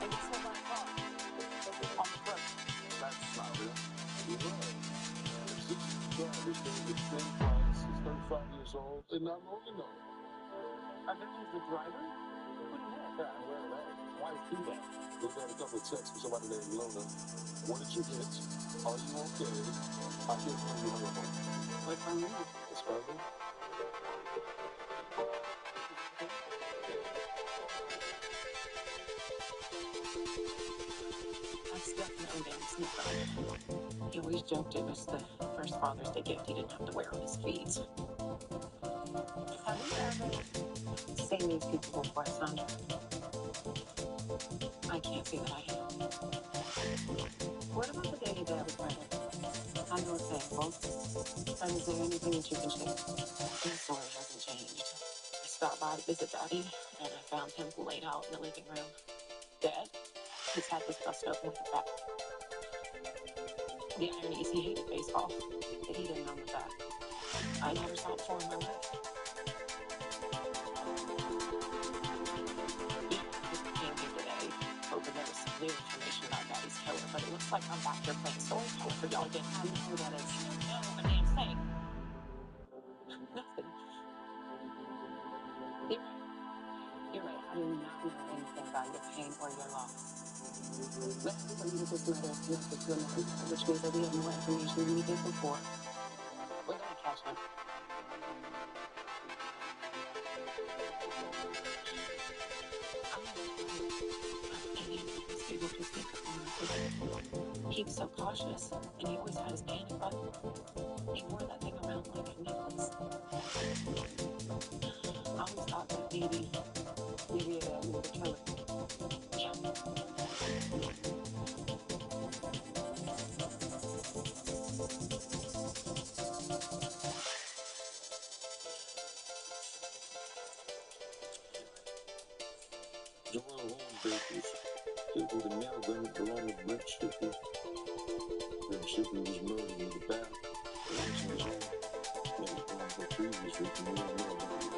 And it's so much fun. On the front. That's not real. You're right. This guy is Ben Price. He's 35 years old and not long ago. I bet he's the driver? Who do you hit? Yeah, where are they? Why is he there? We've had a couple of texts from somebody named Luna. What did you hit? Are you okay? I can't believe you hung up on me. Like Farmina. It's Farmina? He always joked it was the first Father's Day gift he didn't have to wear on his feet. Have you ever seen these people before, Sandra? I can't say that I have. What about the day-to-day with Brenda? I know it's painful, but is there anything that you can share? His story hasn't changed. I stopped by to visit Daddy, and I found him laid out in the living room, dead. His head was bust open with a bat. The irony is he hated baseball, but he didn't own the bat. I never saw it before in my life. He came here today, hoping there was some new information about Daddy's killer, but it looks like I'm back here playing storyteller for y'all again. I know that is. You don't know a damn thing. Nothing. You're right. You're right. I do not know anything about your pain or your loss. But I believe that this letter is connected to another letter, which means that we have more information than we did before. We're going to catch him. He was so cautious, and he always had his panic button. He wore that thing around like a necklace. I always thought that maybe Maybe it knew the killer. yeah. Joanna Home Bakers. People the now going along with Brent Shipley. Brent Shipley was murdered in the back. Watching his own. Never gone for previous with we don't know about it.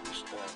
Respect.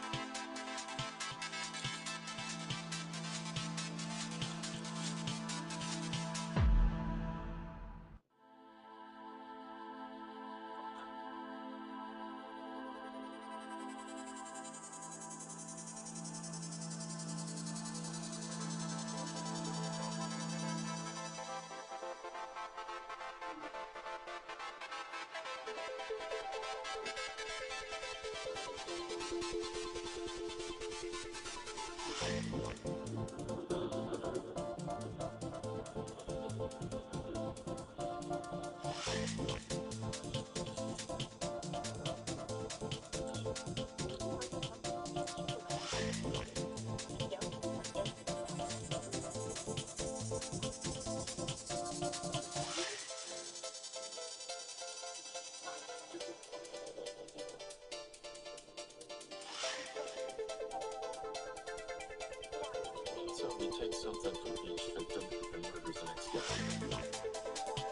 So he takes something from each victim and murders the next guy.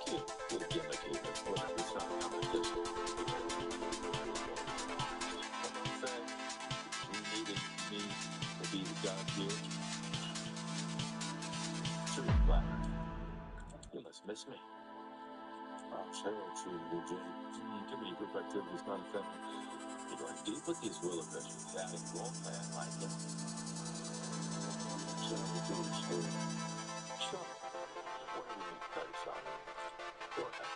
Cute, little gimmick even, whatever, it's not a competition. One thing, you needed me to be the god here. True flattered. You must miss me. Oh, Cheryl treated you, Jane. Too many group activities, not a thing. You're going deep with these will officials. Yeah, it's gold plan, like it. So, the dude's story. Sure. Whatever you need to tell yourself. Go ahead.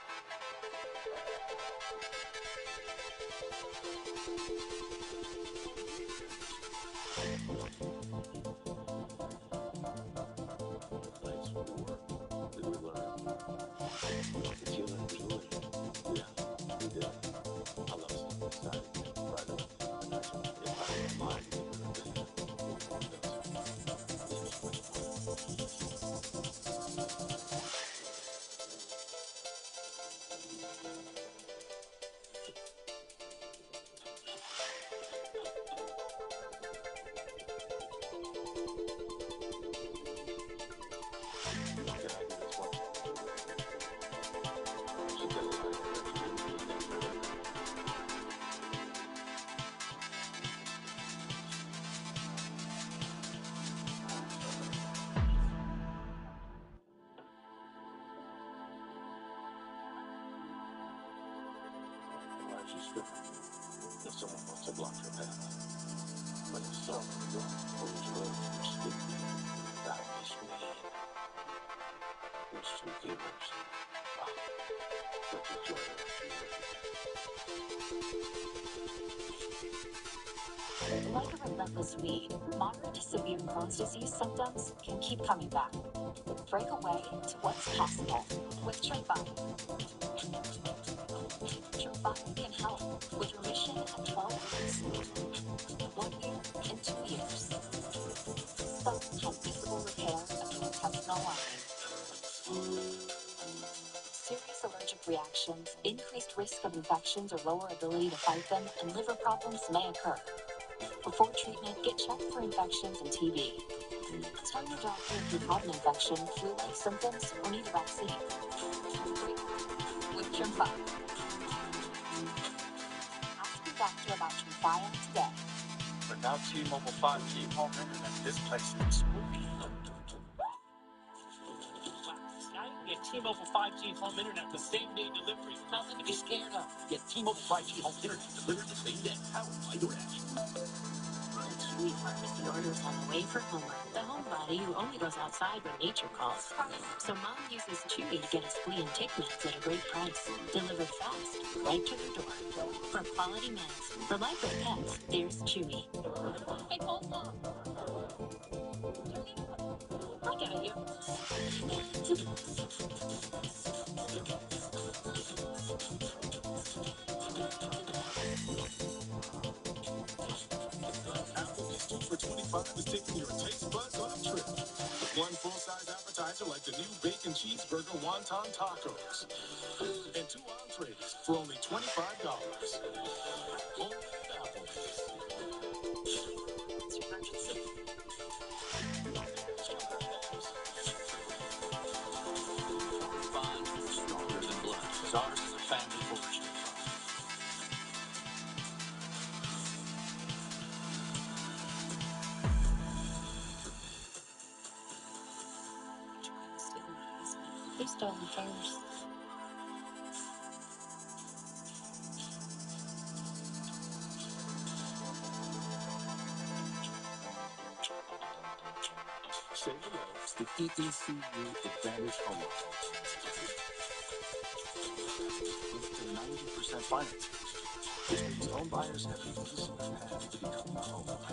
Nice work. Did we learn? Did you enjoy it? Yeah, we did. I love seeing this side again. Right away. And that's what, if I don't mind, we're going to be here. We'll go with us. It's much fun. Can I do this one? She did a lot of it. Why is she stripping? If someone wants to block your path. But if someone pulls your stick, that is mean. There's two givers. Wow. Such a joy to watch you work. Like a relentless weed, moderate to severe Crohn's disease symptoms can keep coming back. Break away to what's possible with Tripod. Tripod can help with remission at 12 weeks, 1 year, and 2 years. Some have visible repair of the intestinal lining. Serious allergic reactions, increased risk of infections or lower ability to fight them, and liver problems may occur. Before treatment, get checked for infections and TB. Tell your doctor if you've had an infection, flu-like symptoms, or need a vaccine. Break with Tremfya. Ask your doctor about Tremfya today. But now T-Mobile 5G home internet, this place is spooky. Now you can get T-Mobile 5G home internet the same day delivery. Nothing to be scared of. Get T-Mobile 5G home internet delivered the same day. Powered by DoorDash. Chewy Pharmacy orders on the way for Homer, the homebody who only goes outside when nature calls. So Mom uses Chewy to get his flea and tick meds at a great price, delivered fast, right to their door. For quality meds, for life with pets, there's Chewy. Hey, Coleslaw. Look at you. Applebee's 2 for $25 is taking your taste buds on a trip. With one full-size appetizer like the new bacon cheeseburger wonton tacos. And 2 entrees for only $25. Only at Applebee's. It's emergency. Bond is stronger than blood, because ours is a family fortune. They stole them first. Say hello to the EECU Advantage Home Loan. With the 90% financing, which means home buyers have an easier path to becoming a homeowner.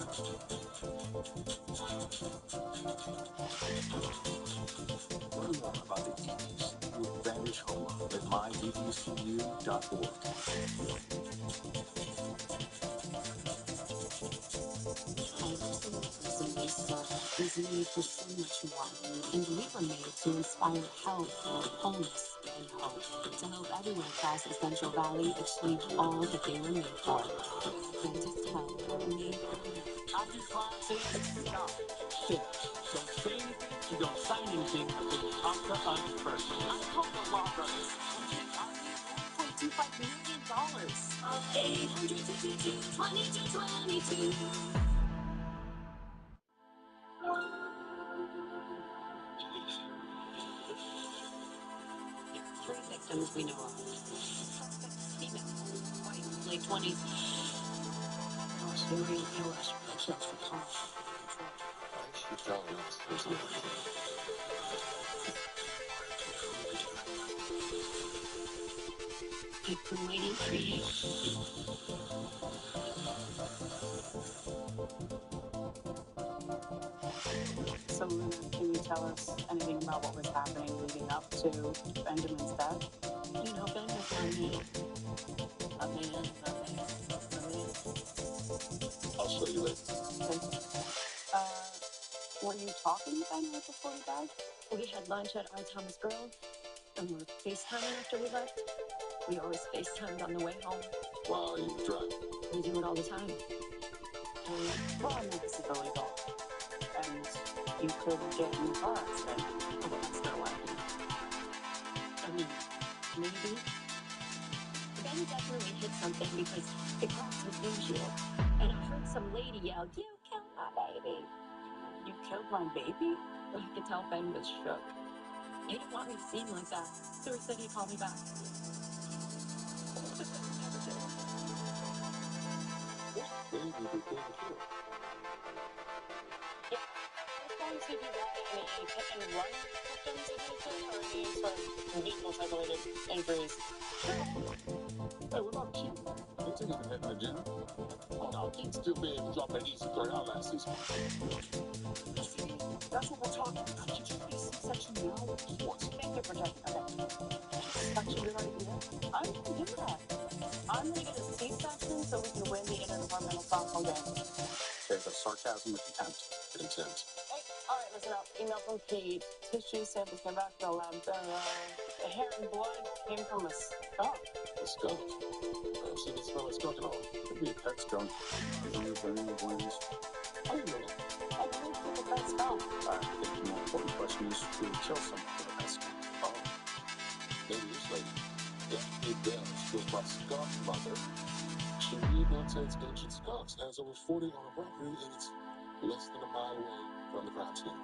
Learn more about the EECU Advantage Home Loan at myeecu.org. Is made for so much more, and we were made to inspire health, wholeness, and hope, to help everyone across the Central Valley achieve all that they were made for. Adventist Health, made After class, stop. Sit. Don't say anything, you don't sign anything until you talk to us first. I call the law brothers. $1.25 million. 862-2222. three victims we know of. Suspect female, white, late 20s. Serial killers, kills for harm. She fell in there's no I've been waiting for you. So, Luna, can you tell us anything about what was happening leading up to Benjamin's death? You know, Ben was my man. A man. I'll show you later. Okay. Were you talking to Ben right before he died? We had lunch at our Thomas Grill, and we were FaceTiming after we left. We always FaceTimed on the way home. While you were driving. We do it all the time. Well, I mean, this is illegal. And you could get in a car accident. Although that's not what I mean, maybe. Ben definitely hit something because it crossed his windshield. And I heard some lady yell, "You killed my baby." You killed my baby? I could tell Ben was shook. He didn't want me to seem like that, so he said he'd call me back. Baby became killed. Going to be running any hit and run victims of anything, or any sort of vehicle type related injuries? Hey, what about you? You didn't even hit in the gym. Oh, no, now. Kids still be able to drop that easy 30 out last season. See, that's what we're talking about. Did you be C-section now? What's Thank you for checking. Okay. Such a good idea. I'm going to do that. I'm going to get a C-section so we can win the interdepartmental softball game. There's a sarcasm of contempt. Contempt. Hey, all right, listen up. Email from Pete. Tissue samples came back to the lab. The hair and blood came from a skunk. A skunk? I've seen it smell like skunk at all. Could be a pet skunk. Burning the glands. I didn't know that. I think it's a pet skunk. I think the more important question is who would kill someone with a pet skunk? Oh. Maybe this lady. Yeah, it does. Goes by skunk mother. She rehabilitates ancient skunks. Has over 40 on her property, and it's less than a mile away from the crime scene.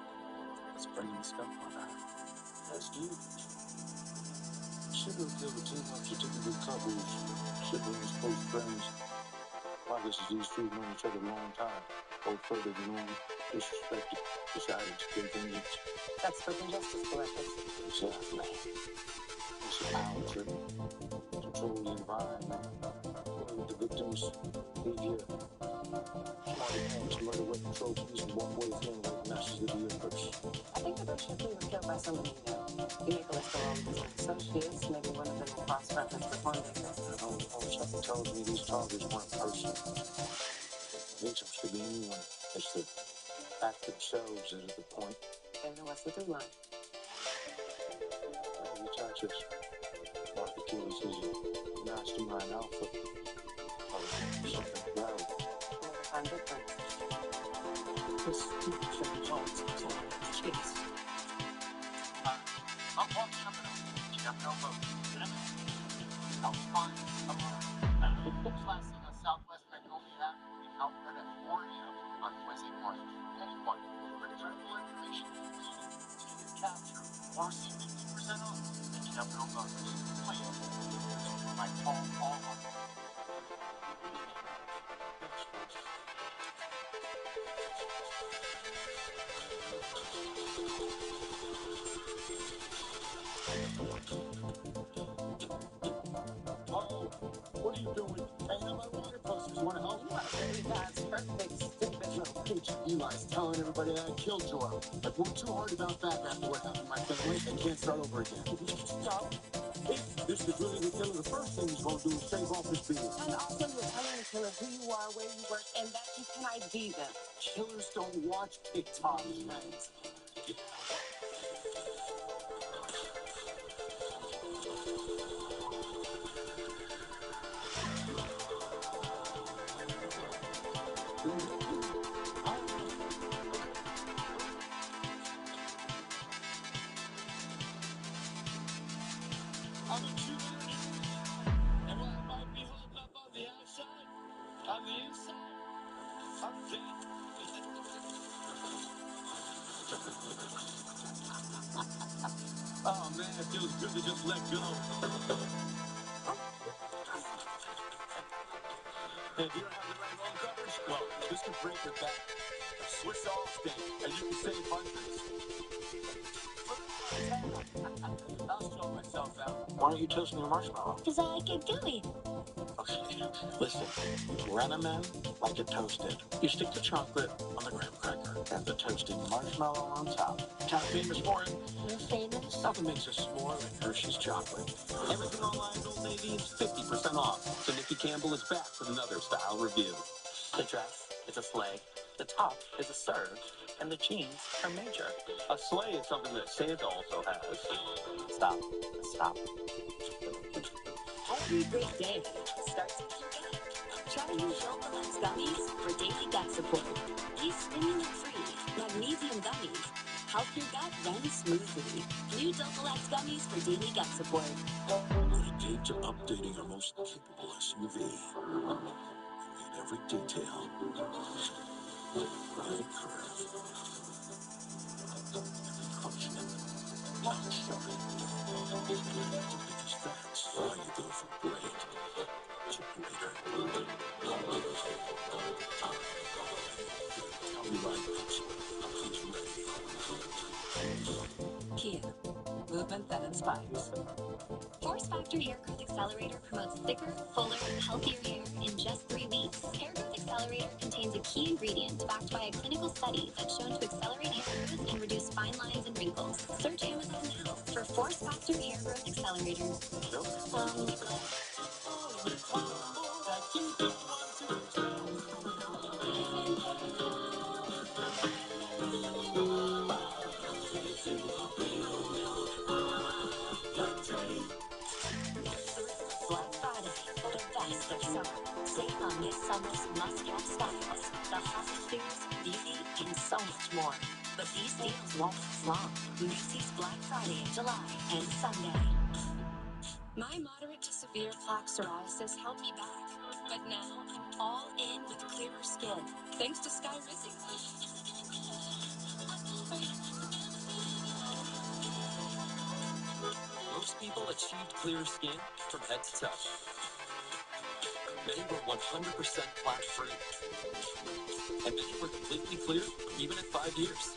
Let's bring the skunk mother. That's huge. She will kill the 200 typical couples. Siblings, close friends. My guess is these two have known each other a long time. Both further than known, disrespected, decided to take vengeance. That's for justice collectors. Exactly. It's a power trip. Control the environment. The victims leave here. Smarty pants, murder weapon trophies, and walk away feeling like masters of the universe. I think the bitch should be killed by somebody you know. You make a list of all the business associates, maybe one of them will cross-reference the Cornbaker. Something tells me these targets weren't personal. Victims could be anyone. It's the act themselves that is the point. And then what's the through line? Maybe Texas. Mark Achilles is a mastermind alpha. Or something about it. I'm different. This stupid thing Jones is on the chase. I'm Paul Chiappino. Chiappino Boat. Alpine, classing on Southwest Magnolia Avenue in Alpharetta, 4 a.m. on Wednesday morning. Anyone for critical information, see his capture, or see 50% off at Chiappino Motors. Please, by Paul Palmer. Oh, what are you doing? Hey, how about water posters? You want to help? You are really fast, perfect, stupid little Peach, Eli's telling everybody that I killed Joel. I've worked too hard to bounce back after what happened to my family. I can't start over again. Stop. If this is really the killer, the first thing he's going to do is shave off his beard. And also, you're telling the killer who you are, where you work, and that you can ID them. Killers don't watch TikTok, friends. I'm a true and while I might be holding up on the outside, on the inside, I'm dead. Oh man, it feels good to just let go. And if you don't have the right home coverage, well, this could break your back. Swiss Allstate, and you can save hundreds. I'll show myself out. Why don't you toast me a marshmallow? Because I get gooey. Okay, listen. Renamen like it toasted. You stick the chocolate on the graham cracker and the toasted marshmallow on top. Kind of famous for it. You're famous? Nothing makes us more than Hershey's chocolate. Everything online at Old Navy is 50% off. So Nikki Campbell is back with another style review. The dress is a sleigh, the top is a serge, and the jeans are major. A sleigh is something that Santa also has. Stop. Stop. Every great day starts with your gut. Try new Delta-Lex gummies for daily gut support. These stimulant-free magnesium gummies help your gut run smoothly. New Delta-Lex gummies for daily gut support. Dedicated to updating our most capable SUV. We need every detail. Every curve. Every function. Because that's why you go from great to greater. Tell me right, he's ready. Kia. Movement that inspires. Force Factor Hair Growth Accelerator promotes thicker, fuller, healthier hair in just 3 weeks. Hair Growth Accelerator Accelerator contains a key ingredient backed by a clinical study that's shown to accelerate hair growth and reduce fine lines and wrinkles. Search Amazon now for Force Factor Hair Growth Accelerator. Black Friday, the best of summer. Save on this summer's must-have styles, the hottest foods, beauty, and so much more. But these deals won't last long. Macy's Black Friday in July and Sunday. My moderate to severe plaque psoriasis held me back, but now I'm all in with clearer skin, thanks to Skyrizi. Most people achieved clearer skin from head to toe. Many were 100% plaque-free. And many were completely clear even at 5 years.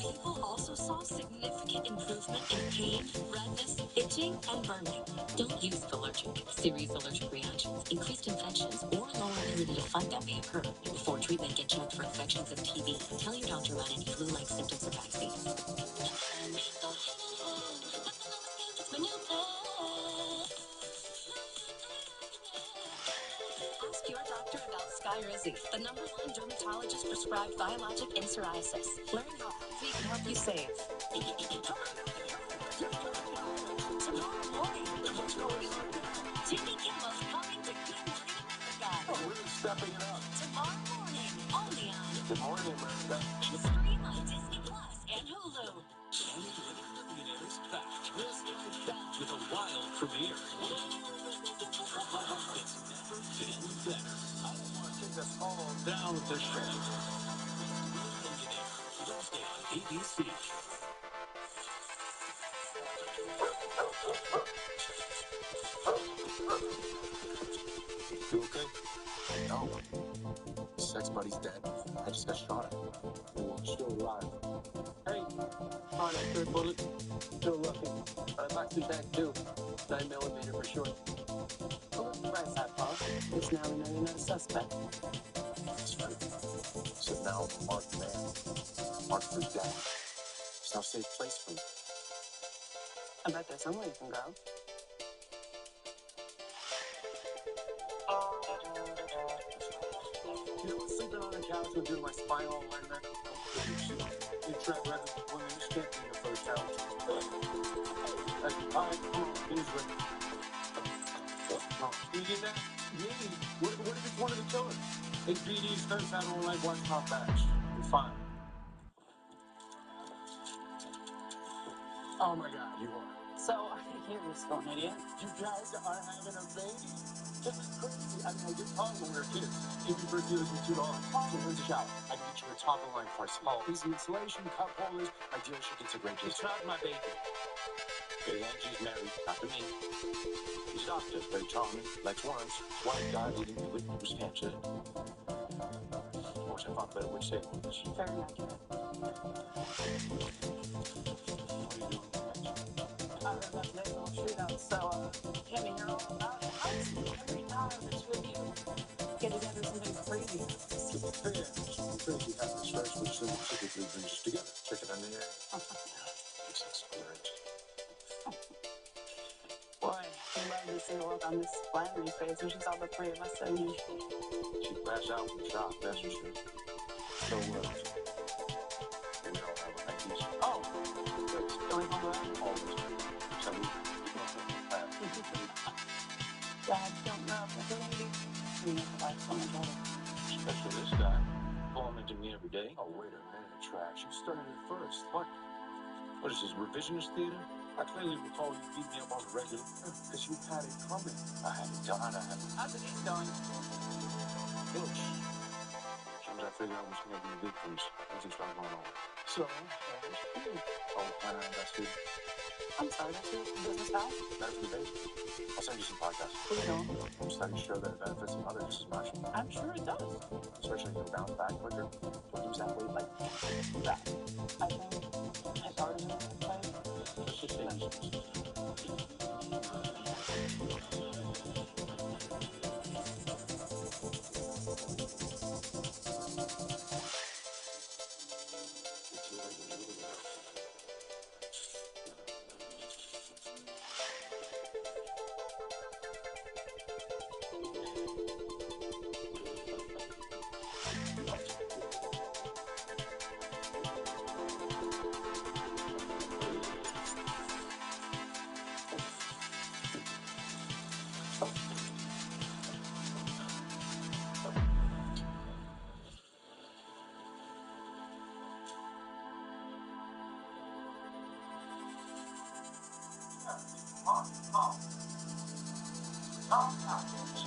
People also saw significant improvement in pain, redness, itching, and burning. Don't use Allergic. Serious allergic reactions, increased infections, or lower ability to fight that may occur. Before treatment, get checked for infections of TB. Tell your doctor about any flu-like symptoms or vaccines. Ask your doctor about Skyrizi, the #1 dermatologist prescribed biologic in psoriasis. Learn how AbbVie can help you save. Tomorrow morning, Jimmy Kimmel's coming to Good Morning America. Oh, really stepping it up. Tomorrow morning, only on Good Morning America. and stream on Disney Plus and Hulu. Young Living Millionaires back. This is back with a wild premiere. It's never been better. I don't want to take us all down with this shit. Millionaire, Wednesday on ABC. You okay? No. Sex buddy's dead. I just got shot at. You're still alive. Hey, on that third bullet, still looking. Boxing tag too. 9mm for sure. Oh, surprise that, Paul. At least now we know you're not a suspect. That's true. So now I'm a marked man. Marked for death. There's no safe place for me. I bet there's somewhere you can go. You know, sleeping on the couch will do my spinal alignment. You track records with women, you can't be your first couch. All right, come on, he's ready. You get that? Me? What if it's one of the killers? HBD's turns out on like one top batch. You're fine. Oh my God, you are. So, you're just an idiot. You guys are having a baby? This is crazy. I mean, I did talk when we were kids. Give me first dealers with $2. So where's the shower? I can get you a top of line price. Oh, easy installation, cup holders. My dealership gets a great deal. It's not my baby. Okay, Angie's married, not to me. He's a doctor, very charming, likes worms. His wife died eating the witness cancer. Of course, I thought better would say worms. Very accurate. What are you doing? I heard about today's little shootout, so, Kimmy, you're all about it. How is it every time it's with you? Get together something crazy. Super fair. Crazy happens first, which typically brings us together. Chicken on the air. This is great. Boy, I'd love to see the look on Miss Flannery's face when she saw the three of us sitting here. She'd crash out from shock, that's for sure. So, we all have a nice each. Oh, going home around? Always. So we Dad, don't know if the lady. We never like someone better. Especially this guy. Complimenting me every day. Oh, wait a minute, Trash. You started it first. What is this, revisionist theater? I clearly recall you beat me up on the regular. Because you had it coming. I had it done. How's it going? Look. Sometimes I figure out what's going to be the big things. Nothing's not going on. So, I'll plan on investing. I'm sorry, that's your business how? Better for the baby. I'll send you some podcasts. Please don't. Studies show that it benefits the mother just as much. I'm sure it does. Especially if you'll bounce back quicker. Don't lose that weight like that. I think it's harder than that play. Let's just say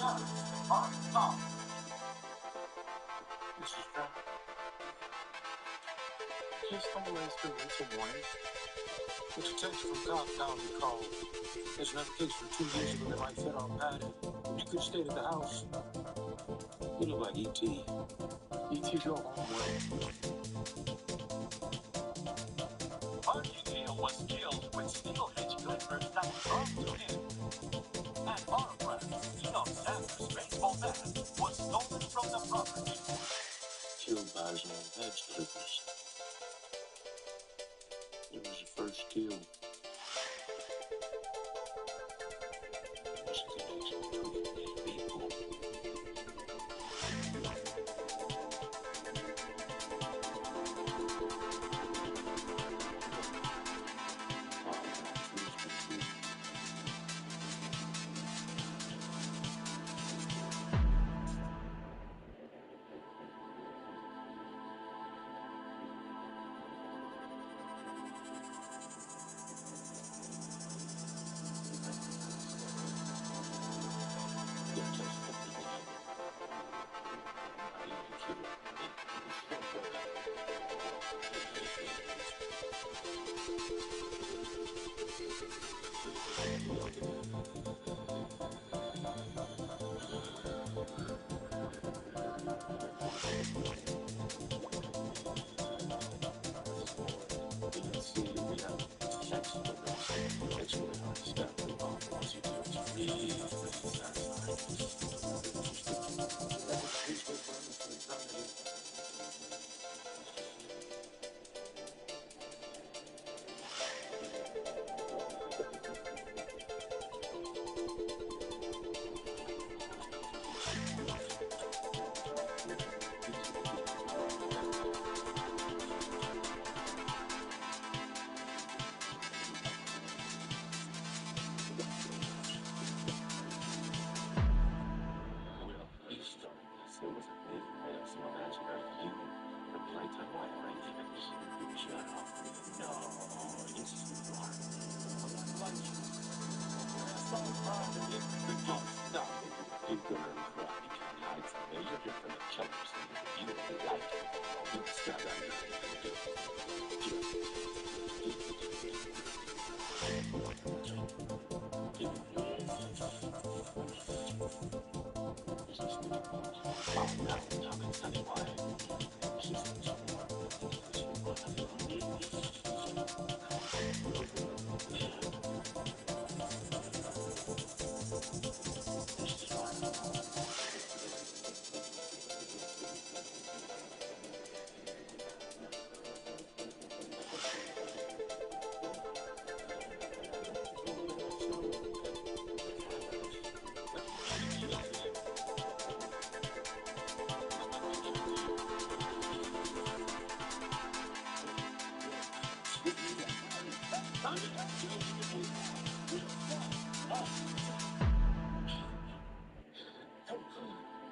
Mrs. Trump, please don't waste the winter morning. It's a text from Cop County called. There's another case from 2 years ago that might fit our pattern. You could stay at the house. You look like E.T. E.T. go home well. RGJ was killed when steelhead glitters that brought to him. And autograph, Enoch Sanders' baseball bat was stolen from the property. Killed by his own hedge clippers. It was the first kill. There's a connection between people.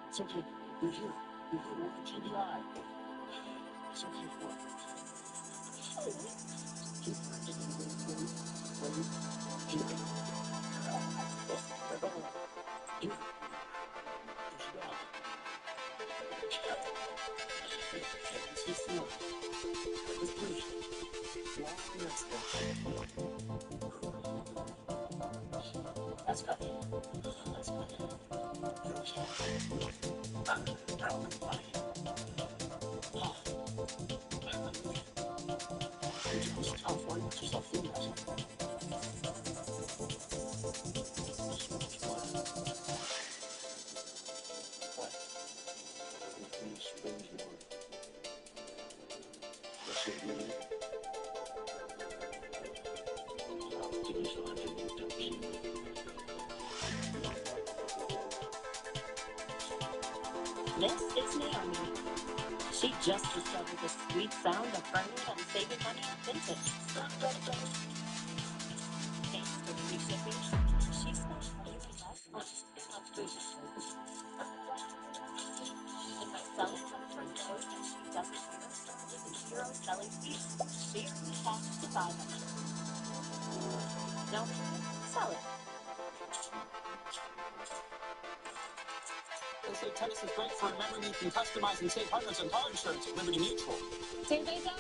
It's okay. You're here. You're here. We're at GBI. It's okay. What? That's better. That's better. You're okay. Probably funny. Oh. Your job's tough. Why not yourself through that? This is Naomi. She just discovered the sweet sound of earning and saving money on vintage. Thanks to free shipping, she spends way less on food. And by selling them for more than she does a year with zero selling fees, she earns cash to buy them. Don't sell it. They say tennis is great for remembering you can customize and save hundreds on car insurance at Liberty Mutual. Surveys out.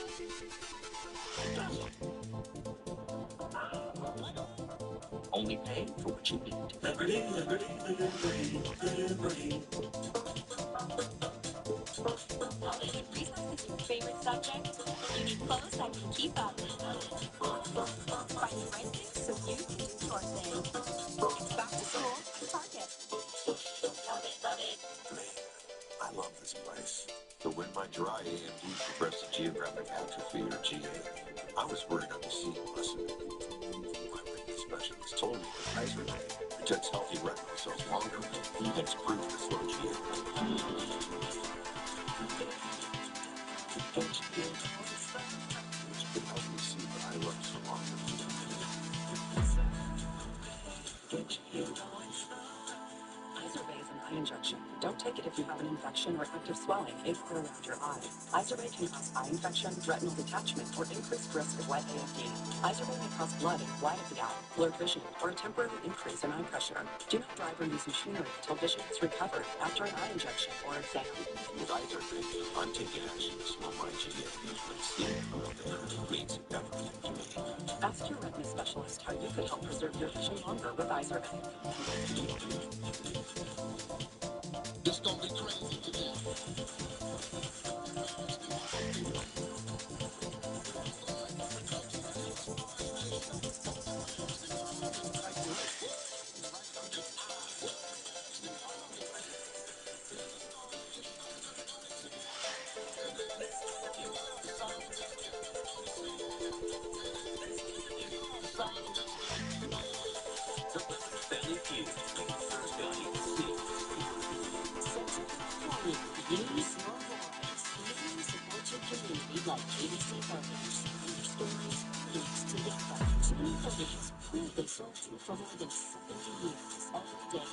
Only pay for what you need. Liberty, liberty, liberty, liberty. Recess is your favorite subject? You need clothes that can keep up. Find the right thing so you can do your thing. It's back to school at Target. Love it. Man, I love this place. So when my dry AMD progressive geographic atrophy, or GA, I was worried I'd be seeing less of it. My retina specialist told me that Izervay protects healthy retinal cells longer and it's proof to slow GA. Which could help me see what I love so longer. Izervay is an eye injection. Don't take it if you have an infection or active swelling in or around your eye. Izervay can cause eye infection, retinal detachment, or increased risk of wet AMD. Izervay may cause blood in the white of the eye, blurred vision, or a temporary increase in eye pressure. Do not drive or use machinery until vision is recovered after an eye injection or exam. With Izervay, I'm taking action to slow my GA. But seeing it means everything to me. Ask your retina specialist how you could help preserve your vision longer with Izervay. This gonna be crazy today. Family Feud, Thursday on ABC. Use your voice. You support your community like ABC Partners. Your stories, links to the fight. Community Partners proudly sold you for more than 70 years. Every day,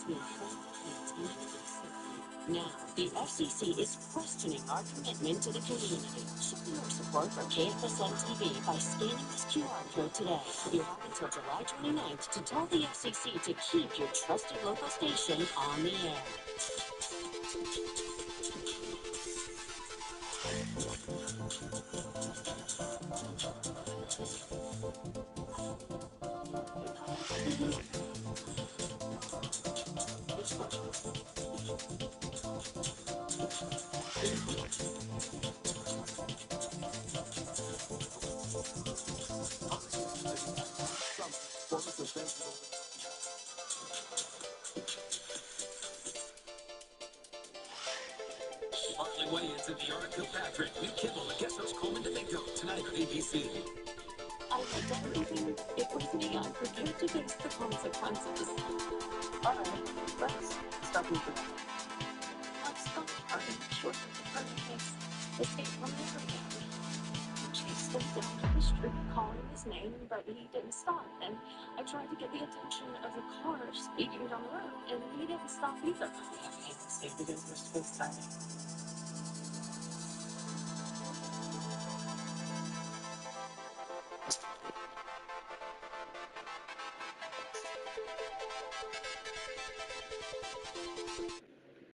we inform and serve. Now, the FCC is questioning our commitment to the community. Show your support for KFSN TV by scanning this QR code today. You have until July 29th to tell the FCC to keep your trusted local station on the air. Marley Williams and the Art Kilpatrick, New Kimmel, and guest host Coleman Domingo, tonight on ABC. I did everything. It was me. I'm prepared to face the consequences. All right, let's start with the Let's go party short of the party case. Escape from everything. Chased him down to the street, calling his name, but he didn't stop. And I tried to get the attention of a car speeding down the road, and he didn't stop either. safety business to exciting.